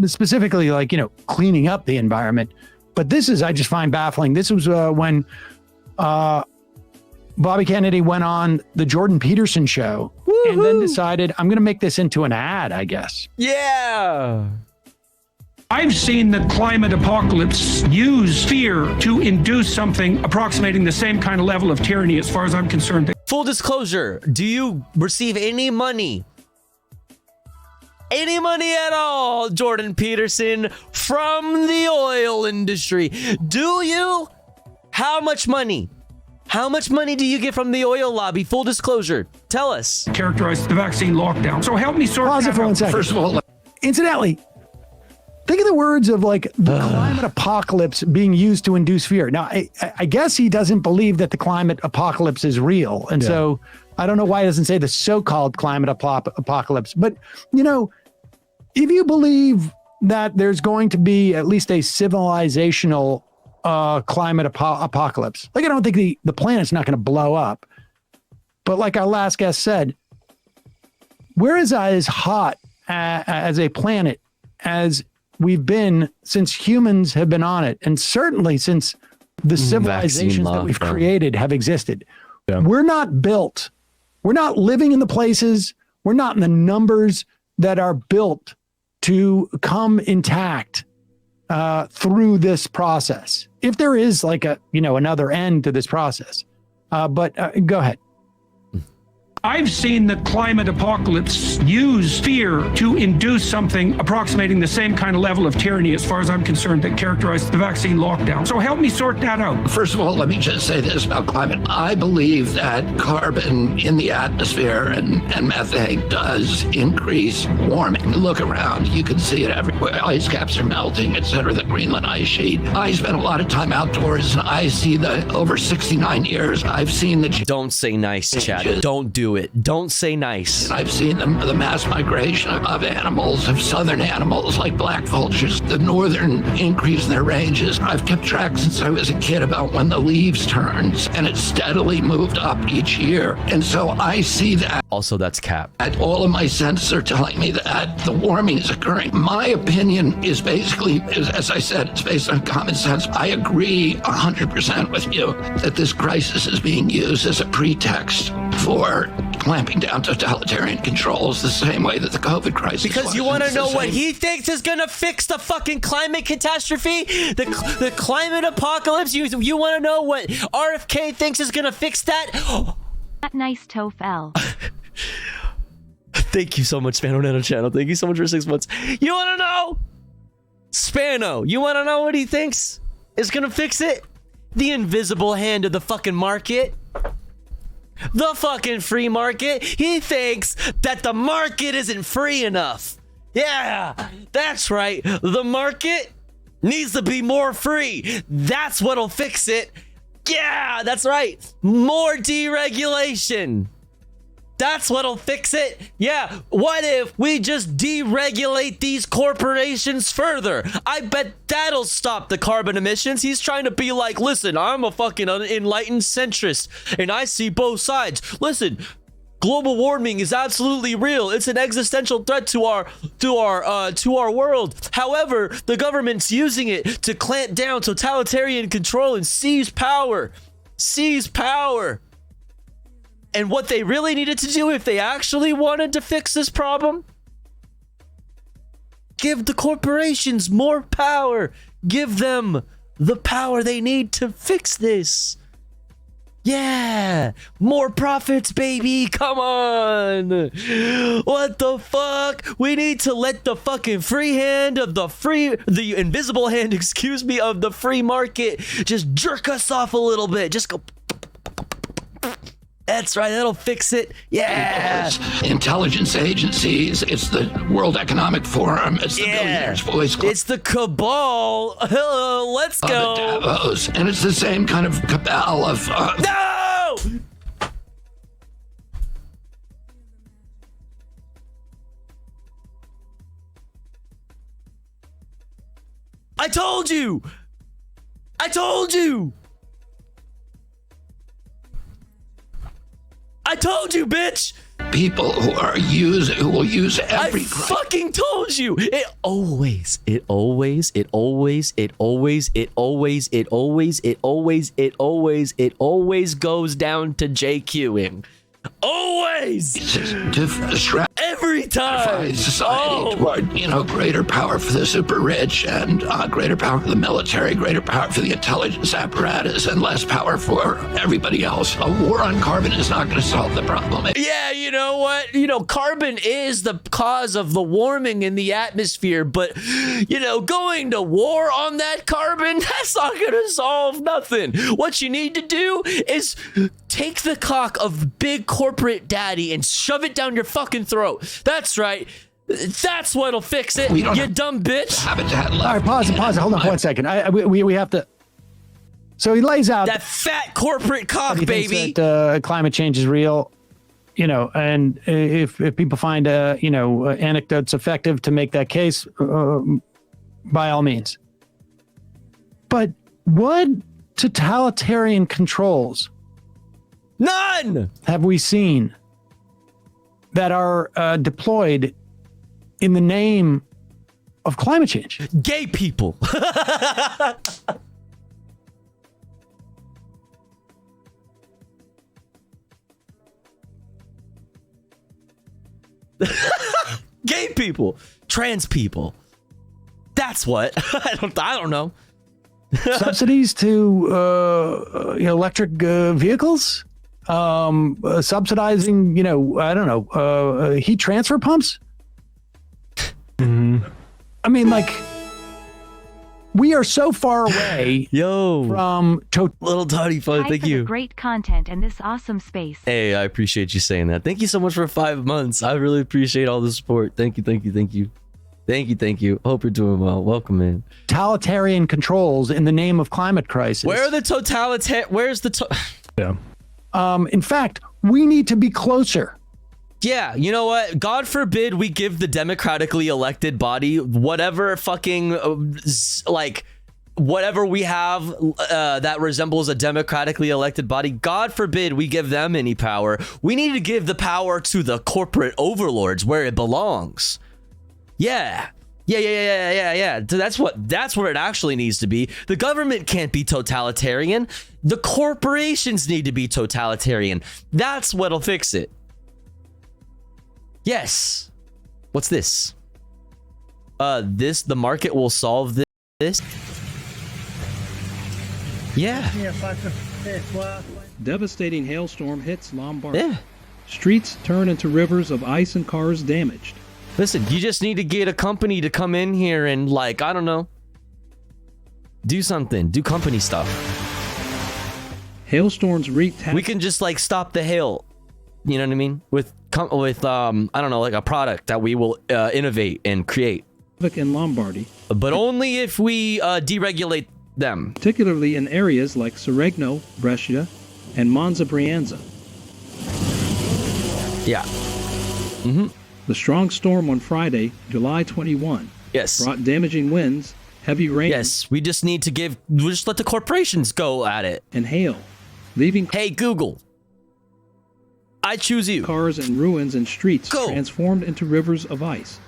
specifically like cleaning up the environment. But I just find baffling. This was when Bobby Kennedy went on the Jordan Peterson show. Woo-hoo! And then decided, I'm going to make this into an ad, I guess. Yeah. I've seen the climate apocalypse use fear to induce something approximating the same kind of level of tyranny, as far as I'm concerned. Full disclosure, do you receive any money? Any money at all, Jordan Peterson, from the oil industry? Do you? How much money? How much money do you get from the oil lobby? Full disclosure. Tell us. Characterize the vaccine lockdown. So help me sort Pause that it for out. 1 second. First of all, incidentally, think of the words of like the climate apocalypse being used to induce fear. Now, I guess he doesn't believe that the climate apocalypse is real. And so I don't know why he doesn't say the so-called climate apocalypse. But, if you believe that there's going to be at least a civilizational climate apocalypse, like I don't think the planet's not going to blow up. But like our last guest said, we're as hot as a planet as we've been since humans have been on it, and certainly since the civilizations that we've created have existed. Yeah. We're not built. We're not living in the places. We're not in the numbers that are built to come intact through this process. If there is like another end to this process, but go ahead. I've seen the climate apocalypse use fear to induce something approximating the same kind of level of tyranny, as far as I'm concerned, that characterized the vaccine lockdown. So help me sort that out. First of all, let me just say this about climate. I believe that carbon in the atmosphere and methane does increase warming. Look around, you can see it everywhere. Ice caps are melting, etc. The Greenland ice sheet. I spent a lot of time outdoors, and I see over 69 years, I've seen the... Don't say nice, Chad. Don't do it. Don't say nice. I've seen the mass migration of animals, of southern animals like black vultures, the northern increase in their ranges. I've kept track since I was a kid about when the leaves turns, and it's steadily moved up each year. And so I see that. Also, that's cap. All of my senses are telling me that the warming is occurring. My opinion is basically, as I said, it's based on common sense. I agree 100% with you that this crisis is being used as a pretext for clamping down totalitarian controls the same way that the COVID crisis was. Because you want to know what he thinks is going to fix the fucking climate catastrophe? The climate apocalypse? You want to know what RFK thinks is going to fix that? That nice toe fell. Thank you so much, Spano Nano Channel. Thank you so much for 6 months. You want to know? Spano, you want to know what he thinks is going to fix it? The invisible hand of the fucking market. The fucking free market. He thinks that the market isn't free enough. Yeah, that's right. The market needs to be more free. That's what'll fix it. Yeah, that's right. More deregulation. That's what'll fix it. Yeah, what if we just deregulate these corporations further? I bet that'll stop the carbon emissions. He's trying to be like, listen, I'm a fucking enlightened centrist, and I see both sides. Listen, global warming is absolutely real. It's an existential threat to our world. However, the government's using it to clamp down totalitarian control and seize power. Seize power. And what they really needed to do if they actually wanted to fix this problem? Give the corporations more power. Give them the power they need to fix this. Yeah, more profits, baby. Come on. What the fuck? We need to let the fucking free hand of the invisible hand, excuse me, of the free market just jerk us off a little bit. Just go. That's right. That'll fix it. Yeah. Intelligence agencies. It's the World Economic Forum. It's the Billionaires Voice Club. It's the cabal. Let's go. Davos. And it's the same kind of cabal of... No! I told you! I told you! I told you, bitch! People who will use every... I fucking told you! It always goes down to JQing. Always! Every time! Society toward, greater power for the super rich and greater power for the military, greater power for the intelligence apparatus, and less power for everybody else. A war on carbon is not going to solve the problem. Yeah, you know what? Carbon is the cause of the warming in the atmosphere, but, going to war on that carbon, that's not going to solve nothing. What you need to do is take the cock of big corporate daddy and shove it down your fucking throat. That's right. That's what'll fix it, you dumb bitch. All right, pause it. Hold on for 1 second. We have to... So he lays out... That fat corporate cock, baby. That climate change is real, and if people find, anecdotes effective to make that case, by all means. But what totalitarian controls... None! Have we seen that are deployed in the name of climate change? Gay people. Gay people. Trans people. That's what. I don't know. Subsidies to electric vehicles? Subsidizing, heat transfer pumps. I mean, we are so far away. From little tiny fun. Hi Thank for you. The great content and this awesome space. Hey, I appreciate you saying that. Thank you so much for 5 months. I really appreciate all the support. Thank you. Hope you're doing well. Welcome in. Totalitarian controls in the name of climate crisis. Where are the totalitarian? Where's the? Yeah. In fact, we need to be closer. Yeah, you know what? God forbid we give the democratically elected body whatever fucking whatever we have that resembles a democratically elected body. God forbid we give them any power. We need to give the power to the corporate overlords where it belongs. Yeah. That's where it actually needs to be. The government can't be totalitarian. The corporations need to be totalitarian. That's what'll fix it. Yes. What's this? The market will solve this. Yeah. Devastating hailstorm hits Lombardy. Yeah. Streets turn into rivers of ice and cars damaged. Listen, you just need to get a company to come in here and I don't know, do something, do company stuff. Hailstorms wreaked havoc. We can just stop the hail. You know what I mean? With I don't know, a product that we will innovate and create. In Lombardy. But only if we deregulate them. Particularly in areas like Seregno, Brescia, and Monza Brianza. Yeah. The strong storm on Friday, July 21, brought damaging winds, heavy rain. Yes, we just need to we'll just let the corporations go at it. And hail, leaving... Hey, Google. I choose you. Cars and ruins and streets transformed into rivers of ice.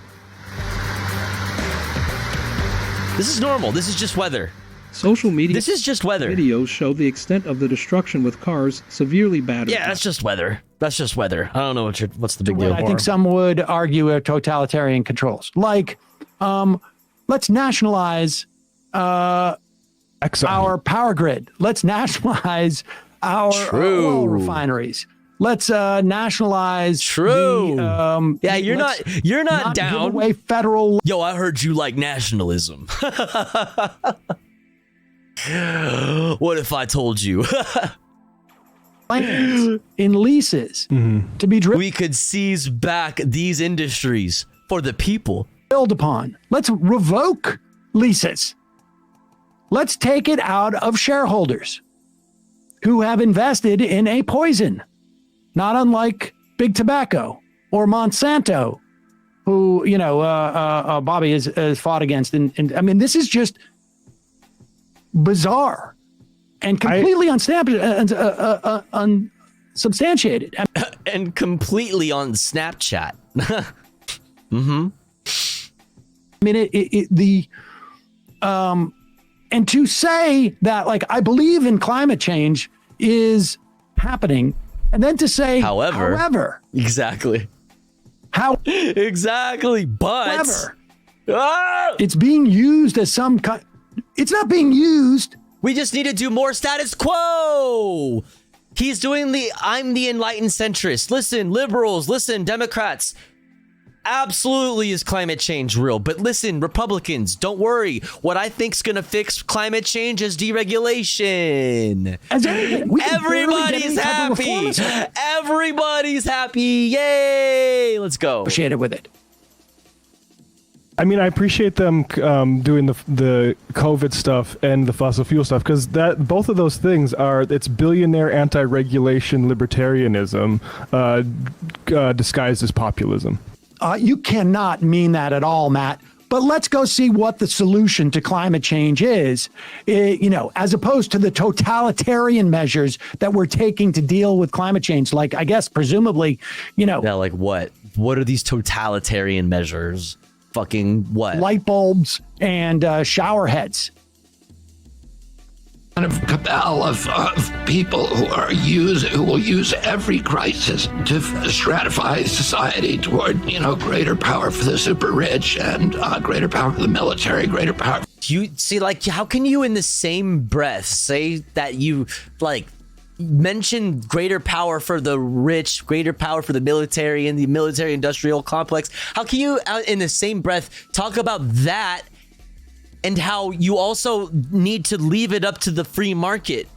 This is normal. This is just weather. Social media... This is just weather. Videos show the extent of the destruction with cars severely battered. Yeah, that's just weather. That's just weather. I don't know what's the big deal. I think some would argue are totalitarian controls. Let's nationalize our power grid. Let's nationalize our oil refineries. Let's nationalize. True. Yeah, you're not down. Give away federal. Yo, I heard you like nationalism. What if I told you? plans in leases to be driven. We could seize back these industries for the people. Build upon. Let's revoke leases. Let's take it out of shareholders who have invested in a poison, not unlike Big Tobacco or Monsanto, who, Bobby has fought against. And I mean, this is just bizarre and completely unsubstantiated. And completely on Snapchat. I mean, and to say that, like, I believe in climate change is happening, and then to say, however, exactly, but it's being used as some kind. It's not being used. We just need to do more status quo. He's doing I'm the enlightened centrist. Listen, liberals, listen, Democrats. Absolutely is climate change real. But listen, Republicans, don't worry. What I think's going to fix climate change is deregulation. Everybody's happy. Everybody's happy. Yay. Let's go. Appreciate it with it. I mean, I appreciate them doing the COVID stuff and the fossil fuel stuff, because both of those things it's billionaire anti-regulation libertarianism disguised as populism. You cannot mean that at all, Matt. But let's go see what the solution to climate change is, as opposed to the totalitarian measures that we're taking to deal with climate change. Like, I guess, presumably, Yeah, like what? What are these totalitarian measures? Fucking what? Light bulbs and shower heads. Kind of cabal of people who will use every crisis to stratify society toward, greater power for the super rich and greater power for the military, greater power. You see, like, how can you in the same breath say that you mention greater power for the rich, greater power for the military and the military industrial complex? How can you in the same breath talk about that and how you also need to leave it up to the free market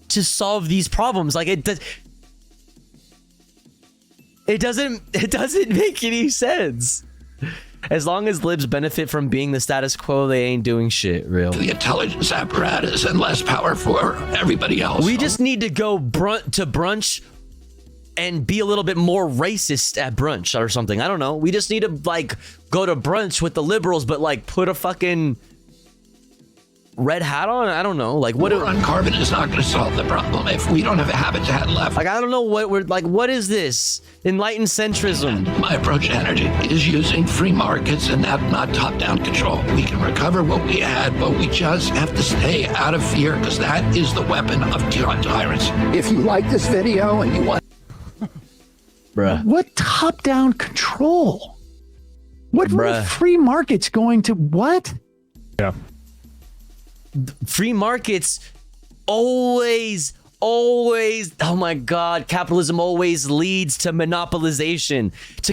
to solve these problems? Like, it doesn't make any sense. As long as libs benefit from being the status quo, they ain't doing shit, real. The intelligence apparatus and less power for everybody else. We just need to go to brunch and be a little bit more racist at brunch or something. I don't know. We just need to, go to brunch with the liberals, but, put a fucking red hat on? I don't know. War on carbon is not going to solve the problem if we don't have a habitat left. I don't know what what is this? Enlightened centrism. My approach to energy is using free markets and not top-down control. We can recover what we had, but we just have to stay out of fear, because that is the weapon of tyrants. If you like this video and you want... Bruh. What top-down control? What free markets going to what? Yeah. Free markets always, oh my God, capitalism always leads to monopolization, to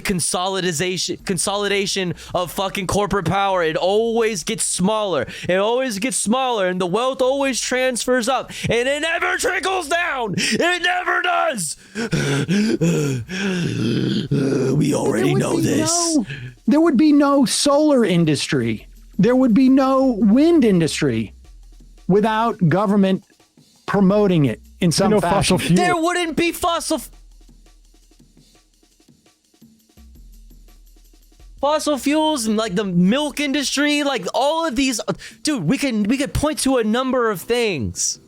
consolidation of fucking corporate power. It always gets smaller. And the wealth always transfers up, and it never trickles down. It never does. We already know this. There would be no solar industry. There would be no wind industry without government promoting it in some fashion. Fossil fuel. There wouldn't be fossil fuels and the milk industry, all of these. Dude, we could point to a number of things.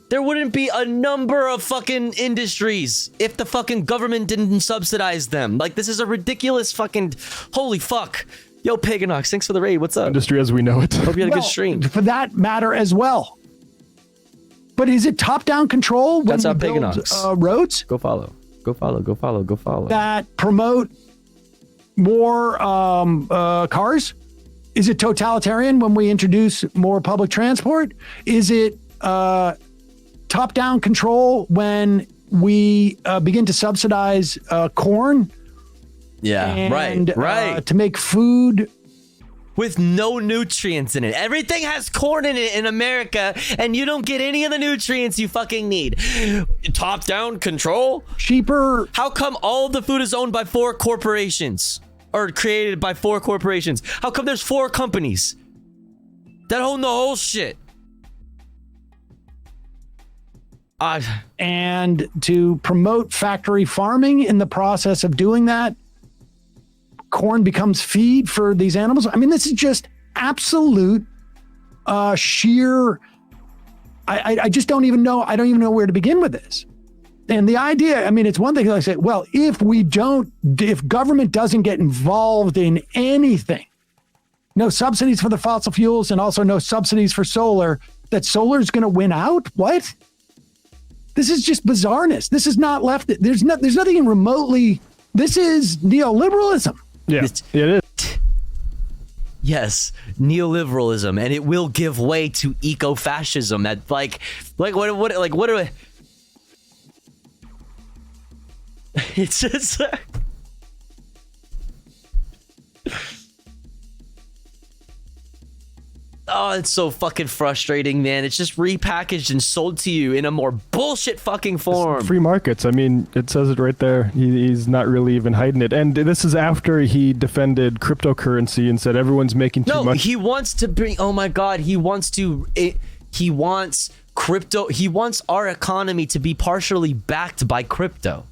There wouldn't be a number of fucking industries if the fucking government didn't subsidize them. This is a ridiculous fucking, holy fuck. Yo, Paganox, thanks for the raid. What's up? Industry as we know it. Hope you had a good stream. For that matter as well. But is it top-down control when we build roads? Go follow. That promote more cars? Is it totalitarian when we introduce more public transport? Is it top-down control when we begin to subsidize corn? Yeah, and, right. To make food with no nutrients in it. Everything has corn in it in America, and you don't get any of the nutrients you fucking need. Top-down control? Cheaper. How come all the food is owned by 4 corporations? Or created by 4 corporations? How come there's 4 companies that own the whole shit? And to promote factory farming in the process of doing that, corn becomes feed for these animals. I mean, this is just absolute sheer. I just don't even know. I don't even know where to begin with this. And the idea, I mean, it's one thing I say, well, if government doesn't get involved in anything, no subsidies for the fossil fuels and also no subsidies for solar, that solar is going to win out? What? This is just bizarreness. This is not left. There's nothing even remotely. This is neoliberalism. Yeah, it is. Yes, neoliberalism, and it will give way to eco-fascism. That what do I? It's just. Oh, it's so fucking frustrating, man. It's just repackaged and sold to you in a more bullshit fucking form. Free markets. I mean, it says it right there. He's not really even hiding it. And this is after he defended cryptocurrency and said everyone's making too much. No, he wants to bring. Oh my God, he wants crypto. He wants our economy to be partially backed by crypto.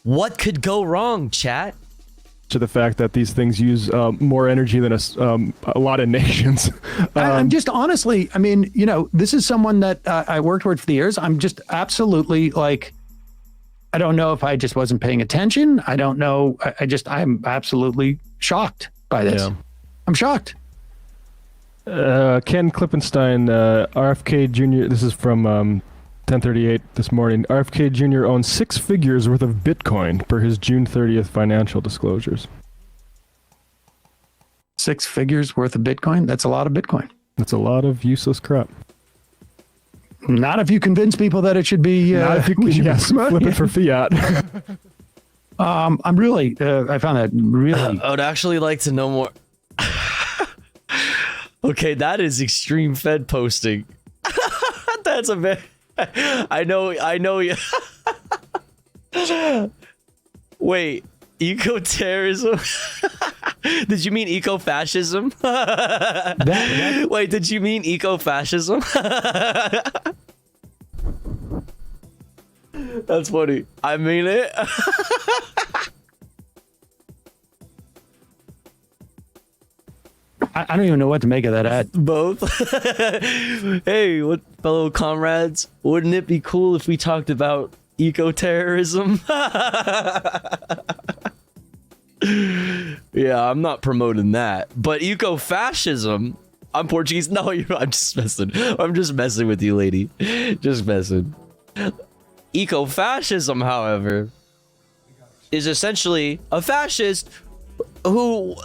What could go wrong, chat? To the fact that these things use more energy than a lot of nations. I'm just honestly, I mean, this is someone that I worked with for the years. I'm just absolutely like, I don't know if I just wasn't paying attention. I don't know. I'm absolutely shocked by this. Yeah. I'm shocked. Ken Klippenstein, RFK Jr., this is from 1038 this morning. RFK Jr. owns 6 figures worth of Bitcoin per his June 30th financial disclosures. 6 figures worth of Bitcoin? That's a lot of Bitcoin. That's a lot of useless crap. Not if you convince people that it should be. Not if you can flip it for fiat. I'm really. I found that really. I would actually like to know more. Okay, that is extreme Fed posting. That's a bit. I know. Wait, eco-terrorism? Did you mean eco-fascism? Wait, did you mean eco-fascism? That's funny. I mean it. I don't even know what to make of that ad. Both. Hey, what fellow comrades? Wouldn't it be cool if we talked about eco-terrorism? Yeah, I'm not promoting that. But eco-fascism, I'm Portuguese. No, I'm just messing. I'm just messing with you, lady. Just messing. Eco-fascism, however, is essentially a fascist who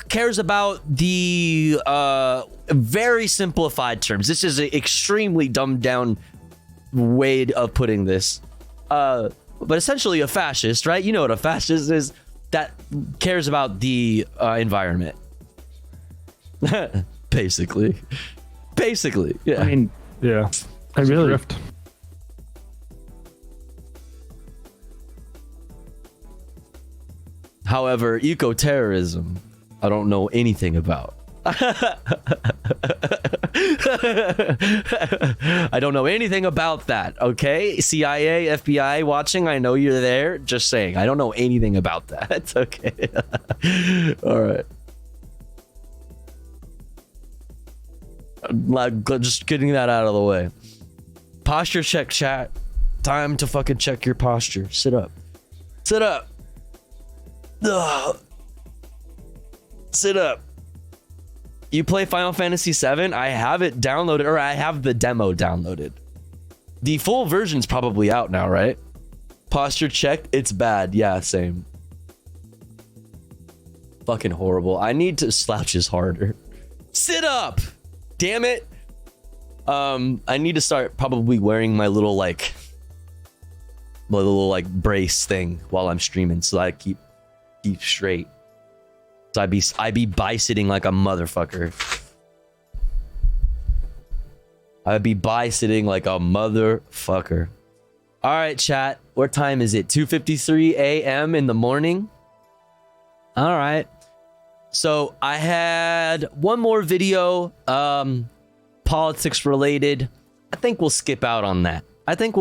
cares about the very simplified terms. This is an extremely dumbed down way of putting this. But essentially a fascist, right? You know what a fascist is? That cares about the environment. Basically, yeah. I mean, yeah. I really. Drift. However, eco-terrorism, I don't know anything about. I don't know anything about that, okay? CIA, FBI watching, I know you're there. Just saying, I don't know anything about that, okay? All right. Just getting that out of the way. Posture check, chat. Time to fucking check your posture. Sit up. Sit up. Ugh. Sit up. You play Final Fantasy VII? I have it downloaded, or I have the demo downloaded. The full version's probably out now, right? Posture check, it's bad. Yeah, same. Fucking horrible. I need to slouches harder. Sit up! Damn it! I need to start probably wearing my little brace thing while I'm streaming so that I keep straight. So I be bi-sitting like a motherfucker. I'd be bi-sitting like a motherfucker. All right, chat. What time is it? 2:53 a.m. in the morning? All right. So I had one more video, politics related. I think we'll skip out on that. I think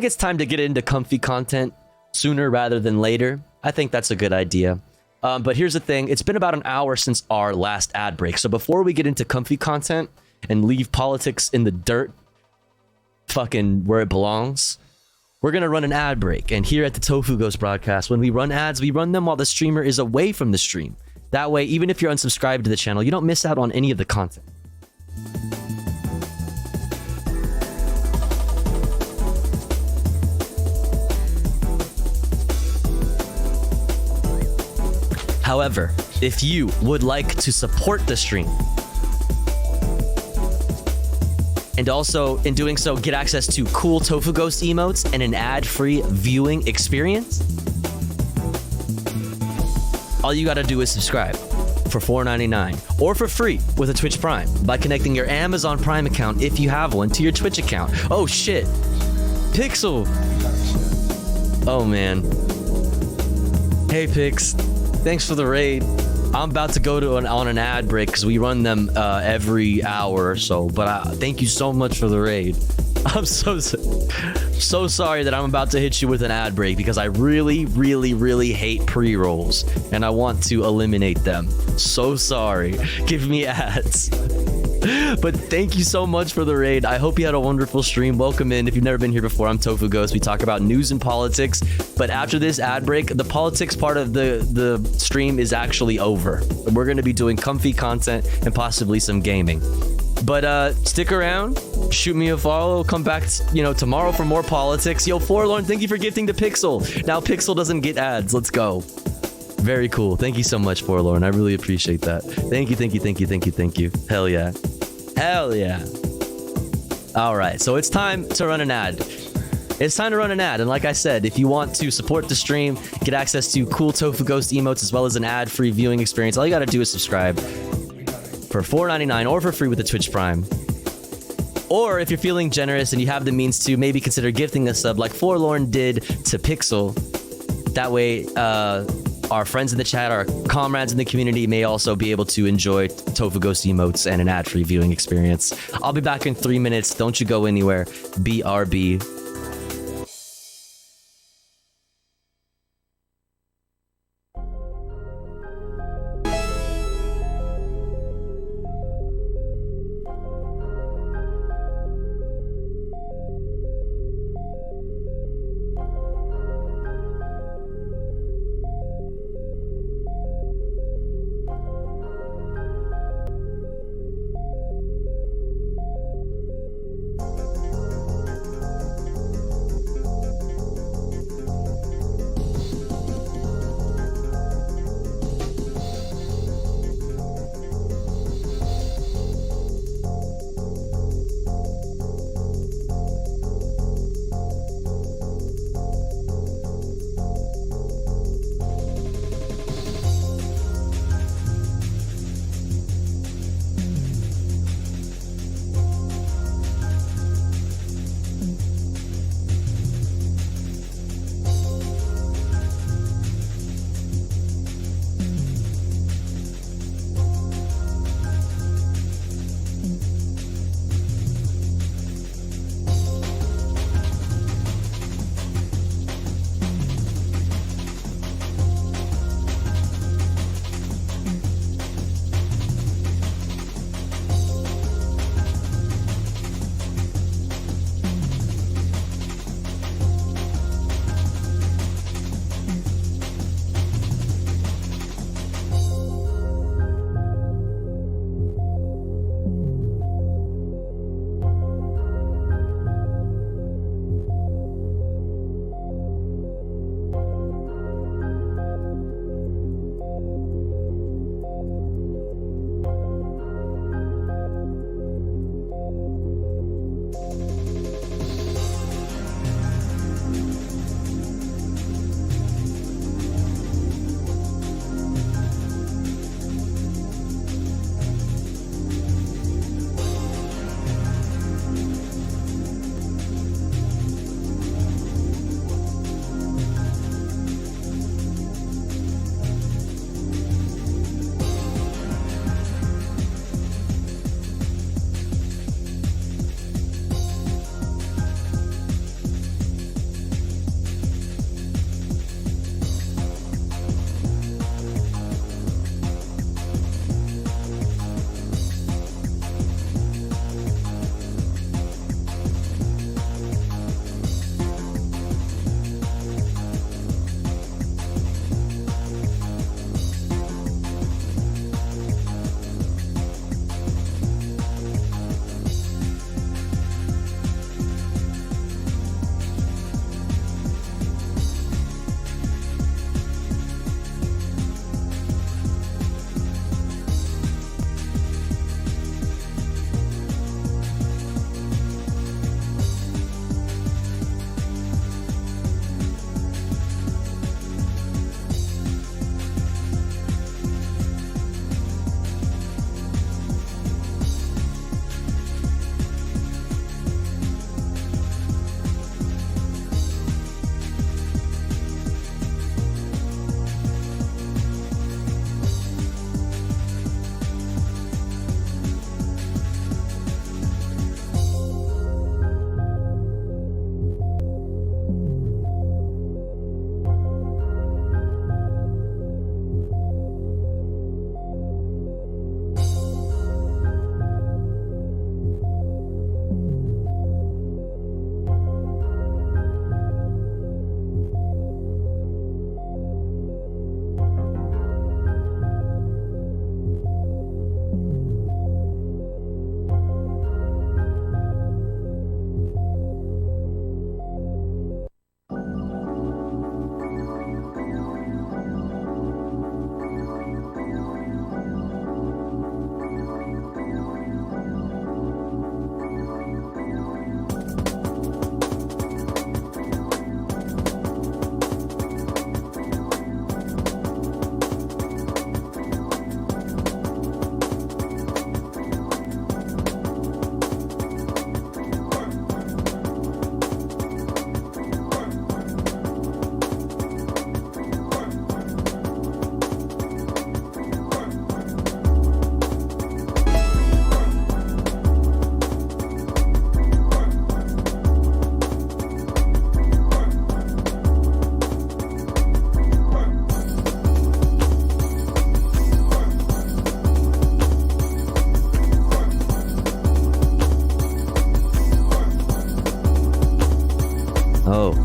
it's time to get into comfy content sooner rather than later. I think that's a good idea. But here's the thing. It's been about an hour since our last ad break. So before we get into comfy content and leave politics in the dirt, fucking where it belongs, we're going to run an ad break. And here at the Tofu Ghost broadcast, when we run ads, we run them while the streamer is away from the stream. That way, even if you're unsubscribed to the channel, you don't miss out on any of the content. However, if you would like to support the stream, and also in doing so get access to cool Tofu Ghost emotes and an ad-free viewing experience, all you gotta do is subscribe for $4.99 or for free with a Twitch Prime by connecting your Amazon Prime account, if you have one, to your Twitch account. Oh shit, Pixel. Oh man. Hey Pix, thanks for the raid. I'm about to go to on an ad break because we run them every hour or so. But thank you so much for the raid. I'm so sorry that I'm about to hit you with an ad break because I really, really, really hate pre-rolls and I want to eliminate them. So sorry. Give me ads. But thank you so much for the raid. I hope you had a wonderful stream. Welcome in. If you've never been here before, I'm Tofu Ghost. We talk about news and politics. But after this ad break, the politics part of the stream is actually over. We're going to be doing comfy content and possibly some gaming. But stick around. Shoot me a follow. Come back, tomorrow for more politics. Yo, Forlorn, thank you for gifting to Pixel. Now Pixel doesn't get ads. Let's go. Very cool. Thank you so much, Forlorn. I really appreciate that. Thank you. Hell yeah. Hell yeah. All right, so it's time to run an ad. And like I said, if you want to support the stream, get access to cool Tofu Ghost emotes as well as an ad-free viewing experience, all you gotta do is subscribe for $4.99 or for free with the Twitch Prime. Or if you're feeling generous and you have the means to, maybe consider gifting a sub like Forlorn did to Pixel. That way, our friends in the chat, our comrades in the community may also be able to enjoy Tofu Ghost emotes and an ad-free viewing experience. I'll be back in 3 minutes. Don't you go anywhere. BRB.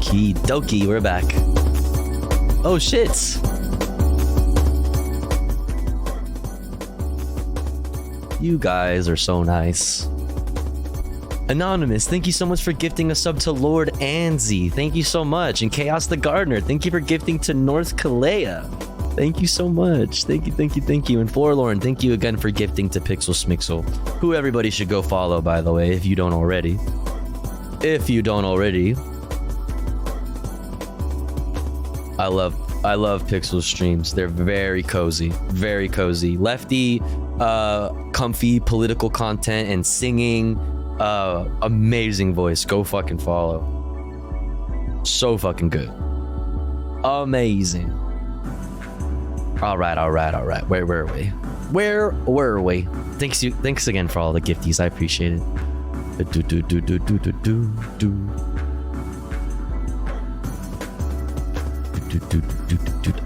Okie dokie, we're back. Oh shit. You guys are so nice. Anonymous, thank you so much for gifting a sub to Lord Anzi. Thank you so much. And Chaos the Gardener, thank you for gifting to North Kalea. Thank you so much. Thank you, thank you, thank you. And Forlorn, thank you again for gifting to Pixel Smixel, who everybody should go follow, by the way, if you don't already. If you don't already. I love Pixel streams. They're very cozy. Very cozy. Lefty, comfy political content and singing. Amazing voice. Go fucking follow. So fucking good. Amazing. All right. Where were we? Thanks again for all the gifties. I appreciate it.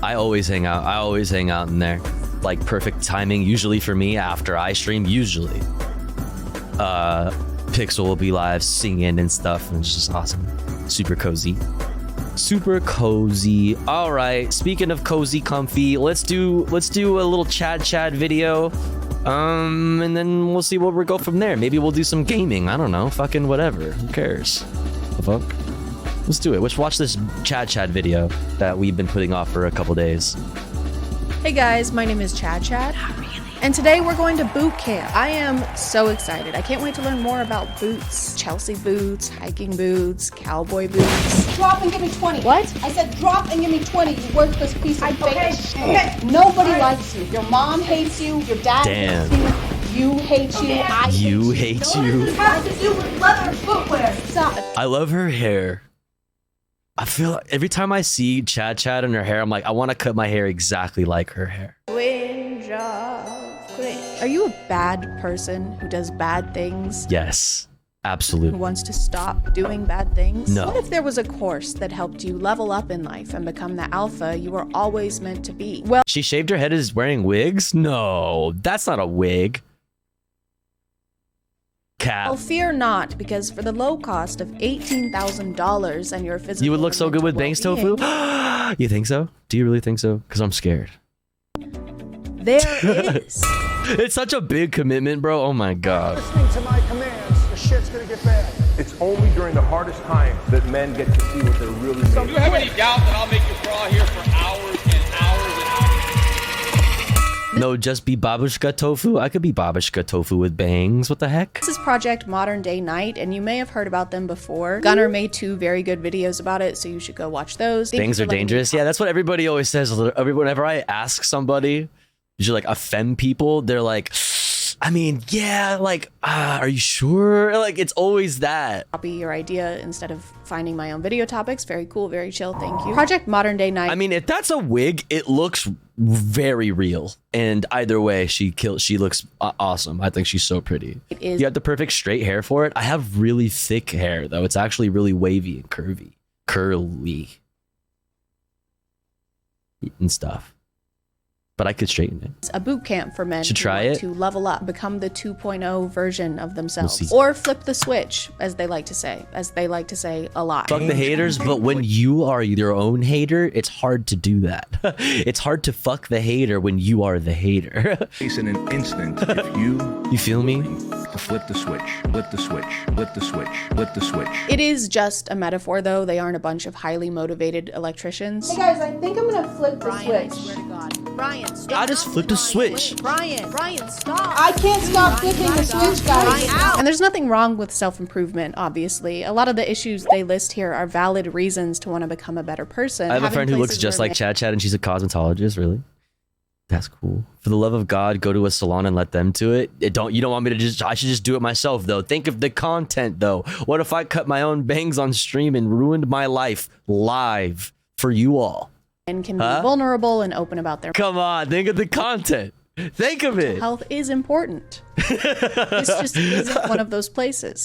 I always hang out in there. Like perfect timing, usually for me after I stream, usually. Pixel will be live singing and stuff, and it's just awesome. Super cozy. All right, speaking of cozy, comfy, let's do a little chat video, and then we'll see where we go from there. Maybe we'll do some gaming. I don't know, fucking whatever. Who cares? The fuck? Let's do it. Let's watch this chat video that we've been putting off for a couple days. Hey guys, my name is Chad, and today we're going to boot camp. I am so excited. I can't wait to learn more about boots. Chelsea boots, hiking boots, cowboy boots. Drop and give me 20. What? I said drop and give me 20, you worthless piece of Okay. Nobody likes you. Your mom hates you. Your dad hates you. You hate you. I hate you. Hate you. This has to do with leather footwear. Stop. I love her hair. I feel like every time I see Chad and her hair, I'm like, I want to cut my hair exactly like her hair. Are you a bad person who does bad things? Yes, Who absolutely. wants to stop doing bad things? No. What if there was a course that helped you level up in life and become the alpha you were always meant to be? Well, She shaved her head as wearing wigs? No, that's not a wig. Cap. fear not, because for the low cost of $18,000 and your physical You would look so good with bangs tofu? You think so? Do you really think so? Because I'm scared. There is. It's such a big commitment, bro. Oh my god. Listening to my commands, the shit's gonna get bad. It's only during the hardest time that men get to see what they're really made of. Do you have any doubt that I'll make you draw here for hours and hours and hours? No, just be babushka tofu? I could be babushka tofu with bangs. What the heck? This is Project Modern Day Night, and you may have heard about them before. Gunnar made 2 very good videos about it, so you should go watch those. Bangs are dangerous. Yeah, that's what everybody always says. Whenever I ask somebody, usually like a femme people, they're like, I mean, yeah, like, are you sure? Like, it's always that. Copy your idea instead of finding my own video topics. Very cool, very chill, thank you. Project Modern Day Night. I mean, if that's a wig, it looks very real. And either way, she looks awesome. I think she's so pretty. It is. You have the perfect straight hair for it. I have really thick hair, though. It's actually really wavy and curly and stuff. But I could straighten it. It's a boot camp for men Should who try want it. to level up, become the 2.0 version of themselves, see. or flip the switch, as they like to say a lot. Fuck the haters, but when you are your own hater, it's hard to do that. It's hard to fuck the hater when you are the hater. In an instant, if you feel me? Flip the switch, flip the switch, flip the switch, flip the switch. It is just a metaphor, though. They aren't a bunch of highly motivated electricians. Hey guys, I think I'm gonna flip the switch. I swear to God. Brian, stop. I just flipped a switch. Brian, stop. I can't stop flipping the switch, guys. And there's nothing wrong with self-improvement, obviously. A lot of the issues they list here are valid reasons to want to become a better person. I have a Having friend who looks places just where like they- Chad, and she's a cosmetologist, really. That's cool. For the love of God, go to a salon and let them do it. You don't want me to I should just do it myself, though. Think of the content, though. What if I cut my own bangs on stream and ruined my life live for you all? And can be vulnerable and open about their Come on, think of the content. Think of it. health is important. This just isn't one of those places.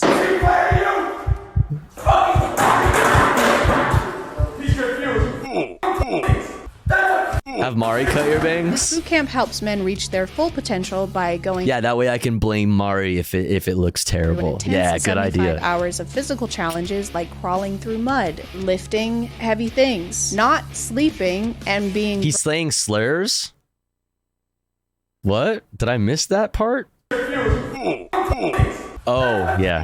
Have Mari cut your This bangs? boot camp helps men reach their full potential by going Yeah, that way I can blame Mari if it looks through an terrible. intense Yeah, good 75 idea. hours of physical challenges like crawling through mud, lifting heavy things, not sleeping, and being He's saying slurs? What? Did I miss that part? Oh, yeah.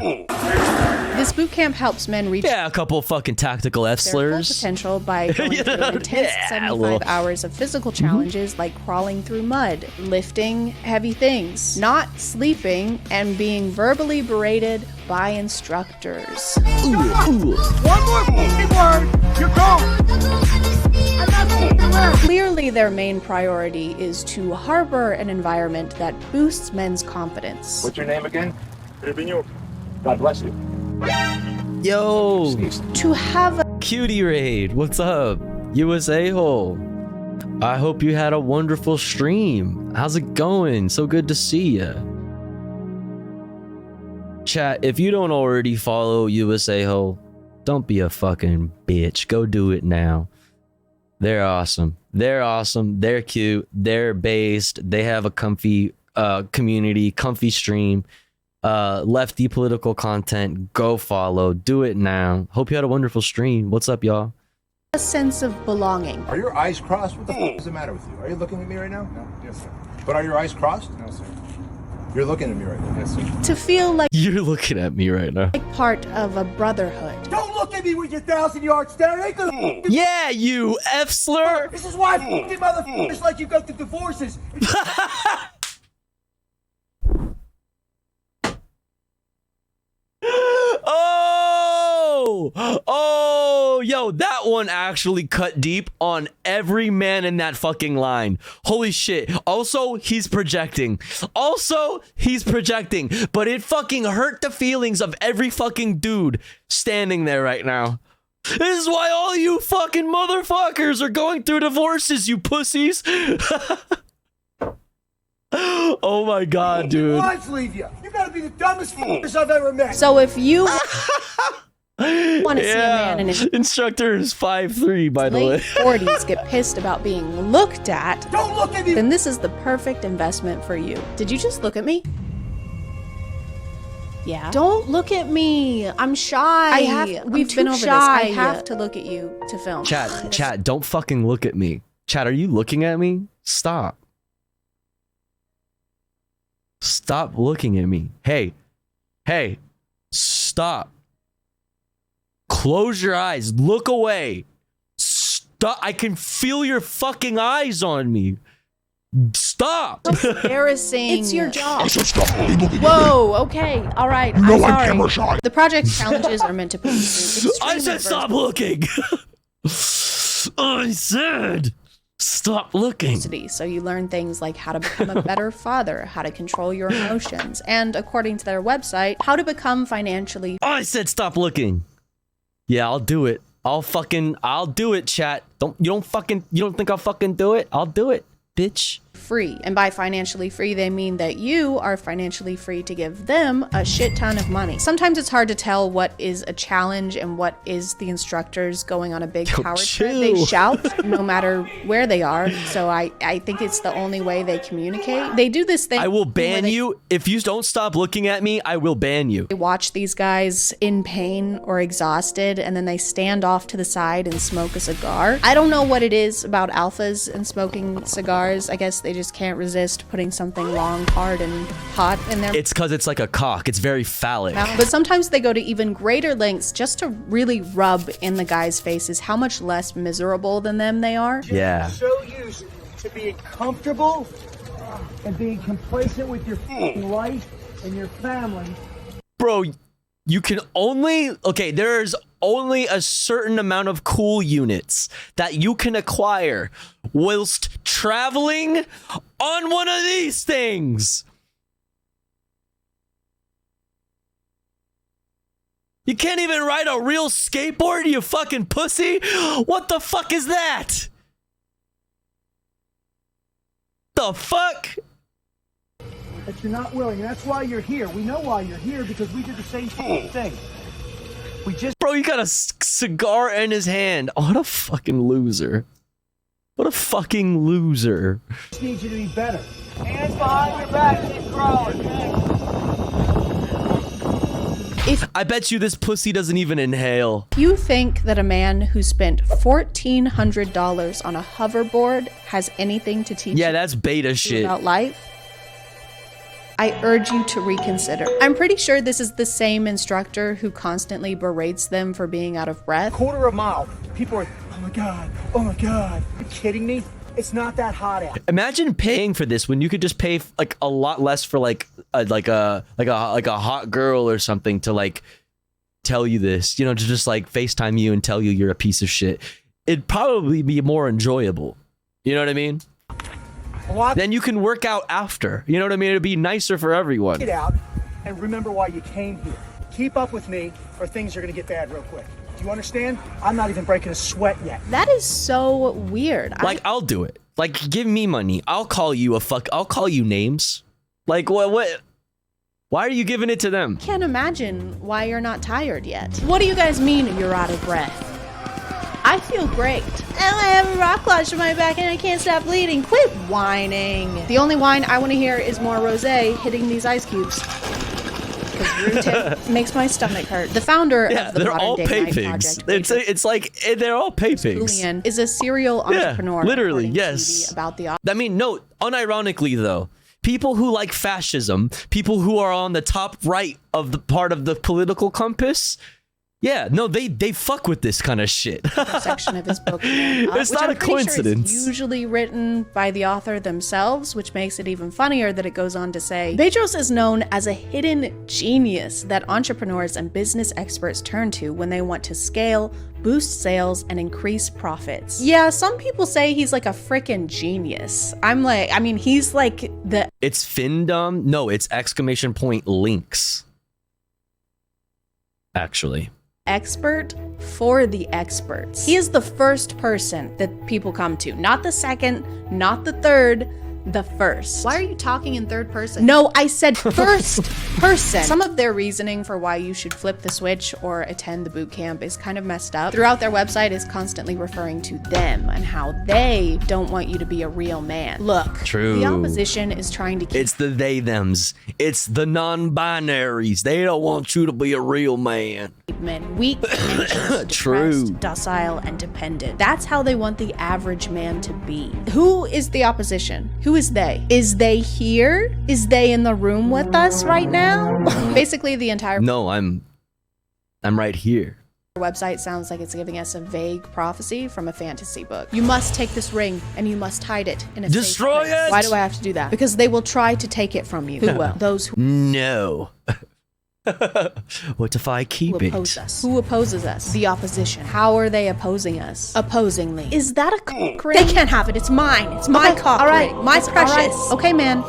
This boot camp helps men reach Yeah, a couple fucking tactical F their full slurs. potential by going through an intense Yeah, 75 well. hours of physical challenges like crawling through mud, lifting heavy things, not sleeping, and being verbally berated by instructors. One more word, you're gone. Clearly, their main priority is to harbor an environment that boosts men's confidence. What's your name again? God bless you. Yo! To have a Cutie Raid, what's up? USA hole. I hope you had a wonderful stream. How's it going? So good to see ya. Chat, if you don't already follow USA hole, don't be a fucking bitch. Go do it now. They're awesome. They're awesome. They're cute. They're based. They have a comfy community, comfy stream. Lefty political content. Go follow. Do it now. Hope you had a wonderful stream. What's up, y'all? sense of belonging. Are your eyes crossed? What the f is the matter with you? Are you looking at me right now? No. Yes, sir. But are your eyes crossed? No, sir. You're looking at me right now. Yes, sir. To feel like You're looking at me right now. part of a brotherhood. Don't look at me with your 1,000-yard stare. Ain't gonna Yeah, you F slur. This is why f***ing motherfuckers like you go through divorces. Oh, yo, that one actually cut deep on every man in that fucking line. Holy shit. Also, he's projecting. But it fucking hurt the feelings of every fucking dude standing there right now. This is why all you fucking motherfuckers are going through divorces, you pussies. Oh my god, dude. Lines leave you. You gotta be the dumbest f***ers I've ever met. So if you want to see a man in his instructor is 5'3", by the way. late 40s get pissed about being looked at, Don't look at me. then this is the perfect investment for you. Did you just look at me? Yeah. Don't look at me. I'm shy. We've been over this. I have to look at you to film. Chat, don't fucking look at me. Chat, are you looking at me? Stop. Stop looking at me. Hey, stop. Close your eyes. Look away. Stop. I can feel your fucking eyes on me. Stop. Embarrassing. It's your job. Whoa, okay. All right. I'm sorry. The project challenges are meant to put you through I said stop looking. I said stop looking. So you learn things like how to become a better father, how to control your emotions, and according to their website, how to become financially I said stop looking. Yeah, I'll do it. I'll do it, chat. You don't think I'll fucking do it? I'll do it, bitch. free. And by financially free, they mean that you are financially free to give them a shit ton of money. Sometimes it's hard to tell what is a challenge and what is the instructors going on a big power trip. They shout no matter where they are. So I think it's the only way they communicate. They do this thing. I will ban you. If you don't stop looking at me, I will ban you. They watch these guys in pain or exhausted, and then they stand off to the side and smoke a cigar. I don't know what it is about alphas and smoking cigars. I guess they just can't resist putting something long, hard, and hot in their It's because it's like a cock. It's very phallic. mouth. But sometimes they go to even greater lengths just to really rub in the guys' faces how much less miserable than them they are. Yeah. So used to being comfortable and being complacent with your f***ing life and your family. Bro, you can only... Okay, there's only a certain amount of cool units that you can acquire whilst traveling on one of these things. You can't even ride a real skateboard, you fucking pussy. What the fuck is that? The fuck? That you're not willing. That's why you're here. We know why you're here, because we did the same thing. We just... Bro, you got a cigar in his hand. What a fucking loser. What a fucking loser. Just need you to be better. Hands behind your back, keep growing. I bet you this pussy doesn't even inhale. You think that a man who spent $1,400 on a hoverboard has anything to teach Yeah, you that's beta shit. about life? I urge you to reconsider. I'm pretty sure this is the same instructor who constantly berates them for being out of breath. Quarter of a mile. People are, oh my God, oh my God. Are you kidding me? It's not that hot out. Imagine paying for this when you could just pay like a lot less for like a hot girl or something to like tell you this, you know, to just like FaceTime you and tell you you're a piece of shit. It'd probably be more enjoyable. You know what I mean? Then you can work out after. You know what I mean? It'd be nicer for everyone. Get out and remember why you came here. Keep up with me or things are going to get bad real quick. Do you understand? I'm not even breaking a sweat yet. That is so weird. Like, I'll do it. Like, give me money. I'll call you I'll call you names. Like, what? Why are you giving it to them? I can't imagine why you're not tired yet. What do you guys mean you're out of breath? I feel great. And I have a rock lodge in my back and I can't stop bleeding. Quit whining. The only whine I want to hear is more rosé hitting these ice cubes. Because Rute makes my stomach hurt. The founder of the they're all Modern Day pay Night pigs. Project, It's like they're all pay pigs. Julian, is a serial entrepreneur. Literally, reporting to yes. TV about the I mean, no, unironically though, people who like fascism, people who are on the top right of the part of the political compass, yeah, no, they fuck with this kind of shit. section of his book. It's not a coincidence. Sure usually written by the author themselves, which makes it even funnier that it goes on to say, Bedros is known as a hidden genius that entrepreneurs and business experts turn to when they want to scale, boost sales, and increase profits. Yeah, some people say he's like a frickin' genius. He's like the... It's Findom? No, it's ! Links. Actually. Expert for the experts. He is the first person that people come to. Not the second, not the third, the first. Why are you talking in third person? No, I said first person. Some of their reasoning for why you should flip the switch or attend the boot camp is kind of messed up. Throughout their website is constantly referring to them and how they don't want you to be a real man. Look, True. The opposition is trying to keep It's the they-thems. It's the non-binaries. They don't want you to be a real man. men weak, anxious, True. depressed, docile, and dependent. That's how they want the average man to be. Who is the opposition? Who is they? Is they here? Is they in the room with us right now? Basically, the entire No, I'm right here. website sounds like it's giving us a vague prophecy from a fantasy book. You must take this ring and you must hide it in a Destroy safe place. it! Why do I have to do that? Because they will try to take it from you. Who will? Those who No. What if I keep it? oppose us. Who opposes us? The opposition. How are they opposing us? Opposingly. Is that a cock ring? They can't have it. It's mine. It's my cock all right. ring. My precious. All right. Okay, man.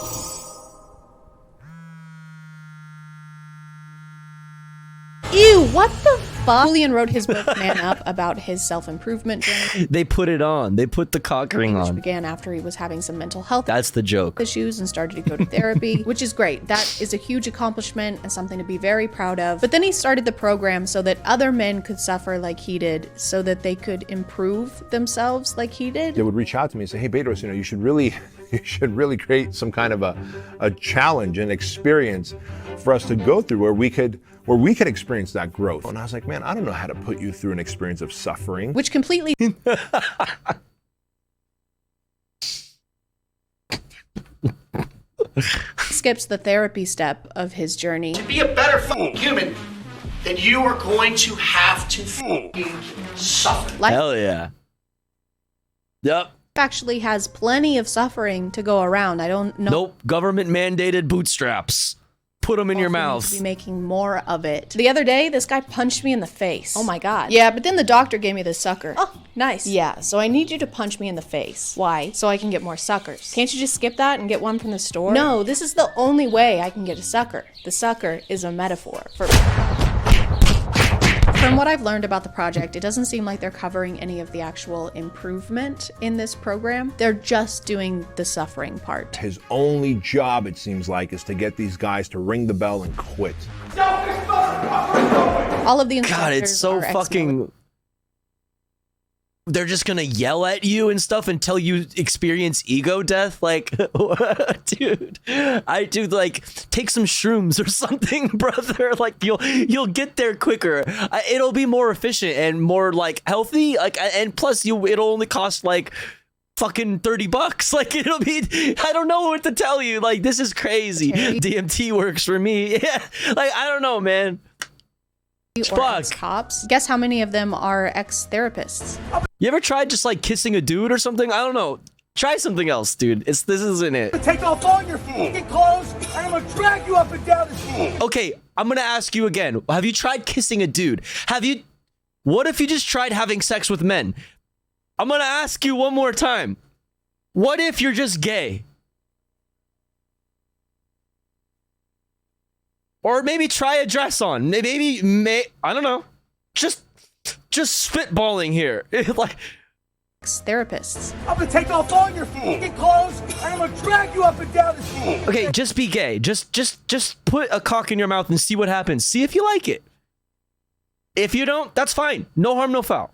Ew, what the fuck? Julian wrote his book, Man Up, about his self-improvement journey. They put it on. They put the cock ring Which on. began after he was having some mental health That's the joke. issues and started to go to therapy, which is great. That is a huge accomplishment and something to be very proud of. But then he started the program so that other men could suffer like he did, so that they could improve themselves like he did. They would reach out to me and say, hey, Bedros, you should really create some kind of a challenge and experience for us to go through where we could experience that growth. And I was like, man, I don't know how to put you through an experience of suffering. Which completely skips the therapy step of his journey. To be a better human, then you are going to have to suffer. Hell yeah. Yep. Actually has plenty of suffering to go around. I don't know. Nope. Government mandated bootstraps. Put them in your To mouth. be making more of it. The other day, this guy punched me in the face. Oh my god. Yeah, but then the doctor gave me this sucker. Oh, nice. Yeah, so I need you to punch me in the face. Why? So I can get more suckers. Can't you just skip that and get one from the store? No, this is the only way I can get a sucker. The sucker is a metaphor for... From what I've learned about the project, it doesn't seem like they're covering any of the actual improvement in this program. They're just doing the suffering part. His only job, it seems like, is to get these guys to ring the bell and quit. All of the instructors God, it's so are fucking... they're just gonna yell at you and stuff until you experience ego death. Like, dude, like, take some shrooms or something, brother. Like, you'll get there quicker. It'll be more efficient and more like healthy. Like, and plus it'll only cost like fucking $30. Like, it'll be, I don't know what to tell you. Like, this is crazy. DMT works for me. Yeah, like, I don't know, man. Or ex-cops. Guess how many of them are ex-therapists? You ever tried just like kissing a dude or something? I don't know. Try something else, dude. This isn't it. Take off all your fucking clothes, and I'm gonna drag you up and down the street. Okay, I'm gonna ask you again. Have you tried kissing a dude? What if you just tried having sex with men? I'm gonna ask you one more time. What if you're just gay? Or maybe try a dress on. I don't know. Just spitballing here. Like, therapists. I'm gonna take off all your fucking clothes, and I'm gonna drag you up and down the street. Okay, just be gay. Just put a cock in your mouth and see what happens. See if you like it. If you don't, that's fine. No harm, no foul.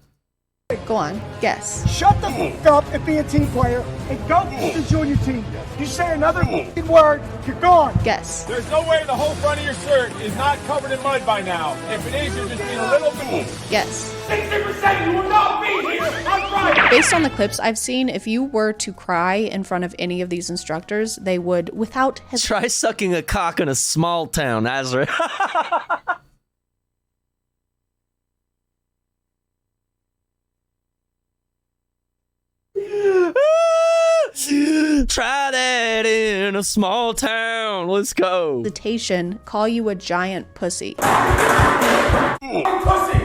Go on, guess. Shut the fuck up and be a team player, and go to join your team. You say another fucking word, you're gone. Guess. There's no way the whole front of your shirt is not covered in mud by now. If it is, you're just being a little bit. Guess. 60% you will not be here on Friday. Based on the clips I've seen, if you were to cry in front of any of these instructors, they would, without hesitation. Try sucking a cock in a small town, Azra. Try that in a small town. Let's go. Call you a giant pussy.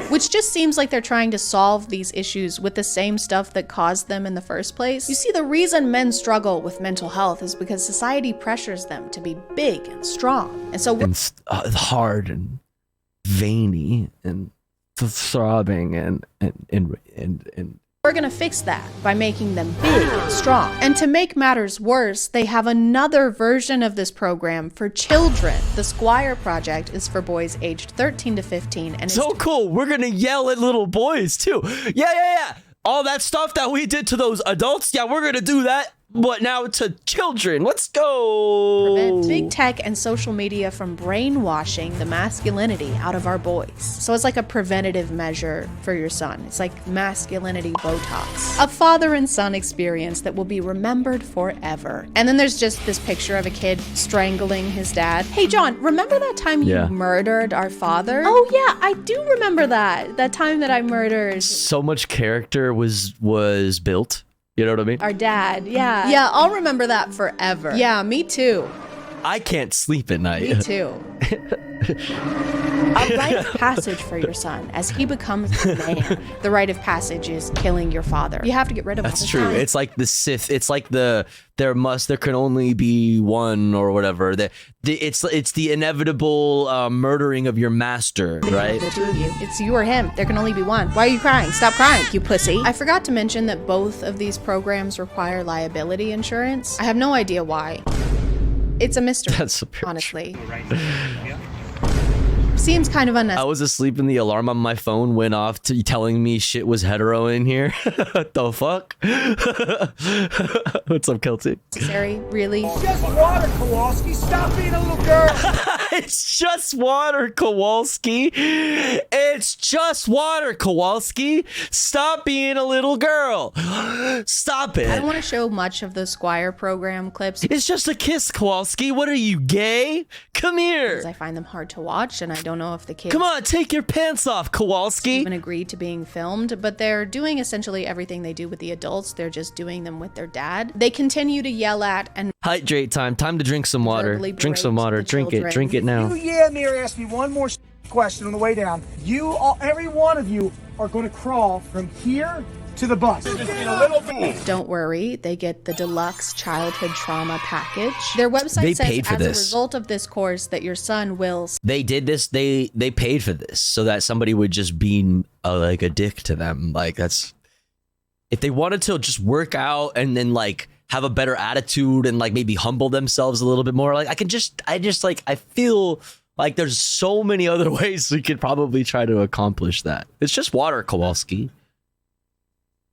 Which just seems like they're trying to solve these issues with the same stuff that caused them in the first place. You see, the reason men struggle with mental health is because society pressures them to be big and strong. And so hard and veiny and throbbing and we're gonna fix that by making them big and strong. And to make matters worse, they have another version of this program for children. The Squire Project is for boys aged 13 to 15. And so cool. We're gonna yell at little boys too. Yeah. All that stuff that we did to those adults, yeah, we're gonna do that. But now to children. Let's go. Prevent big tech and social media from brainwashing the masculinity out of our boys. So it's like a preventative measure for your son. It's like masculinity Botox. A father and son experience that will be remembered forever. And then there's just this picture of a kid strangling his dad. Hey, John, remember that time you murdered our father? Oh, yeah, I do remember that. That time that I murdered. So much character was built. You know what I mean? Our dad, yeah. Yeah, I'll remember that forever. Yeah, me too. I can't sleep at night. Me too. A rite of passage for your son as he becomes a man. The rite of passage is killing your father. You have to get rid of him. That's true. It's like the Sith. It's like there can only be one or whatever. It's the inevitable murdering of your master, right? The two of you. It's you or him. There can only be one. Why are you crying? Stop crying, you pussy. I forgot to mention that both of these programs require liability insurance. I have no idea why. It's a mystery, honestly. Seems kind of unnecessary. I was asleep and the alarm on my phone went off telling me shit was hetero in here. What the fuck? What's up, Kelty? Necessary, really? It's just water, Kowalski. Stop being a little girl. It's just water, Kowalski. It's just water, Kowalski. Stop being a little girl. Stop it. I don't want to show much of the Squire program clips. It's just a kiss, Kowalski. What are you, gay? Come here. Because I find them hard to watch, and I don't know if the kids... Come on, take your pants off, Kowalski. ...even agreed to being filmed, but they're doing essentially everything they do with the adults. They're just doing them with their dad. They continue to yell at and... Hydrate time. Time to drink some water. Drink some water. Drink it. Drink it now. You, Mir, asked me one more question on the way down. Every one of you are going to crawl from here to the bus. Don't worry, they get the deluxe childhood trauma package. Their website says as a result of this course that your son will... They did this, they paid for this so that somebody would just be like a dick to them. Like, that's... If they wanted to just work out and then like have a better attitude and like maybe humble themselves a little bit more, like I feel like there's so many other ways we could probably try to accomplish that. It's just water, Kowalski.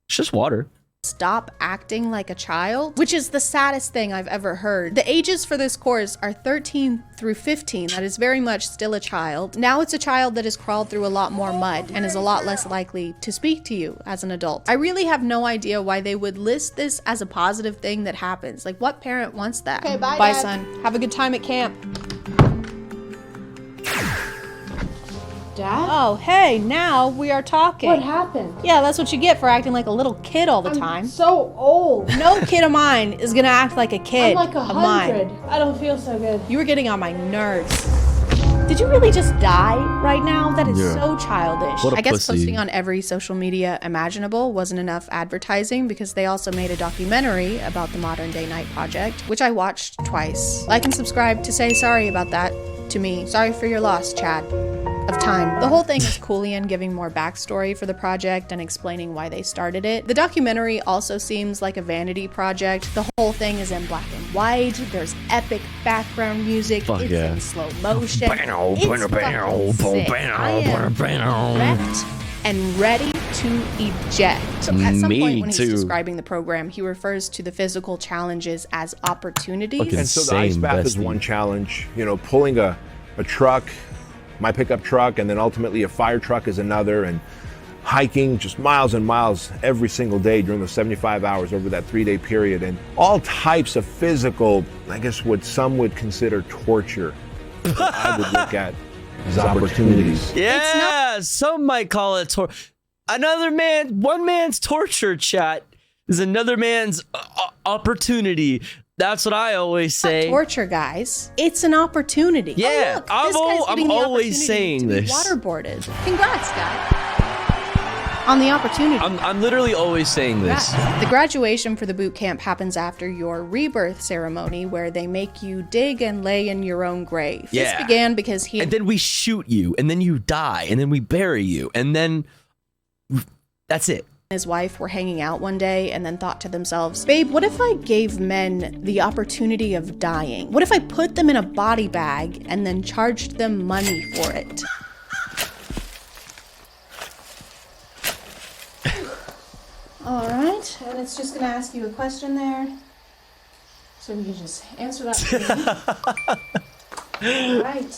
It's just water. Stop acting like a child, which is the saddest thing I've ever heard. The ages for this course are 13 through 15. That is very much still a child. Now it's a child that has crawled through a lot more mud and is a lot less likely to speak to you as an adult. I really have no idea why they would list this as a positive thing that happens. Like, what parent wants that? Okay, bye, Bye, Dad. son. Have a good time at camp. Dad? Oh, hey, now we are talking. What happened? Yeah, that's what you get for acting like a little kid all the time. So old. No kid of mine is gonna act like a kid I'm like of mine. 100. I don't feel so good. You were getting on my nerves. Did you really just die right now? That is Yeah. so childish. What a I guess pussy. posting on every social media imaginable wasn't enough advertising because they also made a documentary about the Modern Day Night Project, which I watched twice. Like and subscribe to say sorry about that to me. Sorry for your loss, Chad. Of time. The whole thing is Coolian giving more backstory for the project and explaining why they started it. The documentary also seems like a vanity project. The whole thing is in black and white. There's epic background music. Fuck it's yeah. in slow motion. It's fucking sick. I am wrecked and ready to eject. So at some Me point when too. he's describing the program, he refers to the physical challenges as opportunities. Fucking And so the ice Insane, bath is bestie. one challenge. You know, pulling a truck, my pickup truck, and then ultimately a fire truck is another, and hiking just miles and miles every single day during those 75 hours over that 3-day period, and all types of physical, I guess what some would consider torture, that I would look at as opportunities. Yeah, some might call it one man's torture, chat, is another man's opportunity. That's what I always say. Torture, guys. It's an opportunity. Yeah, oh, look, this guy's I'm getting the always opportunity saying to be this. Waterboarded. Congrats, guy. On the opportunity. I'm literally always saying this. Congrats. The graduation for the boot camp happens after your rebirth ceremony, where they make you dig and lay in your own grave. Yeah. This began because he And then we shoot you, and then you die, and then we bury you, and then that's it. and his wife were hanging out one day and then thought to themselves, babe, what if I gave men the opportunity of dying? What if I put them in a body bag and then charged them money for it? All right, and it's just gonna ask you a question there. So you can just answer that for me. All right.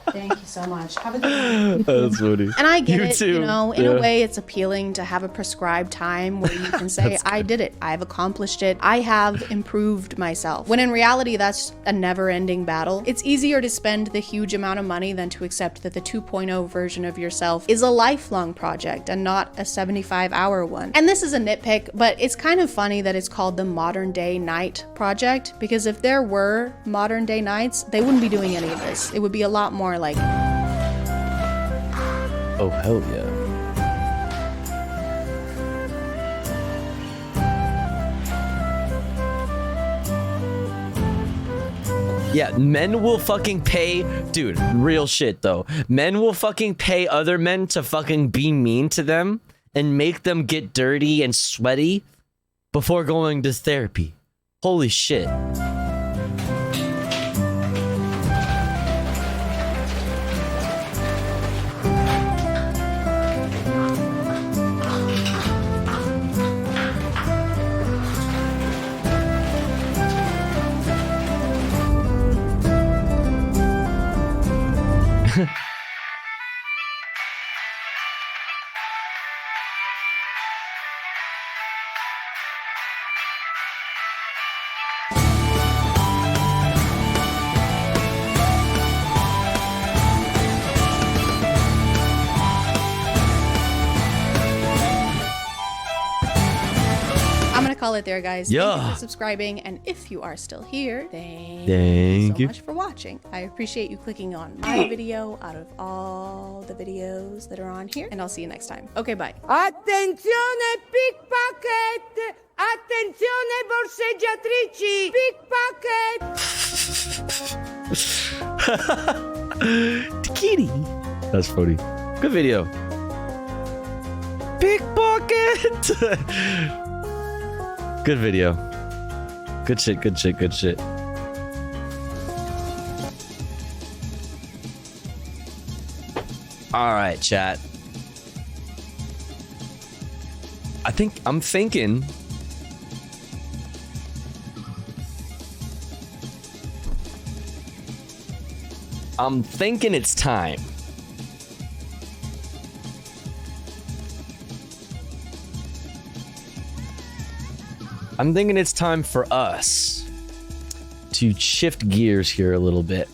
Thank you so much. Have a good one. That's funny. And I get You it, too. you know, in Yeah. a way it's appealing to have a prescribed time where you can say, I did it, I've accomplished it, I have improved myself. When in reality, that's a never-ending battle. It's easier to spend the huge amount of money than to accept that the 2.0 version of yourself is a lifelong project and not a 75-hour one. And this is a nitpick, but it's kind of funny that it's called the Modern Day Night Project, because if there were modern day nights, they wouldn't be doing any of this. It would be a lot more like, Oh, hell yeah. Yeah, men will fucking pay, dude, real shit though. Men will fucking pay other men to fucking be mean to them and make them get dirty and sweaty before going to therapy. Holy shit. I'm gonna call it there, guys. Thank Yeah. you for subscribing, and if you are still here, thank Thank so you. much for watching. I appreciate you clicking on my video out of all the videos that are on here, and I'll see you next time. Okay, bye. Attenzione pickpocket! Attenzione borseggiatrici! Pickpocket! Kitty. That's funny. Good video. Pickpocket. Good video. Good shit, good shit, good shit. All right, chat. I I'm thinking. I'm thinking it's time. I'm thinking it's time for us to shift gears here a little bit.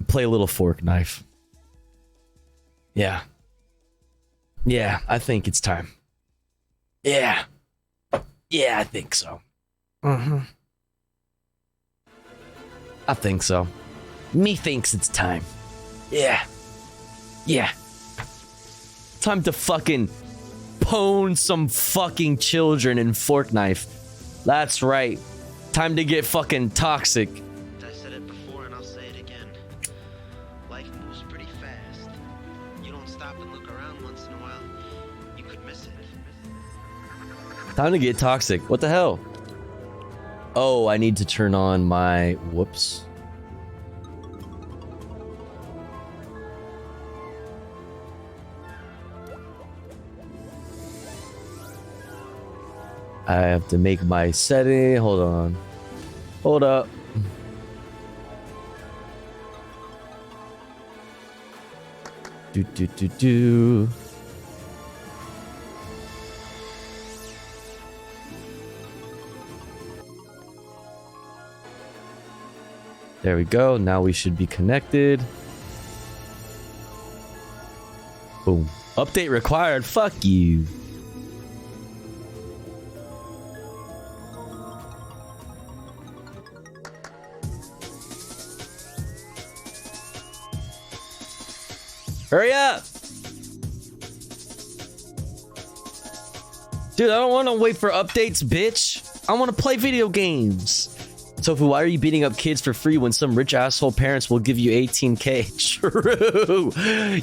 Play a little fork knife. Yeah. Yeah, I think it's time. Yeah. Yeah, I think so. I think so. Me thinks it's time. Yeah. Yeah. Time to fucking pwn some fucking children in fork knife. That's right. Time to get fucking toxic. I said it before and I'll say it again. Life moves pretty fast. You don't stop and look around once in a while, you could miss it. Time to get toxic. What the hell? Oh, I need to turn on my... Whoops. I have to make my setting. Hold on. Hold up. Do. There we go. Now we should be connected. Boom. Update required. Fuck you. Hurry up! Dude, I don't want to wait for updates, bitch. I want to play video games. Tofu, why are you beating up kids for free when some rich asshole parents will give you 18K? True.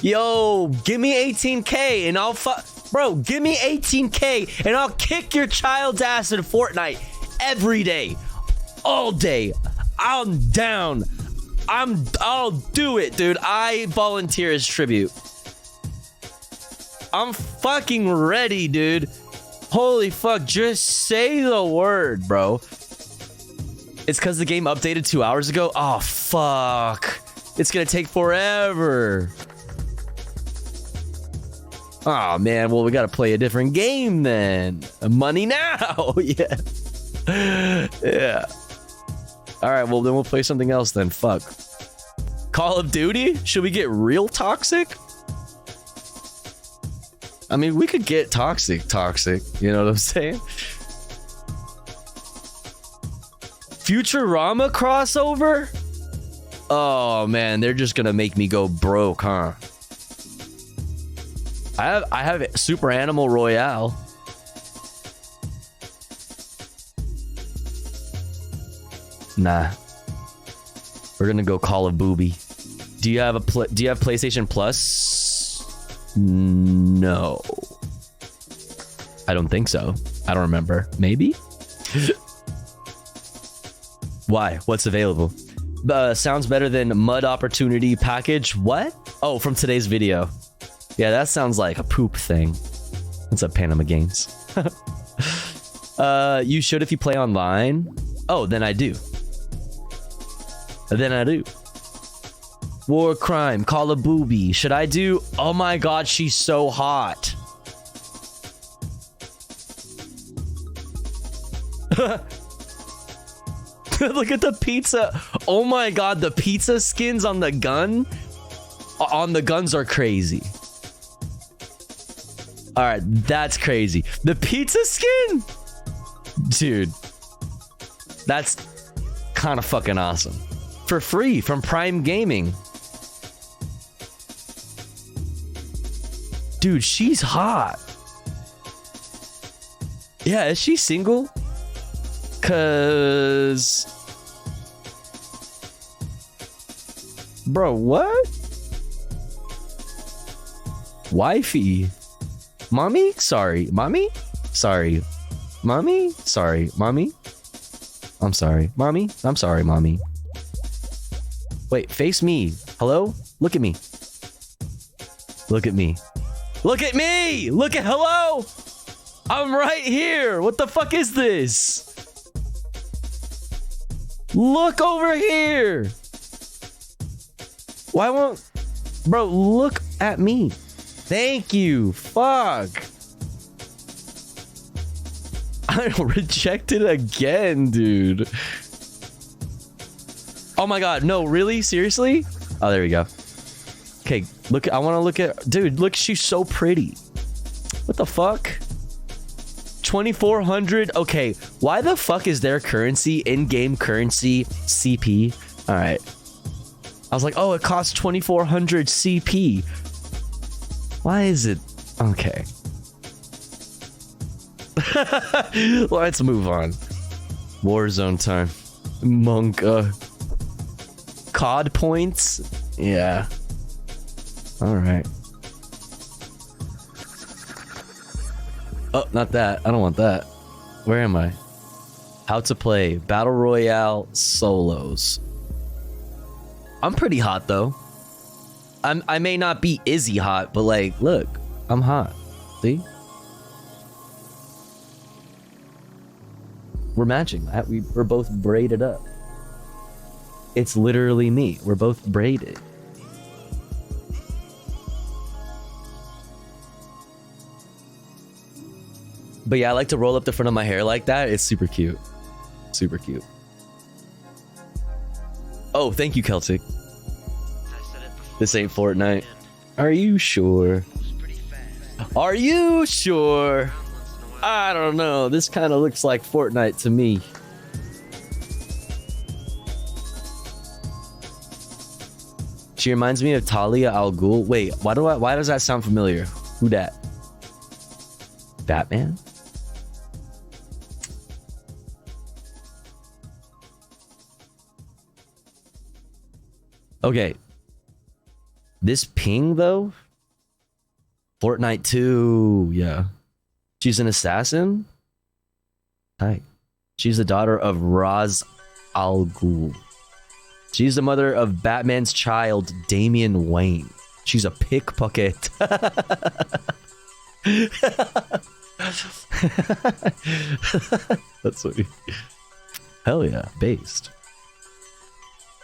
Yo, give me 18K and I'll Bro, give me 18K and I'll kick your child's ass in Fortnite every day. All day. I'm down. I'll do it, dude. I volunteer as tribute. I'm fucking ready, dude. Holy fuck, just say the word, bro. It's because the game updated 2 hours ago? Oh, fuck. It's gonna take forever. Oh, man. Well, we gotta play a different game then. Money now. Yeah. Yeah. Alright, well, then we'll play something else then. Fuck. Call of Duty? Should we get real toxic? I mean, we could get toxic. You know what I'm saying? Futurama crossover? Oh, man. They're just gonna make me go broke, huh? I have Super Animal Royale. Nah. We're gonna go Call of Booby. Do you have PlayStation Plus? No. I don't think so. I don't remember. Maybe? Why? What's available? Sounds better than Mud Opportunity Package. What? Oh, from today's video. Yeah, that sounds like a poop thing. What's up, Panama Games? You should if you play online. Oh, then I do. War Crime, Call of Booby. Should I do? Oh my god, she's so hot. Look at the pizza. Oh my god, the pizza skins on the gun. On the guns are crazy. Alright, that's crazy. The pizza skin? Dude. That's kind of fucking awesome. For free from Prime Gaming. Dude, she's hot. Yeah, is she single? Cause... Bro, what? Wifey. Mommy? Sorry. Mommy? Sorry. Mommy? Sorry. Mommy? I'm sorry. Mommy? I'm sorry, Mommy. Wait, face me. Hello? Look at me. Look at me. Look at me! Look at hello! I'm right here. What the fuck is this? Look over here. Why won't... Bro, look at me. Thank you. Fuck. I rejected again, dude. Oh my god, no, really? Seriously? Oh, there we go. Okay, look, I want to look at... Dude, look, she's so pretty. What the fuck? 2,400? Okay, why the fuck is their currency, in-game currency, CP? Alright. I was like, oh, it costs 2,400 CP. Why is it... Okay. Let's move on. Warzone time. Monka. COD points? Yeah. Alright. Oh, not that. I don't want that. Where am I? How to play Battle Royale solos. I'm pretty hot though. I may not be Izzy hot, but like, look, I'm hot. See? We're matching. We're both braided up. It's literally me. We're both braided. But yeah, I like to roll up the front of my hair like that. It's super cute. Super cute. Oh, thank you, Celtic. This ain't Fortnite. Are you sure? Are you sure? I don't know. This kind of looks like Fortnite to me. She reminds me of Talia al Ghul. Wait, why does that sound familiar? Who dat? Batman? Okay. This ping though? Fortnite 2, yeah. She's an assassin? Hi. She's the daughter of Ra's al Ghul. She's the mother of Batman's child, Damian Wayne. She's a pickpocket. That's sweet. Hell yeah, based.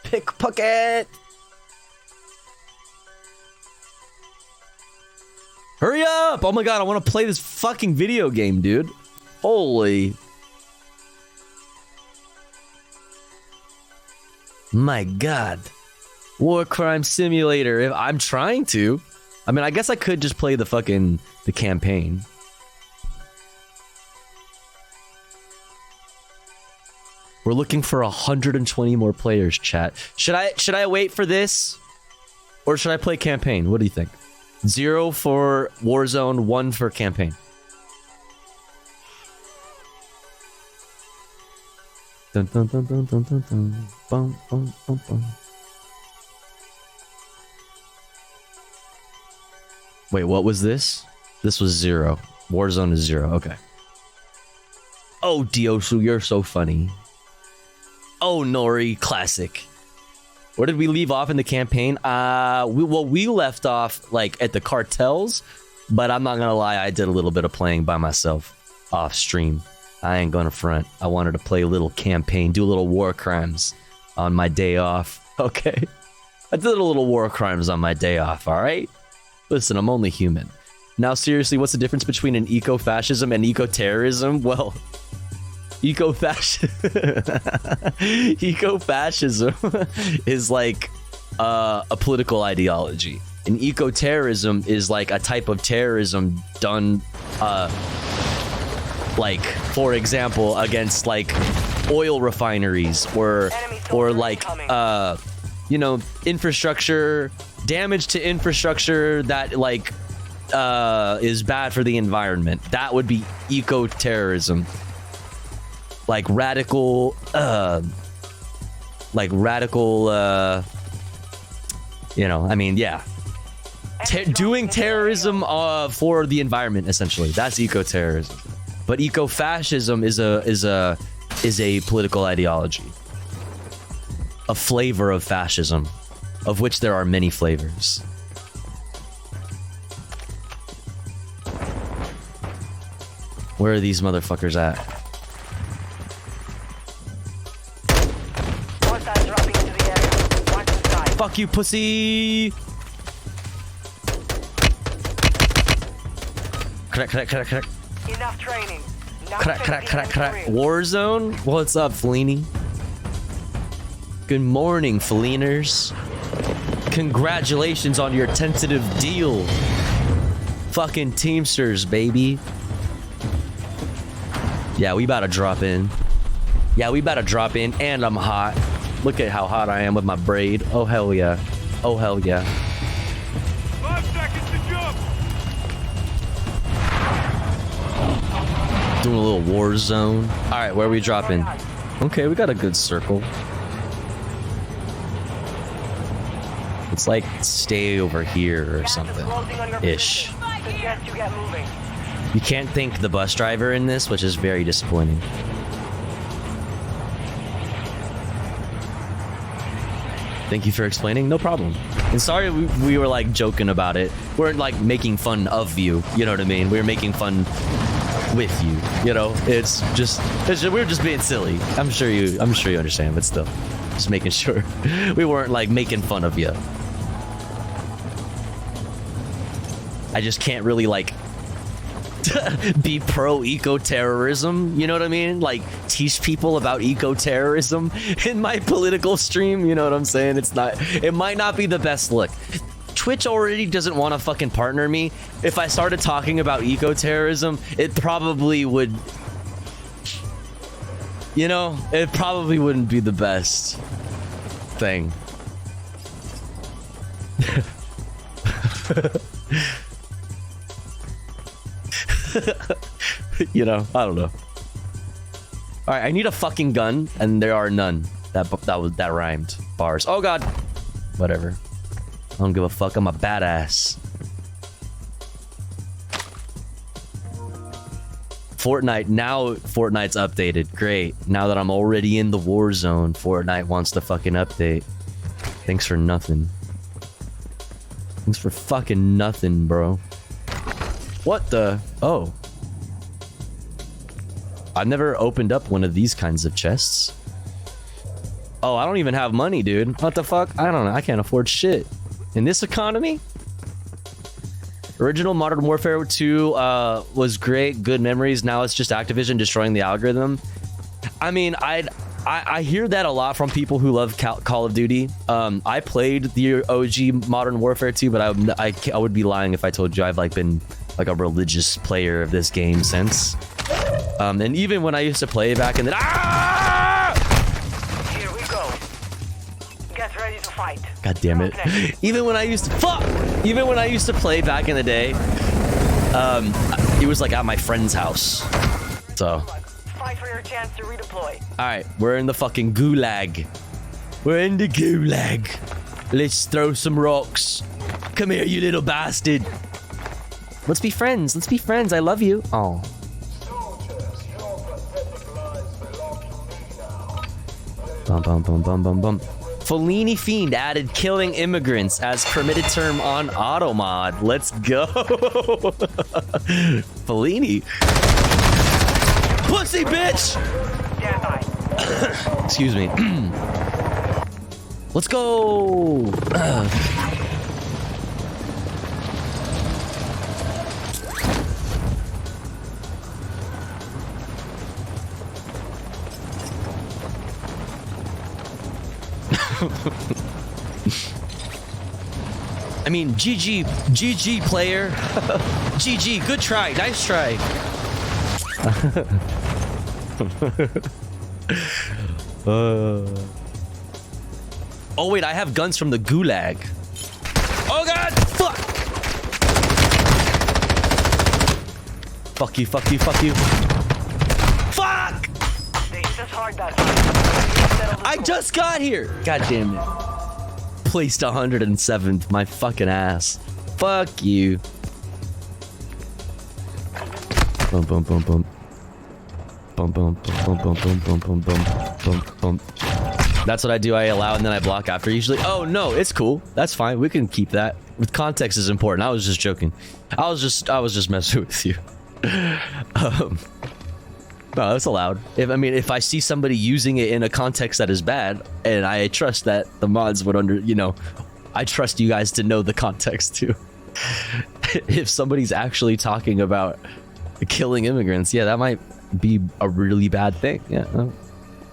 Pickpocket! Hurry up! Oh my god, I want to play this fucking video game, dude. Holy. My god. War Crime Simulator. If I'm trying to. I mean, I guess I could just play the campaign. We're looking for 120 more players, chat. Should I wait for this? Or should I play campaign? What do you think? 0 for Warzone, 1 for campaign. Dun, dun, dun, dun, dun, dun, dun. Bum, bum, bum, bum. Wait, what was this? This was 0. Warzone is 0. Okay. Oh, Diosu, you're so funny. Oh, Nori, classic. Where did we leave off in the campaign? We left off like at the cartels, but I'm not gonna lie, I did a little bit of playing by myself off stream. I ain't gonna front. I wanted to play a little campaign, do a little war crimes on my day off. Okay, I did a little war crimes on my day off. All right, listen, I'm only human. Now, seriously, what's the difference between an eco-fascism and eco-terrorism? Well, eco-fascism is like a political ideology. And eco-terrorism is like a type of terrorism done, like, for example, against like oil refineries or like, you know, infrastructure, damage to infrastructure that like is bad for the environment. That would be eco-terrorism. Like radical, you know, I mean, yeah. Doing terrorism for the environment, essentially. That's eco-terrorism. But eco-fascism is a political ideology. A flavor of fascism. of which there are many flavors. Where are these motherfuckers at? Fuck you, pussy! Crack. Enough training. Crack. Warzone? What's up, Fellini? Good morning, Felliners. Congratulations on your tentative deal. Fucking Teamsters, baby. Yeah, we about to drop in. And I'm hot. Look at how hot I am with my braid. Oh, hell yeah. 5 seconds to jump. Doing a little war zone. All right, where are we dropping? Okay, we got a good circle. It's like stay over here or something. Ish. You can't thank the bus driver in this, which is very disappointing. Thank you for explaining. No problem. And sorry we were like joking about it. We weren't like making fun of you. You know what I mean? We were making fun with you. You know, we were just being silly. I'm sure you understand, but still, just making sure we weren't like making fun of you. I just can't really like be pro eco-terrorism, you know what I mean? Like teach people about eco-terrorism in my political stream, you know what I'm saying? It might not be the best look. Twitch already doesn't want to fucking partner me. If I started talking about eco-terrorism, it probably would, you know, it probably wouldn't be the best thing. You know, I don't know. All right, I need a fucking gun, and there are none. That rhymed. Bars. Oh god. Whatever. I don't give a fuck. I'm a badass. Fortnite. Now Fortnite's updated. Great. Now that I'm already in the war zone, Fortnite wants to fucking update. Thanks for nothing. Thanks for fucking nothing, bro. What the? Oh. I've never opened up one of these kinds of chests. Oh, I don't even have money, dude. What the fuck? I don't know. I can't afford shit. In this economy? Original Modern Warfare 2 was great. Good memories. Now it's just Activision destroying the algorithm. I mean, I hear that a lot from people who love Call of Duty. I played the OG Modern Warfare 2, but I would be lying if I told you I've like been like a religious player of this game since. And even when I used to play back in the Here we go. Get ready to fight. God damn it. Even when I used to play back in the day, it was like at my friend's house. So Fight for your chance to redeploy. alright, we're in the fucking gulag. We're in the gulag. Let's throw some rocks. Come here, you little bastard. Let's be friends. Let's be friends. I love you. Oh. Bum bum bum bum bum bum. Fellini Fiend added killing immigrants as permitted term on Automod. Let's go. Fellini. Pussy bitch. Excuse me. Let's go. I mean, GG player. GG, good try, nice try. Oh wait, I have guns from the gulag. Oh god, fuck! Fuck you, fuck you, fuck you. Fuck! I just got here! God damn it. Placed 107th, my fucking ass. Fuck you. Bum bum bum bum. Bum bum bum bum bum bum bum bum bum bum. That's what I do. I allow and then I block after. Usually, oh no, it's cool. That's fine. We can keep that. With context is important. I was just joking. I was just messing with you. No, it's allowed. If I see somebody using it in a context that is bad, and I trust that the mods would I trust you guys to know the context too. If somebody's actually talking about killing immigrants, yeah, that might be a really bad thing. Yeah,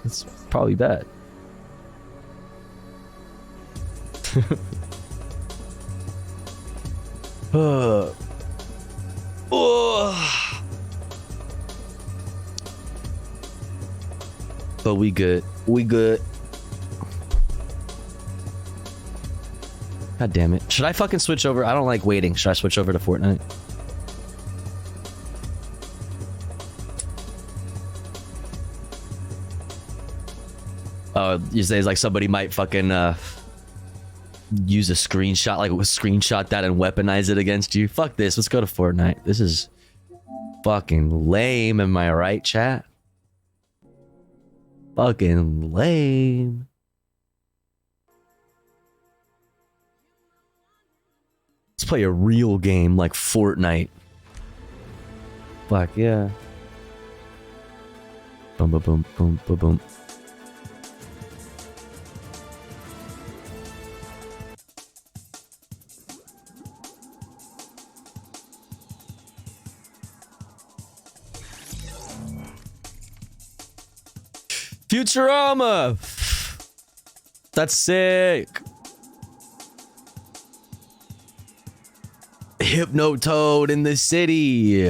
it's probably bad. But we good. We good. God damn it. Should I fucking switch over? I don't like waiting. Should I switch over to Fortnite? Oh, you say it's like somebody might fucking use a screenshot, like screenshot that and weaponize it against you. Fuck this. Let's go to Fortnite. This is fucking lame. Am I right, chat? Fucking lame. Let's play a real game like Fortnite. Fuck yeah. Boom, boom, boom, boom, boom, boom. Futurama! That's sick. Hypnotoad in the city.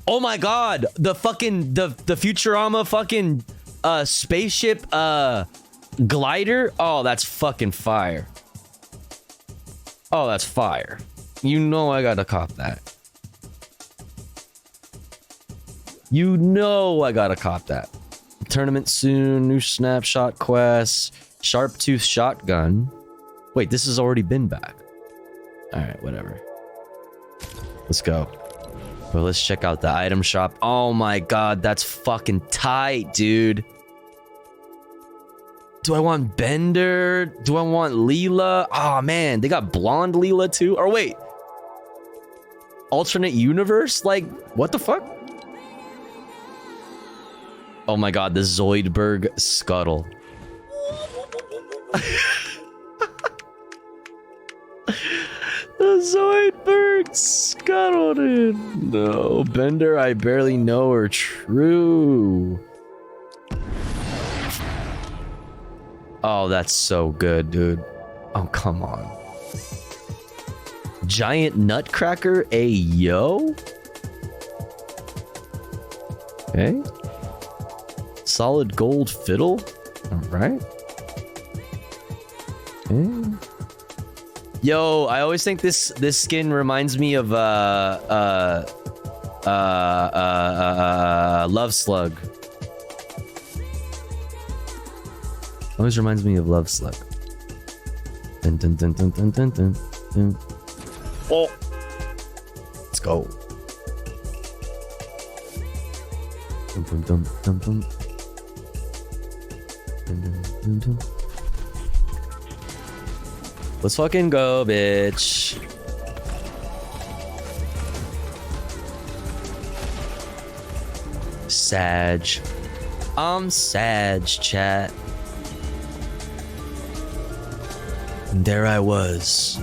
Oh my god, the fucking the Futurama fucking spaceship glider. Oh, that's fucking fire. Oh, that's fire. You know I gotta cop that. You know I gotta cop that. Tournament soon, new snapshot quests, sharp tooth shotgun. Wait, this has already been back. Alright, whatever. Let's go. Well, let's check out the item shop. Oh my god, that's fucking tight, dude. Do I want Bender? Do I want Leela? Oh man, they got blonde Leela too? Or wait. Alternate universe? Like, what the fuck? Oh my god, the Zoidberg Scuttle. The Zoidberg Scuttle, dude. No, Bender, I barely know are true. Oh, that's so good, dude. Oh, come on. Giant Nutcracker, ayo. Okay. Solid gold fiddle. All right. Okay. Yo, I always think this skin reminds me of Love Slug. Always reminds me of Love Slug. Dun, dun, dun, dun, dun, dun, dun, dun. Oh, let's go. Dum, dum, dum, dum, dum. Dun, dun, dun, dun. Let's fucking go, bitch. Sag. I'm Sag, chat. And there I was.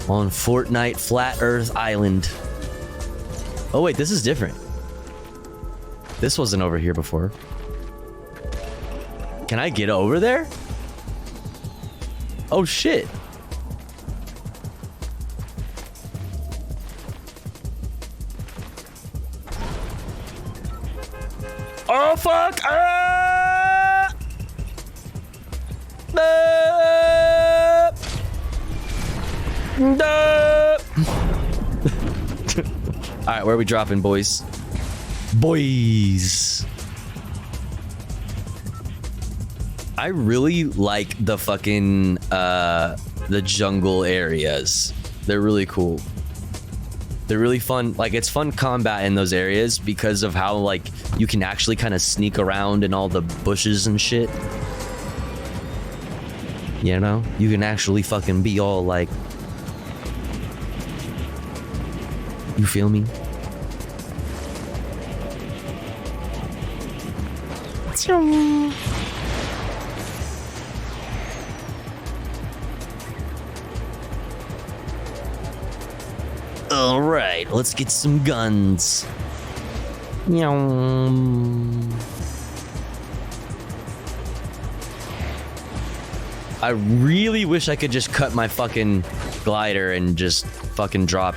On Fortnite Flat Earth Island. Oh wait, this is different. This wasn't over here before. Can I get over there? Oh shit. Oh fuck! Alright, where are we dropping, boys? Boys! I really like the fucking, the jungle areas. They're really cool. They're really fun. Like, it's fun combat in those areas because of how, like, you can actually kind of sneak around in all the bushes and shit. You know? You can actually fucking be all, like... You feel me? All right, let's get some guns. I really wish I could just cut my fucking glider and just fucking drop.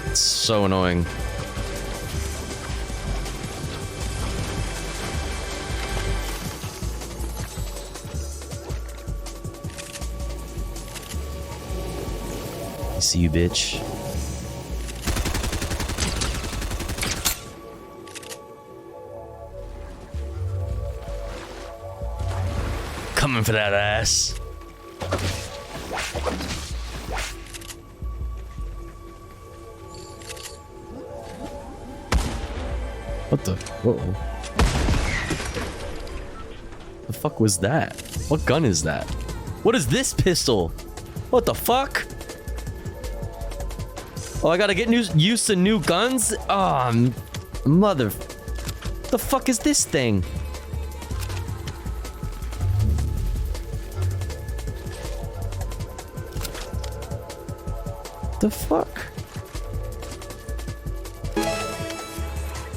It's so annoying. I see you, bitch. Coming for that ass. What the? Whoa. The fuck was that? What gun is that? What is this pistol? What the fuck? Oh, I gotta get used to new guns? Oh, mother... The fuck is this thing? The fuck?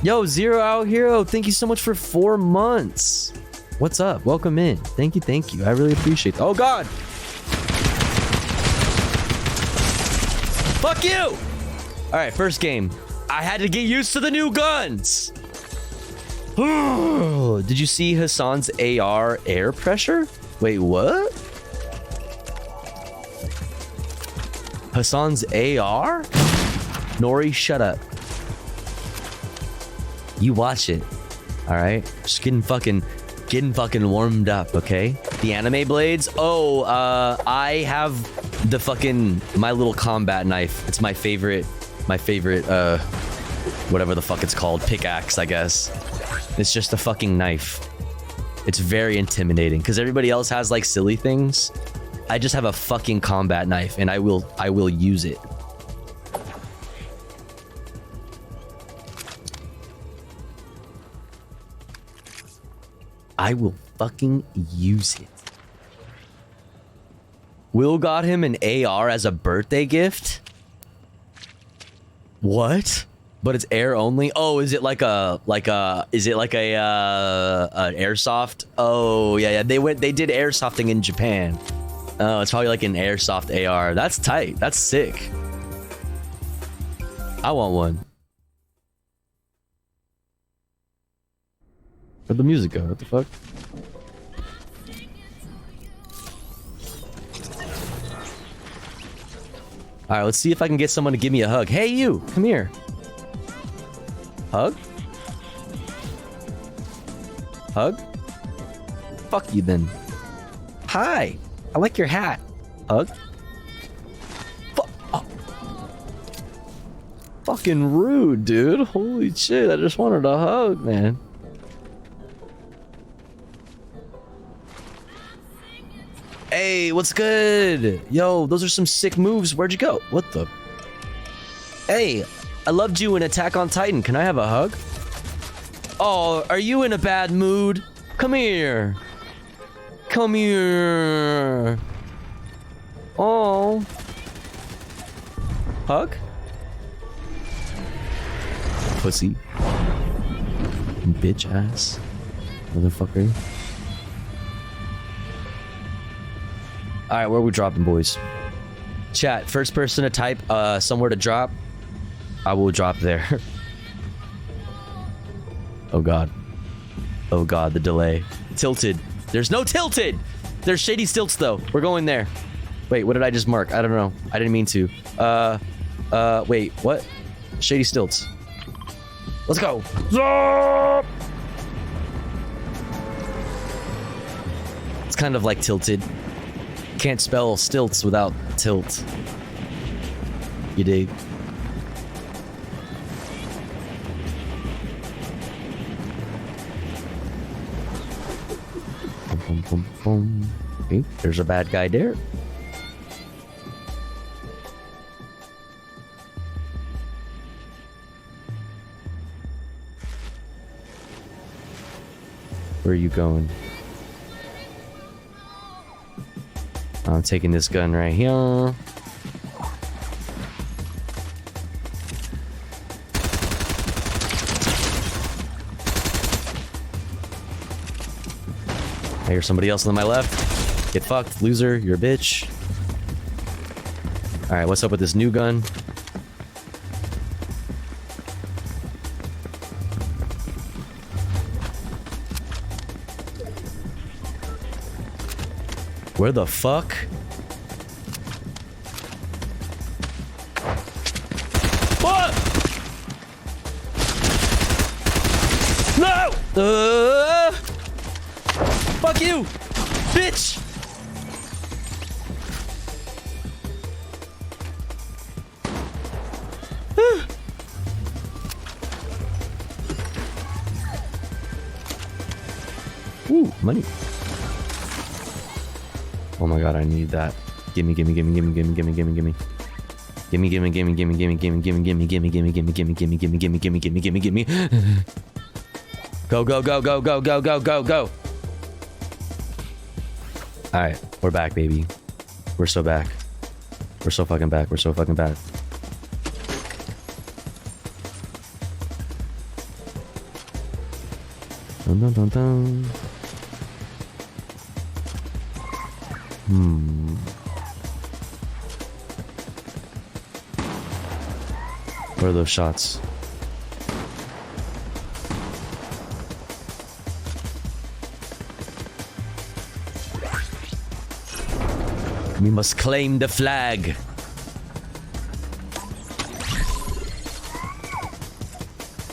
Yo, Zero Out Hero, thank you so much for 4 months. What's up? Welcome in. Thank you. I really appreciate it. Oh god! Fuck you! Alright, first game. I had to get used to the new guns! Did you see Hassan's AR air pressure? Wait, what? Hassan's AR? Nori, shut up. You watch it. Alright? Just getting fucking warmed up, okay? The anime blades? Oh, I have the fucking my little combat knife. It's my favorite whatever the fuck it's called, pickaxe, I guess. It's just a fucking knife. It's very intimidating because everybody else has like silly things. I just have a fucking combat knife and I will use it. I will fucking use it. Will got him an AR as a birthday gift? What? But it's air only? Oh, is it like an airsoft? Oh, yeah. They did airsofting in Japan. Oh, it's probably like an airsoft AR. That's tight. That's sick. I want one. Where'd the music go? What the fuck? Alright, let's see if I can get someone to give me a hug. Hey, you! Come here. Hug? Hug? Fuck you then. Hi! I like your hat. Hug? Oh. Fucking rude, dude. Holy shit, I just wanted a hug, man. Hey, what's good? Yo, those are some sick moves. Where'd you go? What the? Hey, I loved you in Attack on Titan. Can I have a hug? Oh, are you in a bad mood? Come here. Come here. Oh. Hug? Pussy. Bitch ass. Motherfucker. Alright, where are we dropping, boys? Chat, first person to type somewhere to drop, I will drop there. Oh god. Oh god, the delay. Tilted. There's no tilted! There's shady stilts though. We're going there. Wait, what did I just mark? I don't know. I didn't mean to. Wait, what? Shady stilts. Let's go. Zop! It's kind of like tilted. Can't spell stilts without tilt. You dig? Boom, boom. Okay, there's a bad guy there. Where are you going? I'm taking this gun right here. I hear somebody else on my left. Get fucked, loser. You're a bitch. Alright, what's up with this new gun? Where the fuck? What? No! Fuck you, bitch! Ooh, money. Oh my god, I need that. Gimme, gimme, gimme, gimme, gimme, gimme, gimme, gimme. Gimme, gimme, gimme, gimme, gimme, gimme, gimme, gimme, gimme, gimme, gimme, gimme, gimme, gimme, gimme, gimme, gimme, gimme, gimme. Go, go, go, go, go, go, go, go, go. Alright, we're back, baby. We're so back. We're so fucking back. We're so fucking back. Dun dun dun dun. Where are those shots? We must claim the flag.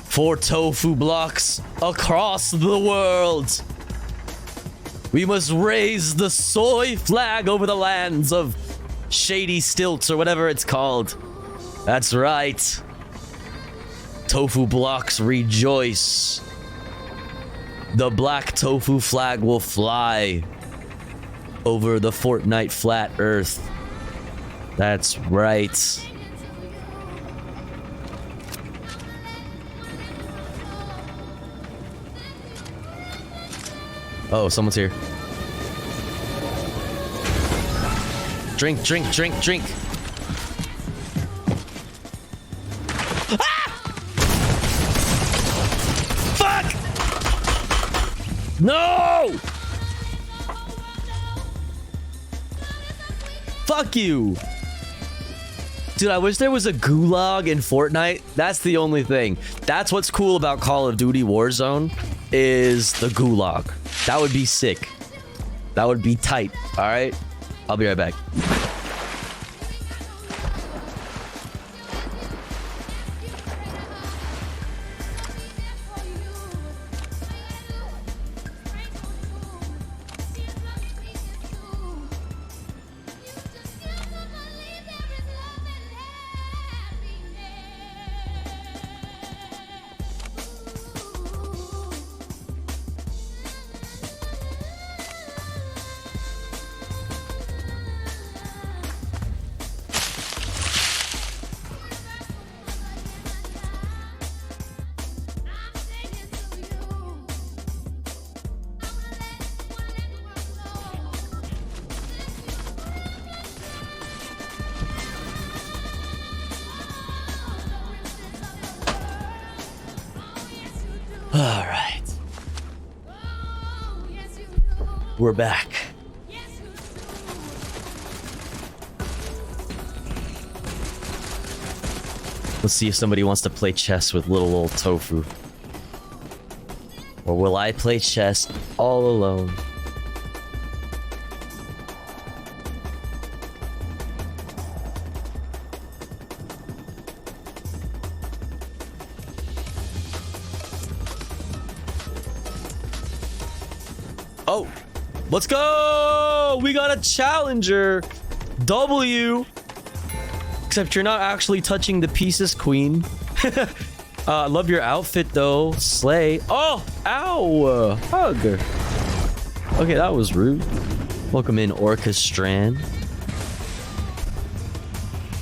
For tofu blocks across the world. We must raise the soy flag over the lands of Shady Stilts or whatever it's called. That's right. Tofu blocks rejoice. The black tofu flag will fly over the Fortnite flat earth. That's right. Oh, someone's here. Drink, drink, drink, drink. Ah! Fuck! No! Fuck you! Dude, I wish there was a gulag in Fortnite. That's the only thing. That's what's cool about Call of Duty Warzone, is the gulag. That would be sick. That would be tight. Alright? I'll be right back. Alright. We're back. Let's see if somebody wants to play chess with little old Tofu. Or will I play chess all alone? Oh, let's go! We got a challenger. W. Except you're not actually touching the pieces, queen. Love your outfit though. Slay. Oh, ow. Hug. Okay, that was rude. Welcome in, Orchestran.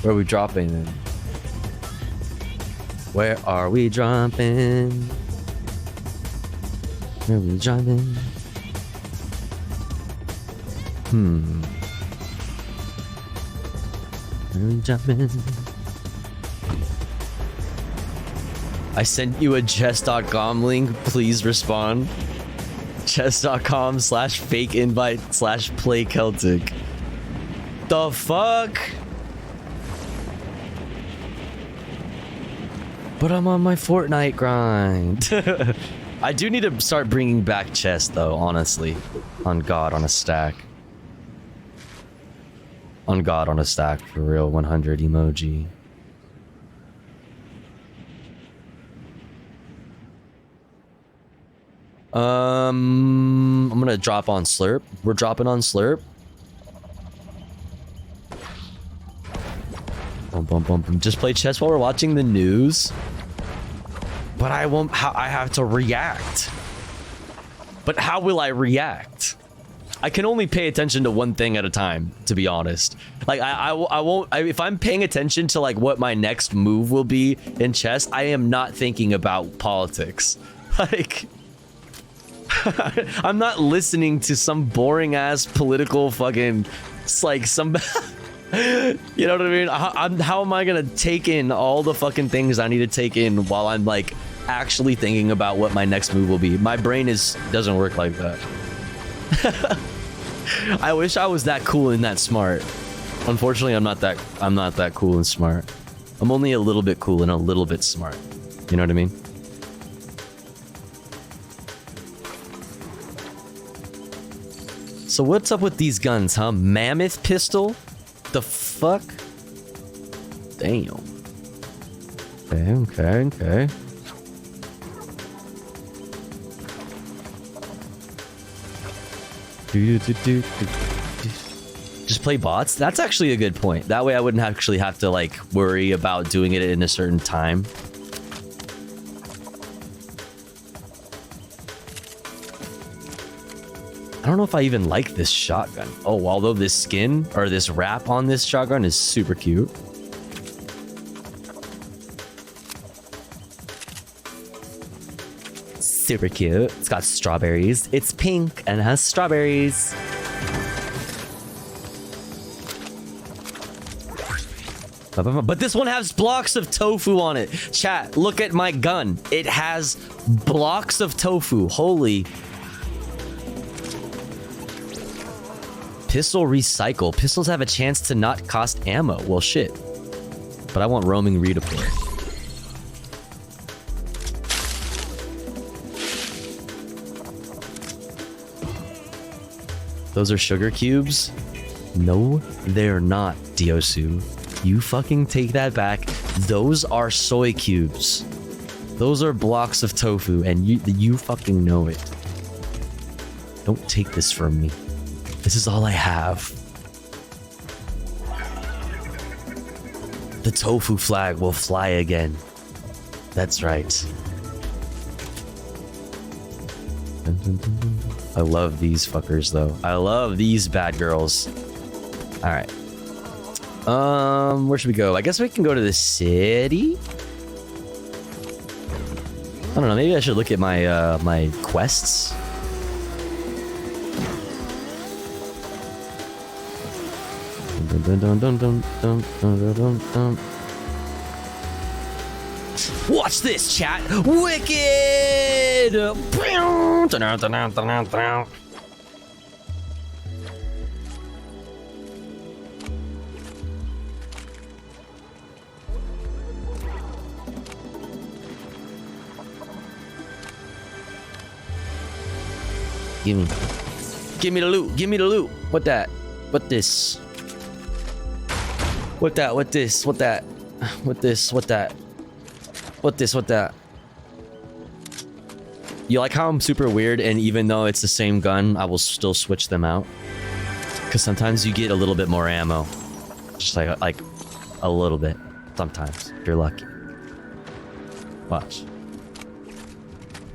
Where are we dropping then? Where are we dropping? Where are we dropping? Where are we dropping? I sent you a chess.com link. Please respond. Chess.com/fake invite/play Celtic. The fuck? But I'm on my Fortnite grind. I do need to start bringing back chess though, honestly. On God, on a stack. On God, on a stack, for real. 100 emoji. I'm gonna drop on Slurp. We're dropping on Slurp. Bum, bum, bum, bum. Just play chess while we're watching the news. But I won't. I have to react. But how will I react? I can only pay attention to one thing at a time, to be honest. Like I won't. If I'm paying attention to like what my next move will be in chess, I am not thinking about politics. Like. I'm not listening to some boring ass political fucking. It's like some. You know what I mean? How am I gonna take in all the fucking things I need to take in while I'm like actually thinking about what my next move will be? My brain doesn't work like that. I wish I was that cool and that smart. Unfortunately, I'm not that cool and smart. I'm only a little bit cool and a little bit smart. You know what I mean? So what's up with these guns, huh? Mammoth pistol? The fuck? Damn. Okay. Just play bots? That's actually a good point. That way I wouldn't actually have to like worry about doing it in a certain time. I don't know if I even like this shotgun. Oh, although this skin or this wrap on this shotgun is super cute. Super cute. It's got strawberries. It's pink and has strawberries. But this one has blocks of tofu on it. Chat, look at my gun. It has blocks of tofu. Holy. Pistol recycle. Pistols have a chance to not cost ammo. Well, shit. But I want roaming redeploy. Those are sugar cubes? No, they're not, Diosu. You fucking take that back. Those are soy cubes. Those are blocks of tofu, and you fucking know it. Don't take this from me. This is all I have. The tofu flag will fly again. That's right. I love these fuckers, though. I love these bad girls. All right. Where should we go? I guess we can go to the city. I don't know. Maybe I should look at my my quests. Watch this, chat. Wicked. Give me the loot. Give me the loot. What that? What this? What that? What this? What that? What this? What that? What this? What that? You like how I'm super weird, and even though it's the same gun, I will still switch them out? Because sometimes you get a little bit more ammo. Just like a little bit. Sometimes, if you're lucky. Watch.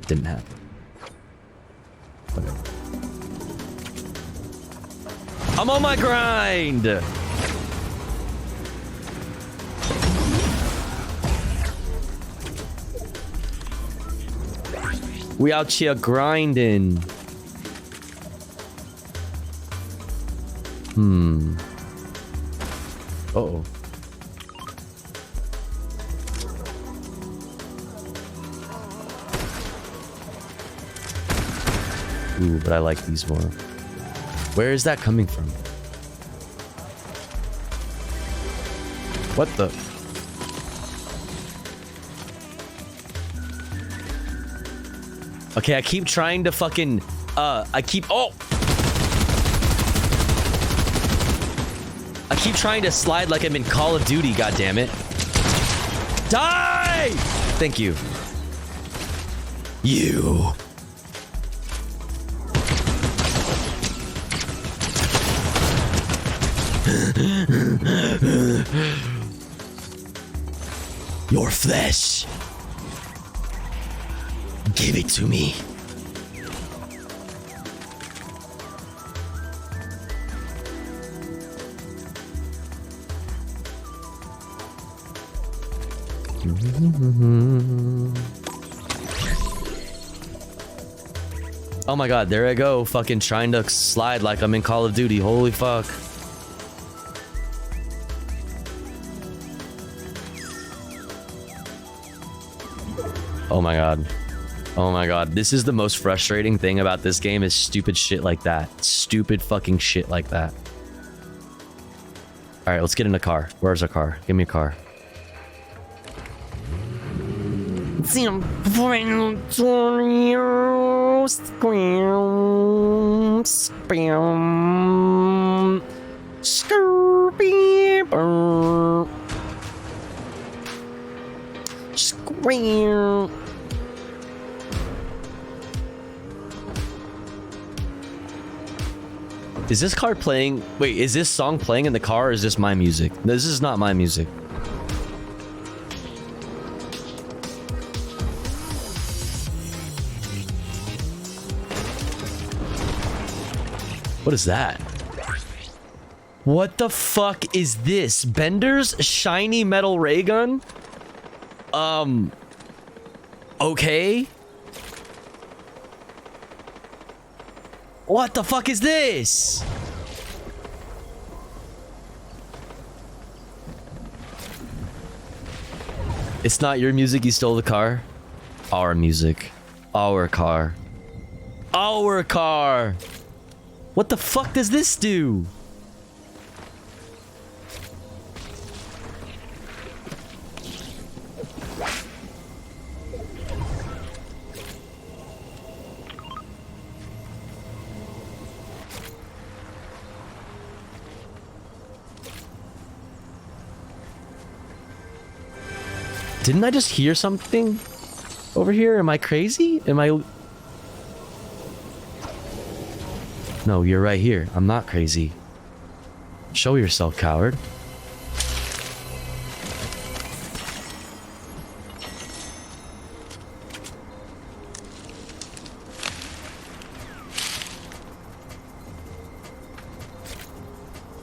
Didn't happen. Whatever. I'm on my grind. We out here grinding. Uh-oh. Ooh, but I like these more. Where is that coming from? What the? Okay, I keep trying to fucking, oh! I keep trying to slide like I'm in Call of Duty, goddammit. Die! Thank you. You. Your flesh. Give it to me. Oh my god, there I go, fucking trying to slide like I'm in Call of Duty. Holy fuck. Oh my god. Oh my god. This is the most frustrating thing about this game is stupid shit like that. Stupid fucking shit like that. Alright, let's get in a car. Where's our car? Give me a car. Is this car playing? Wait, is this song playing in the car or is this my music? This is not my music. What is that? What the fuck is this? Bender's shiny metal ray gun? Okay. What the fuck is this? It's not your music, you stole the car? Our music. Our car. Our car! What the fuck does this do? Didn't I just hear something over here? Am I crazy? Am I... No, you're right here. I'm not crazy. Show yourself, coward.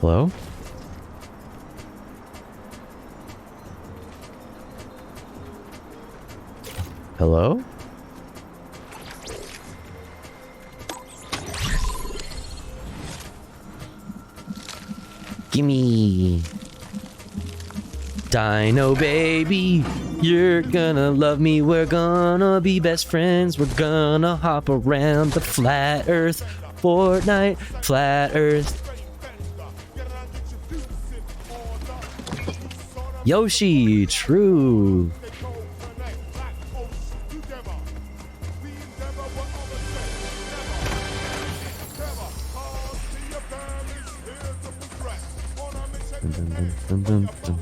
Hello? Hello? Gimme. Dino baby, you're gonna love me. We're gonna be best friends. We're gonna hop around the flat earth. Fortnite, flat earth. Yoshi, true. Dun, dun, dun.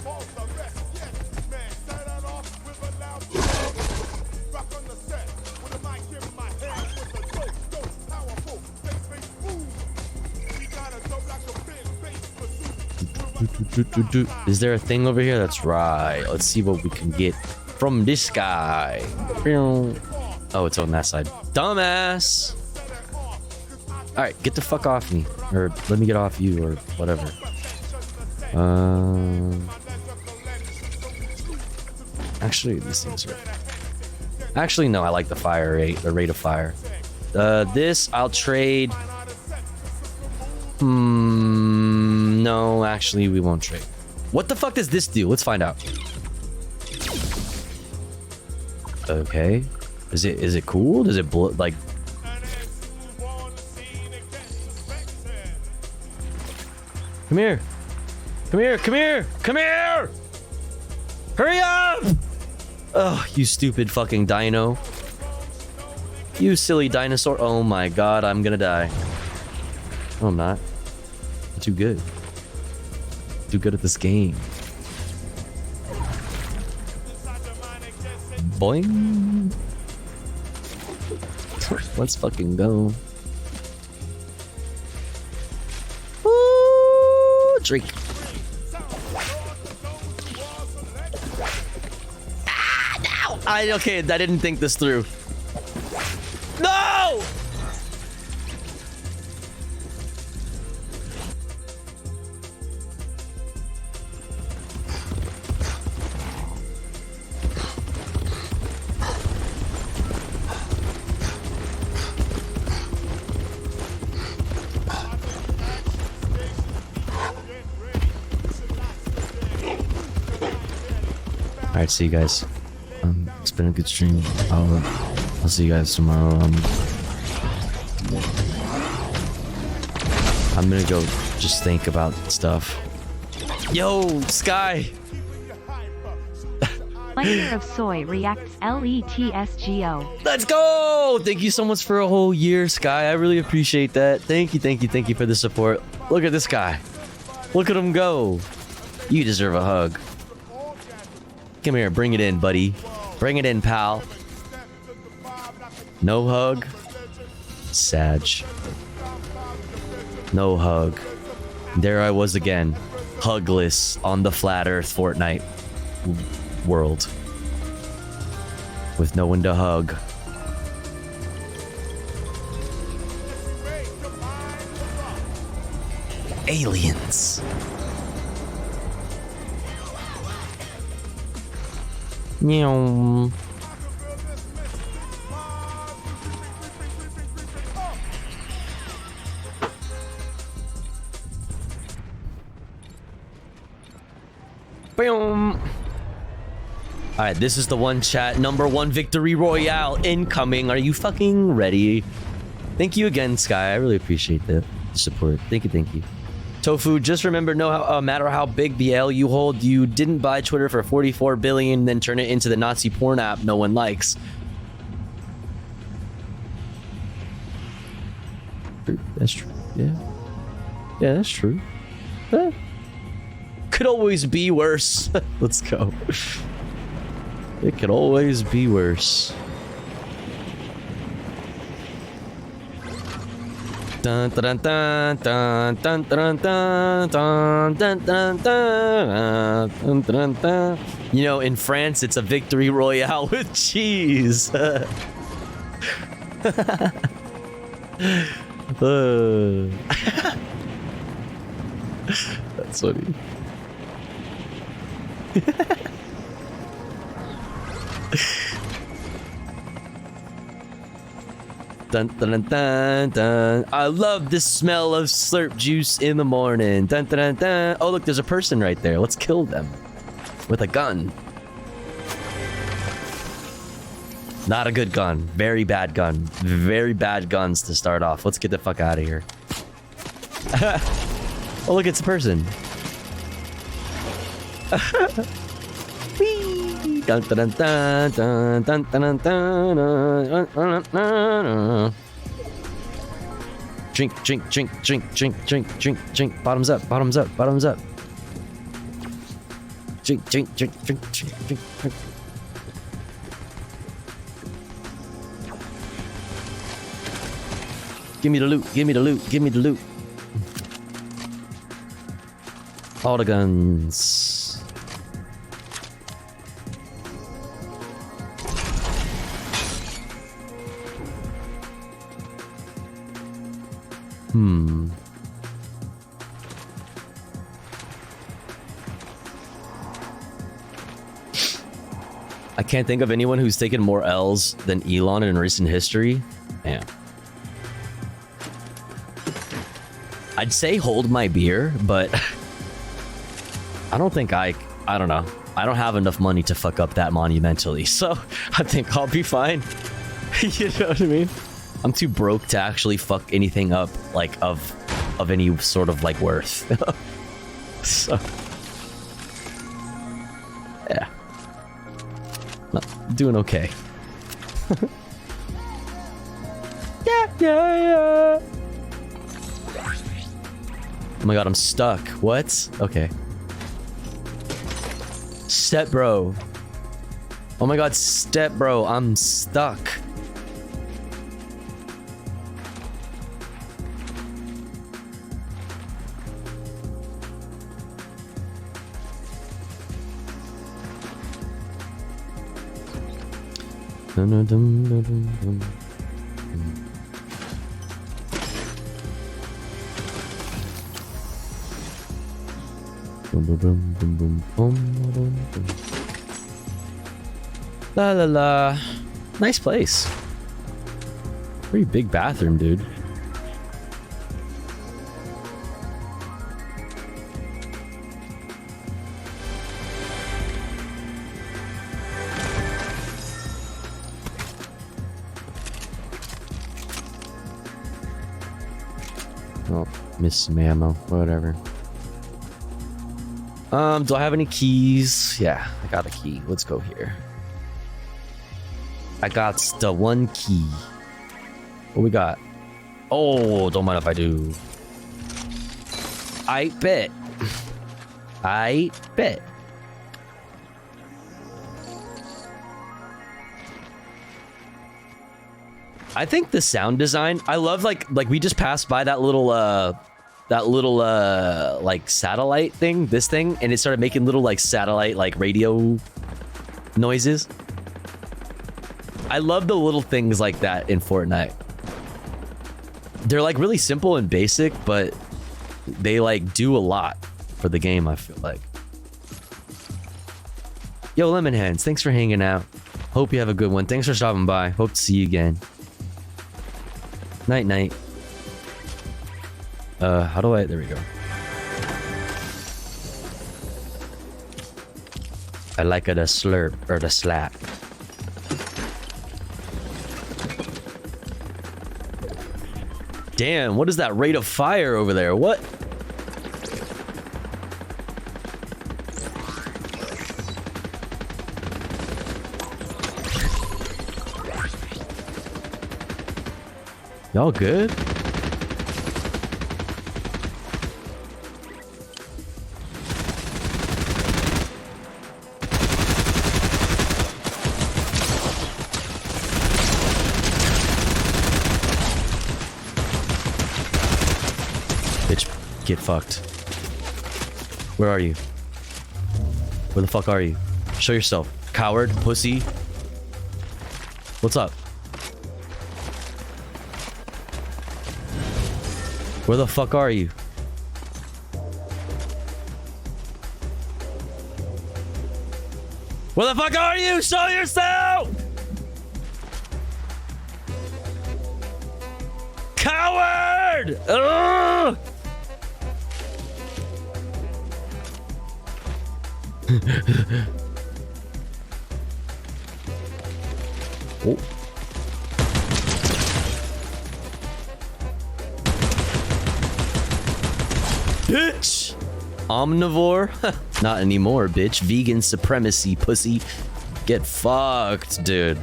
Is there a thing over here? That's right. Let's see what we can get from this guy. Oh, it's on that side. Dumbass. Alright, get the fuck off me. Or let me get off you, or whatever. Actually, these things are... Actually, no, I like the fire rate, the rate of fire. This, I'll trade... No, actually, we won't trade. What the fuck does this do? Let's find out. Okay. Is it cool? Does it blow, like... Come here. Come here, come here, come here! Hurry up! Oh, you stupid fucking dino. You silly dinosaur. Oh my god, I'm gonna die. No, I'm not. I'm too good. Too good at this game. Boing. Let's fucking go. Woo! Drink. Ah, no! Okay, I didn't think this through. No! Alright, see you guys. It's been a good stream. I'll see you guys tomorrow. I'm gonna go just think about stuff. Yo, Sky! Flavor of soy reacts LETSGO. Let's go! Thank you so much for a whole year, Sky. I really appreciate that. Thank you for the support. Look at this guy. Look at him go. You deserve a hug. Come here, bring it in, buddy. Bring it in, pal. No hug. Sag. No hug. There I was again. Hugless on the flat earth Fortnite world. With no one to hug. Aliens. Meow. Boom. Alright, this is the one, chat. #1 victory royale incoming. Are you fucking ready? Thank you again, Sky. I really appreciate the support. Thank you. Tofu, just remember, no matter how big the L you hold, you didn't buy Twitter for 44 billion, then turn it into the Nazi porn app no one likes. That's true. Yeah, that's true. Could always be worse. Let's go. It could always be worse. Dun, dun, dun, dun, dun, dun, dun, dun, dun, dun, dun, dun, dun. You know, in France, it's a victory royale with cheese. That's funny. Dun, dun, dun, dun. I love the smell of slurp juice in the morning. Dun, dun, dun, dun. Oh, look, there's a person right there. Let's kill them with a gun. Not a good gun. Very bad gun. Very bad guns to start off. Let's get the fuck out of here. Oh, look, it's a person. Whee! Dun, dun, dun, dun, dun, dun, dun, dun, dun, dun. Drink, drink, drink, drink, drink, drink, drink, drink. Bottoms up, bottoms up, bottoms up. Drink, drink, drink, drink, drink, drink, drink. Give me the loot, give me the loot, give me the loot. All the guns. I can't think of anyone who's taken more L's than Elon in recent history. Damn. I'd say hold my beer, but I don't think I don't know. I don't have enough money to fuck up that monumentally, so I think I'll be fine. You know what I mean? I'm too broke to actually fuck anything up, like, of any sort of, like, worth. So, yeah. No, doing okay. Yeah. Oh my god, I'm stuck. What? Okay. Step bro. Oh my god, step bro, I'm stuck. La la la. Nice place. Pretty big bathroom, dude. Oh, missed some ammo. Whatever. Do I have any keys? Yeah, I got a key. Let's go here. I got the one key. What we got? Oh, don't mind if I do. I bet. I bet. I think the sound design, I love like we just passed by that little like satellite thing, this thing, and it started making little like satellite like radio noises. I love the little things like that in Fortnite. They're like really simple and basic, but they like do a lot for the game, I feel like. Yo, Lemon Hands, thanks for hanging out. Hope you have a good one. Thanks for stopping by. Hope to see you again. Night night. How do I... There we go. I like it a slurp or the slap. Damn, what is that rate of fire over there? What? Y'all good? Get fucked. Where are you? Where the fuck are you? Show yourself. Coward, pussy. What's up? Where the fuck are you? Where the fuck are you? Show yourself! Coward! Ugh! Oh. Bitch! Omnivore? Not anymore, bitch. Vegan supremacy, pussy. Get fucked, dude.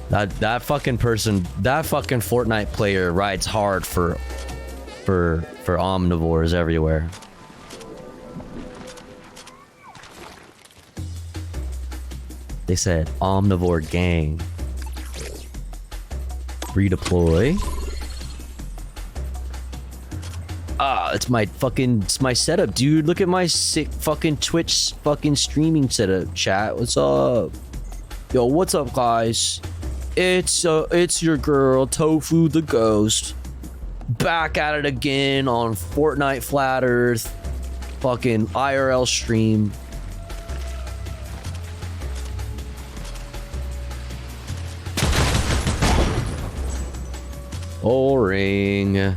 That fucking person, that fucking Fortnite player rides hard for omnivores everywhere. They said omnivore gang. Redeploy. it's my setup, dude. Look at my sick fucking Twitch fucking streaming setup, chat. What's up? Yo, what's up, guys? It's your girl, Tofu the Ghost. Back at it again on Fortnite Flat Earth. Fucking IRL stream. O-ring.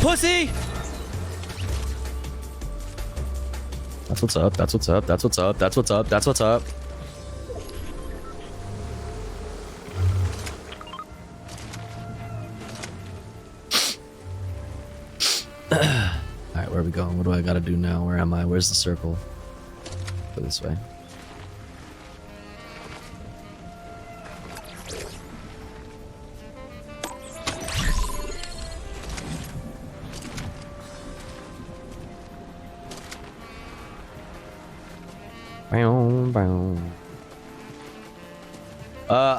Pussy! That's what's up, that's what's up, that's what's up, that's what's up, that's what's up. Alright, where are we going? What do I gotta do now? Where am I? Where's the circle? Go this way.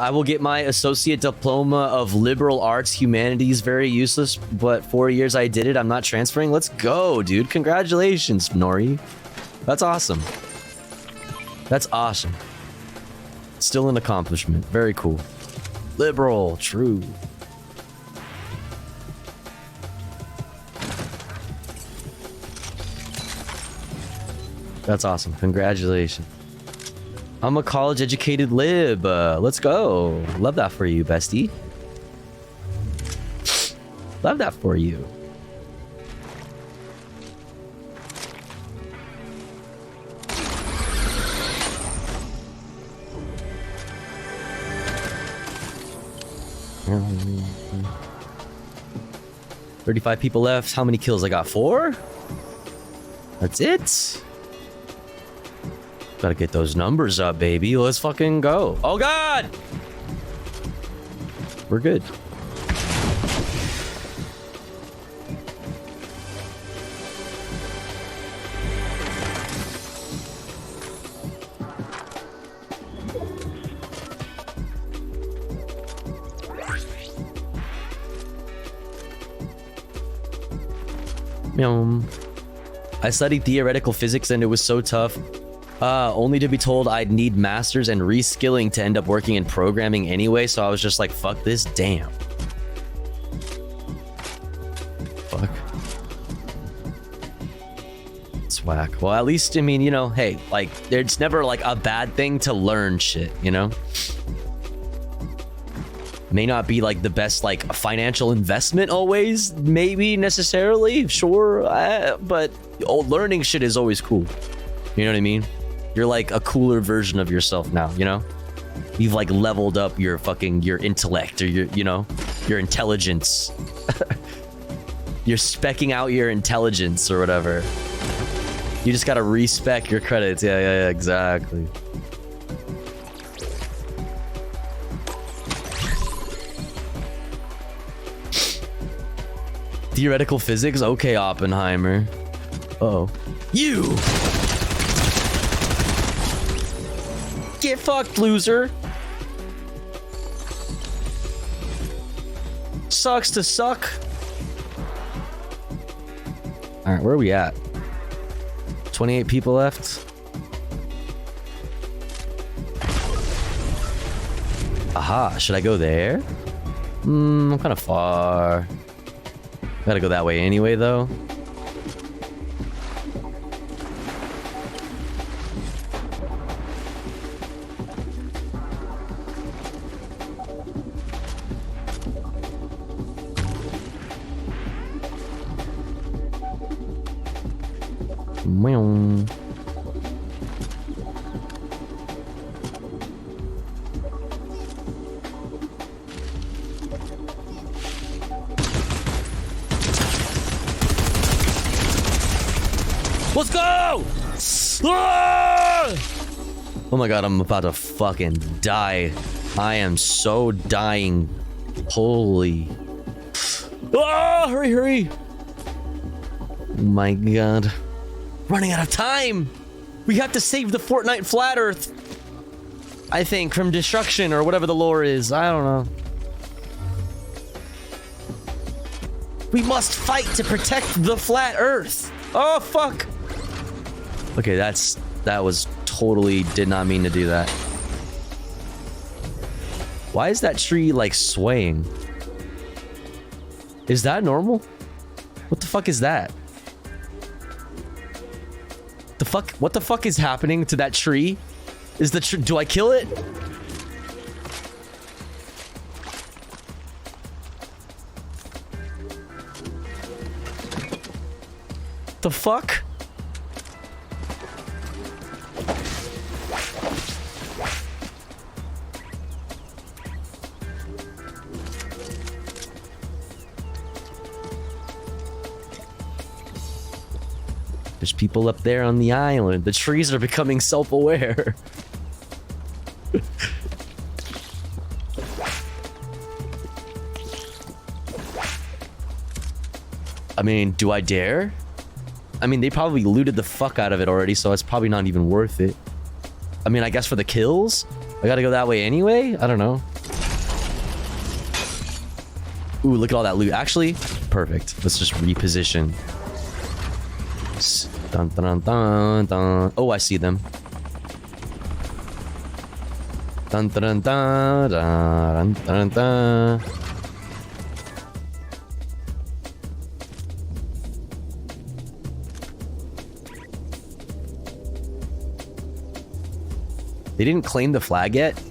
I will get my associate diploma of liberal arts humanities. Very useless, but 4 years I did it. I'm not transferring. Let's go, dude. Congratulations, Nori. That's awesome. That's awesome. Still an accomplishment. Very cool. Liberal, true. That's awesome. Congratulations. I'm a college-educated lib. Let's go. Love that for you, bestie. Love that for you. $35 people left. How many kills? I got 4? That's it? Gotta get those numbers up, baby. Let's fucking go. Oh, God! We're good. I studied theoretical physics and it was so tough. Only to be told I'd need masters and reskilling to end up working in programming anyway, so I was just like, fuck this, damn. Fuck. It's whack. Well, at least, I mean, you know, hey, like, it's never like a bad thing to learn shit, you know? May not be like the best like financial investment always, maybe necessarily, sure, but learning shit is always cool. You know what I mean? You're like a cooler version of yourself now, you know? You've like leveled up your intellect or your intelligence. You're specking out your intelligence or whatever. You just gotta respec your credits. Yeah, exactly. Theoretical physics? Okay, Oppenheimer. Uh-oh. You! Get fucked, loser. Sucks to suck. Alright, where are we at? 28 people left. Aha, should I go there? I'm kind of far. Gotta go that way anyway, though. Let's go! Ah! Oh my god, I'm about to fucking die. I am so dying. Holy. Ah, hurry, hurry. Oh my god. Running out of time. We have to save the Fortnite Flat Earth. I think from destruction or whatever the lore is. I don't know. We must fight to protect the flat Earth. Oh, fuck. Okay, that was totally did not mean to do that. Why is that tree like swaying? Is that normal? What the fuck is that? The fuck? What the fuck is happening to that tree? Is the tree? Do I kill it? The fuck? There's people up there on the island. The trees are becoming self-aware. I mean, do I dare? I mean, they probably looted the fuck out of it already, so it's probably not even worth it. I mean, I guess for the kills? I gotta go that way anyway? I don't know. Ooh, look at all that loot. Actually, perfect. Let's just reposition. Dun, dun, dun, dun. Oh, I see them. Dun, dun, dun, dun, dun, dun, dun. They didn't claim the flag yet?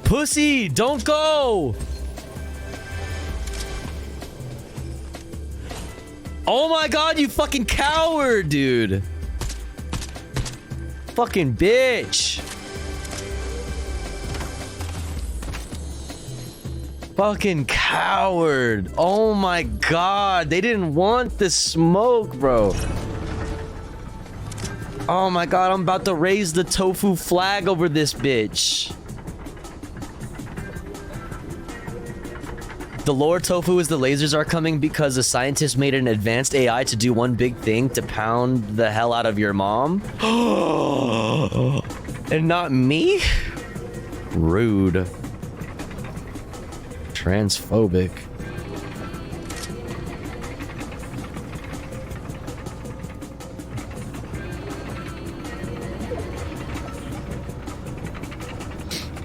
Pussy, don't go! Oh my god, you fucking coward, dude! Fucking bitch! Fucking coward! Oh my god, they didn't want the smoke, bro. Oh my god, I'm about to raise the tofu flag over this bitch. The lore tofu is the lasers are coming because the scientists made an advanced AI to do one big thing to pound the hell out of your mom. And not me? Rude. Transphobic.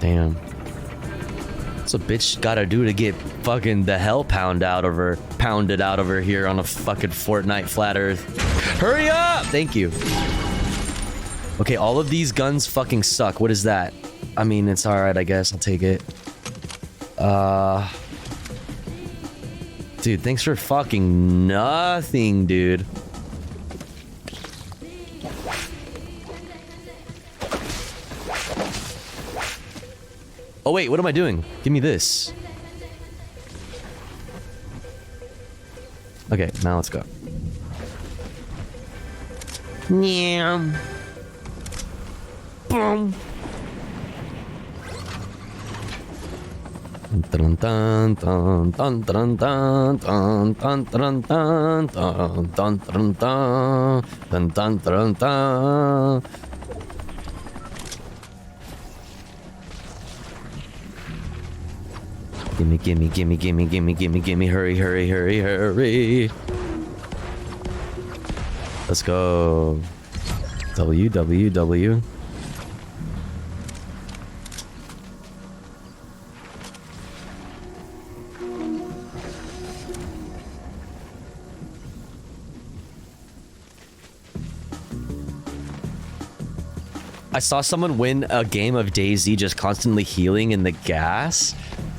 Damn. What's a bitch gotta do to get fucking the hell pounded out of her here on a fucking Fortnite Flat Earth? Hurry up! Thank you. Okay, all of these guns fucking suck. What is that? I mean, it's alright, I guess. I'll take it. Dude, thanks for fucking nothing, dude. Oh wait, what am I doing? Give me this. Okay, now let's go. Nyam. Boom. Dun dun dun dun dun dun dun dun dun dun dun dun dun dun dun dun dun. Gimme, gimme, gimme, gimme, gimme, gimme, gimme, hurry, hurry, hurry, hurry. Let's go. WWW. I saw someone win a game of DayZ just constantly healing in the gas.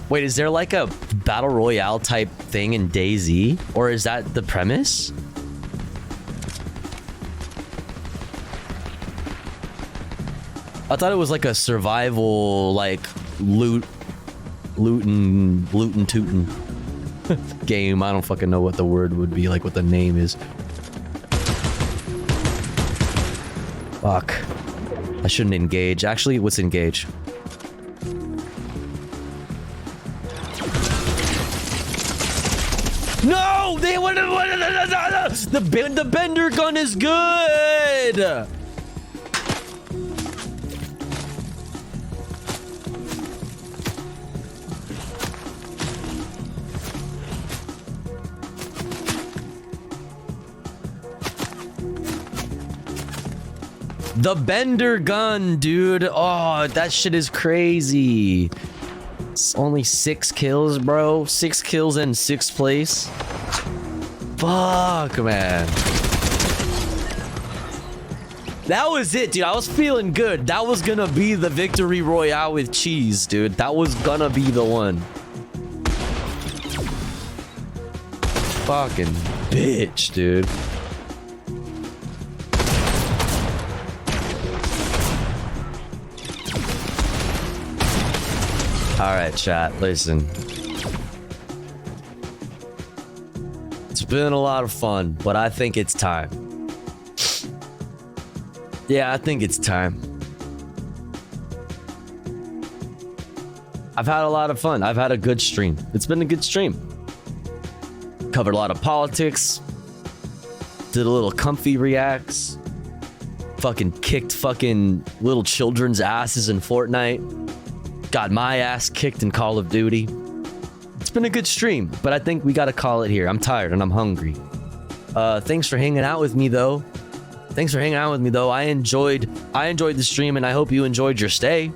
Wait, is there like a battle royale type thing in DayZ? Or is that the premise? I thought it was like a survival, like lootin' tootin' game. I don't fucking know what the word would be, like what the name is. Fuck. I shouldn't engage. Actually, let's engage. No! They want the bender gun is good! The bender gun, dude. Oh, that shit is crazy. It's only 6 kills, bro. 6 kills in 6th place. Fuck, man. That was it, dude. I was feeling good. That was gonna be the victory royale with cheese, dude. That was gonna be the one. Fucking bitch, dude. Alright, chat, listen. It's been a lot of fun, but I think it's time. Yeah, I think it's time. I've had a lot of fun. I've had a good stream. It's been a good stream. Covered a lot of politics. Did a little comfy reacts. Fucking kicked fucking little children's asses in Fortnite. Got my ass kicked in Call of Duty. It's been a good stream, but I think we gotta call it here. I'm tired and I'm hungry. Thanks for hanging out with me though. I enjoyed the stream and I hope you enjoyed your stay.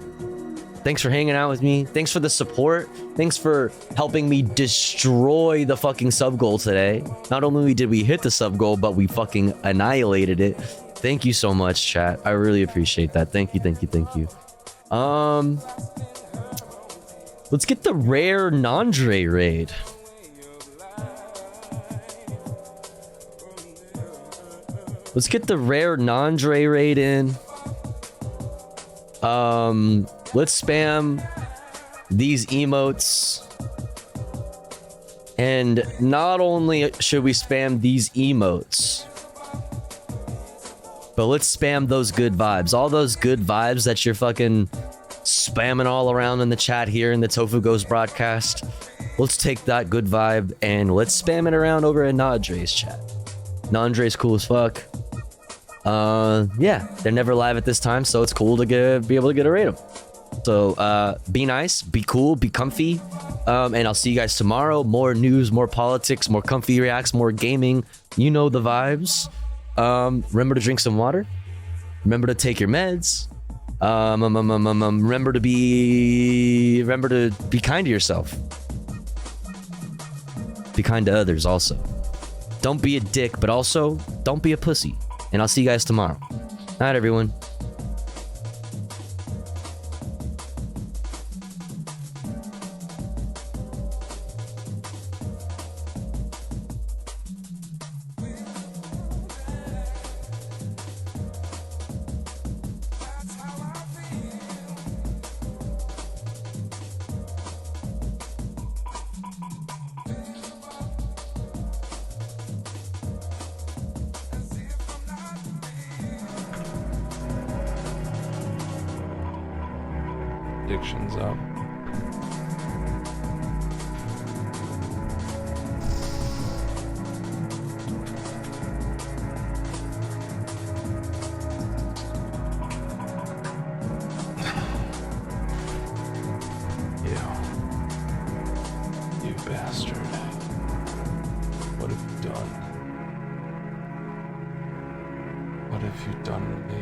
Thanks for hanging out with me. Thanks for the support. Thanks for helping me destroy the fucking sub goal today. Not only did we hit the sub goal, but we fucking annihilated it. Thank you so much, chat. I really appreciate that. Thank you. Let's get the rare Nandre raid. Let's get the rare Nandre raid in. Let's spam these emotes. And not only should we spam these emotes, but let's spam those good vibes. All those good vibes that you're fucking spamming all around in the chat here in the Tofu Ghost broadcast. Let's take that good vibe and let's spam it around over in Nandre's chat. Nandre's cool as fuck. Yeah, they're never live at this time, so it's cool to be able to get a raid them. So be nice, be cool, be comfy, and I'll see you guys tomorrow. More news, more politics, more comfy reacts, more gaming. You know the vibes. Remember to drink some water. Remember to take your meds. Remember to be kind to yourself. Be kind to others also. Don't be a dick, but also don't be a pussy. And I'll see you guys tomorrow. Night, everyone. Addictions up. You bastard. What have you done? What have you done to me?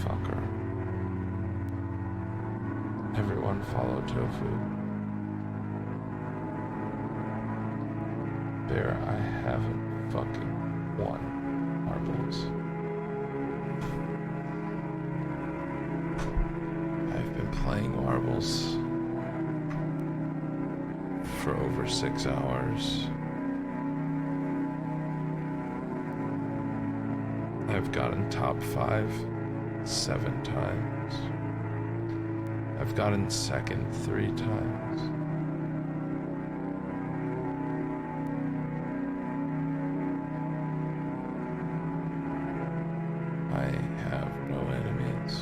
Fucker. Everyone follow Tofu. Bear, I haven't fucking won marbles. I've been playing marbles for over 6 hours. I've gotten top 5 7 times. I've gotten second 3 times. I have no enemies.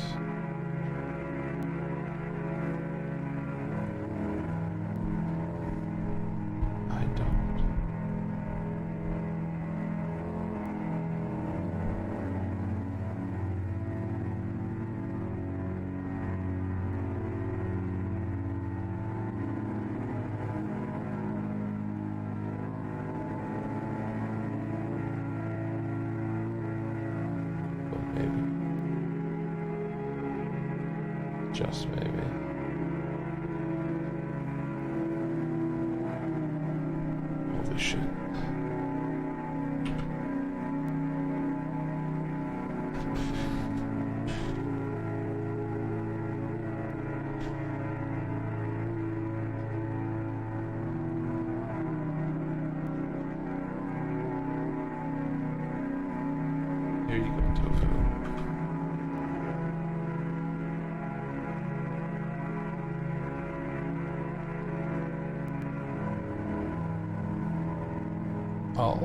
I don't. Maybe. Just maybe. Holy shit. Here you go, Tofu. All